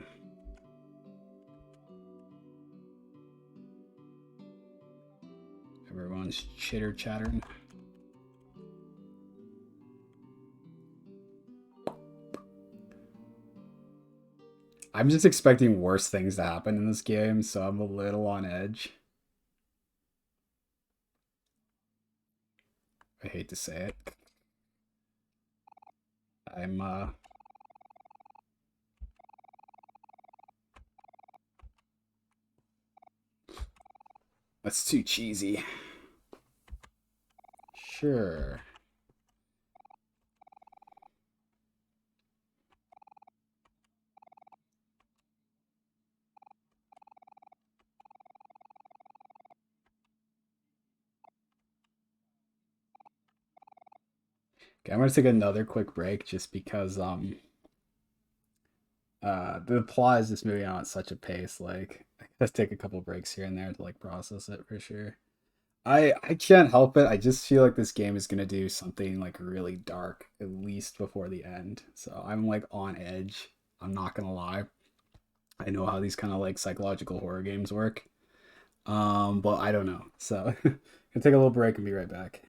Everyone's chitter chattering. I'm just expecting worse things to happen in this game, so I'm a little on edge. I hate to say it. I'm that's too cheesy. Sure. Okay, I'm gonna take another quick break just because the plot is just moving on at such a pace. Like, I gotta take a couple breaks here and there to like process it for sure. I can't help it. I just feel like this game is gonna do something like really dark at least before the end. So I'm like on edge. I'm not gonna lie. I know how these kind of like psychological horror games work. But I don't know. So gonna take a little break and be right back.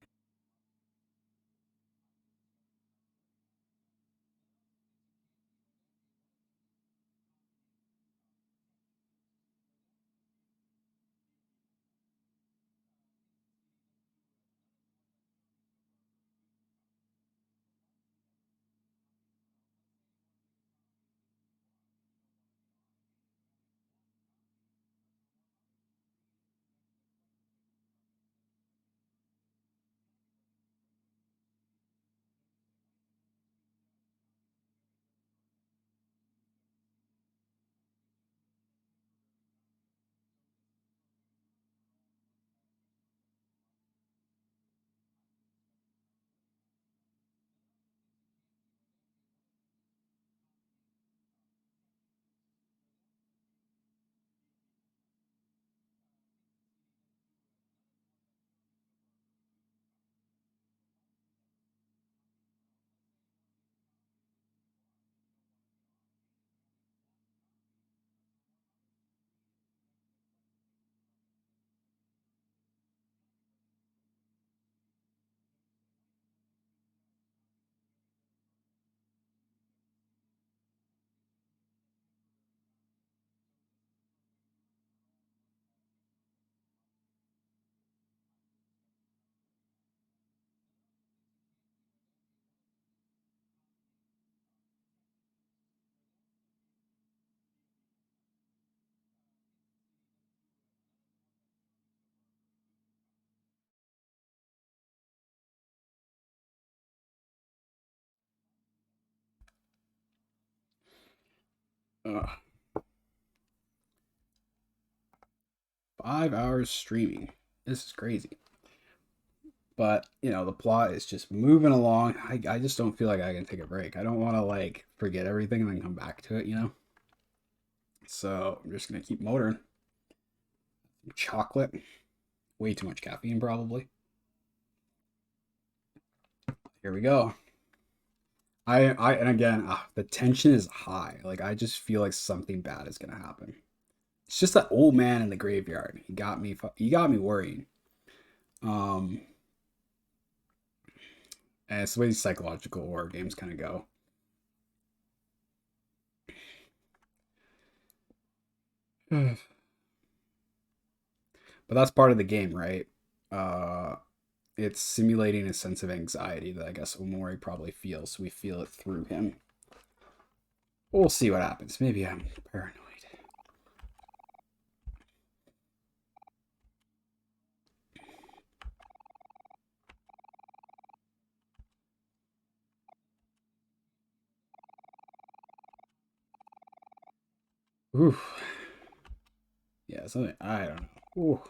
Ugh. 5 hours streaming. This is crazy. But, you know, the plot is just moving along. I just don't feel like I can take a break. I don't want to, like, forget everything and then come back to it, you know? So I'm just going to keep motoring. Chocolate. Way too much caffeine, probably. Here we go. And again, the tension is high. Like, I just feel like something bad is going to happen. It's just that old man in the graveyard. He got me worrying. Um, and it's the way these psychological horror games kind of go. But that's part of the game, right? Uh, it's simulating a sense of anxiety that I guess Omori probably feels, so we feel it through him. We'll see what happens. Maybe I'm paranoid. Oof. Yeah, something I don't know. Ooh.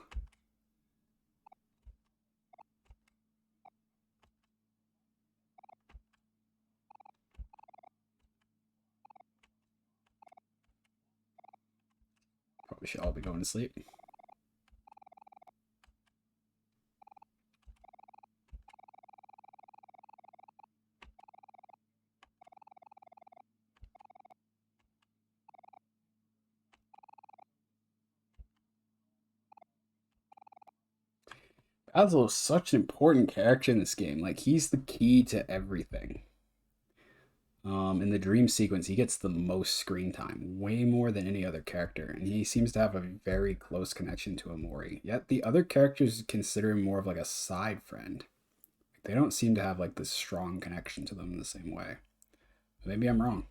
Probably should all be going to sleep. Basil is such an important character in this game. Like he's the key to everything. In the dream sequence, he gets the most screen time, way more than any other character, and he seems to have a very close connection to Omori. Yet the other characters consider him more of like a side friend. They don't seem to have like this strong connection to them in the same way. Maybe I'm wrong.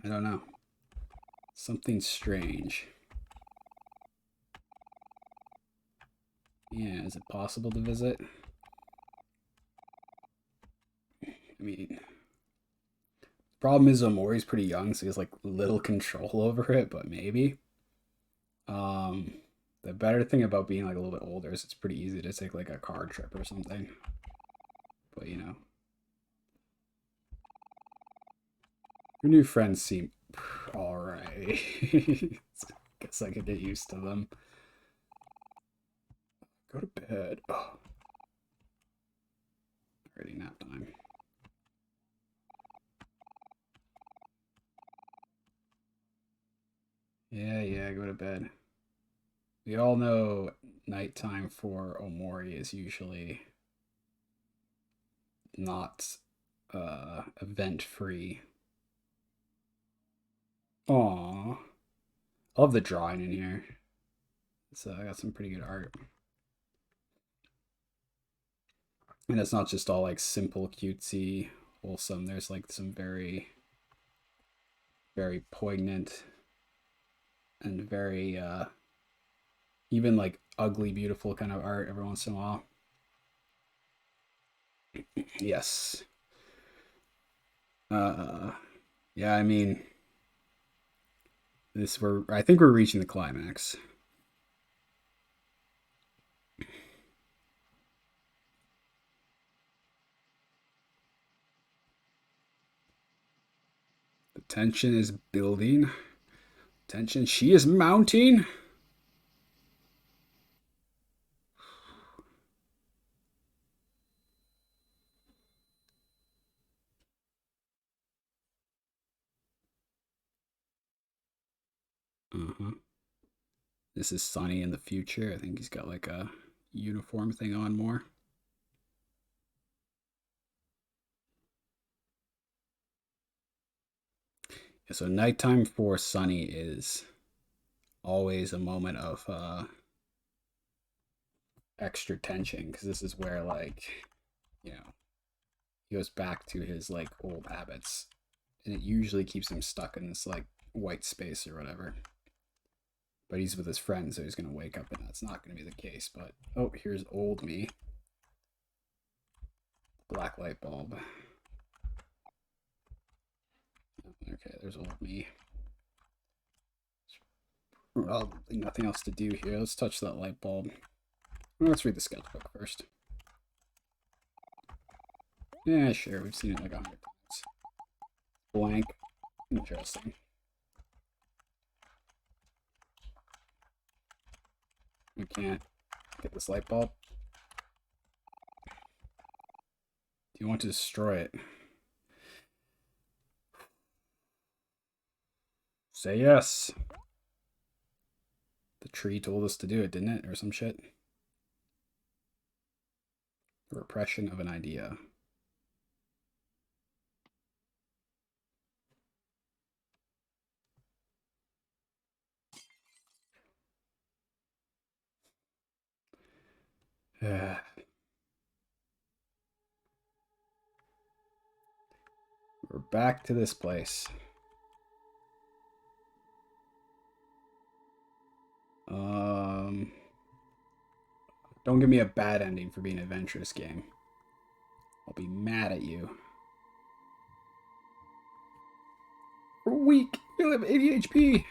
I don't know. Something strange. Yeah, is it possible to visit? I mean, problem is Omori's pretty young, so he has like little control over it, but maybe. Um, the better thing about being like a little bit older is it's pretty easy to take like a car trip or something. But you know, your new friends seem all right. Guess I could get used to them. Go to bed. Oh, already nap time. Yeah, go to bed. We all know nighttime for Omori is usually not event free. Aw. I love the drawing in here. So I got some pretty good art. And it's not just all like simple, cutesy, wholesome. There's like some very, very poignant and very even like ugly, beautiful kind of art every once in a while. Yes. Uh yeah, I mean I think we're reaching the climax. The tension is building. Tension, she is mounting. Uh-huh. This is Sunny in the future. I think he's got like a uniform thing on more. Yeah, so nighttime for Sunny is always a moment of extra tension because this is where like you know he goes back to his like old habits, and it usually keeps him stuck in this like white space or whatever. But he's with his friends, so he's gonna wake up, and that's not gonna be the case. But oh, here's old me. Black light bulb. Okay, there's old me. Well, nothing else to do here. Let's touch that light bulb. Let's read the sketchbook first. Yeah, sure. We've seen it like 100 times. Blank. Interesting. We can't get this light bulb. Do you want to destroy it? Say yes. The tree told us to do it, didn't it? Or some shit. The repression of an idea. We're back to this place. Don't give me a bad ending for being an adventurous game. I'll be mad at you. We're weak. We only have 80 HP.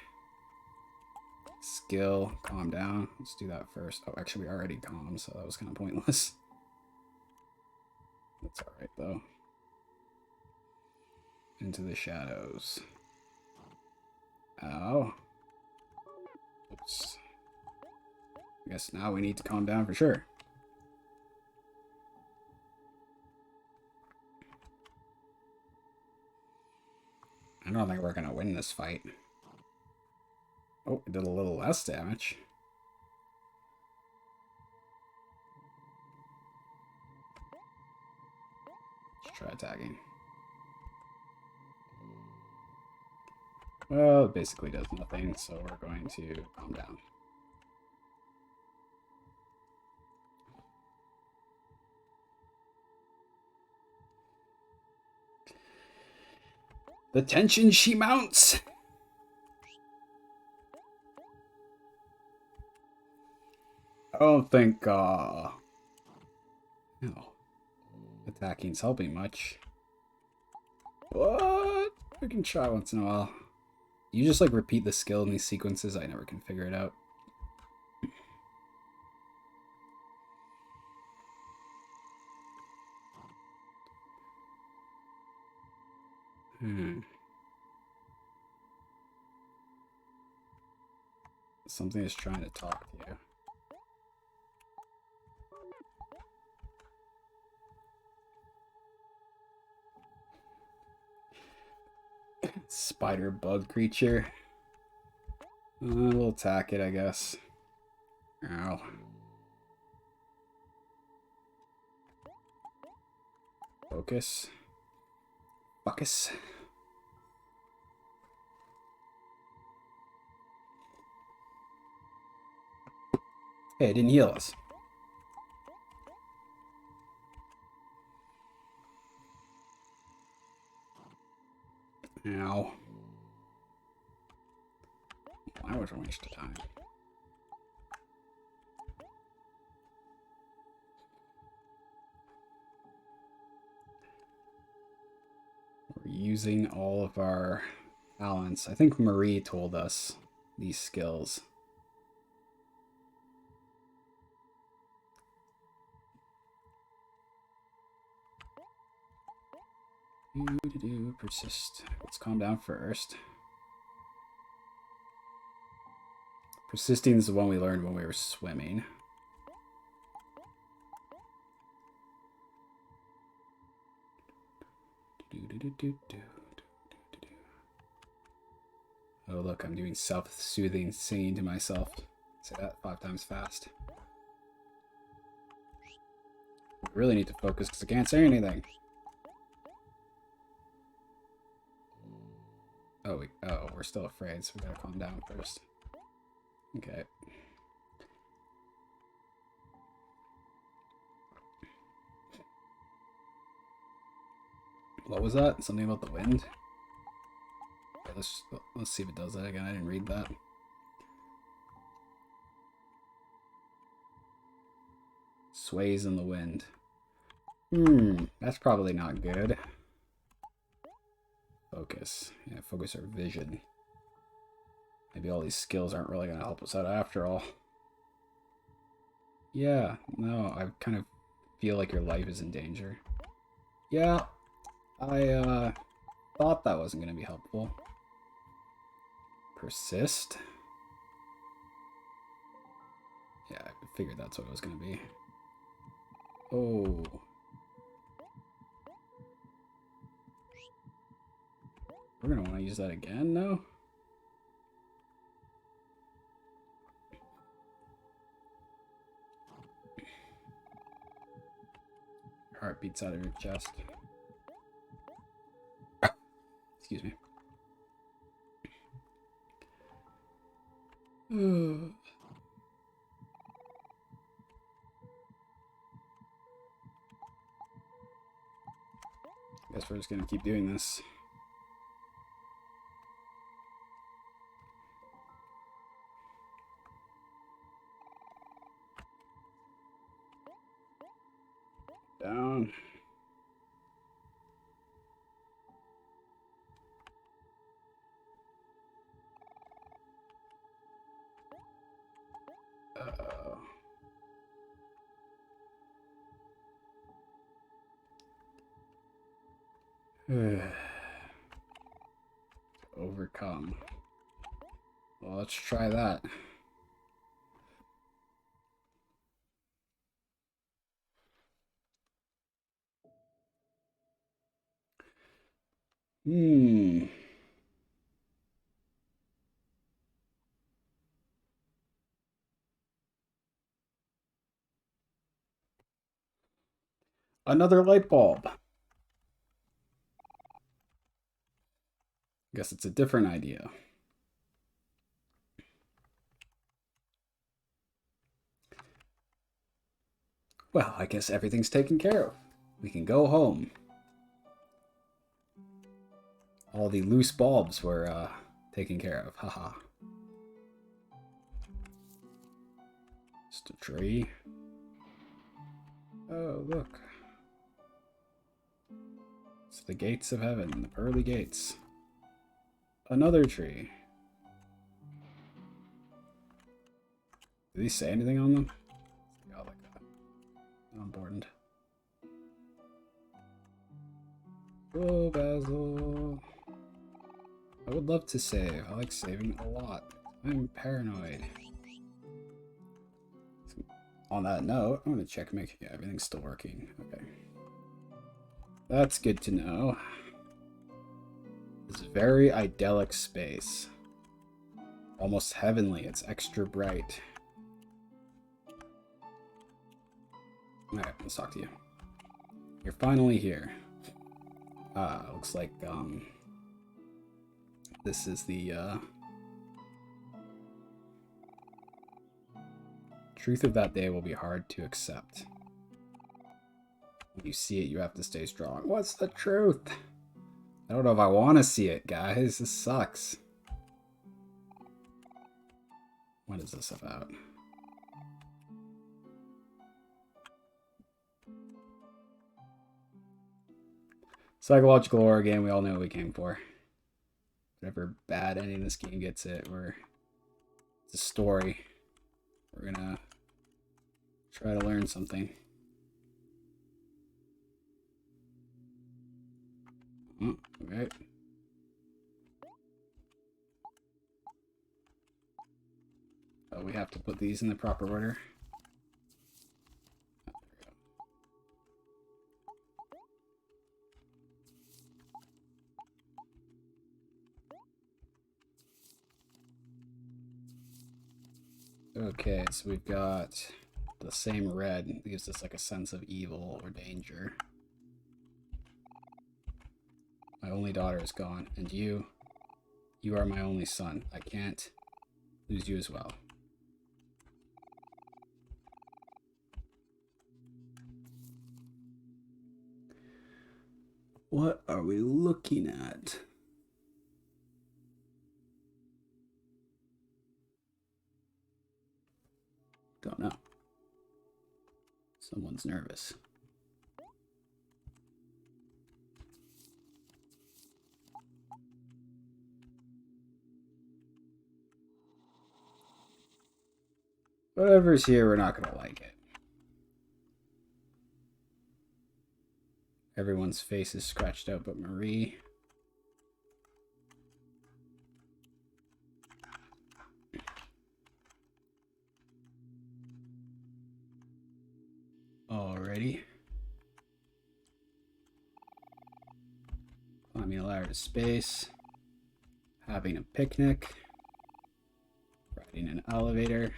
Skill. Calm down. Let's do that first. Oh, actually, we already calm, so that was kind of pointless. That's alright, though. Into the shadows. Ow. Oops. I guess now we need to calm down for sure. I don't think we're going to win this fight. Oh, it did a little less damage. Let's try attacking. Well, it basically does nothing, so we're going to calm down. The tension she mounts! I don't think, no. Attacking's helping much. But we can try once in a while. You just, like, repeat the skill in these sequences. I never can figure it out. Something is trying to talk to you. Spider bug creature. We'll attack it, I guess. Ow. Focus. Focus. Hey, it didn't heal us. Ow. That was a waste of time. We're using all of our talents. I think Marie told us these skills. Persist. Let's calm down first. Persisting is the one we learned when we were swimming. Oh, look, I'm doing self-soothing singing to myself. Say that 5 times fast. I really need to focus because I can't say anything. Oh, we're still afraid, so we gotta calm down first. Okay. What was that? Something about the wind? Okay, let's see if it does that again. I didn't read that. Sways in the wind. That's probably not good. Focus. Yeah, focus our vision. Maybe all these skills aren't really going to help us out after all. Yeah, no, I kind of feel like your life is in danger. Yeah, I thought that wasn't going to be helpful. Persist? Yeah, I figured that's what it was going to be. Oh. We're going to want to use that again, no? Heart beats out of your chest. Excuse me. Guess we're just gonna keep doing this. Down. Overcome. Well, let's try that. Another light bulb. Guess it's a different idea. Well, I guess everything's taken care of. We can go home. All the loose bulbs were taken care of. Haha. Just a tree. Oh, look. It's the gates of heaven, the pearly gates. Another tree. Did he say anything on them? Oh, like that. Not important. Oh, Basil. I would love to save. I like saving a lot. I'm paranoid. On that note, I'm going to check make everything's still working. Okay. That's good to know. This very idyllic space. Almost heavenly. It's extra bright. Alright, let's talk to you. You're finally here. Looks like, this is the, truth of that day will be hard to accept. When you see it, you have to stay strong. What's the truth? I don't know if I want to see it, guys. This sucks. What is this about? Psychological horror game, we all know what we came for. Whatever bad ending this game gets it, it's a story. We're gonna try to learn something. Oh, okay. Oh, we have to put these in the proper order. Okay, so we've got the same red. It gives us like a sense of evil or danger. My only daughter is gone, and you are my only son. I can't lose you as well. What are we looking at? Don't know. Someone's nervous. Whatever's here, we're not gonna like it. Everyone's face is scratched out but Marie. Alrighty. Climbing a ladder to space. Having a picnic. Riding an elevator.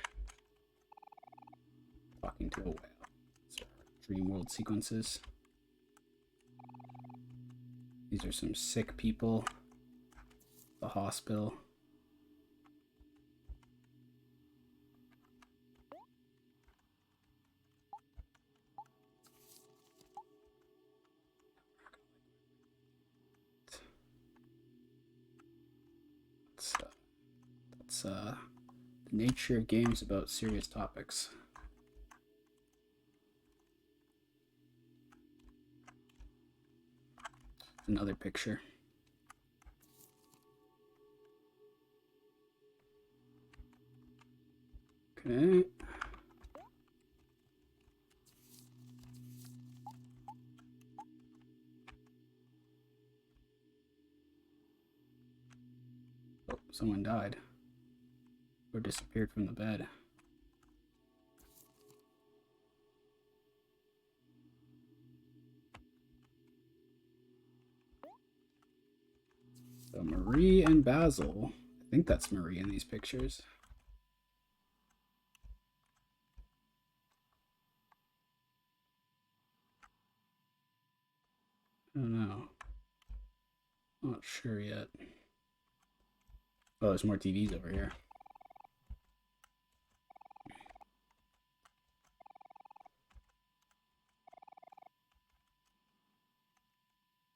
Talking to a whale. These are dream world sequences. These are some sick people. The hospital. That's the nature of games about serious topics. Another picture. Okay. Oh, someone died. Or disappeared from the bed. So Marie and Basil. I think that's Marie in these pictures. I don't know. Not sure yet. Oh, there's more TVs over here.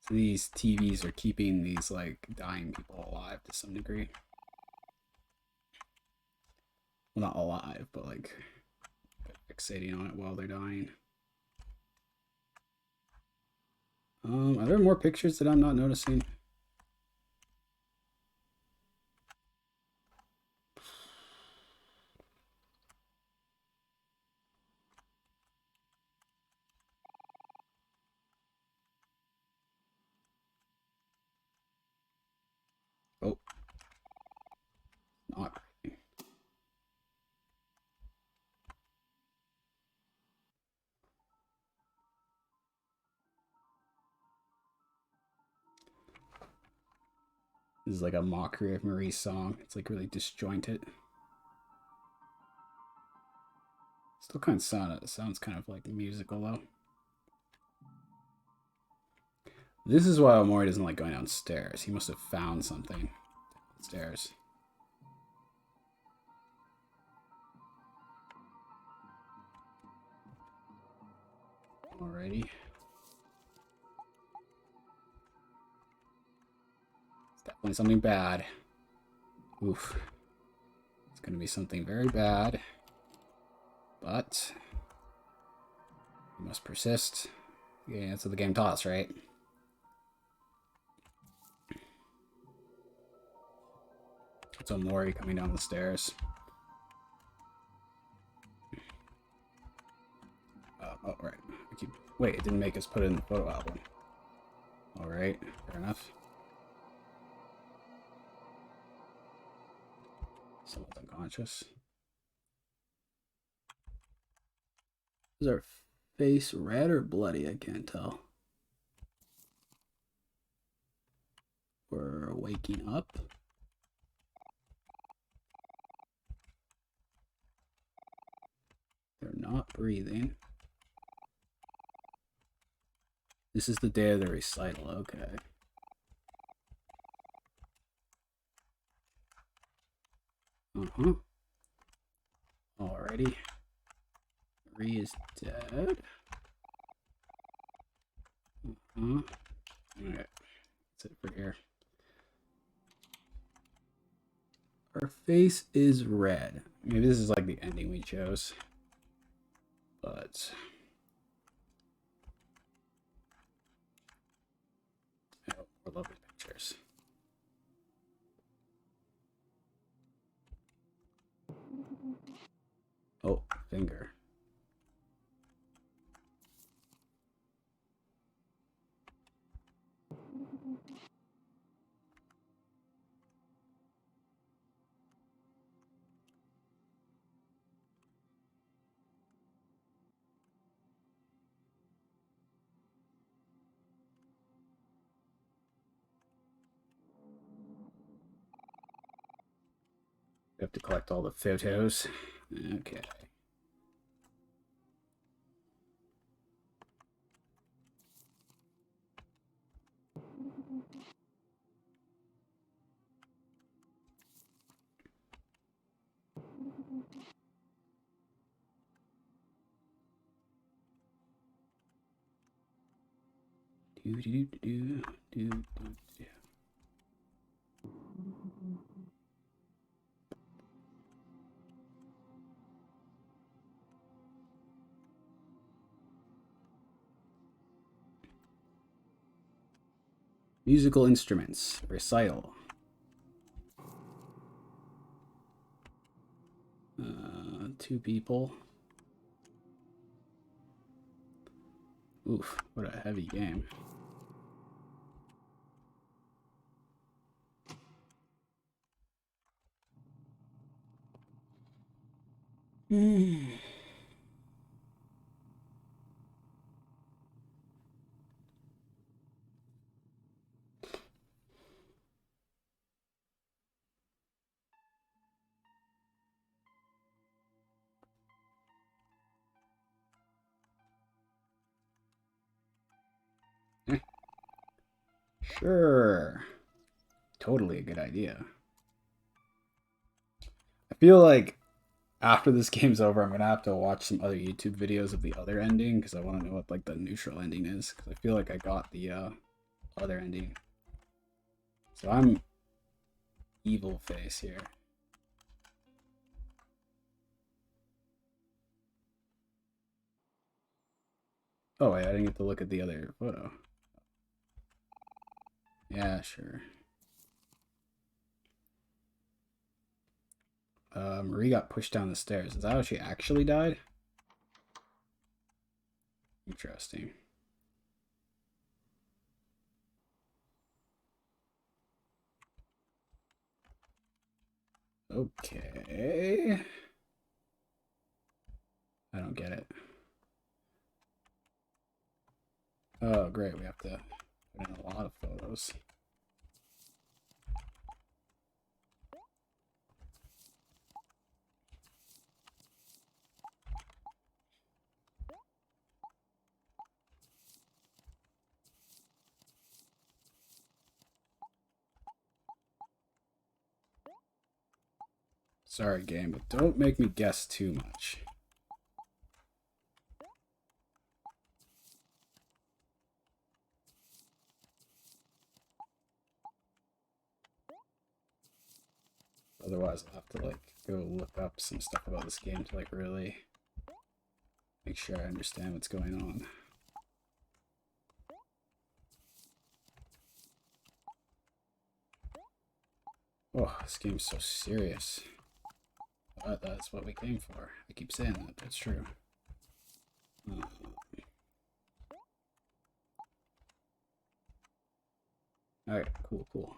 So these TVs are keeping these like dying people alive to some degree. Well, not alive, but like fixating on it while they're dying. Are there more pictures that I'm not noticing? Oh, not. This is like a mockery of Marie's song. It's like really disjointed. Still kind of sounds kind of like musical though. This is why Omori doesn't like going downstairs. He must have found something downstairs. Alrighty. It's definitely something bad. Oof. It's gonna be something very bad. But we must persist. Yeah, that's what the game taught us, right? It's Omori coming down the stairs. Oh, right. Wait, it didn't make us put it in the photo album. Alright, fair enough. Someone's unconscious. Is our face red or bloody? I can't tell. We're waking up. They're not breathing. This is the day of the recital, okay. Uh-huh. Alrighty. Marie is dead. Uh-huh. Alright. That's it for here. Our face is red. Maybe this is like the ending we chose. But oh, more lovely pictures. Oh, finger. We have to collect all the photos. Okay. Do, do, do, do, do, do, do. Musical instruments. Recital. 2 people. Oof, what a heavy game. Sure. Totally a good idea. I feel like after this game's over, I'm gonna have to watch some other YouTube videos of the other ending because I want to know what like the neutral ending is. Because I feel like I got the other ending. So I'm evil face here. Oh wait, I didn't get to look at the other photo. Yeah, sure. Marie got pushed down the stairs. Is that how she actually died? Interesting. Okay. I don't get it. Oh, great. We have to put in a lot of photos. Sorry, game, but don't make me guess too much. Otherwise, I'll have to like go look up some stuff about this game to like really make sure I understand what's going on. Oh, this game's so serious. But that's what we came for. I keep saying that. That's true. Alright, cool, cool.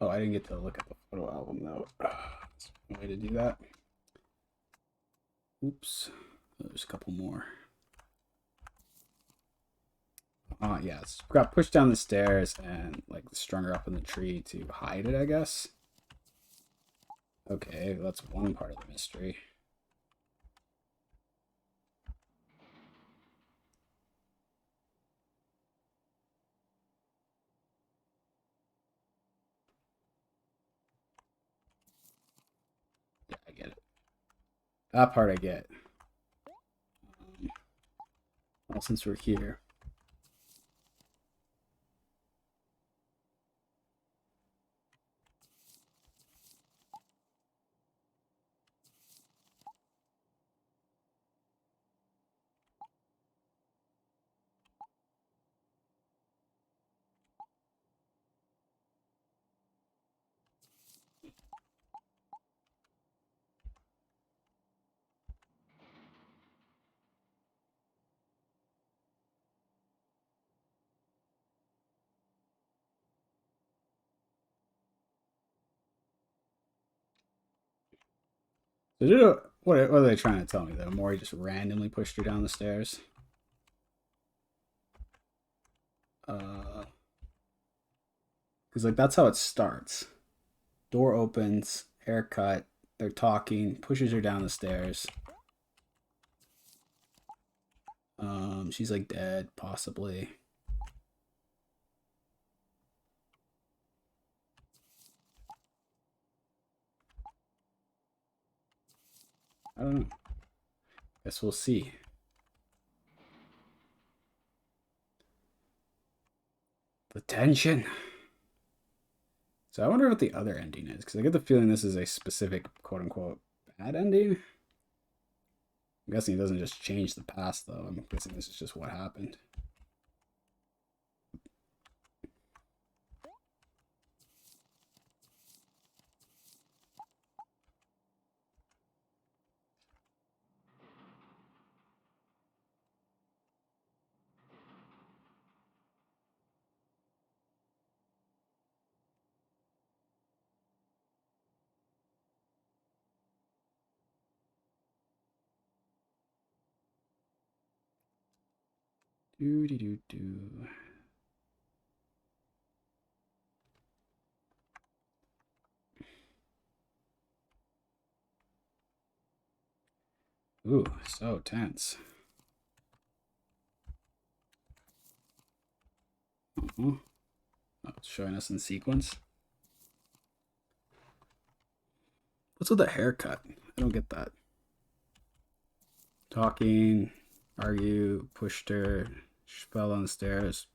Oh, I didn't get to look at the photo album though. That's one way to do that. Oops. There's a couple more. Yeah, it's got pushed down the stairs and like strung her up in the tree to hide it, I guess. Okay, that's one part of the mystery. Yeah, I get it. That part I get. Well, since we're here. What are they trying to tell me, though? Omori just randomly pushed her down the stairs. Because, like, that's how it starts. Door opens, haircut, they're talking, pushes her down the stairs. She's, like, dead, possibly. I don't know. Guess we'll see. The tension. So I wonder what the other ending is, because I get the feeling this is a specific quote-unquote bad ending. I'm guessing it doesn't just change the past, though. I'm guessing this is just what happened. Do. Ooh, so tense. Oh, it's showing us in sequence. What's with the haircut? I don't get that. Talking, argue, pushed her, she fell on the stairs.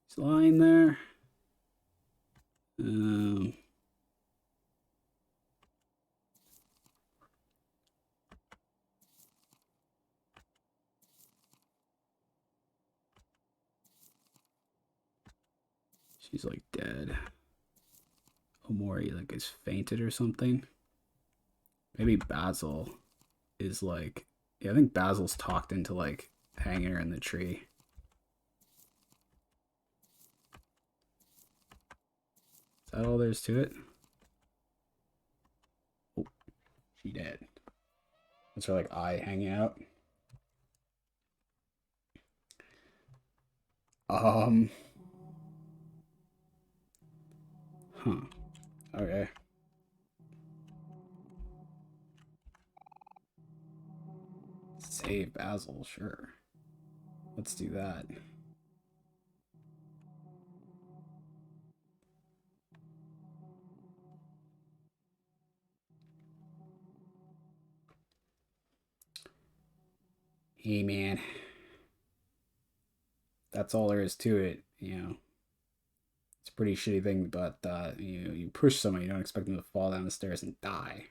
She's lying there. She's like dead. Omori like is fainted or something. Maybe Basil is like, yeah, I think Basil's talked into like hanging her in the tree. Is that all there's to it? Oh, she dead. That's her like eye hanging out. Huh. Okay. Save Basil, sure. Let's do that. Hey, man. That's all there is to it, you know. It's a pretty shitty thing, but you push someone, you don't expect them to fall down the stairs and die.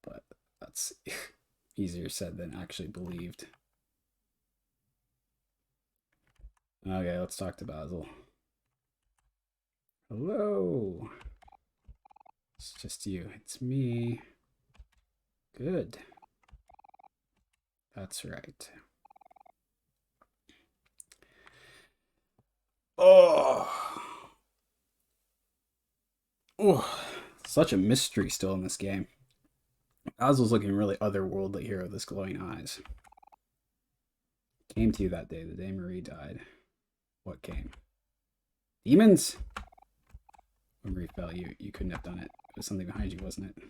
But that's easier said than actually believed. Okay, let's talk to Basil. Hello. It's just you. It's me. Good. That's right. Oh. Oh. Such a mystery still in this game. Basil's looking really otherworldly here with his glowing eyes. Came to you that day, the day Marie died. What came? Demons? When Marie fell, you couldn't have done it. There was something behind you, wasn't it?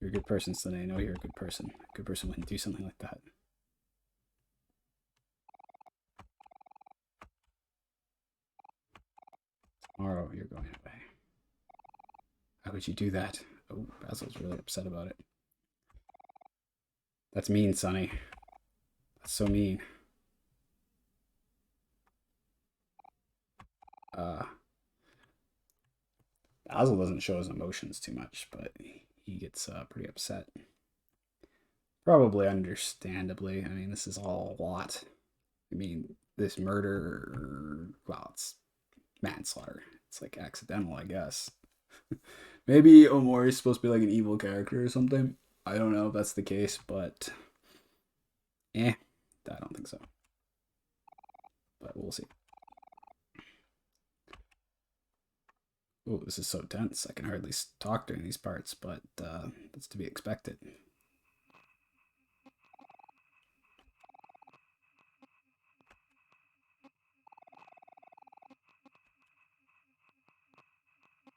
You're a good person, Sunny. I know you're a good person. A good person wouldn't do something like that. Tomorrow, you're going away. How could you do that? Oh, Basil's really upset about it. That's mean, Sunny. That's so mean. Basil doesn't show his emotions too much, but he gets pretty upset. Probably understandably. I mean, this is all a lot. I mean, this murder, well, it's manslaughter. It's like accidental, I guess. Maybe Omori's supposed to be like an evil character or something. I don't know if that's the case, but I don't think so. But we'll see. Oh, this is so tense. I can hardly talk during these parts, but that's to be expected.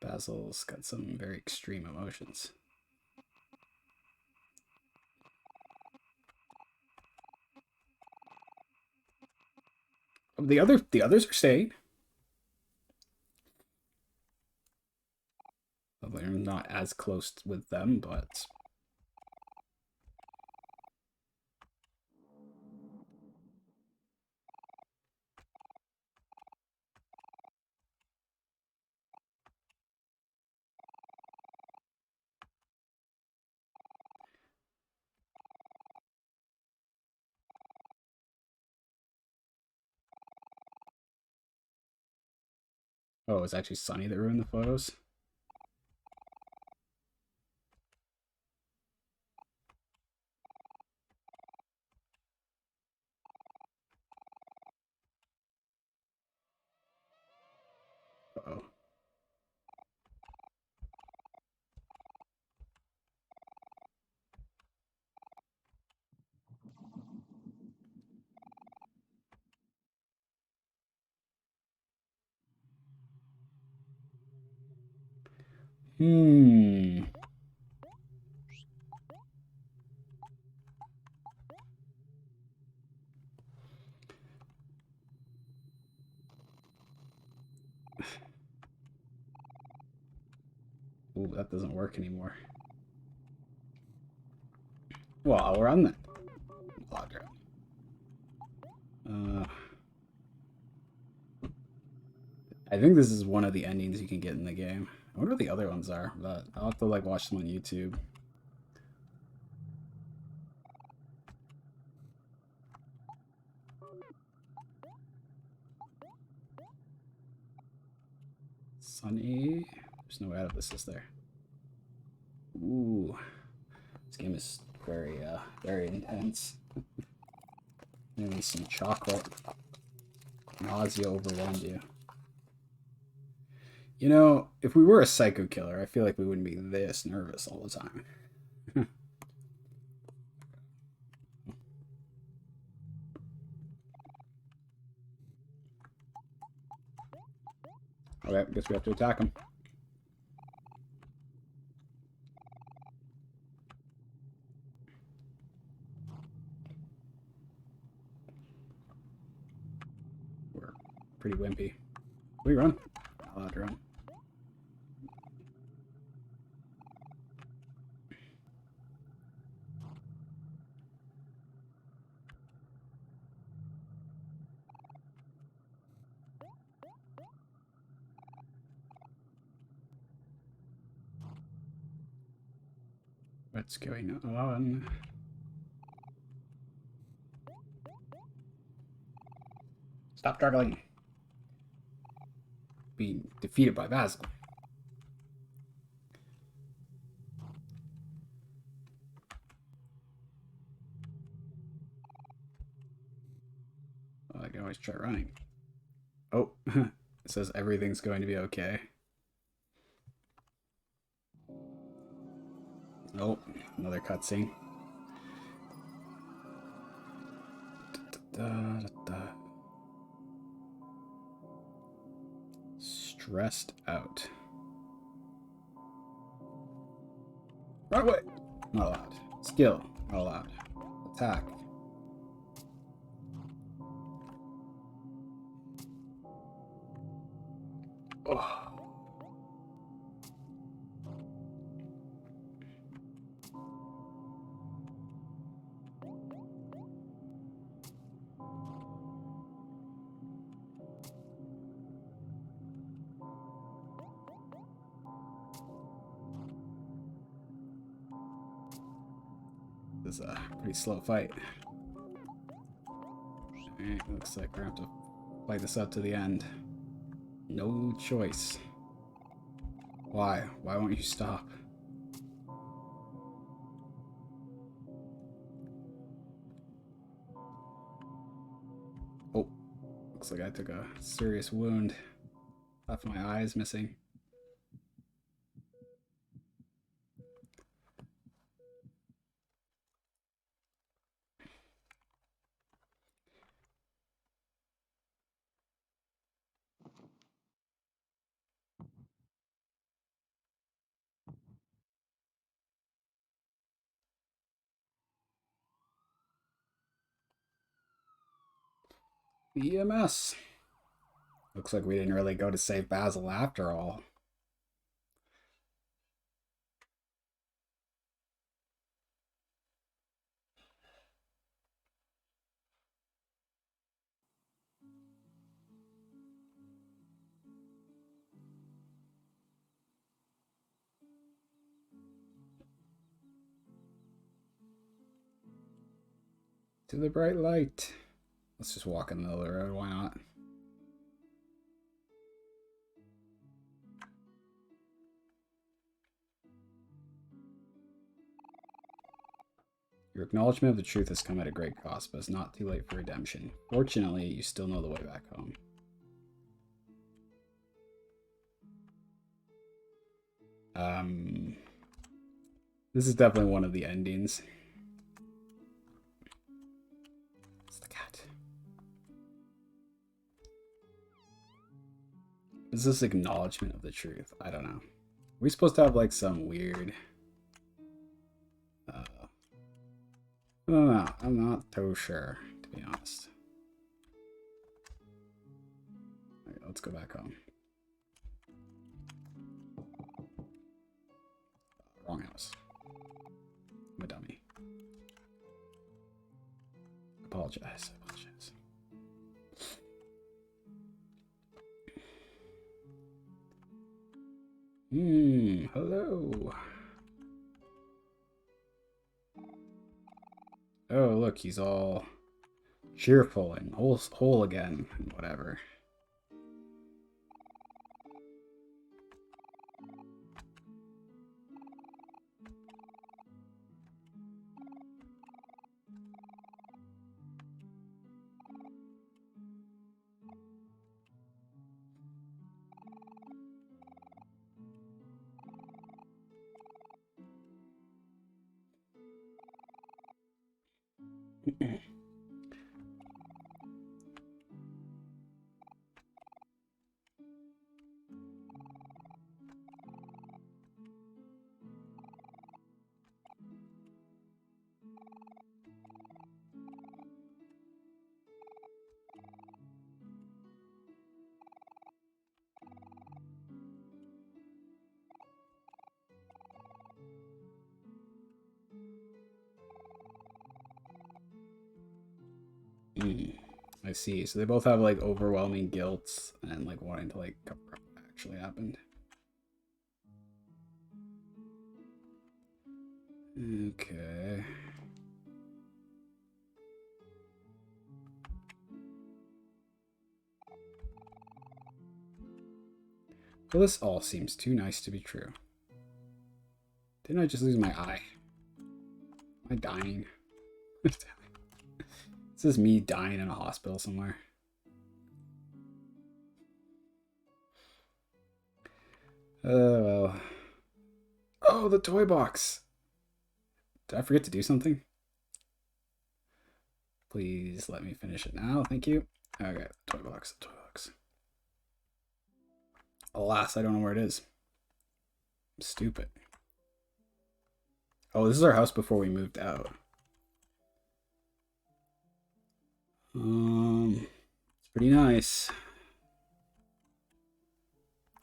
Basil's got some very extreme emotions. The others are staying. Well, they're not as close with them, but oh, it's actually Sunny that ruined the photos. Uh-oh. Hmm. Ooh, that doesn't work anymore. Well, I'll run then. Log run. I think this is one of the endings you can get in the game. I wonder what the other ones are, but I'll have to like watch them on YouTube. Sunny. There's no way out of this, is there? Ooh. This game is very intense. Maybe some chocolate. Nausea overwhelmed you. You know, if we were a psycho killer, I feel like we wouldn't be this nervous all the time. Okay, guess we have to attack him. We're pretty wimpy. We run. Not allowed to run. What's going on? Stop struggling. Being defeated by Basil. Well, I can always try running. Oh, it says everything's going to be okay. Oh, another cutscene. Stressed out. Run away! Not allowed. Skill. Not allowed. Attack. Oh. This is a pretty slow fight. Alright, looks like we're gonna have to fight this out to the end. No choice. Why? Why won't you stop? Oh, looks like I took a serious wound. Half my eye is missing. EMS. Looks like we didn't really go to save Basil after all. To the bright light. Let's just walk in the middle of the road, why not? Your acknowledgement of the truth has come at a great cost, but it's not too late for redemption. Fortunately, you still know the way back home. This is definitely one of the endings. It's the cat. Is this acknowledgement of the truth? I don't know. Are we supposed to have like some weird... I don't know. I'm not too sure, to be honest. Okay, let's go back home. Wrong house. I'm a dummy. Apologize. Hello. Oh, look, he's all cheerful and whole again, and whatever. I see. So they both have like overwhelming guilt and like wanting to like cover up what actually happened. Okay. Well, this all seems too nice to be true. Didn't I just lose my eye? Am I dying? This is me dying in a hospital somewhere. Well. Oh, the toy box. Did I forget to do something? Please let me finish it now. Thank you. Okay, toy box. Alas, I don't know where it is. I'm stupid. Oh, this is our house before we moved out. It's pretty nice.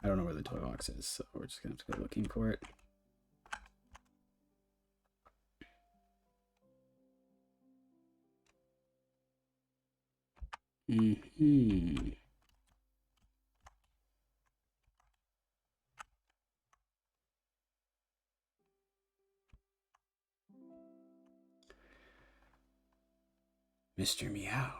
I don't know where the toy box is, so we're just gonna have to go looking for it. Mr. Meow.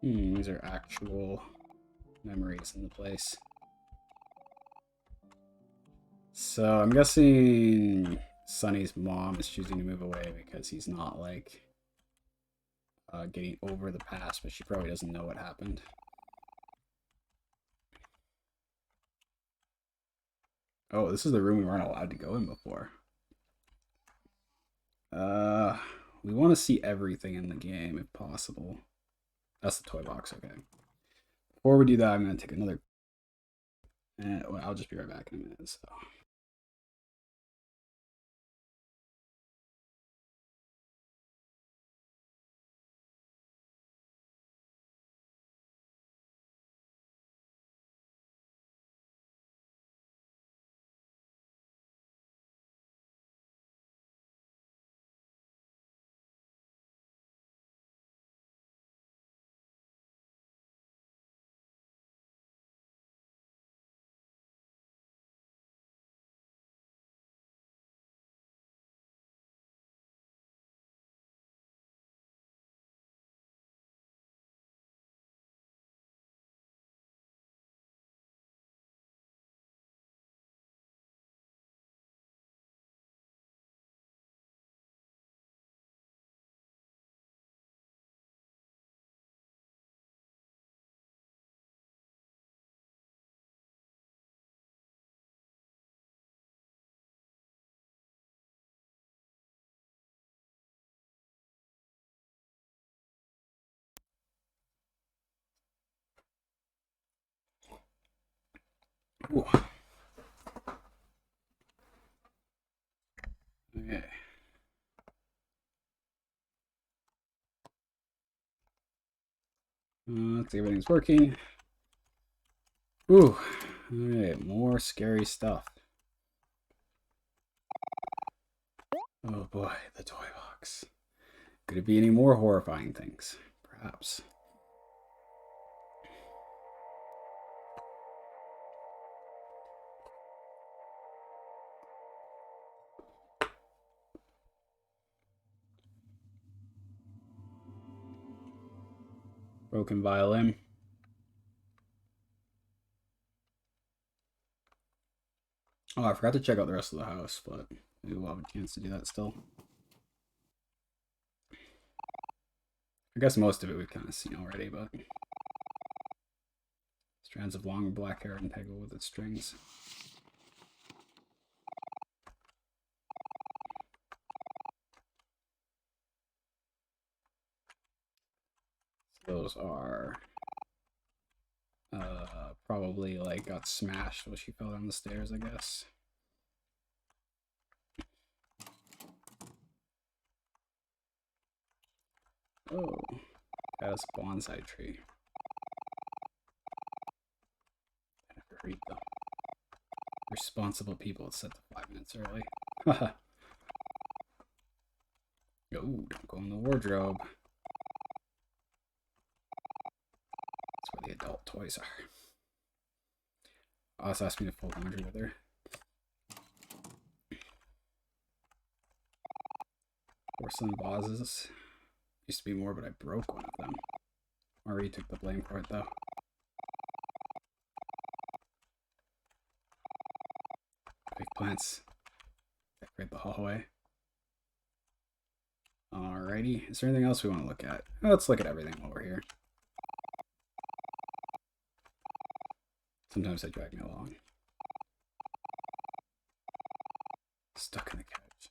These are actual memories in the place. So I'm guessing Sunny's mom is choosing to move away because he's not like getting over the past, but she probably doesn't know what happened. Oh, this is the room we weren't allowed to go in before. We want to see everything in the game if possible. That's the toy box, okay. Before we do that, I'm going to take another... well, I'll just be right back in a minute, so... Ooh. Okay. Let's see if everything's working. Ooh. Alright, more scary stuff. Oh boy, the toy box. Could it be any more horrifying things? Perhaps. Broken violin. Oh, I forgot to check out the rest of the house, but maybe we'll have a chance to do that still. I guess most of it we've kind of seen already, but... Strands of long black hair entangled with its strings. Those are probably like got smashed when she fell down the stairs, I guess. Oh, that's a bonsai tree. I never read them. Responsible people, it's set to 5 minutes early. Haha. Oh, don't go in the wardrobe. That's where the adult toys are. Also asked me to fold laundry with her. Porcelain vases. Used to be more, but I broke one of them. Omori took the blame for it, though. Big plants. Decorate the hallway. Alrighty. Is there anything else we want to look at? Let's look at everything while we're here. Sometimes they drag me along. Stuck in the couch.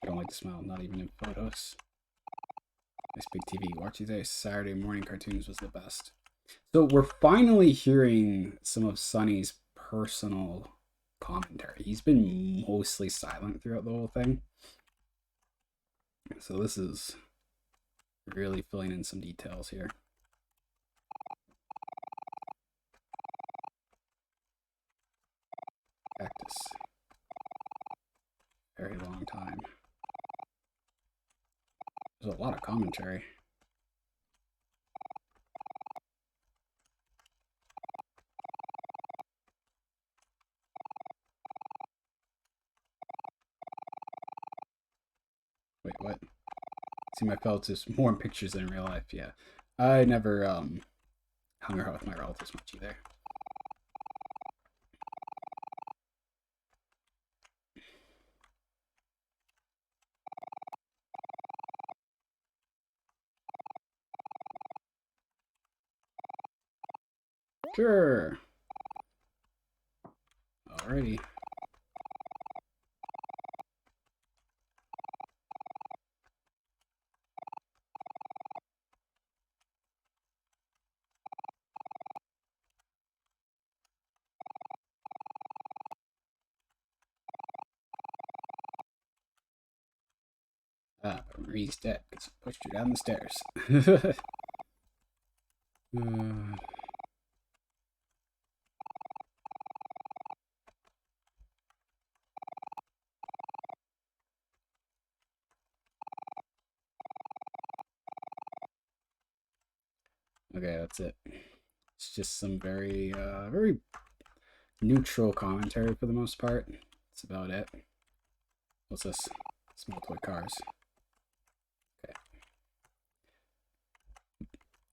I don't like to smile, not even in photos. Nice big TV. Watching these Saturday morning cartoons was the best. So we're finally hearing some of Sunny's personal commentary. He's been mostly silent throughout the whole thing. So this is really filling in some details here. Cactus. Very long time. There's a lot of commentary. Wait, what? See, my relatives more in pictures than in real life. Yeah, I never hung out with my relatives much either. Sure. Alrighty. Marie's dead because I pushed her down the stairs. Okay, that's it. It's just some very, very neutral commentary for the most part. That's about it. What's this? Small toy cars. Okay.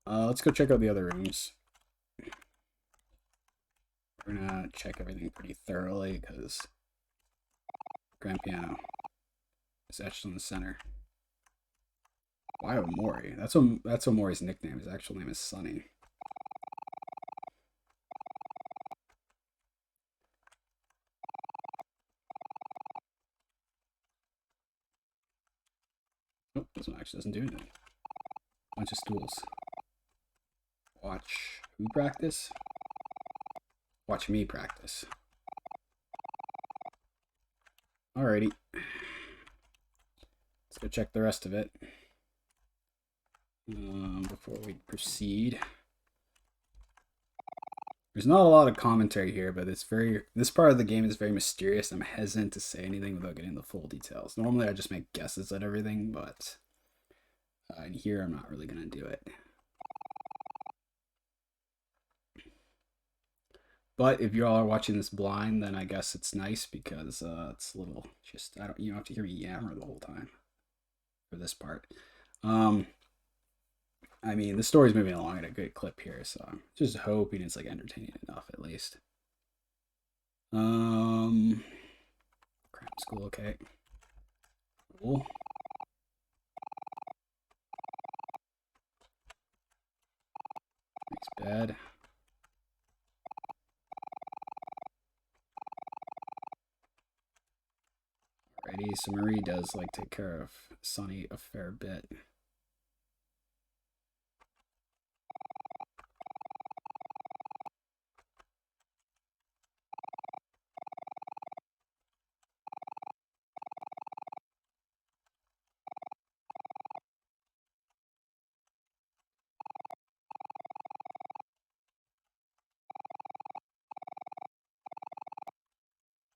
Let's go check out the other rooms. We're gonna check everything pretty thoroughly because grand piano is etched in the center. Why Omori? That's Omori's nickname. His actual name is Sunny. Oh, this one actually doesn't do anything. Bunch of stools. Watch who practice? Watch me practice. Alrighty. Let's go check the rest of it. Before we proceed. There's not a lot of commentary here, but this part of the game is very mysterious. I'm hesitant to say anything without getting the full details. Normally I just make guesses at everything, but in here I'm not really gonna do it. But if you all are watching this blind, then I guess it's nice because it's a little just you don't have to hear me yammer the whole time for this part. I mean, the story's moving along at a good clip here, so I'm just hoping it's like entertaining enough at least. Cram school, okay. Cool. Next bed. Alrighty, so Marie does like take care of Sunny a fair bit.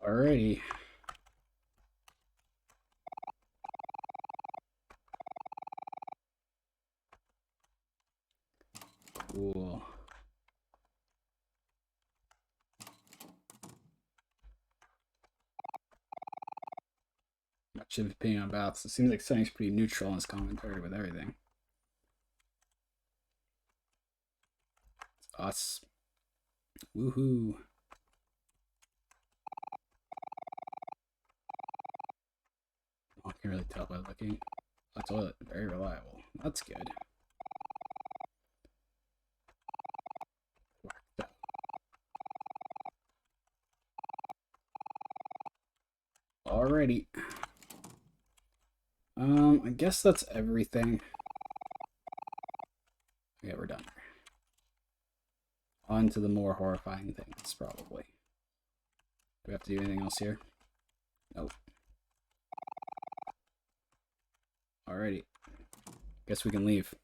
Alrighty. Cool. Much of opinion on baths. It seems like Sunny's pretty neutral in his commentary with everything. It's us. Woohoo. I can really tell by looking. A toilet, very reliable. That's good. Alrighty. I guess that's everything. Yeah, we're done. On to the more horrifying things, probably. Do we have to do anything else here? Nope. Alrighty. Guess we can leave.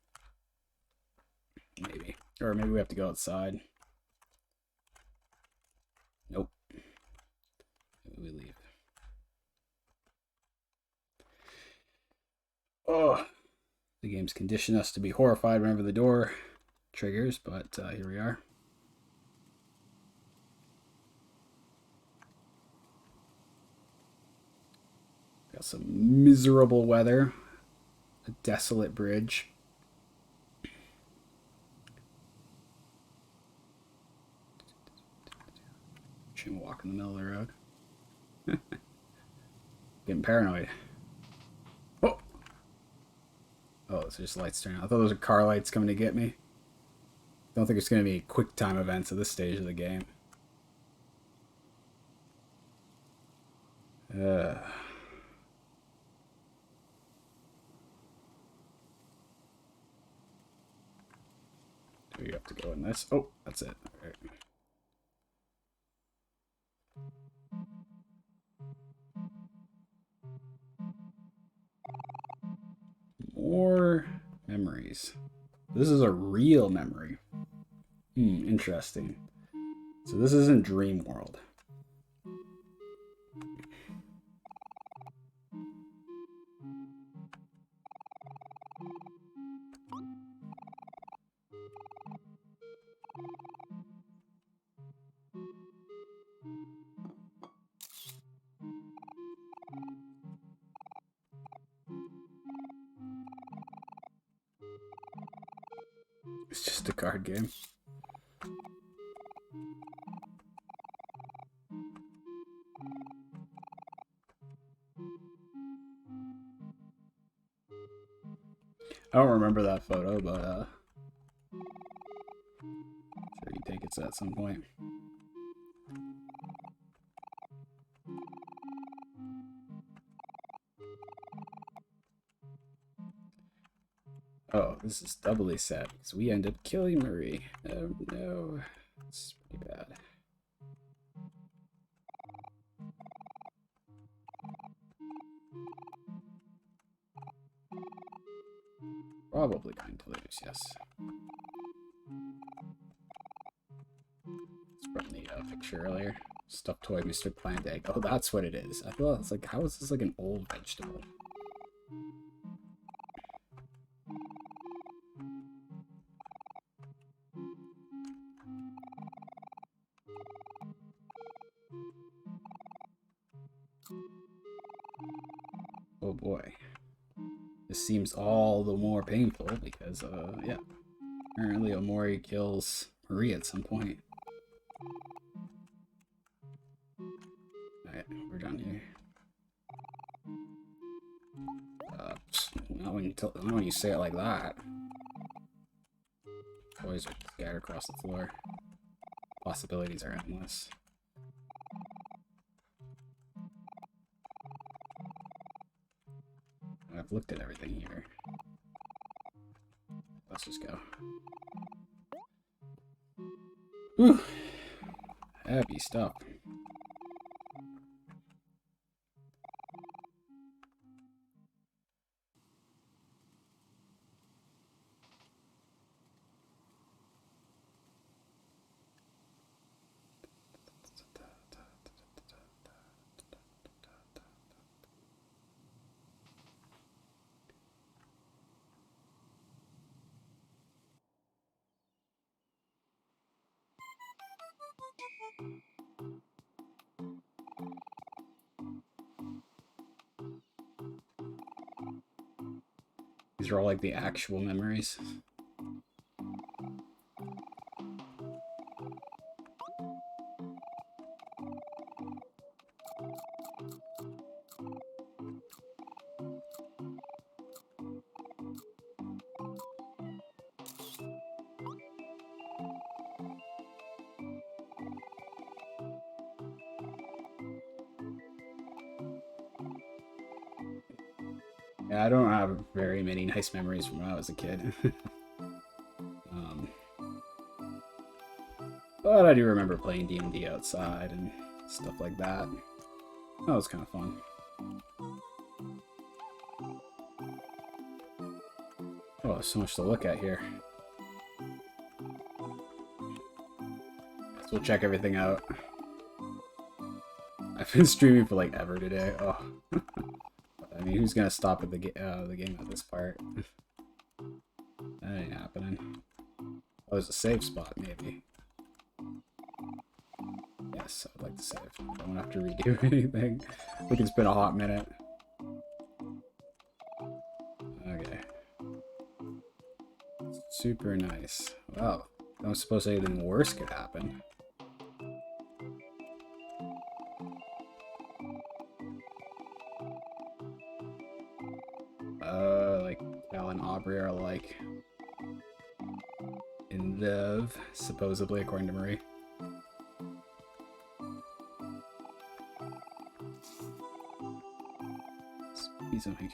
Maybe. Or maybe we have to go outside. Nope. Maybe we leave. Oh. The game's conditioned us to be horrified whenever the door triggers, but here we are. Got some miserable weather. A desolate bridge. Shouldn't walk in the middle of the road. Getting paranoid. Oh! Oh, it's just lights turning on. I thought those were car lights coming to get me. Don't think it's going to be quick time events at this stage of the game. Do we have to go in this? Oh, that's it. All right. More memories. This is a real memory. Interesting. So this isn't Dream World. It's just a card game. I don't remember that photo, but I'm sure you take it at some point. Oh, this is doubly sad because we end up killing Marie. Oh no, it's pretty bad. Probably going to lose, yes. It's from the picture earlier. Stuffed toy Mr. Plant Egg. Oh, that's what it is. I thought it's like, how is this like an old vegetable? Oh boy. This seems all the more painful because, yeah. Apparently Omori kills Marie at some point. Alright, we're done here. Not when you say it like that. Toys are scattered across the floor. Possibilities are endless. I've looked at everything here. Let's just go. Whew. Heavy stuff. These are all like the actual memories. Yeah, I don't have very many nice memories from when I was a kid. But I do remember playing D&D outside and stuff like that. That was kind of fun. Oh, so much to look at here. So we'll check everything out. I've been streaming for like ever today. Oh, I mean, who's gonna stop at the game at this part? That ain't happening. Oh, there's a save spot, maybe. Yes, I'd like to save. I don't have to redo anything. I think it's been a hot minute. Okay. Super nice. Wow. I don't suppose anything worse could happen. Like Cal and Aubrey are like in love, supposedly, according to Marie. Be something.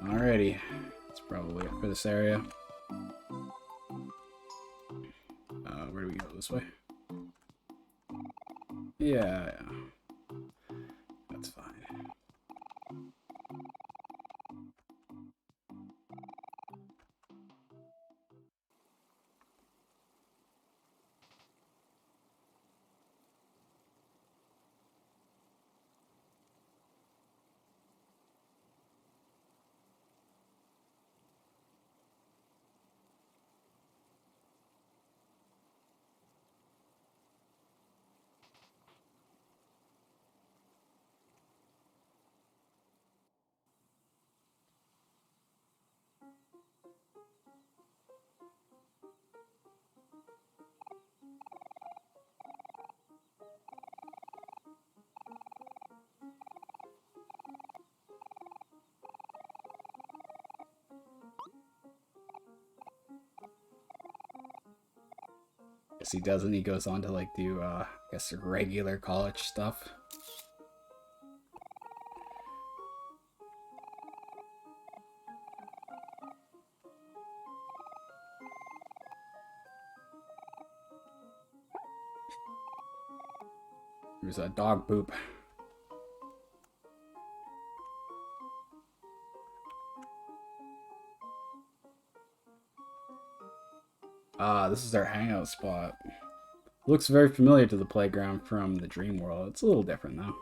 Alrighty, that's probably it for this area. Where do we go? This way? Yeah, that's fine. Guess he doesn't. He goes on to like do, I guess, regular college stuff. There's a dog poop. Ah, this is our hangout spot. Looks very familiar to the playground from the Dream World. It's a little different though.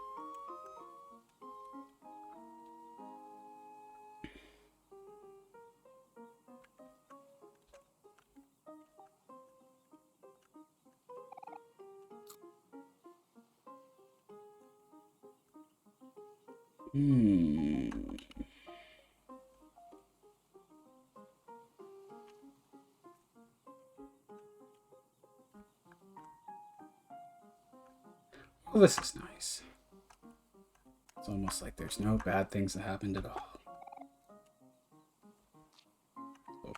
Well, this is nice. It's almost like there's no bad things that happened at all. Oh.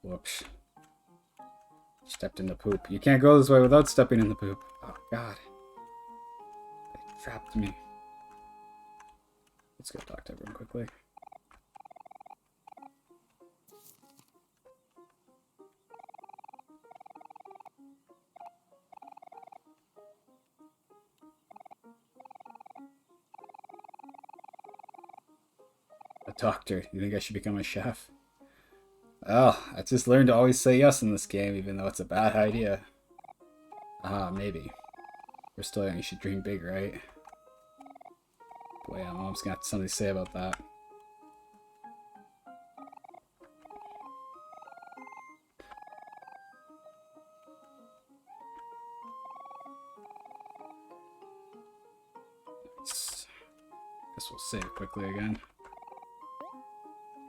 Whoops. Stepped in the poop. You can't go this way without stepping in the poop. Oh, God. They trapped me. Let's go talk to everyone quickly. A doctor. You think I should become a chef? Oh, I just learned to always say yes in this game, even though it's a bad idea. Ah, maybe. We're still young, you should dream big, right? Boy, yeah, Mom's gonna have something to say about that. Guess we'll save quickly again.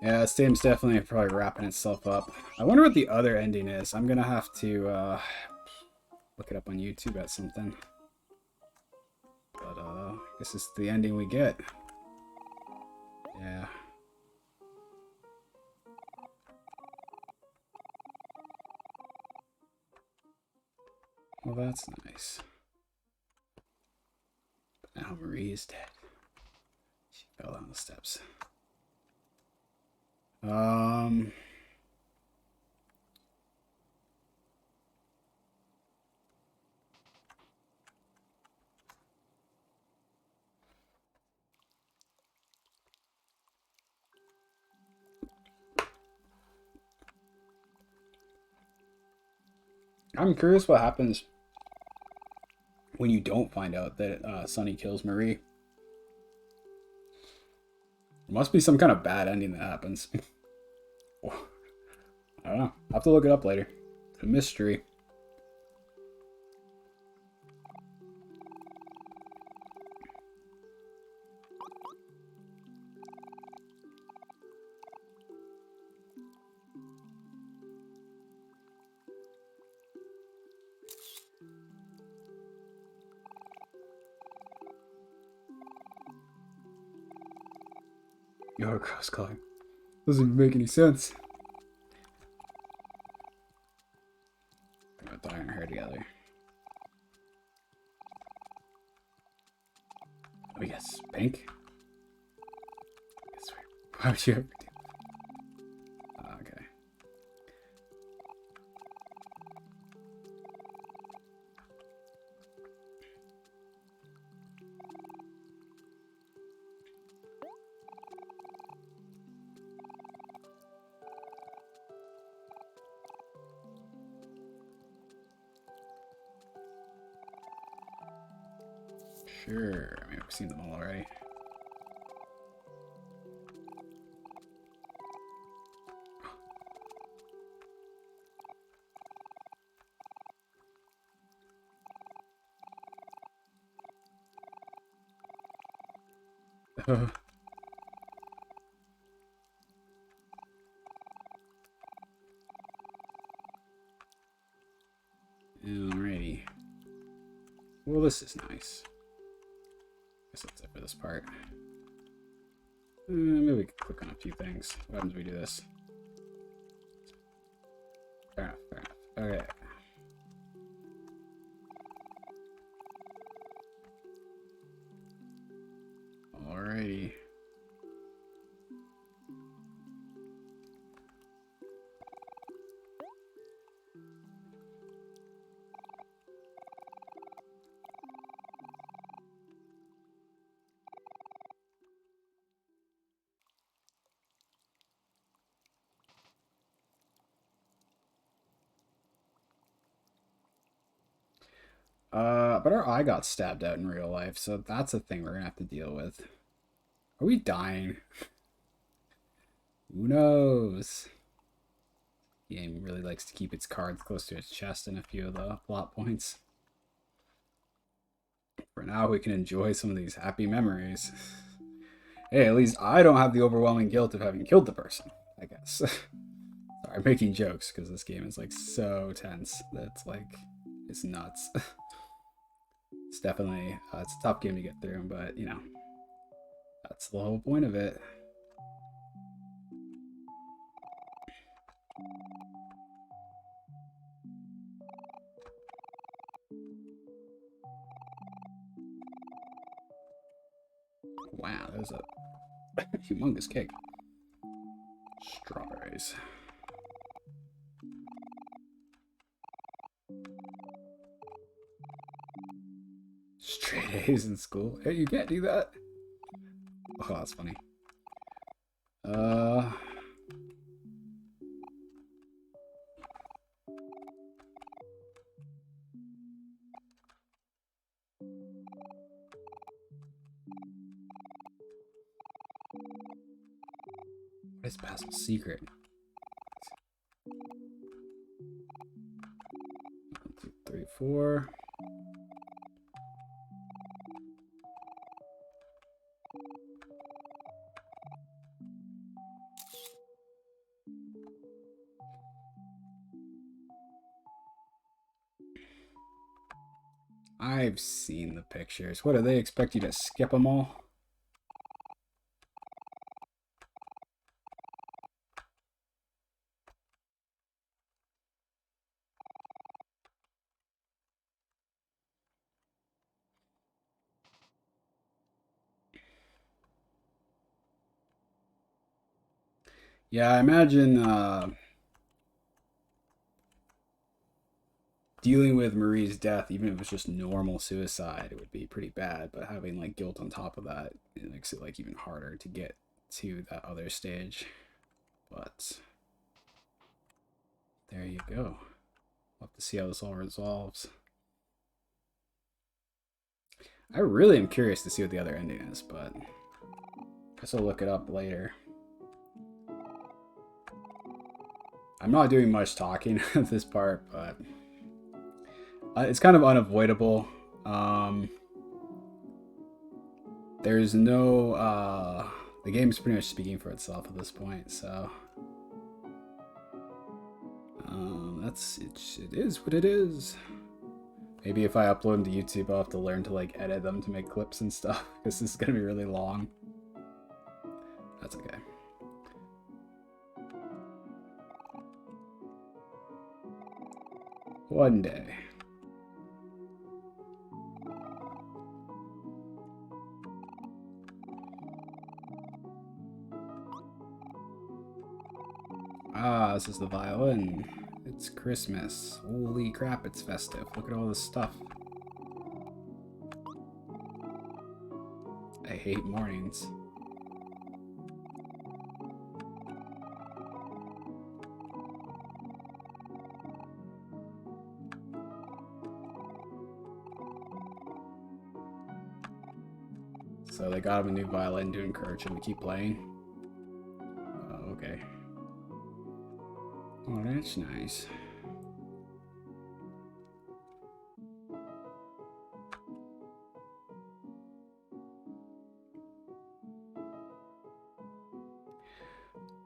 Yeah, this game's definitely probably wrapping itself up. I wonder what the other ending is. I'm gonna have to look it up on YouTube at something. But I guess it's the ending we get. Yeah. Well, that's nice. But now Marie is dead. She fell down the steps. I'm curious what happens when you don't find out that Sonny kills Marie. There must be some kind of bad ending that happens. I don't know. I'll have to look it up later. It's a mystery. You're cross-coloring. Doesn't even make any sense. We're gonna dye our hair together. Oh yes, pink. That's weird. Why would you ever do that? Okay. Sure. I mean, we've seen them all already. Alrighty. Well, this is nice. Guess that's it for this part. Maybe we can click on a few things. What happens if we do this? Fair enough, fair enough. Okay. Alrighty. But our eye got stabbed out in real life, so that's a thing we're gonna have to deal with. Are we dying? Who knows? The game really likes to keep its cards close to its chest in a few of the plot points. For now, we can enjoy some of these happy memories. Hey, at least I don't have the overwhelming guilt of having killed the person, I guess. Sorry, I'm making jokes because this game is like so tense that it's like, it's nuts. It's definitely, it's a tough game to get through, but you know, that's the whole point of it. Wow, there's a humongous cake. Strawberries. Straight A's in school. Hey, you can't do that. Oh, that's funny. What is Basil's secret? 1, 2, 3, 4. I've seen the pictures. What, do they expect you to skip them all? Yeah, I imagine dealing with Marie's death, even if it was just normal suicide, it would be pretty bad. But having like guilt on top of that, it makes it like even harder to get to that other stage. But there you go. We'll have to see how this all resolves. I really am curious to see what the other ending is, but I guess I'll look it up later. I'm not doing much talking at this part, but it's kind of unavoidable. There's no... the game is pretty much speaking for itself at this point, so... it is what it is. Maybe if I upload them to YouTube, I'll have to learn to like edit them to make clips and stuff, because this is going to be really long. That's okay. One day. Ah, this is the violin. It's Christmas. Holy crap, it's festive. Look at all this stuff. I hate mornings. So they got him a new violin to encourage him to keep playing. Oh, okay. Oh, that's nice.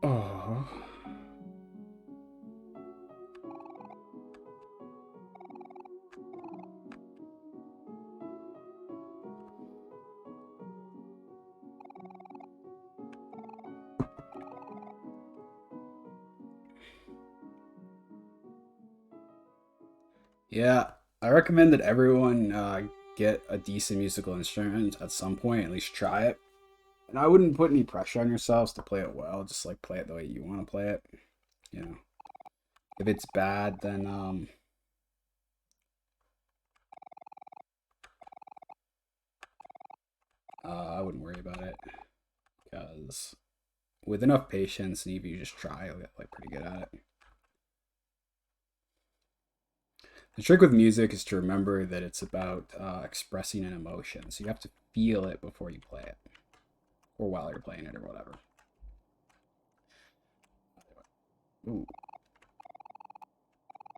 Oh. Yeah, I recommend that everyone get a decent musical instrument at some point, at least try it. And I wouldn't put any pressure on yourselves to play it well, just like play it the way you want to play it. You know. If it's bad, then I wouldn't worry about it. Because with enough patience and if you just try, you'll get like pretty good at it. The trick with music is to remember that it's about expressing an emotion. So you have to feel it before you play it. Or while you're playing it or whatever. Ooh.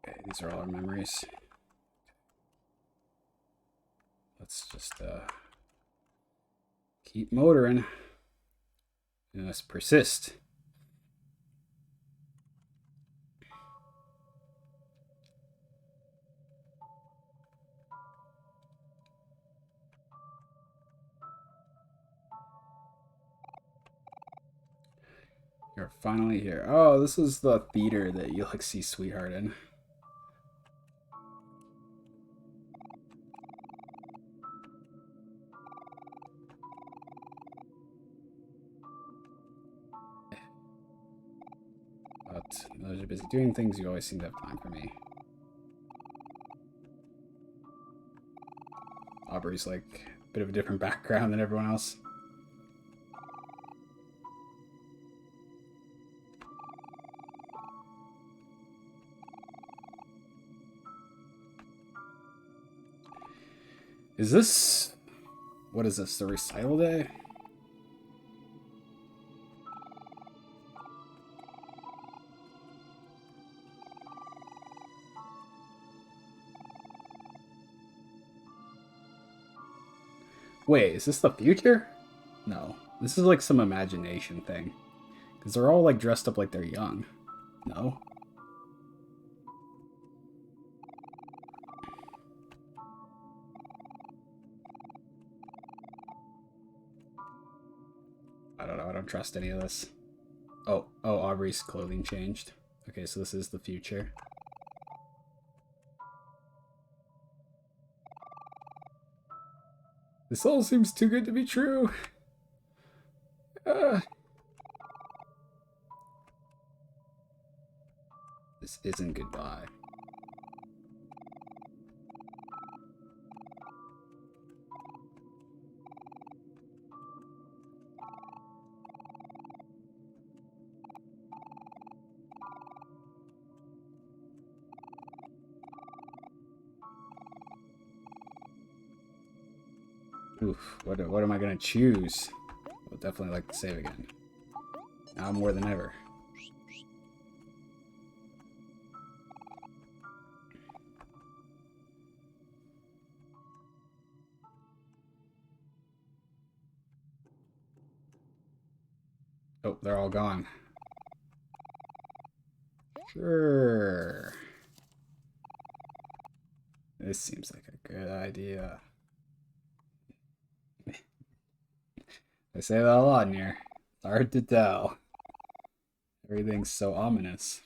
Okay, these are all our memories. Let's just keep motoring. And let's persist. You're finally here. Oh, this is the theater that you like see Sweetheart in. But those are busy doing things. You always seem to have time for me. Aubrey's like a bit of a different background than everyone else. Is this... What is this? The recital day? Wait, is this the future? No. This is like some imagination thing. Because they're all like dressed up like they're young. No? I don't know. I don't trust any of this. Oh, Aubrey's clothing changed. Okay, so this is the future. This all seems too good to be true. This isn't goodbye. Oof, what am I gonna choose? I'll definitely like to save again. Now more than ever. Oh, they're all gone. Sure. This seems like a good idea. I say that a lot in here. Hard to tell. Everything's so ominous.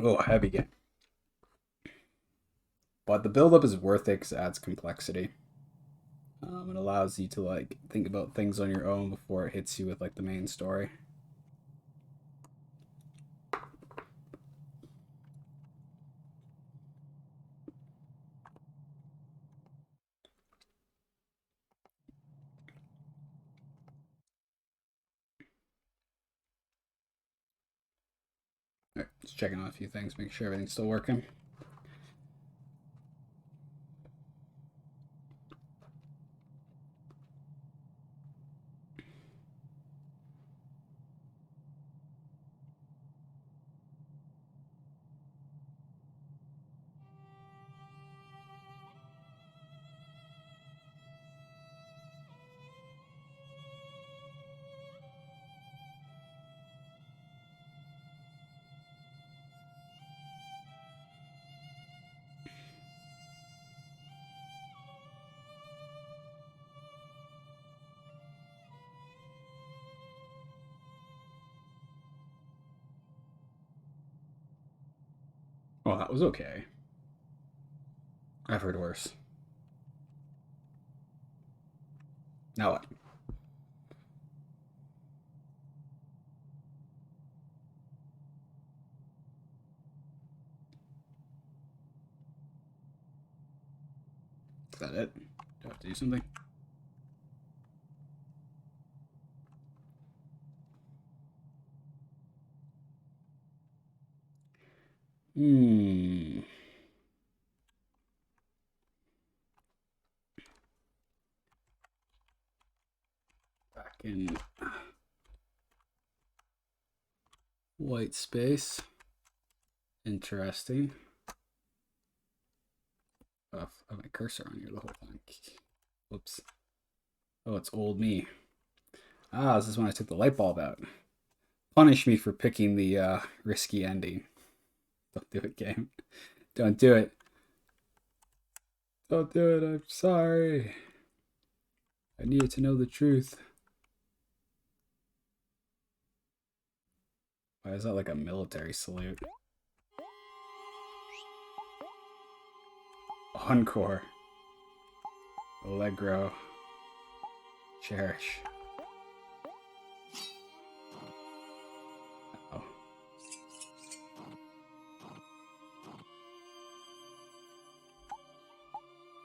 Oh, heavy game. But the buildup is worth it because it adds complexity. It allows you to like think about things on your own before it hits you with like the main story. All right, just checking on a few things, making sure everything's still working. Oh, that was okay. I've heard worse. Now what? Is that it? Do I have to do something? Hmm. Back in white space. Interesting. Oh, I have my cursor on here the whole time. Whoops. Oh, it's old me. Ah, this is when I took the light bulb out. Punish me for picking the risky ending. Don't do it, game. Don't do it. Don't do it. I'm sorry. I needed to know the truth. Why is that like a military salute? Encore. Allegro. Cherish. Oh.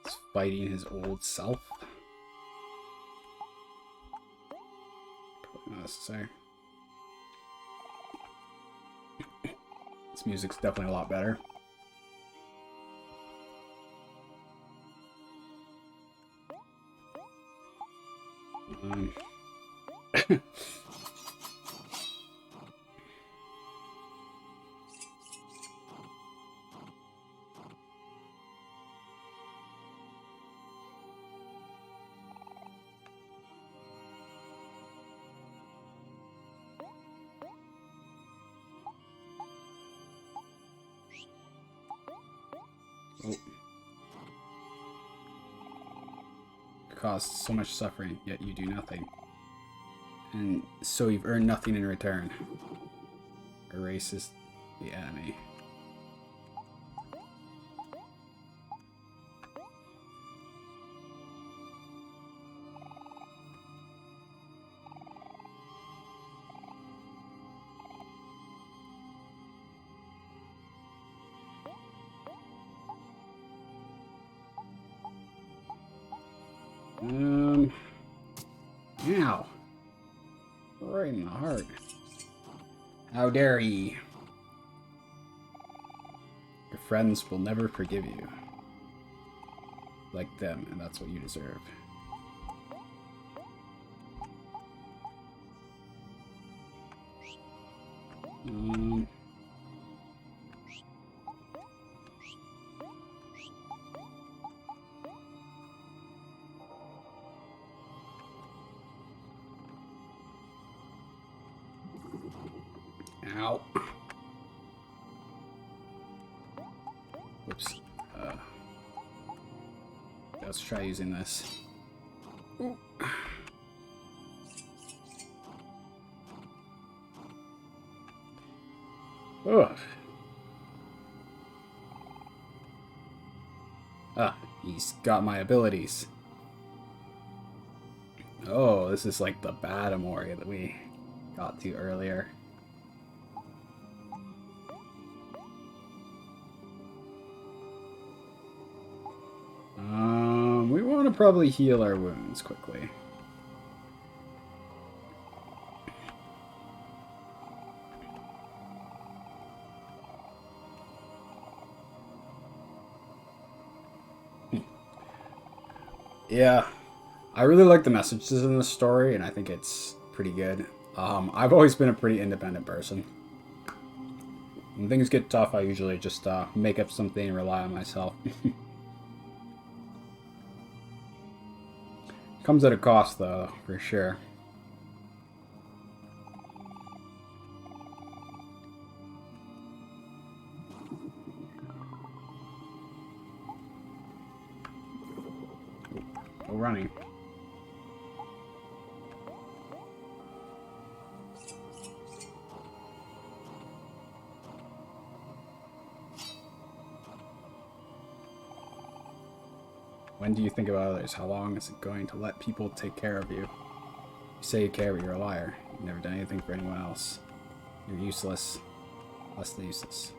He's fighting his old self. Probably not necessary. This music's definitely a lot better. Oh. Caused so much suffering, yet you do nothing. And so you've earned nothing in return. Erases the enemy. Ow. Right in the heart. How dare ye? Your friends will never forgive you. Like them, and that's what you deserve. Ow. Whoops. Let's try using this. Ugh. Ah, he's got my abilities. Oh, this is like the bad Omori that we got to earlier. We want to probably heal our wounds quickly. Yeah, I really like the messages in the story, and I think it's pretty good. I've always been a pretty independent person. When things get tough, I usually just make up something and rely on myself. Comes at a cost, though, for sure. Oh, running. When do you think about others? How long is it going to let people take care of you? You say you care, but you're a liar. You've never done anything for anyone else. You're useless. Less than useless.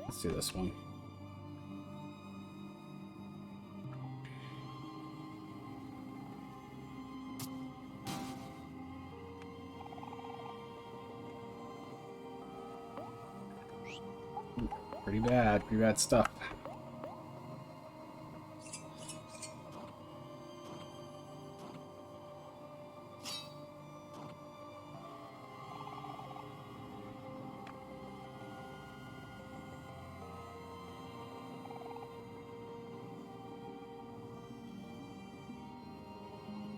Let's do this one. Pretty bad stuff.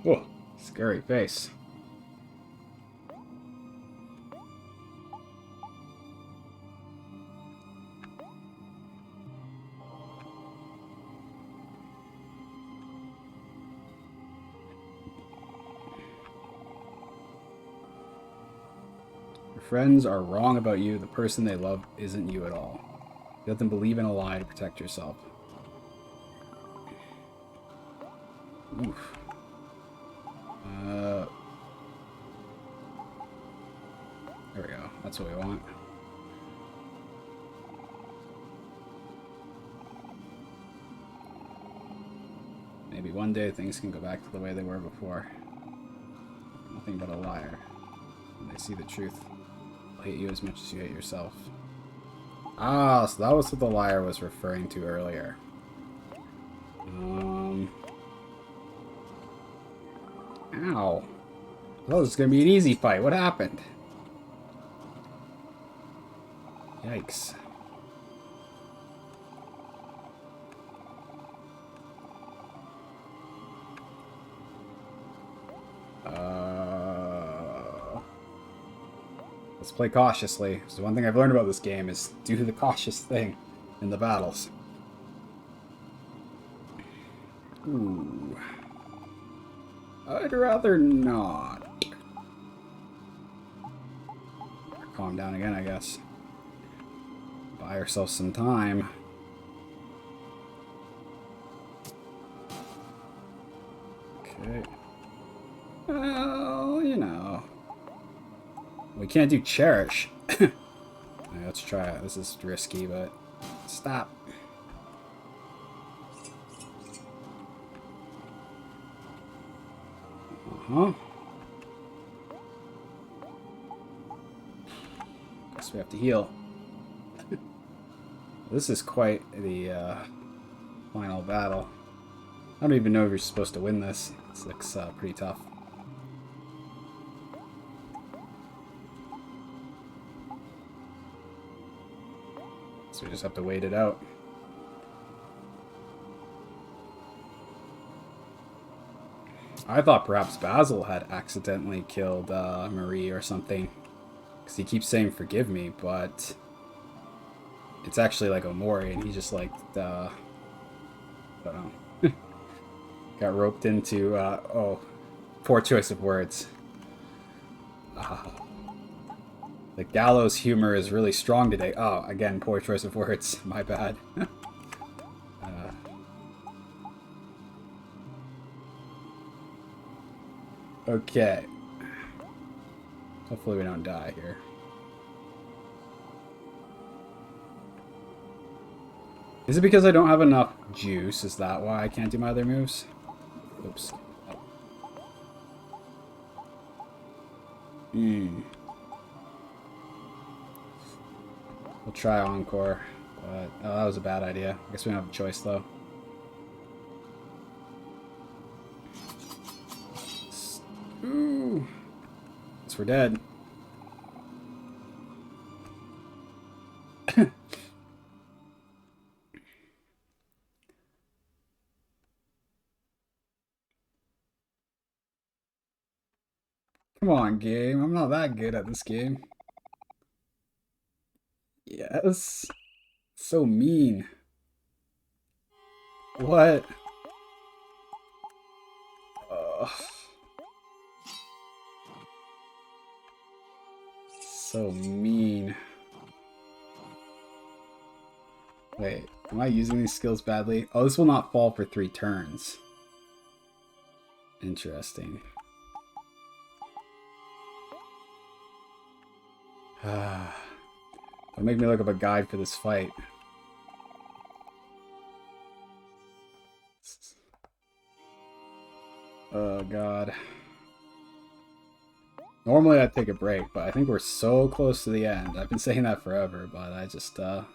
Whoa, scary face. Your friends are wrong about you. The person they love isn't you at all. You let them believe in a lie to protect yourself. Oof. There we go. That's what we want. Maybe one day things can go back to the way they were before. Nothing but a liar. When they see the truth, they'll hate you as much as you hate yourself. Ah, so that was what the liar was referring to earlier. Ow. Oh, this is gonna be an easy fight. What happened? Yikes. Let's play cautiously. So one thing I've learned about this game is do the cautious thing in the battles. Ooh. I'd rather not. Calm down again, I guess. Buy ourselves some time. Okay. Well, you know. We can't do cherish. Right, let's try it. This is risky, but stop. Guess we have to heal. This is quite the final battle. I don't even know if you're supposed to win this. This looks pretty tough. So we just have to wait it out. I thought perhaps Basil had accidentally killed Marie or something. Because he keeps saying forgive me, but it's actually like Omori, and he just like, I don't know. Got roped into, oh, poor choice of words. The gallows humor is really strong today. Oh, again, poor choice of words. My bad. Okay. Hopefully we don't die here. Is it because I don't have enough juice? Is that why I can't do my other moves? Oops. We'll try Encore. But, oh, that was a bad idea. I guess we don't have a choice, though. Ooh. Guess we're dead. Come on, game. I'm not that good at this game. Yes. So mean. What? Ugh. So mean. Wait, am I using these skills badly? Oh, this will not fall for 3 turns. Interesting. Don't make me look up a guide for this fight. Oh, God. Normally I'd take a break, but I think we're so close to the end. I've been saying that forever, but I just, I'm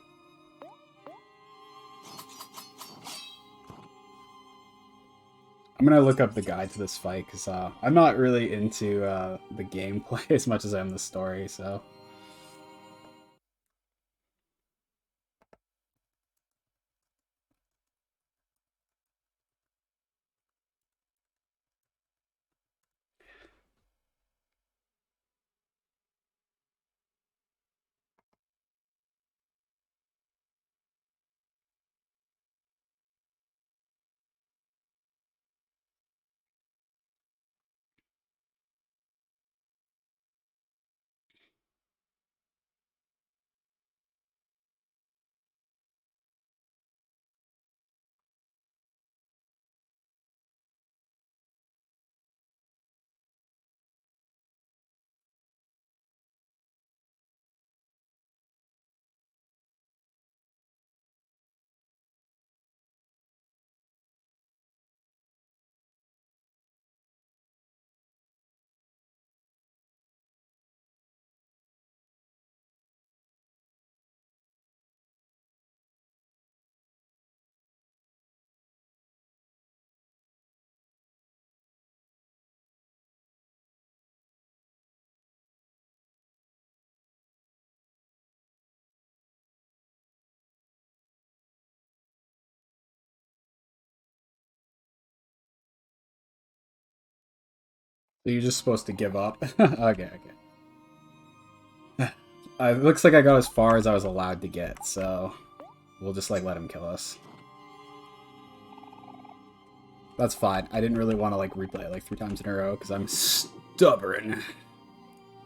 gonna look up the guide to this fight, because I'm not really into the gameplay as much as I am the story, so... So you're just supposed to give up? Okay, okay. It looks like I got as far as I was allowed to get, so... We'll just, like, let him kill us. That's fine. I didn't really want to, like, replay it, like, 3 times in a row, because I'm stubborn.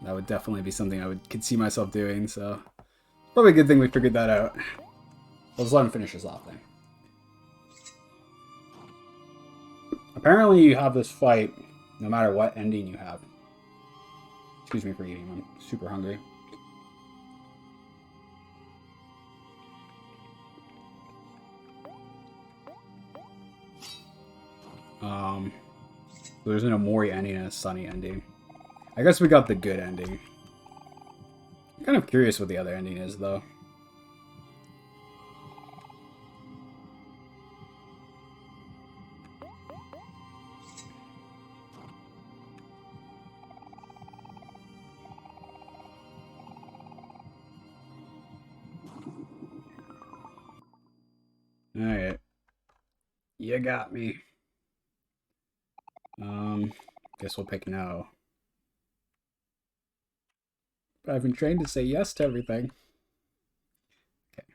That would definitely be something I could see myself doing, so... Probably a good thing we figured that out. We'll just let him finish us off, then. Apparently you have this fight no matter what ending you have. Excuse me for eating, I'm super hungry. There's an Omori ending and a Sunny ending. I guess we got the good ending. I'm kind of curious what the other ending is, though. Alright. You got me. Guess we'll pick no. But I've been trained to say yes to everything. Okay.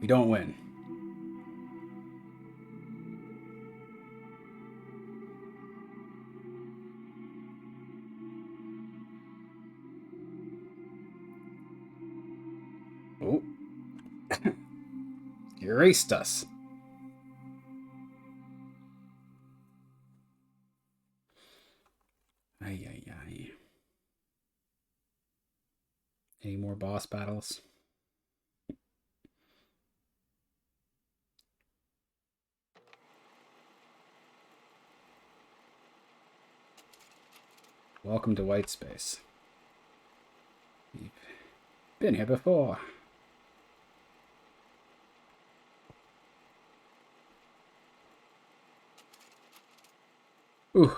We don't win. Oh. You erased us. Ay, ay, ay. Any more boss battles? Welcome to White Space. We've been here before. Ooh.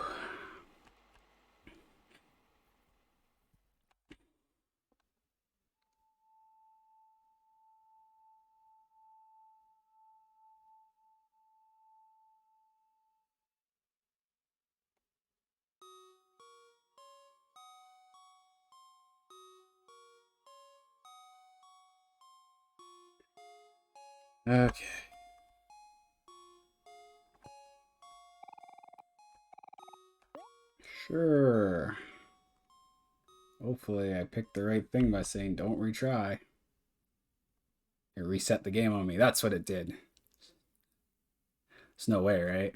Okay. Sure. Hopefully I picked the right thing by saying don't retry. It reset the game on me. That's what it did. There's no way, right?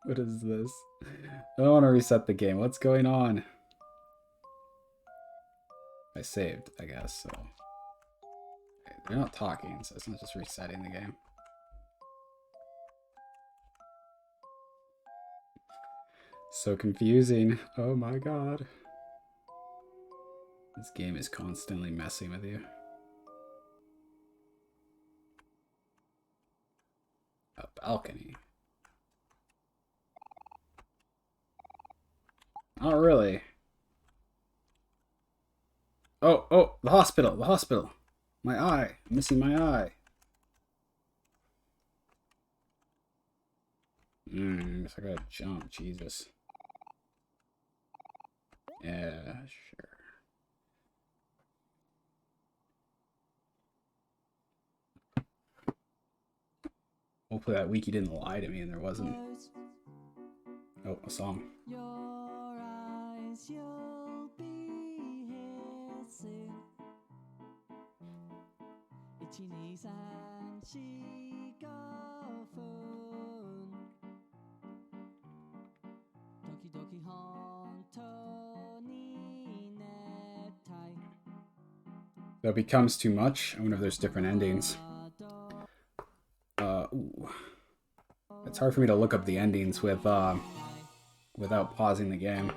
What is this? I don't want to reset the game. What's going on? I saved, I guess, so. Okay, they're not talking, so it's not just resetting the game. So confusing. Oh my god. This game is constantly messing with you. A balcony. Not really. Oh, the hospital, the hospital. My eye. I'm missing my eye. Guess I gotta jump, Jesus. Yeah, sure. Hopefully that wiki didn't lie to me and there wasn't. Oh, a song. Your eyes, you'll be here soon. Itchy knees and she go phone. Doki doki hon Tony netai. That becomes too much. I wonder if there's different endings. Ooh. It's hard for me to look up the endings with without pausing the game.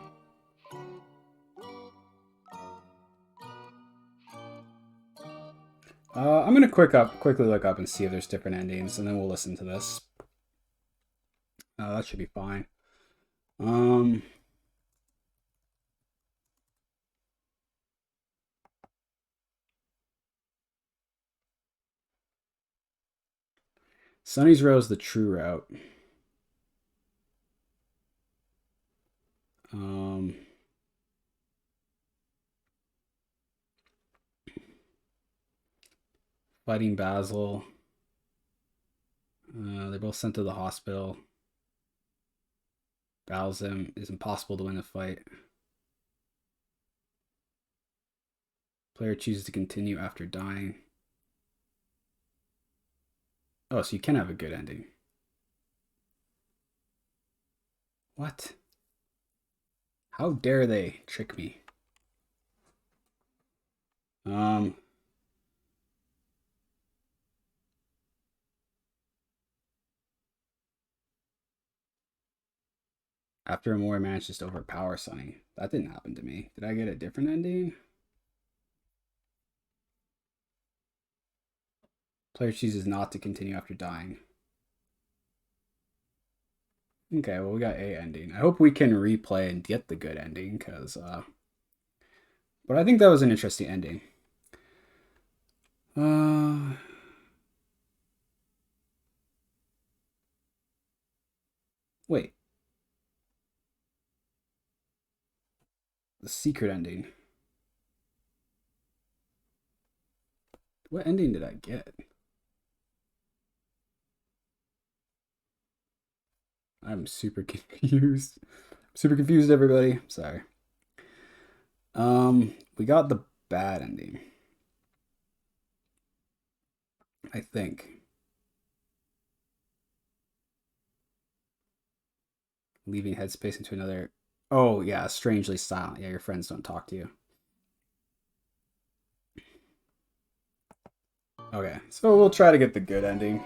I'm gonna quickly look up and see if there's different endings, and then we'll listen to this. That should be fine. Sunny's Row is the true route. Fighting Basil. They're both sent to the hospital. Battles him. It's impossible to win the fight. Player chooses to continue after dying. Oh, so you can have a good ending. What? How dare they trick me? After Omori manages to overpower Sunny. That didn't happen to me. Did I get a different ending? Player chooses not to continue after dying. Okay, well, we got a ending. I hope we can replay and get the good ending, because, but I think that was an interesting ending. Uh, wait. The secret ending. What ending did I get? I'm super confused. Super confused, everybody. Sorry. We got the bad ending. I think. Leaving headspace into another. Oh, yeah, strangely silent. Yeah, your friends don't talk to you. Okay, so we'll try to get the good ending.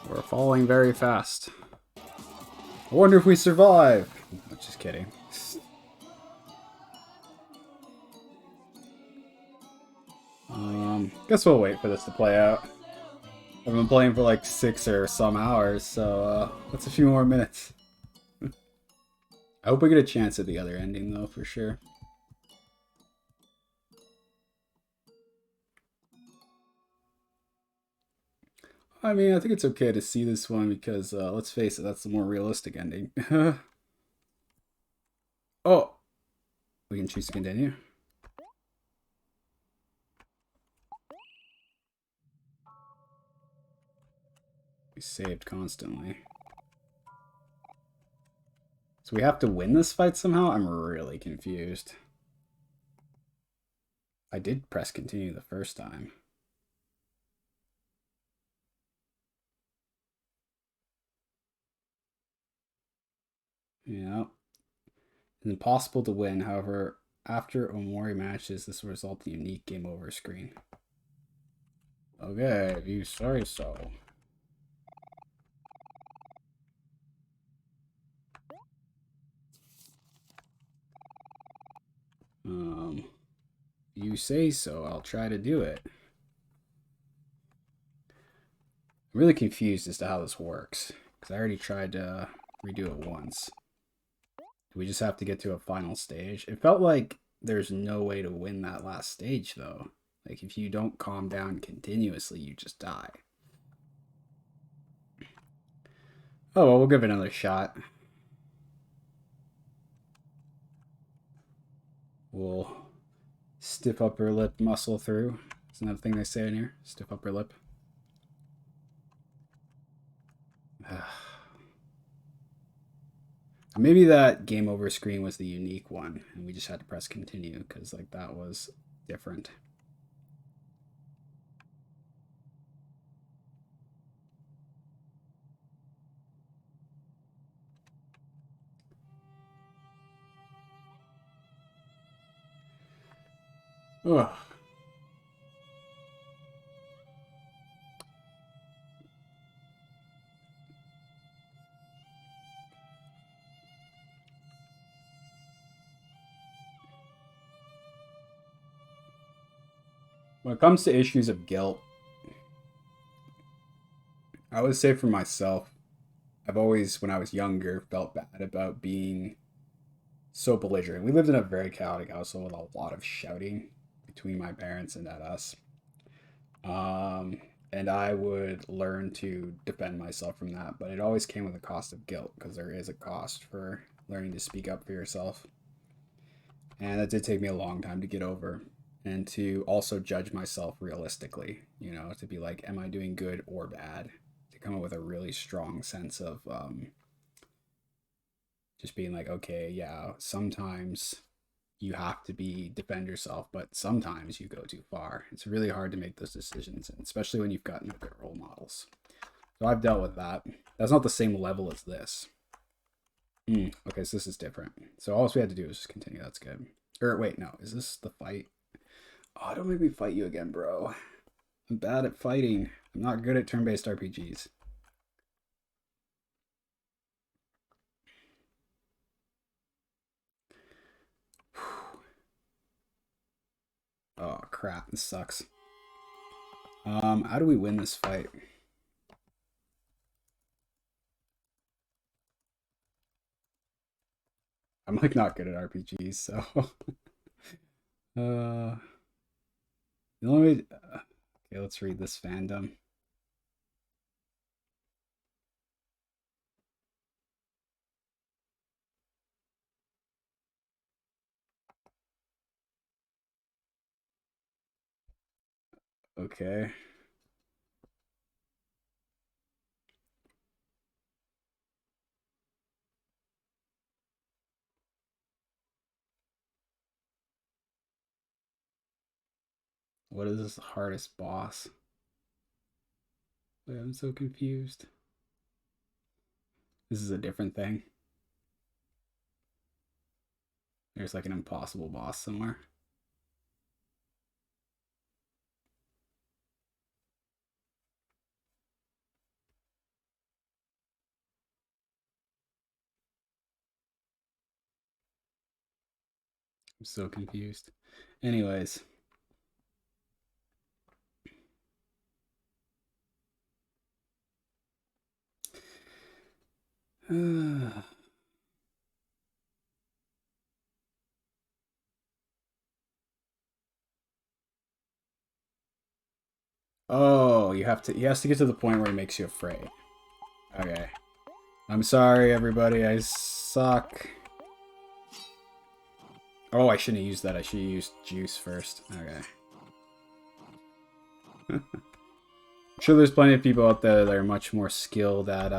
We're falling very fast. I wonder if we survive. I'm just kidding. Guess we'll wait for this to play out. I've been playing for like 6 or some hours, so that's a few more minutes. I hope we get a chance at the other ending though, for sure. I mean, I think it's okay to see this one because, let's face it, that's the more realistic ending. Oh, we can choose to continue. We saved constantly. So we have to win this fight somehow? I'm really confused. I did press continue the first time. Yeah. It's impossible to win, however, after Omori matches, this will result in a unique game over screen. Okay, if you say so. You say so, I'll try to do it. I'm really confused as to how this works, because I already tried to redo it once. We just have to get to a final stage. It felt like there's no way to win that last stage, though. Like, if you don't calm down continuously, you just die. Oh, well, we'll give it another shot. We'll stiff upper lip muscle through. Isn't that a thing they say in here? Stiff upper lip. Maybe that game over screen was the unique one, and we just had to press continue because like that was different. Ugh. When it comes to issues of guilt, I would say for myself, I've always, when I was younger, felt bad about being so belligerent. We lived in a very chaotic household with a lot of shouting between my parents and at us. Um, and I would learn to defend myself from that, but it always came with a cost of guilt because there is a cost for learning to speak up for yourself. And that did take me a long time to get over and to also judge myself realistically, to be like, am I doing good or bad? To come up with a really strong sense of just being like, okay, yeah, sometimes you have to defend yourself, but sometimes you go too far. It's really hard to make those decisions, especially when you've got no good role models. So I've dealt with that. That's not the same level as this. Okay, so this is different. So all we had to do is just continue. That's good. Or wait, no, is this the fight? Oh, don't make me fight you again, bro. I'm bad at fighting. I'm not good at turn-based RPGs. Oh crap, this sucks. How do we win this fight? I'm like not good at RPGs, so the only way, okay, let's read this fandom. Okay. What is this hardest boss? Wait, I'm so confused. This is a different thing. There's like an impossible boss somewhere. I'm so confused. Anyways. Oh, he has to get to the point where he makes you afraid. Okay. I'm sorry, everybody. I suck. Oh, I shouldn't have used that. I should have used juice first. Okay. I'm sure there's plenty of people out there that are much more skilled at,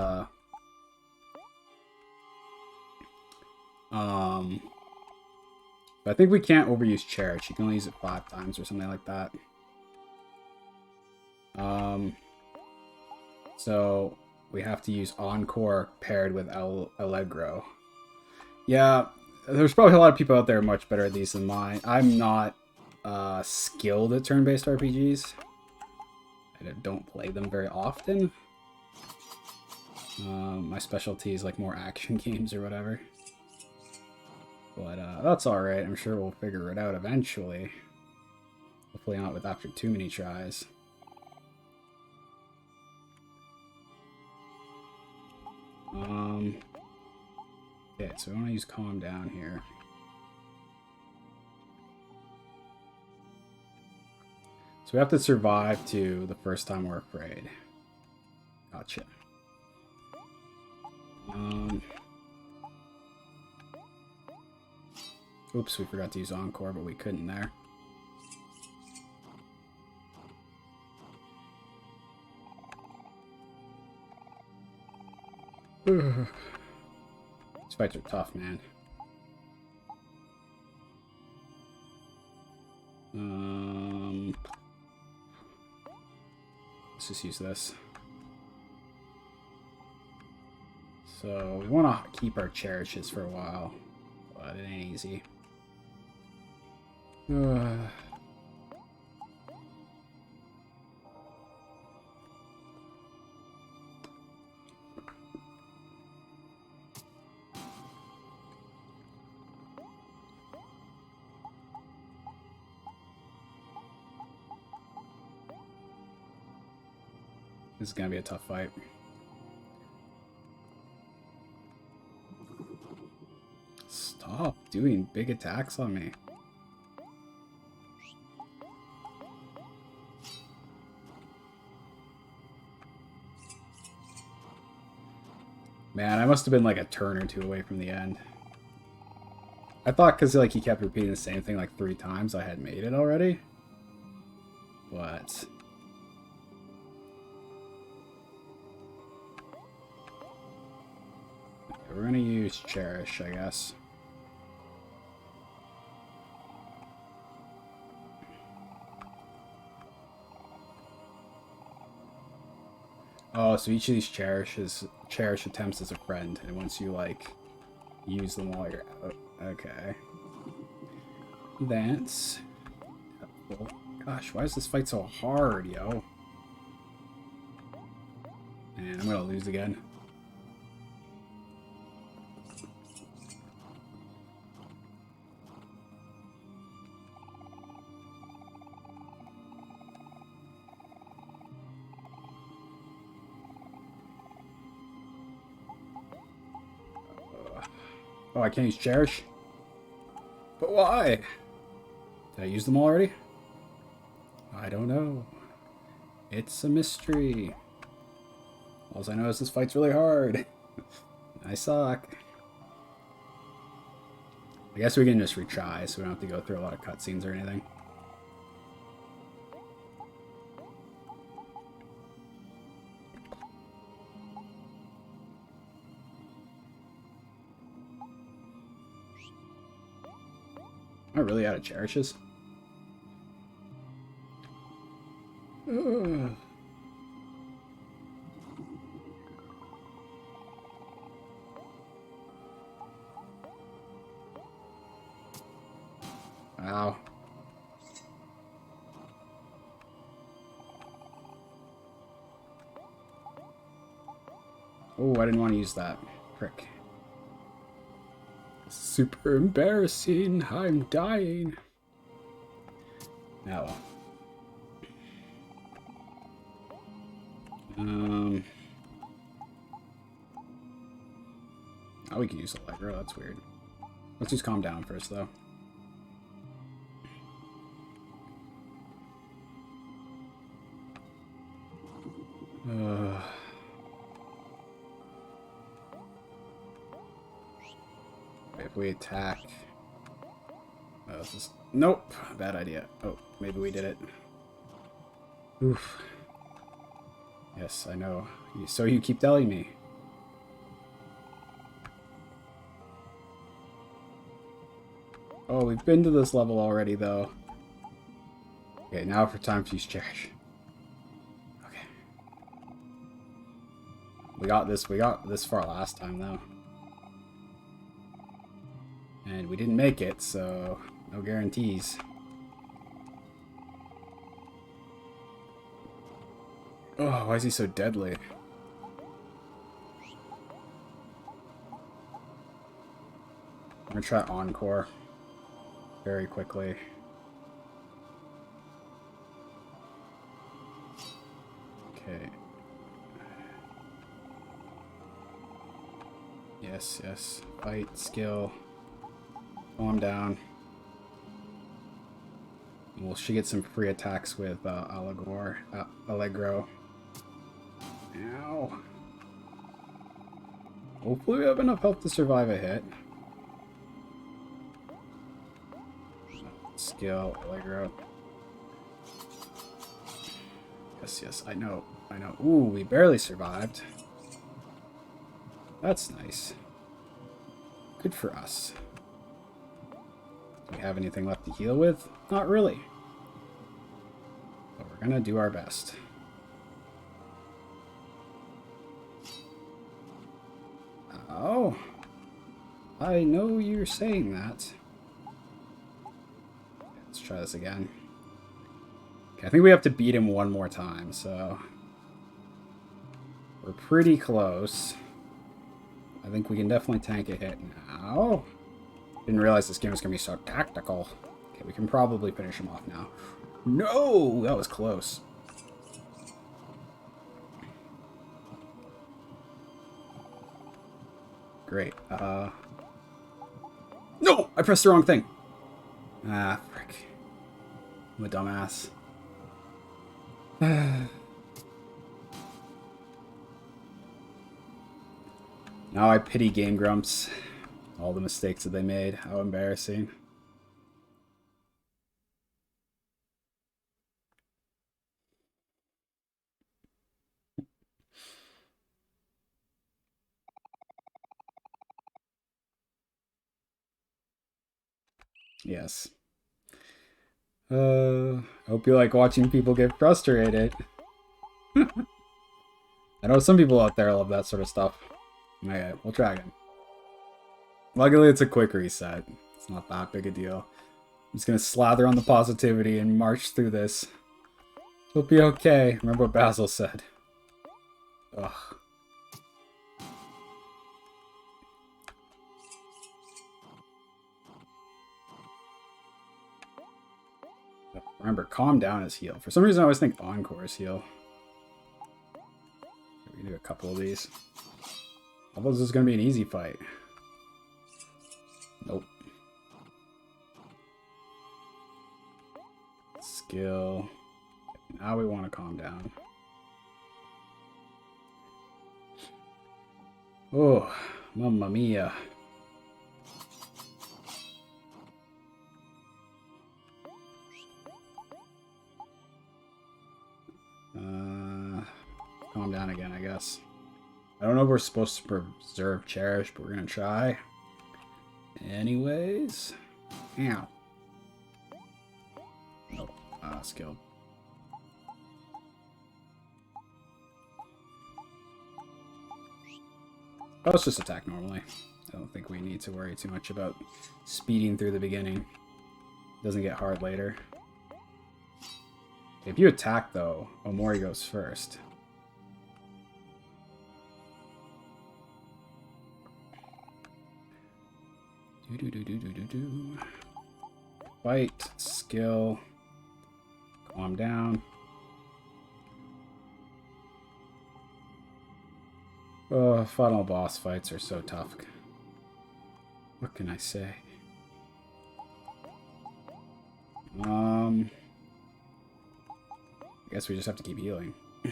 I think we can't overuse Cherish. You can only use it 5 times or something like that. So we have to use Encore paired with Allegro. Yeah, there's probably a lot of people out there much better at these than mine. I'm not skilled at turn-based RPGs. I don't play them very often. My specialty is like more action games or whatever. But that's alright. I'm sure we'll figure it out eventually. Hopefully not with after too many tries. Okay, so we want to use Calm Down here. So we have to survive to the first time we're afraid. Gotcha. Oops, we forgot to use Encore, but we couldn't there. These fights are tough, man. Let's just use this. So we want to keep our cherishes for a while, but it ain't easy. This is gonna be a tough fight. Stop doing big attacks on me. Man, I must have been like a turn or 2 away from the end. I thought because like he kept repeating the same thing like 3 times, I had made it already. But we're gonna use Cherish, I guess. Oh, so each of these cherish attempts as a friend, and once you like use them while you're out. Okay. That's helpful. Gosh, why is this fight so hard, yo? Man, I'm gonna lose again. Oh, I can't use Cherish? But why? Did I use them already? I don't know. It's a mystery. All I know is this fight's really hard. I suck. I guess we can just retry, so we don't have to go through a lot of cutscenes or anything. Am I really out of cherishes? Ugh. Wow. Oh, I didn't want to use that. Frick. Super embarrassing. I'm dying. Now. Oh, we can use Allegro. That's weird. Let's just calm down first, though. If we attack... Oh, this is... Nope! Bad idea. Oh, maybe we did it. Oof. Yes, I know. So you keep telling me. Oh, we've been to this level already, though. Okay, now for time to use Cherish. Okay. We got this far last time, though. And we didn't make it, so no guarantees. Oh, why is he so deadly? I'm gonna try Encore very quickly. Okay. Yes, yes. Fight, skill. Calm down. Well, she gets some free attacks with Allegro. Ow. Hopefully we have enough health to survive a hit. Skill, Allegro. Yes, yes, I know. I know. Ooh, we barely survived. That's nice. Good for us. Do we have anything left to heal with? Not really. But we're gonna do our best. Oh. I know you're saying that. Let's try this again. Okay, I think we have to beat him one more time, so... We're pretty close. I think we can definitely tank a hit now. Didn't realize this game was going to be so tactical. Okay, we can probably finish him off now. No! That was close. Great. No! I pressed the wrong thing. Ah, frick. I'm a dumbass. Now I pity Game Grumps. All the mistakes that they made. How embarrassing. Yes. I hope you like watching people get frustrated. I know some people out there love that sort of stuff. Okay, we'll try again. Luckily, it's a quick reset. It's not that big a deal. I'm just gonna slather on the positivity and march through this. It'll be okay. Remember what Basil said. Ugh. Remember, calm down is heal. For some reason, I always think Encore is heal. We can do a couple of these. Although this is going to be an easy fight. Nope. Skill. Now we want to calm down. Oh, mamma mia. Calm down again, I guess. I don't know if we're supposed to preserve Cherish, but we're going to try. Anyways. Ow. Nope. Skill. Oh, let's just attack normally. I don't think we need to worry too much about speeding through the beginning. Doesn't get hard later. If you attack, though, Omori goes first. Fight, skill, calm down. Oh, final boss fights are so tough. What can I say? I guess we just have to keep healing. I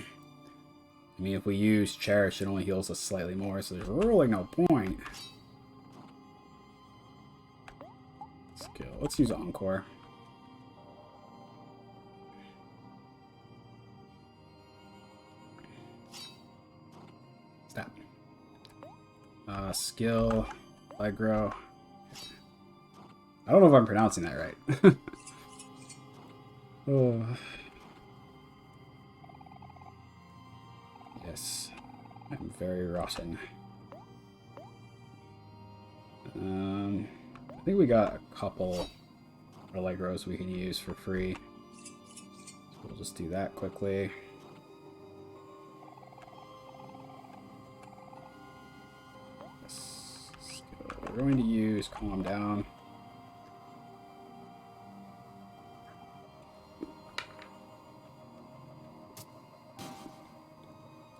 mean, if we use Cherish, it only heals us slightly more, so there's really no point. Skill. Let's use Encore. Stop. Skill. Allegro. I don't know if I'm pronouncing that right. Oh. Yes. I'm very rotten. I think we got a couple Allegros we can use for free. So we'll just do that quickly. We're going to use Calm Down.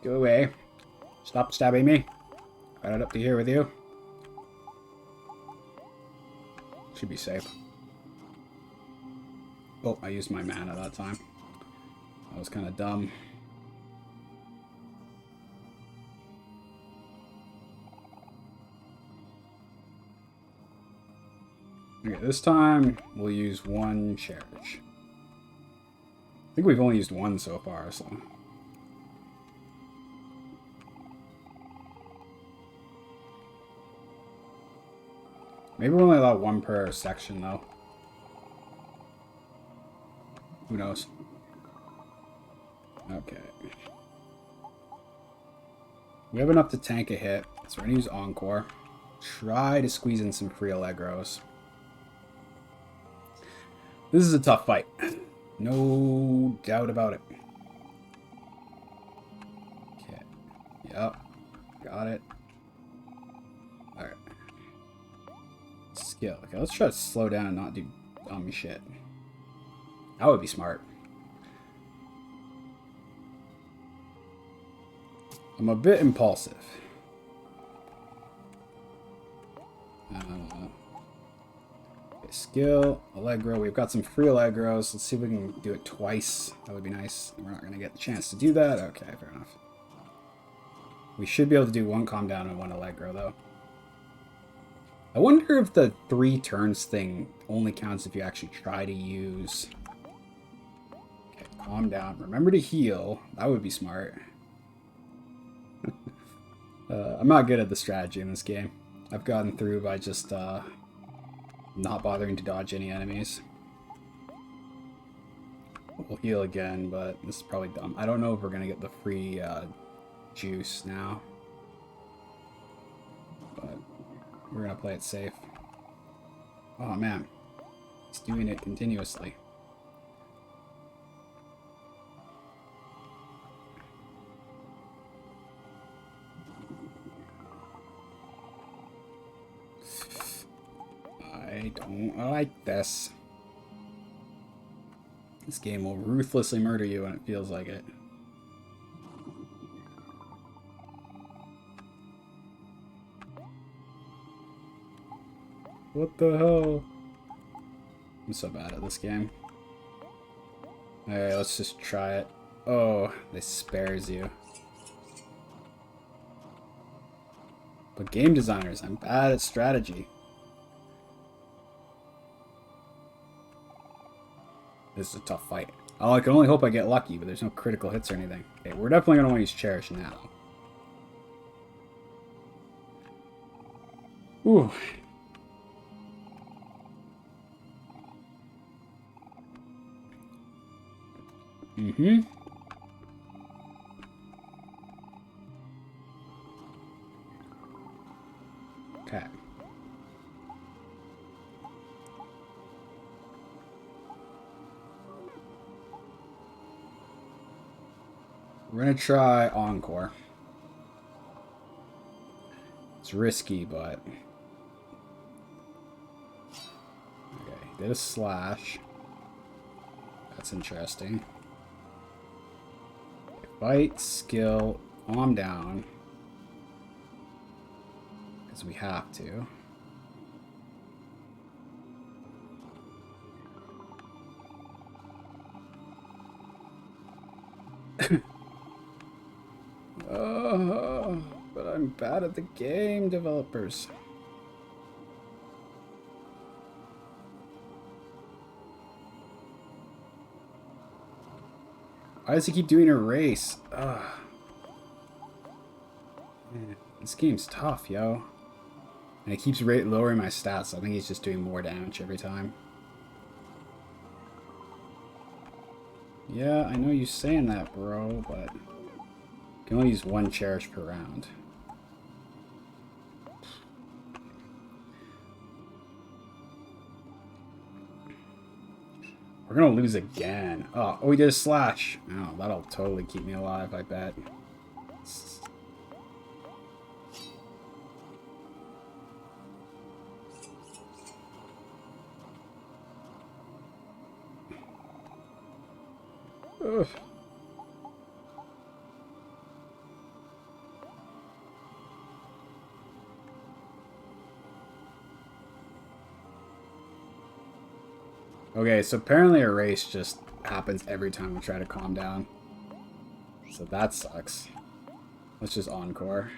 Go away. Stop stabbing me. Right up to here with you. Should be safe. Oh, I used my mana that time. That was kind of dumb. Okay, this time we'll use one Cherish. I think we've only used one so far, so... Maybe we're only allowed one per section, though. Who knows? Okay. We have enough to tank a hit, so we're going to use Encore. Try to squeeze in some free Allegros. This is a tough fight. No doubt about it. Okay. Yep. Got it. Alright. Skill. Okay, let's try to slow down and not do dumb shit. That would be smart. I'm a bit impulsive. Skill, Allegro. We've got some free Allegros. Let's see if we can do it twice. That would be nice. We're not going to get the chance to do that. Okay, fair enough. We should be able to do one Calm Down and one Allegro, though. I wonder if the 3 turns thing only counts if you actually try to use... Okay, Calm Down. Remember to heal. That would be smart. I'm not good at the strategy in this game. I've gotten through by just... not bothering to dodge any enemies. We'll heal again, but this is probably dumb. I don't know if we're going to get the free juice now. But we're going to play it safe. Oh man. It's doing it continuously. I don't like this. This game will ruthlessly murder you when it feels like it. What the hell? I'm so bad at this game. Alright, let's just try it. Oh, this spares you. But game designers, I'm bad at strategy. This is a tough fight. Oh, I can only hope I get lucky, but there's no critical hits or anything. Okay, we're definitely going to want to use Cherish now. Ooh. Mm-hmm. Okay. We're going to try Encore. It's risky, but... Okay, did a slash. That's interesting. Fight, skill, calm down. Because we have to. Oh, but I'm bad at the game, developers. Why does he keep doing a race? Ugh. Man, this game's tough, yo. And it keeps lowering my stats, so I think he's just doing more damage every time. Yeah, I know you're saying that, bro, but... You can only use one Cherish per round. We're gonna lose again. Oh, we did a slash. Oh, that'll totally keep me alive, I bet. Ugh. Okay, so apparently a race just happens every time we try to calm down. So that sucks. Let's just Encore.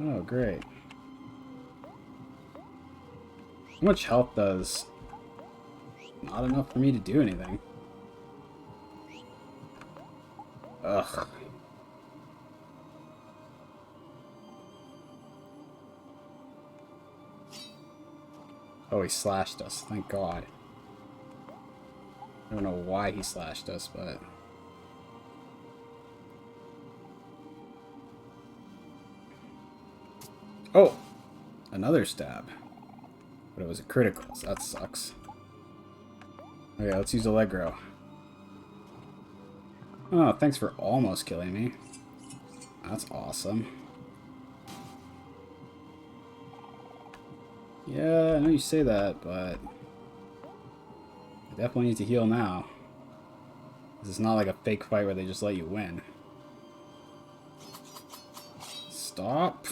Oh, great. How much health does... Not enough for me to do anything. Ugh. Oh, he slashed us. Thank God. I don't know why he slashed us, but... Oh! Another stab. But it was a critical, so that sucks. Okay, let's use Allegro. Oh, thanks for almost killing me. That's awesome. Yeah, I know you say that, but... I definitely need to heal now. This is not like a fake fight where they just let you win. Stop.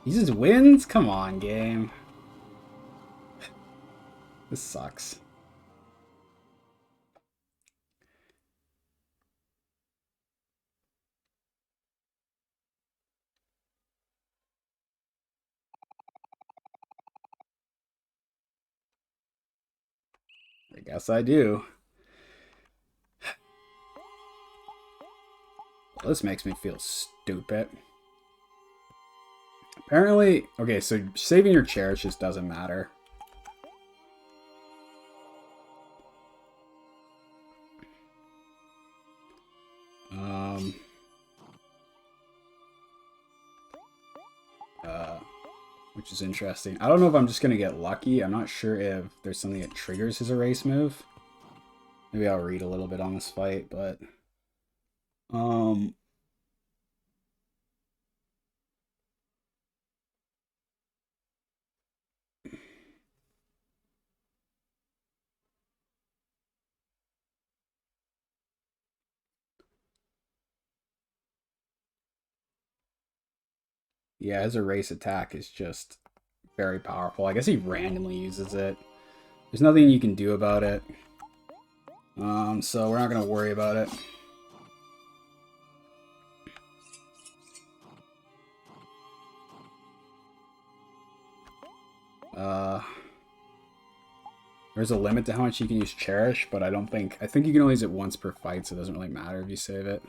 He just wins? Come on, game. This sucks. I guess I do. Well, this makes me feel stupid. Apparently, okay, so saving your cherish just doesn't matter. Which is interesting. I don't know if I'm just gonna get lucky. I'm not sure if there's something that triggers his erase move. Maybe I'll read a little bit on this fight, but um Yeah, his erase attack is just very powerful. I guess he randomly uses it. There's nothing you can do about it. So we're not going to worry about it. There's a limit to how much you can use Cherish, but I think you can only use it once per fight, so it doesn't really matter if you save it.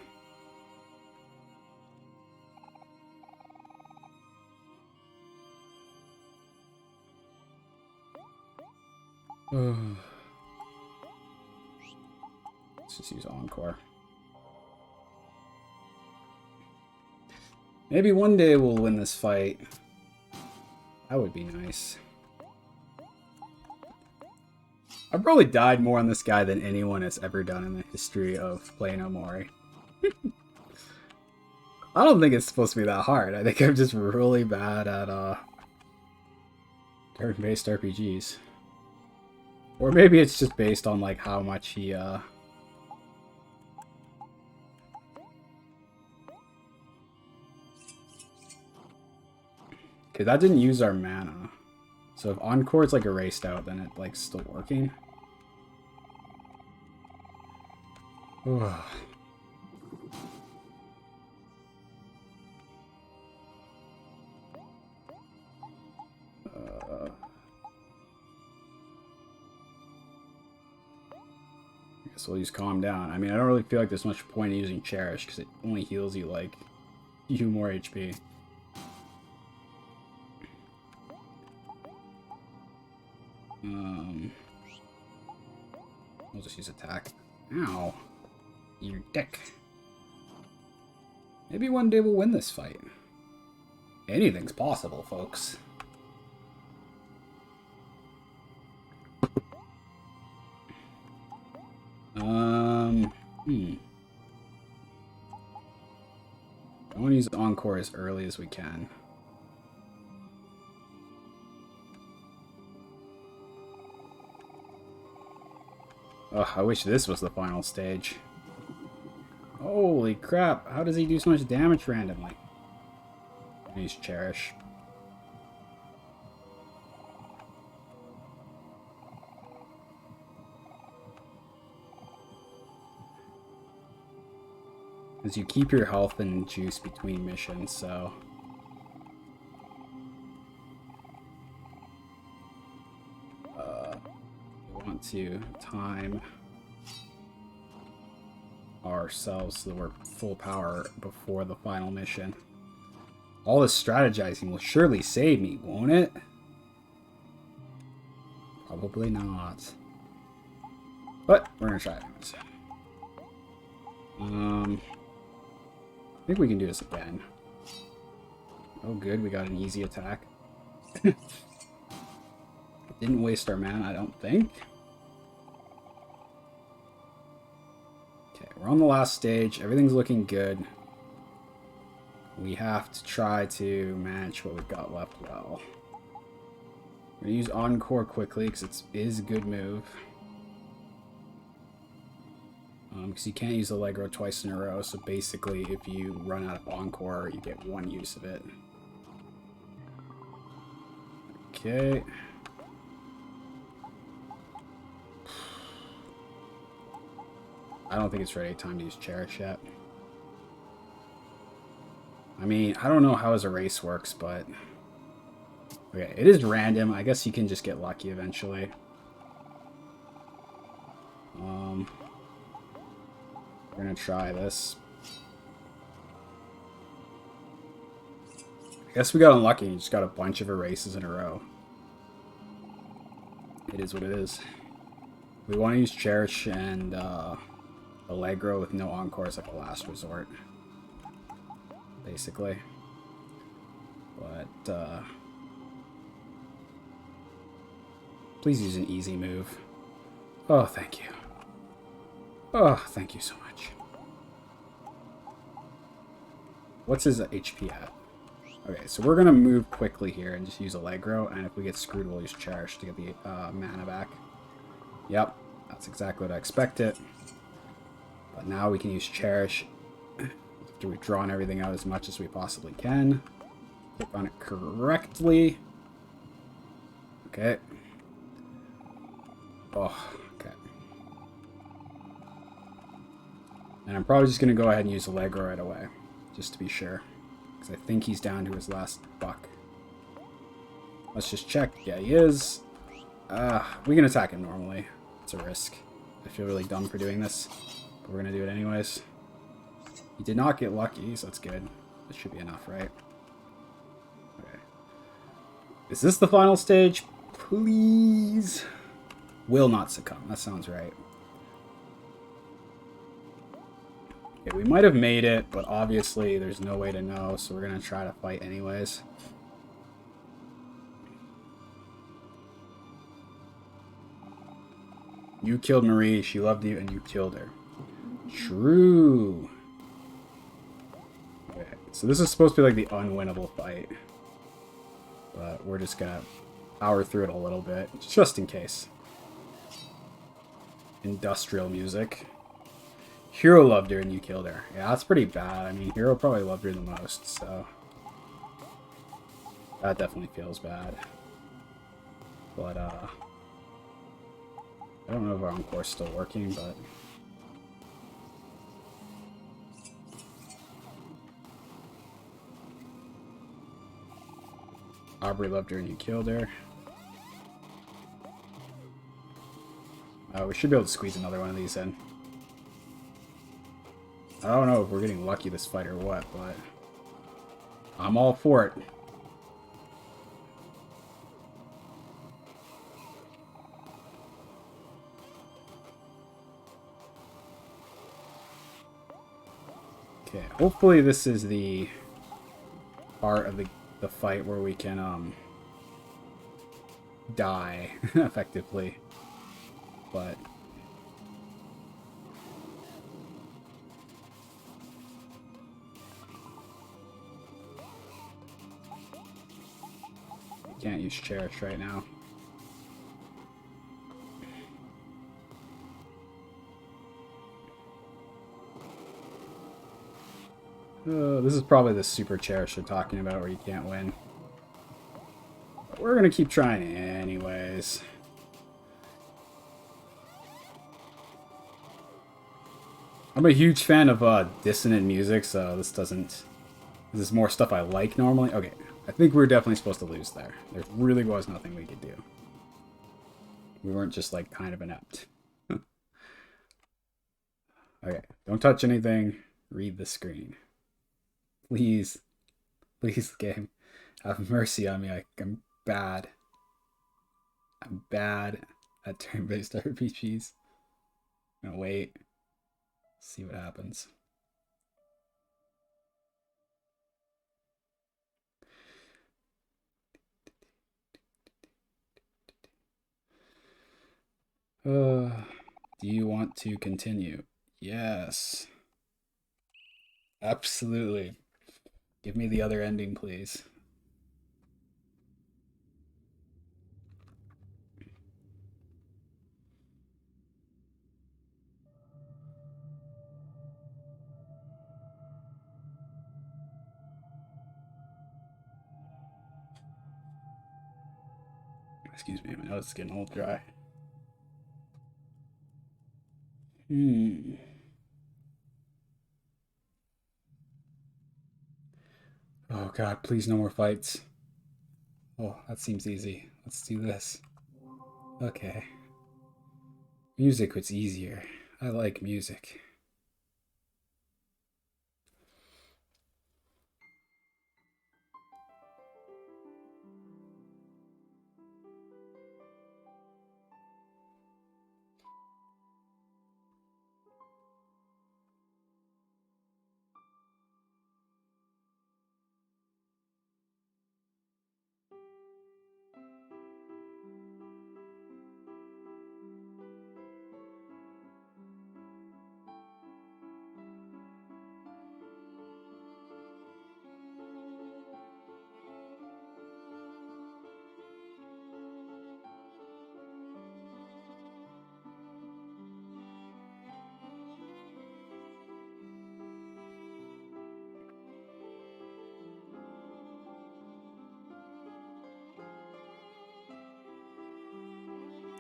Let's just use Encore. Maybe one day we'll win this fight. That would be nice. I've probably died more on this guy than anyone has ever done in the history of playing Omori. I don't think it's supposed to be that hard. I think I'm just really bad at turn-based RPGs. Or maybe it's just based on like how much he Okay, that didn't use our mana. So if Encore is like erased out, then it like still working. I guess we'll use Calm Down. I mean, I don't really feel like there's much point in using Cherish because it only heals you like you more HP. We'll just use attack. Ow. You dick. Maybe one day we'll win this fight. Anything's possible, folks. I want to use Encore as early as we can. Oh, I wish this was the final stage. Holy crap, how does he do so much damage randomly? Use Cherish. Because you keep your health and juice between missions, so... we want to time ourselves so that we're full power before the final mission. All this strategizing will surely save me, won't it? Probably not. But we're gonna try it. I think we can do this again. Oh good, we got an easy attack. Didn't waste our mana, I don't think. Okay, we're on the last stage. Everything's looking good. We have to try to manage what we've got left well. We're going to use Encore quickly because it is a good move. Because you can't use Allegro twice in a row, so basically if you run out of Encore, you get one use of it. Okay. I don't think it's ready. Time to use Cherish yet. I mean, I don't know how his erase works, but... Okay, it is random. I guess you can just get lucky eventually. We're gonna try this. I guess we got unlucky. You just got a bunch of erases in a row. It is what it is. We want to use Cherish and Allegro with no Encore as like a last resort. Basically. But, please use an easy move. Oh, thank you. Oh, thank you so much. What's his HP at? Okay, so we're going to move quickly here and just use Allegro, and if we get screwed, we'll use Cherish to get the mana back. Yep, that's exactly what I expected. But now we can use Cherish after we've drawn everything out as much as we possibly can. click on it correctly. Okay. Oh, okay. And I'm probably just going to go ahead and use Allegro right away, just to be sure. Because I think he's down to his last buck. Let's just check. Yeah, he is. We can attack him normally. It's a risk. I feel really dumb for doing this, but we're going to do it anyways. He did not get lucky, so that's good. That should be enough, right? Okay. Is this the final stage? Please. Will not succumb. That sounds right. Okay, we might have made it, but obviously there's no way to know, so we're going to try to fight anyways. You killed Marie, she loved you, and you killed her. True. Okay, so this is supposed to be like the unwinnable fight. But we're just gonna power through it a little bit, just in case. Industrial music. Hero loved her and you killed her. Yeah, that's pretty bad. I mean, Hero probably loved her the most, so... that definitely feels bad. But, I don't know if our Encore's still working, but... Aubrey loved her and you killed her. We should be able to squeeze another one of these in. I don't know if we're getting lucky this fight or what, but... I'm all for it. Okay, hopefully this is the part of the fight where we can, die, effectively. But... can't use Cherish right now. This is probably the super Cherish they're talking about where you can't win. But we're gonna keep trying anyways. I'm a huge fan of dissonant music, so this doesn't... this is more stuff I like normally. Okay, I think we're definitely supposed to lose there. There really was nothing we could do. We weren't just, like, kind of inept. Okay, don't touch anything. Read the screen. Please. Please, game. Have mercy on me. I'm bad. I'm bad at turn-based RPGs. I'm gonna wait. See what happens. Do you want to continue? Yes. Absolutely. Give me the other ending, please. Excuse me, my nose is getting a little dry. Oh god, please no more fights. Oh, that seems easy. Let's do this. Okay. Music was easier. I like music.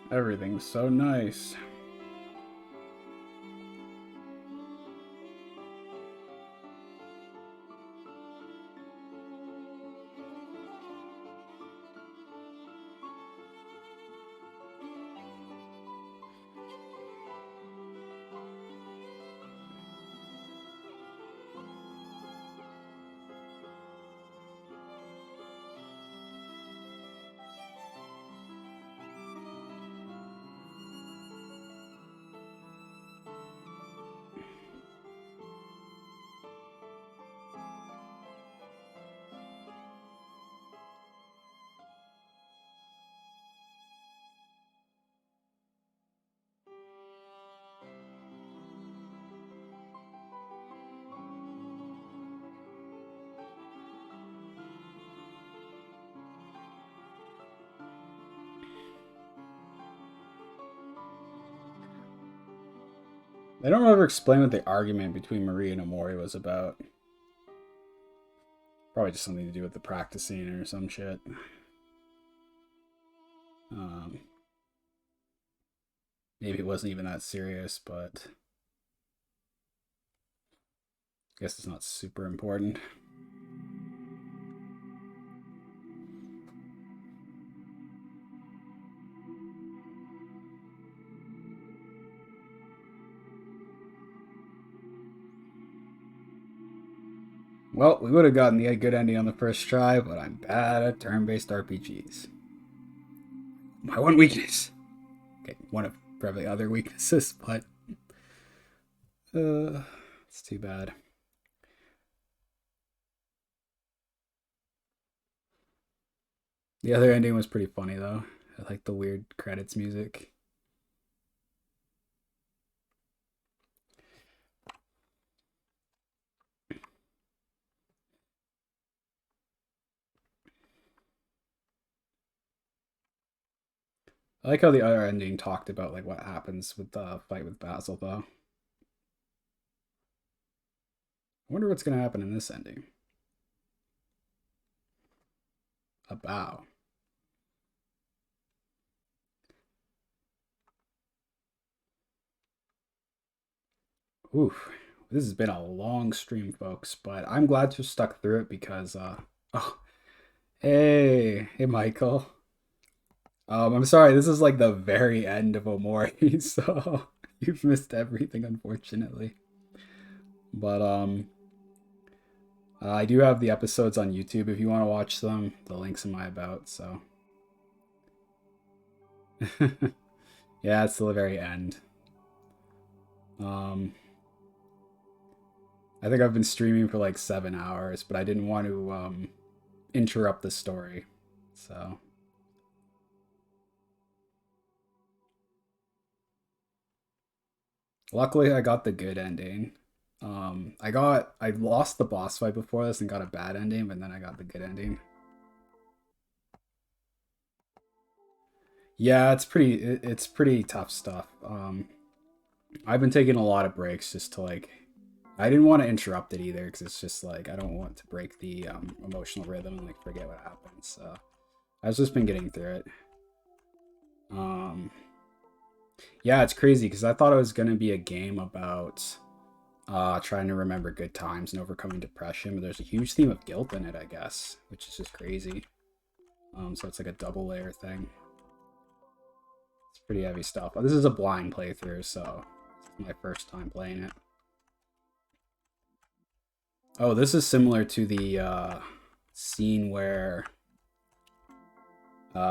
Everything's so nice. They don't ever explain what the argument between Marie and Omori was about. Probably just something to do with the practicing or some shit. Maybe it wasn't even that serious, but I guess it's not super important. Well, we would have gotten the good ending on the first try, but I'm bad at turn-based RPGs. My one weakness. Okay, one of probably other weaknesses, but it's too bad. The other ending was pretty funny though. I like the weird credits music. I like how the other ending talked about like what happens with the fight with Basil though. I wonder what's gonna happen in this ending. A bow. Oof. This has been a long stream, folks, but I'm glad to have stuck through it because oh, hey Michael. I'm sorry, this is like the very end of Omori, so you've missed everything unfortunately. But I do have the episodes on YouTube if you want to watch them. The link's in my about, so yeah, it's the very end. I think I've been streaming for like 7 hours, but I didn't want to interrupt the story, so. Luckily, I got the good ending. I lost the boss fight before this and got a bad ending, but then I got the good ending. Yeah, it's pretty tough stuff. I've been taking a lot of breaks just to like, I didn't want to interrupt it either because it's just like I don't want to break the emotional rhythm and like forget what happened. So I've just been getting through it. Yeah, it's crazy because I thought it was gonna be a game about trying to remember good times and overcoming depression, but there's a huge theme of guilt in it, I guess, which is just crazy. So it's like a double layer thing. It's pretty heavy stuff. This is a blind playthrough, so it's my first time playing it. Oh, this is similar to the scene where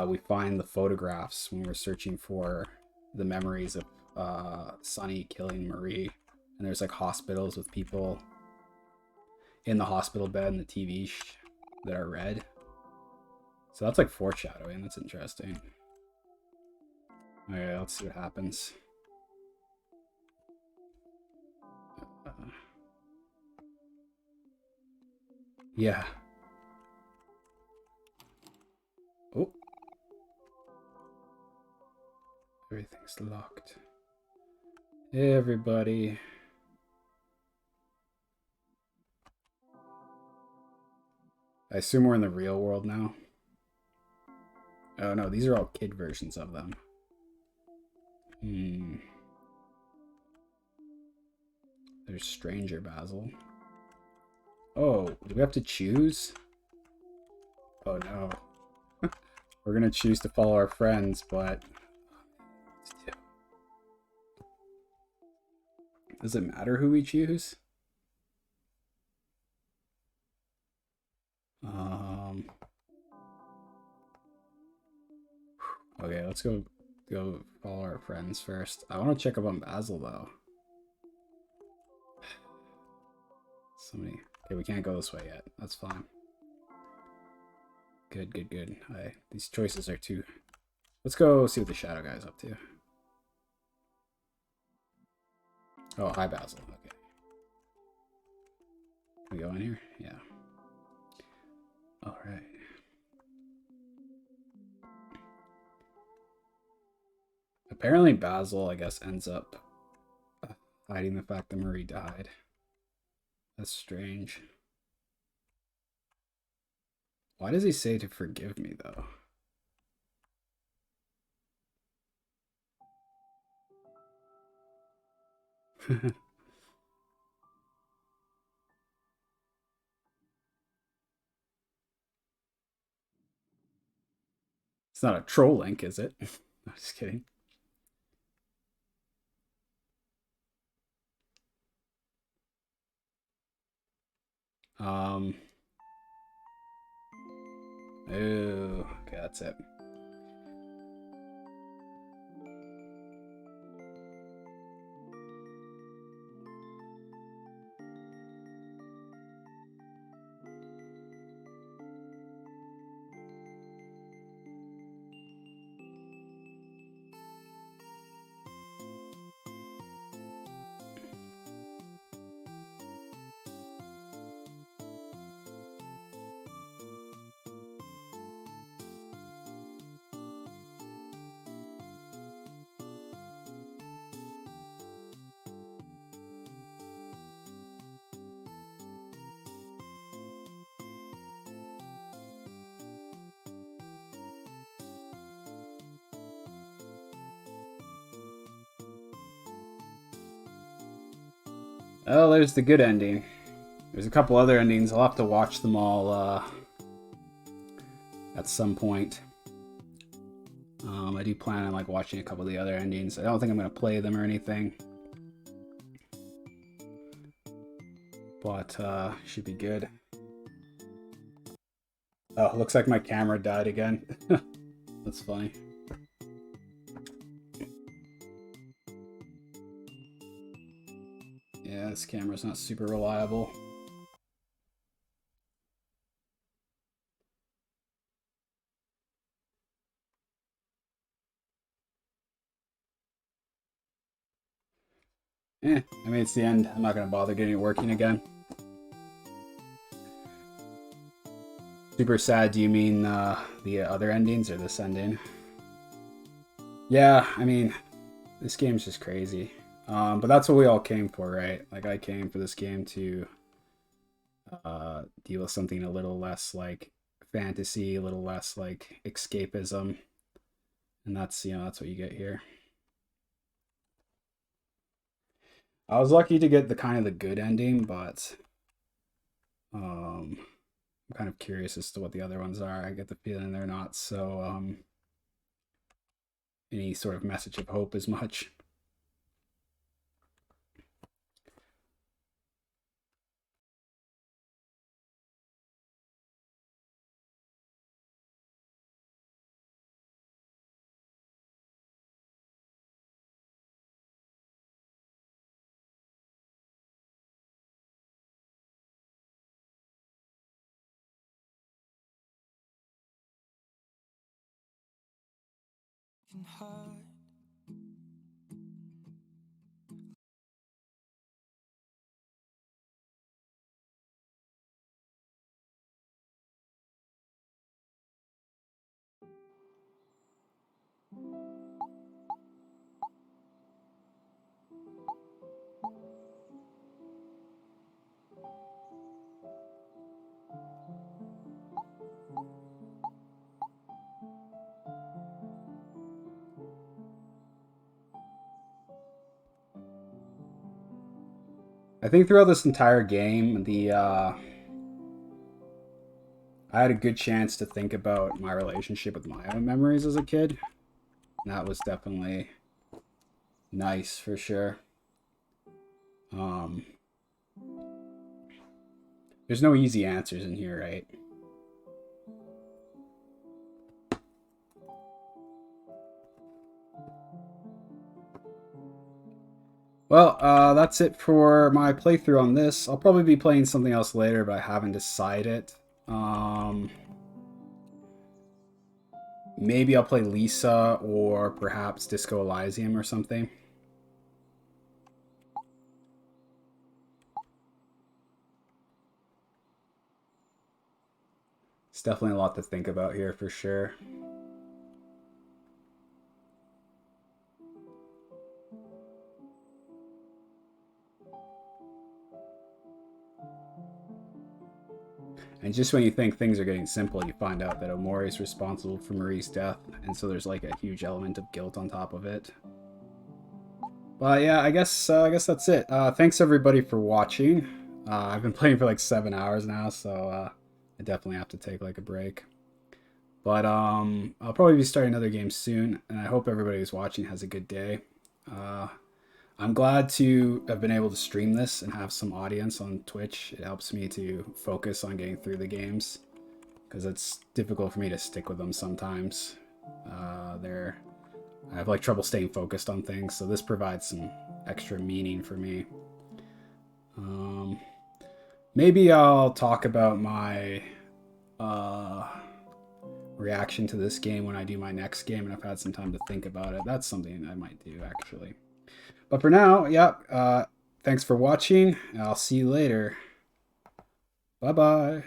we find the photographs when we're searching for the memories of Sunny killing Marie. And there's like hospitals with people in the hospital bed and the TV that are red. So that's like foreshadowing. That's interesting. Okay, let's see what happens. Yeah. Oh. Everything's locked. Hey, everybody. I assume we're in the real world now. Oh no, these are all kid versions of them. Hmm. There's Stranger Basil. Oh, do we have to choose? Oh no. We're gonna choose to follow our friends, but... Does it matter who we choose? Okay, let's go follow our friends first. I want to check up on Basil though. Somebody. Okay, we can't go this way yet. That's fine. Good, good, good. These choices are too... Let's go see what the shadow guy's up to. Oh, hi Basil. Okay. Can we go in here? Yeah. Alright. Apparently Basil, I guess, ends up hiding the fact that Marie died. That's strange. Why does he say to forgive me, though? It's not a troll link, is it? I'm just kidding. Oh, okay, that's it. Oh, there's the good ending. There's a couple other endings. I'll have to watch them all at some point. I do plan on like watching a couple of the other endings. I don't think I'm gonna play them or anything, but should be good. Oh, looks like my camera died again. That's funny. Yeah, this camera's not super reliable. I mean, it's the end. I'm not gonna bother getting it working again. Super sad, do you mean the other endings or this ending? Yeah, I mean, this game's just crazy. But that's what we all came for, right? Like, I came for this game to deal with something a little less, like, fantasy, a little less, like, escapism. And that's, that's what you get here. I was lucky to get the kind of the good ending, but I'm kind of curious as to what the other ones are. I get the feeling they're not so any sort of message of hope as much. I think throughout this entire game, I had a good chance to think about my relationship with my own memories as a kid. And that was definitely nice for sure. There's no easy answers in here, right? Well, that's it for my playthrough on this. I'll probably be playing something else later, but I haven't decided. Maybe I'll play Lisa or perhaps Disco Elysium or something. It's definitely a lot to think about here for sure. And just when you think things are getting simple, you find out that Omori is responsible for Marie's death, and so there's like a huge element of guilt on top of it. But yeah, I guess that's it. Thanks everybody for watching. I've been playing for like 7 hours now, so I definitely have to take like a break. But I'll probably be starting another game soon, and I hope everybody who's watching has a good day. I'm glad to have been able to stream this and have some audience on Twitch. It helps me to focus on getting through the games because it's difficult for me to stick with them sometimes. I have like trouble staying focused on things, so this provides some extra meaning for me. Maybe I'll talk about my reaction to this game when I do my next game, and I've had some time to think about it. That's something I might do actually. But for now, yeah, thanks for watching. I'll see you later. Bye-bye.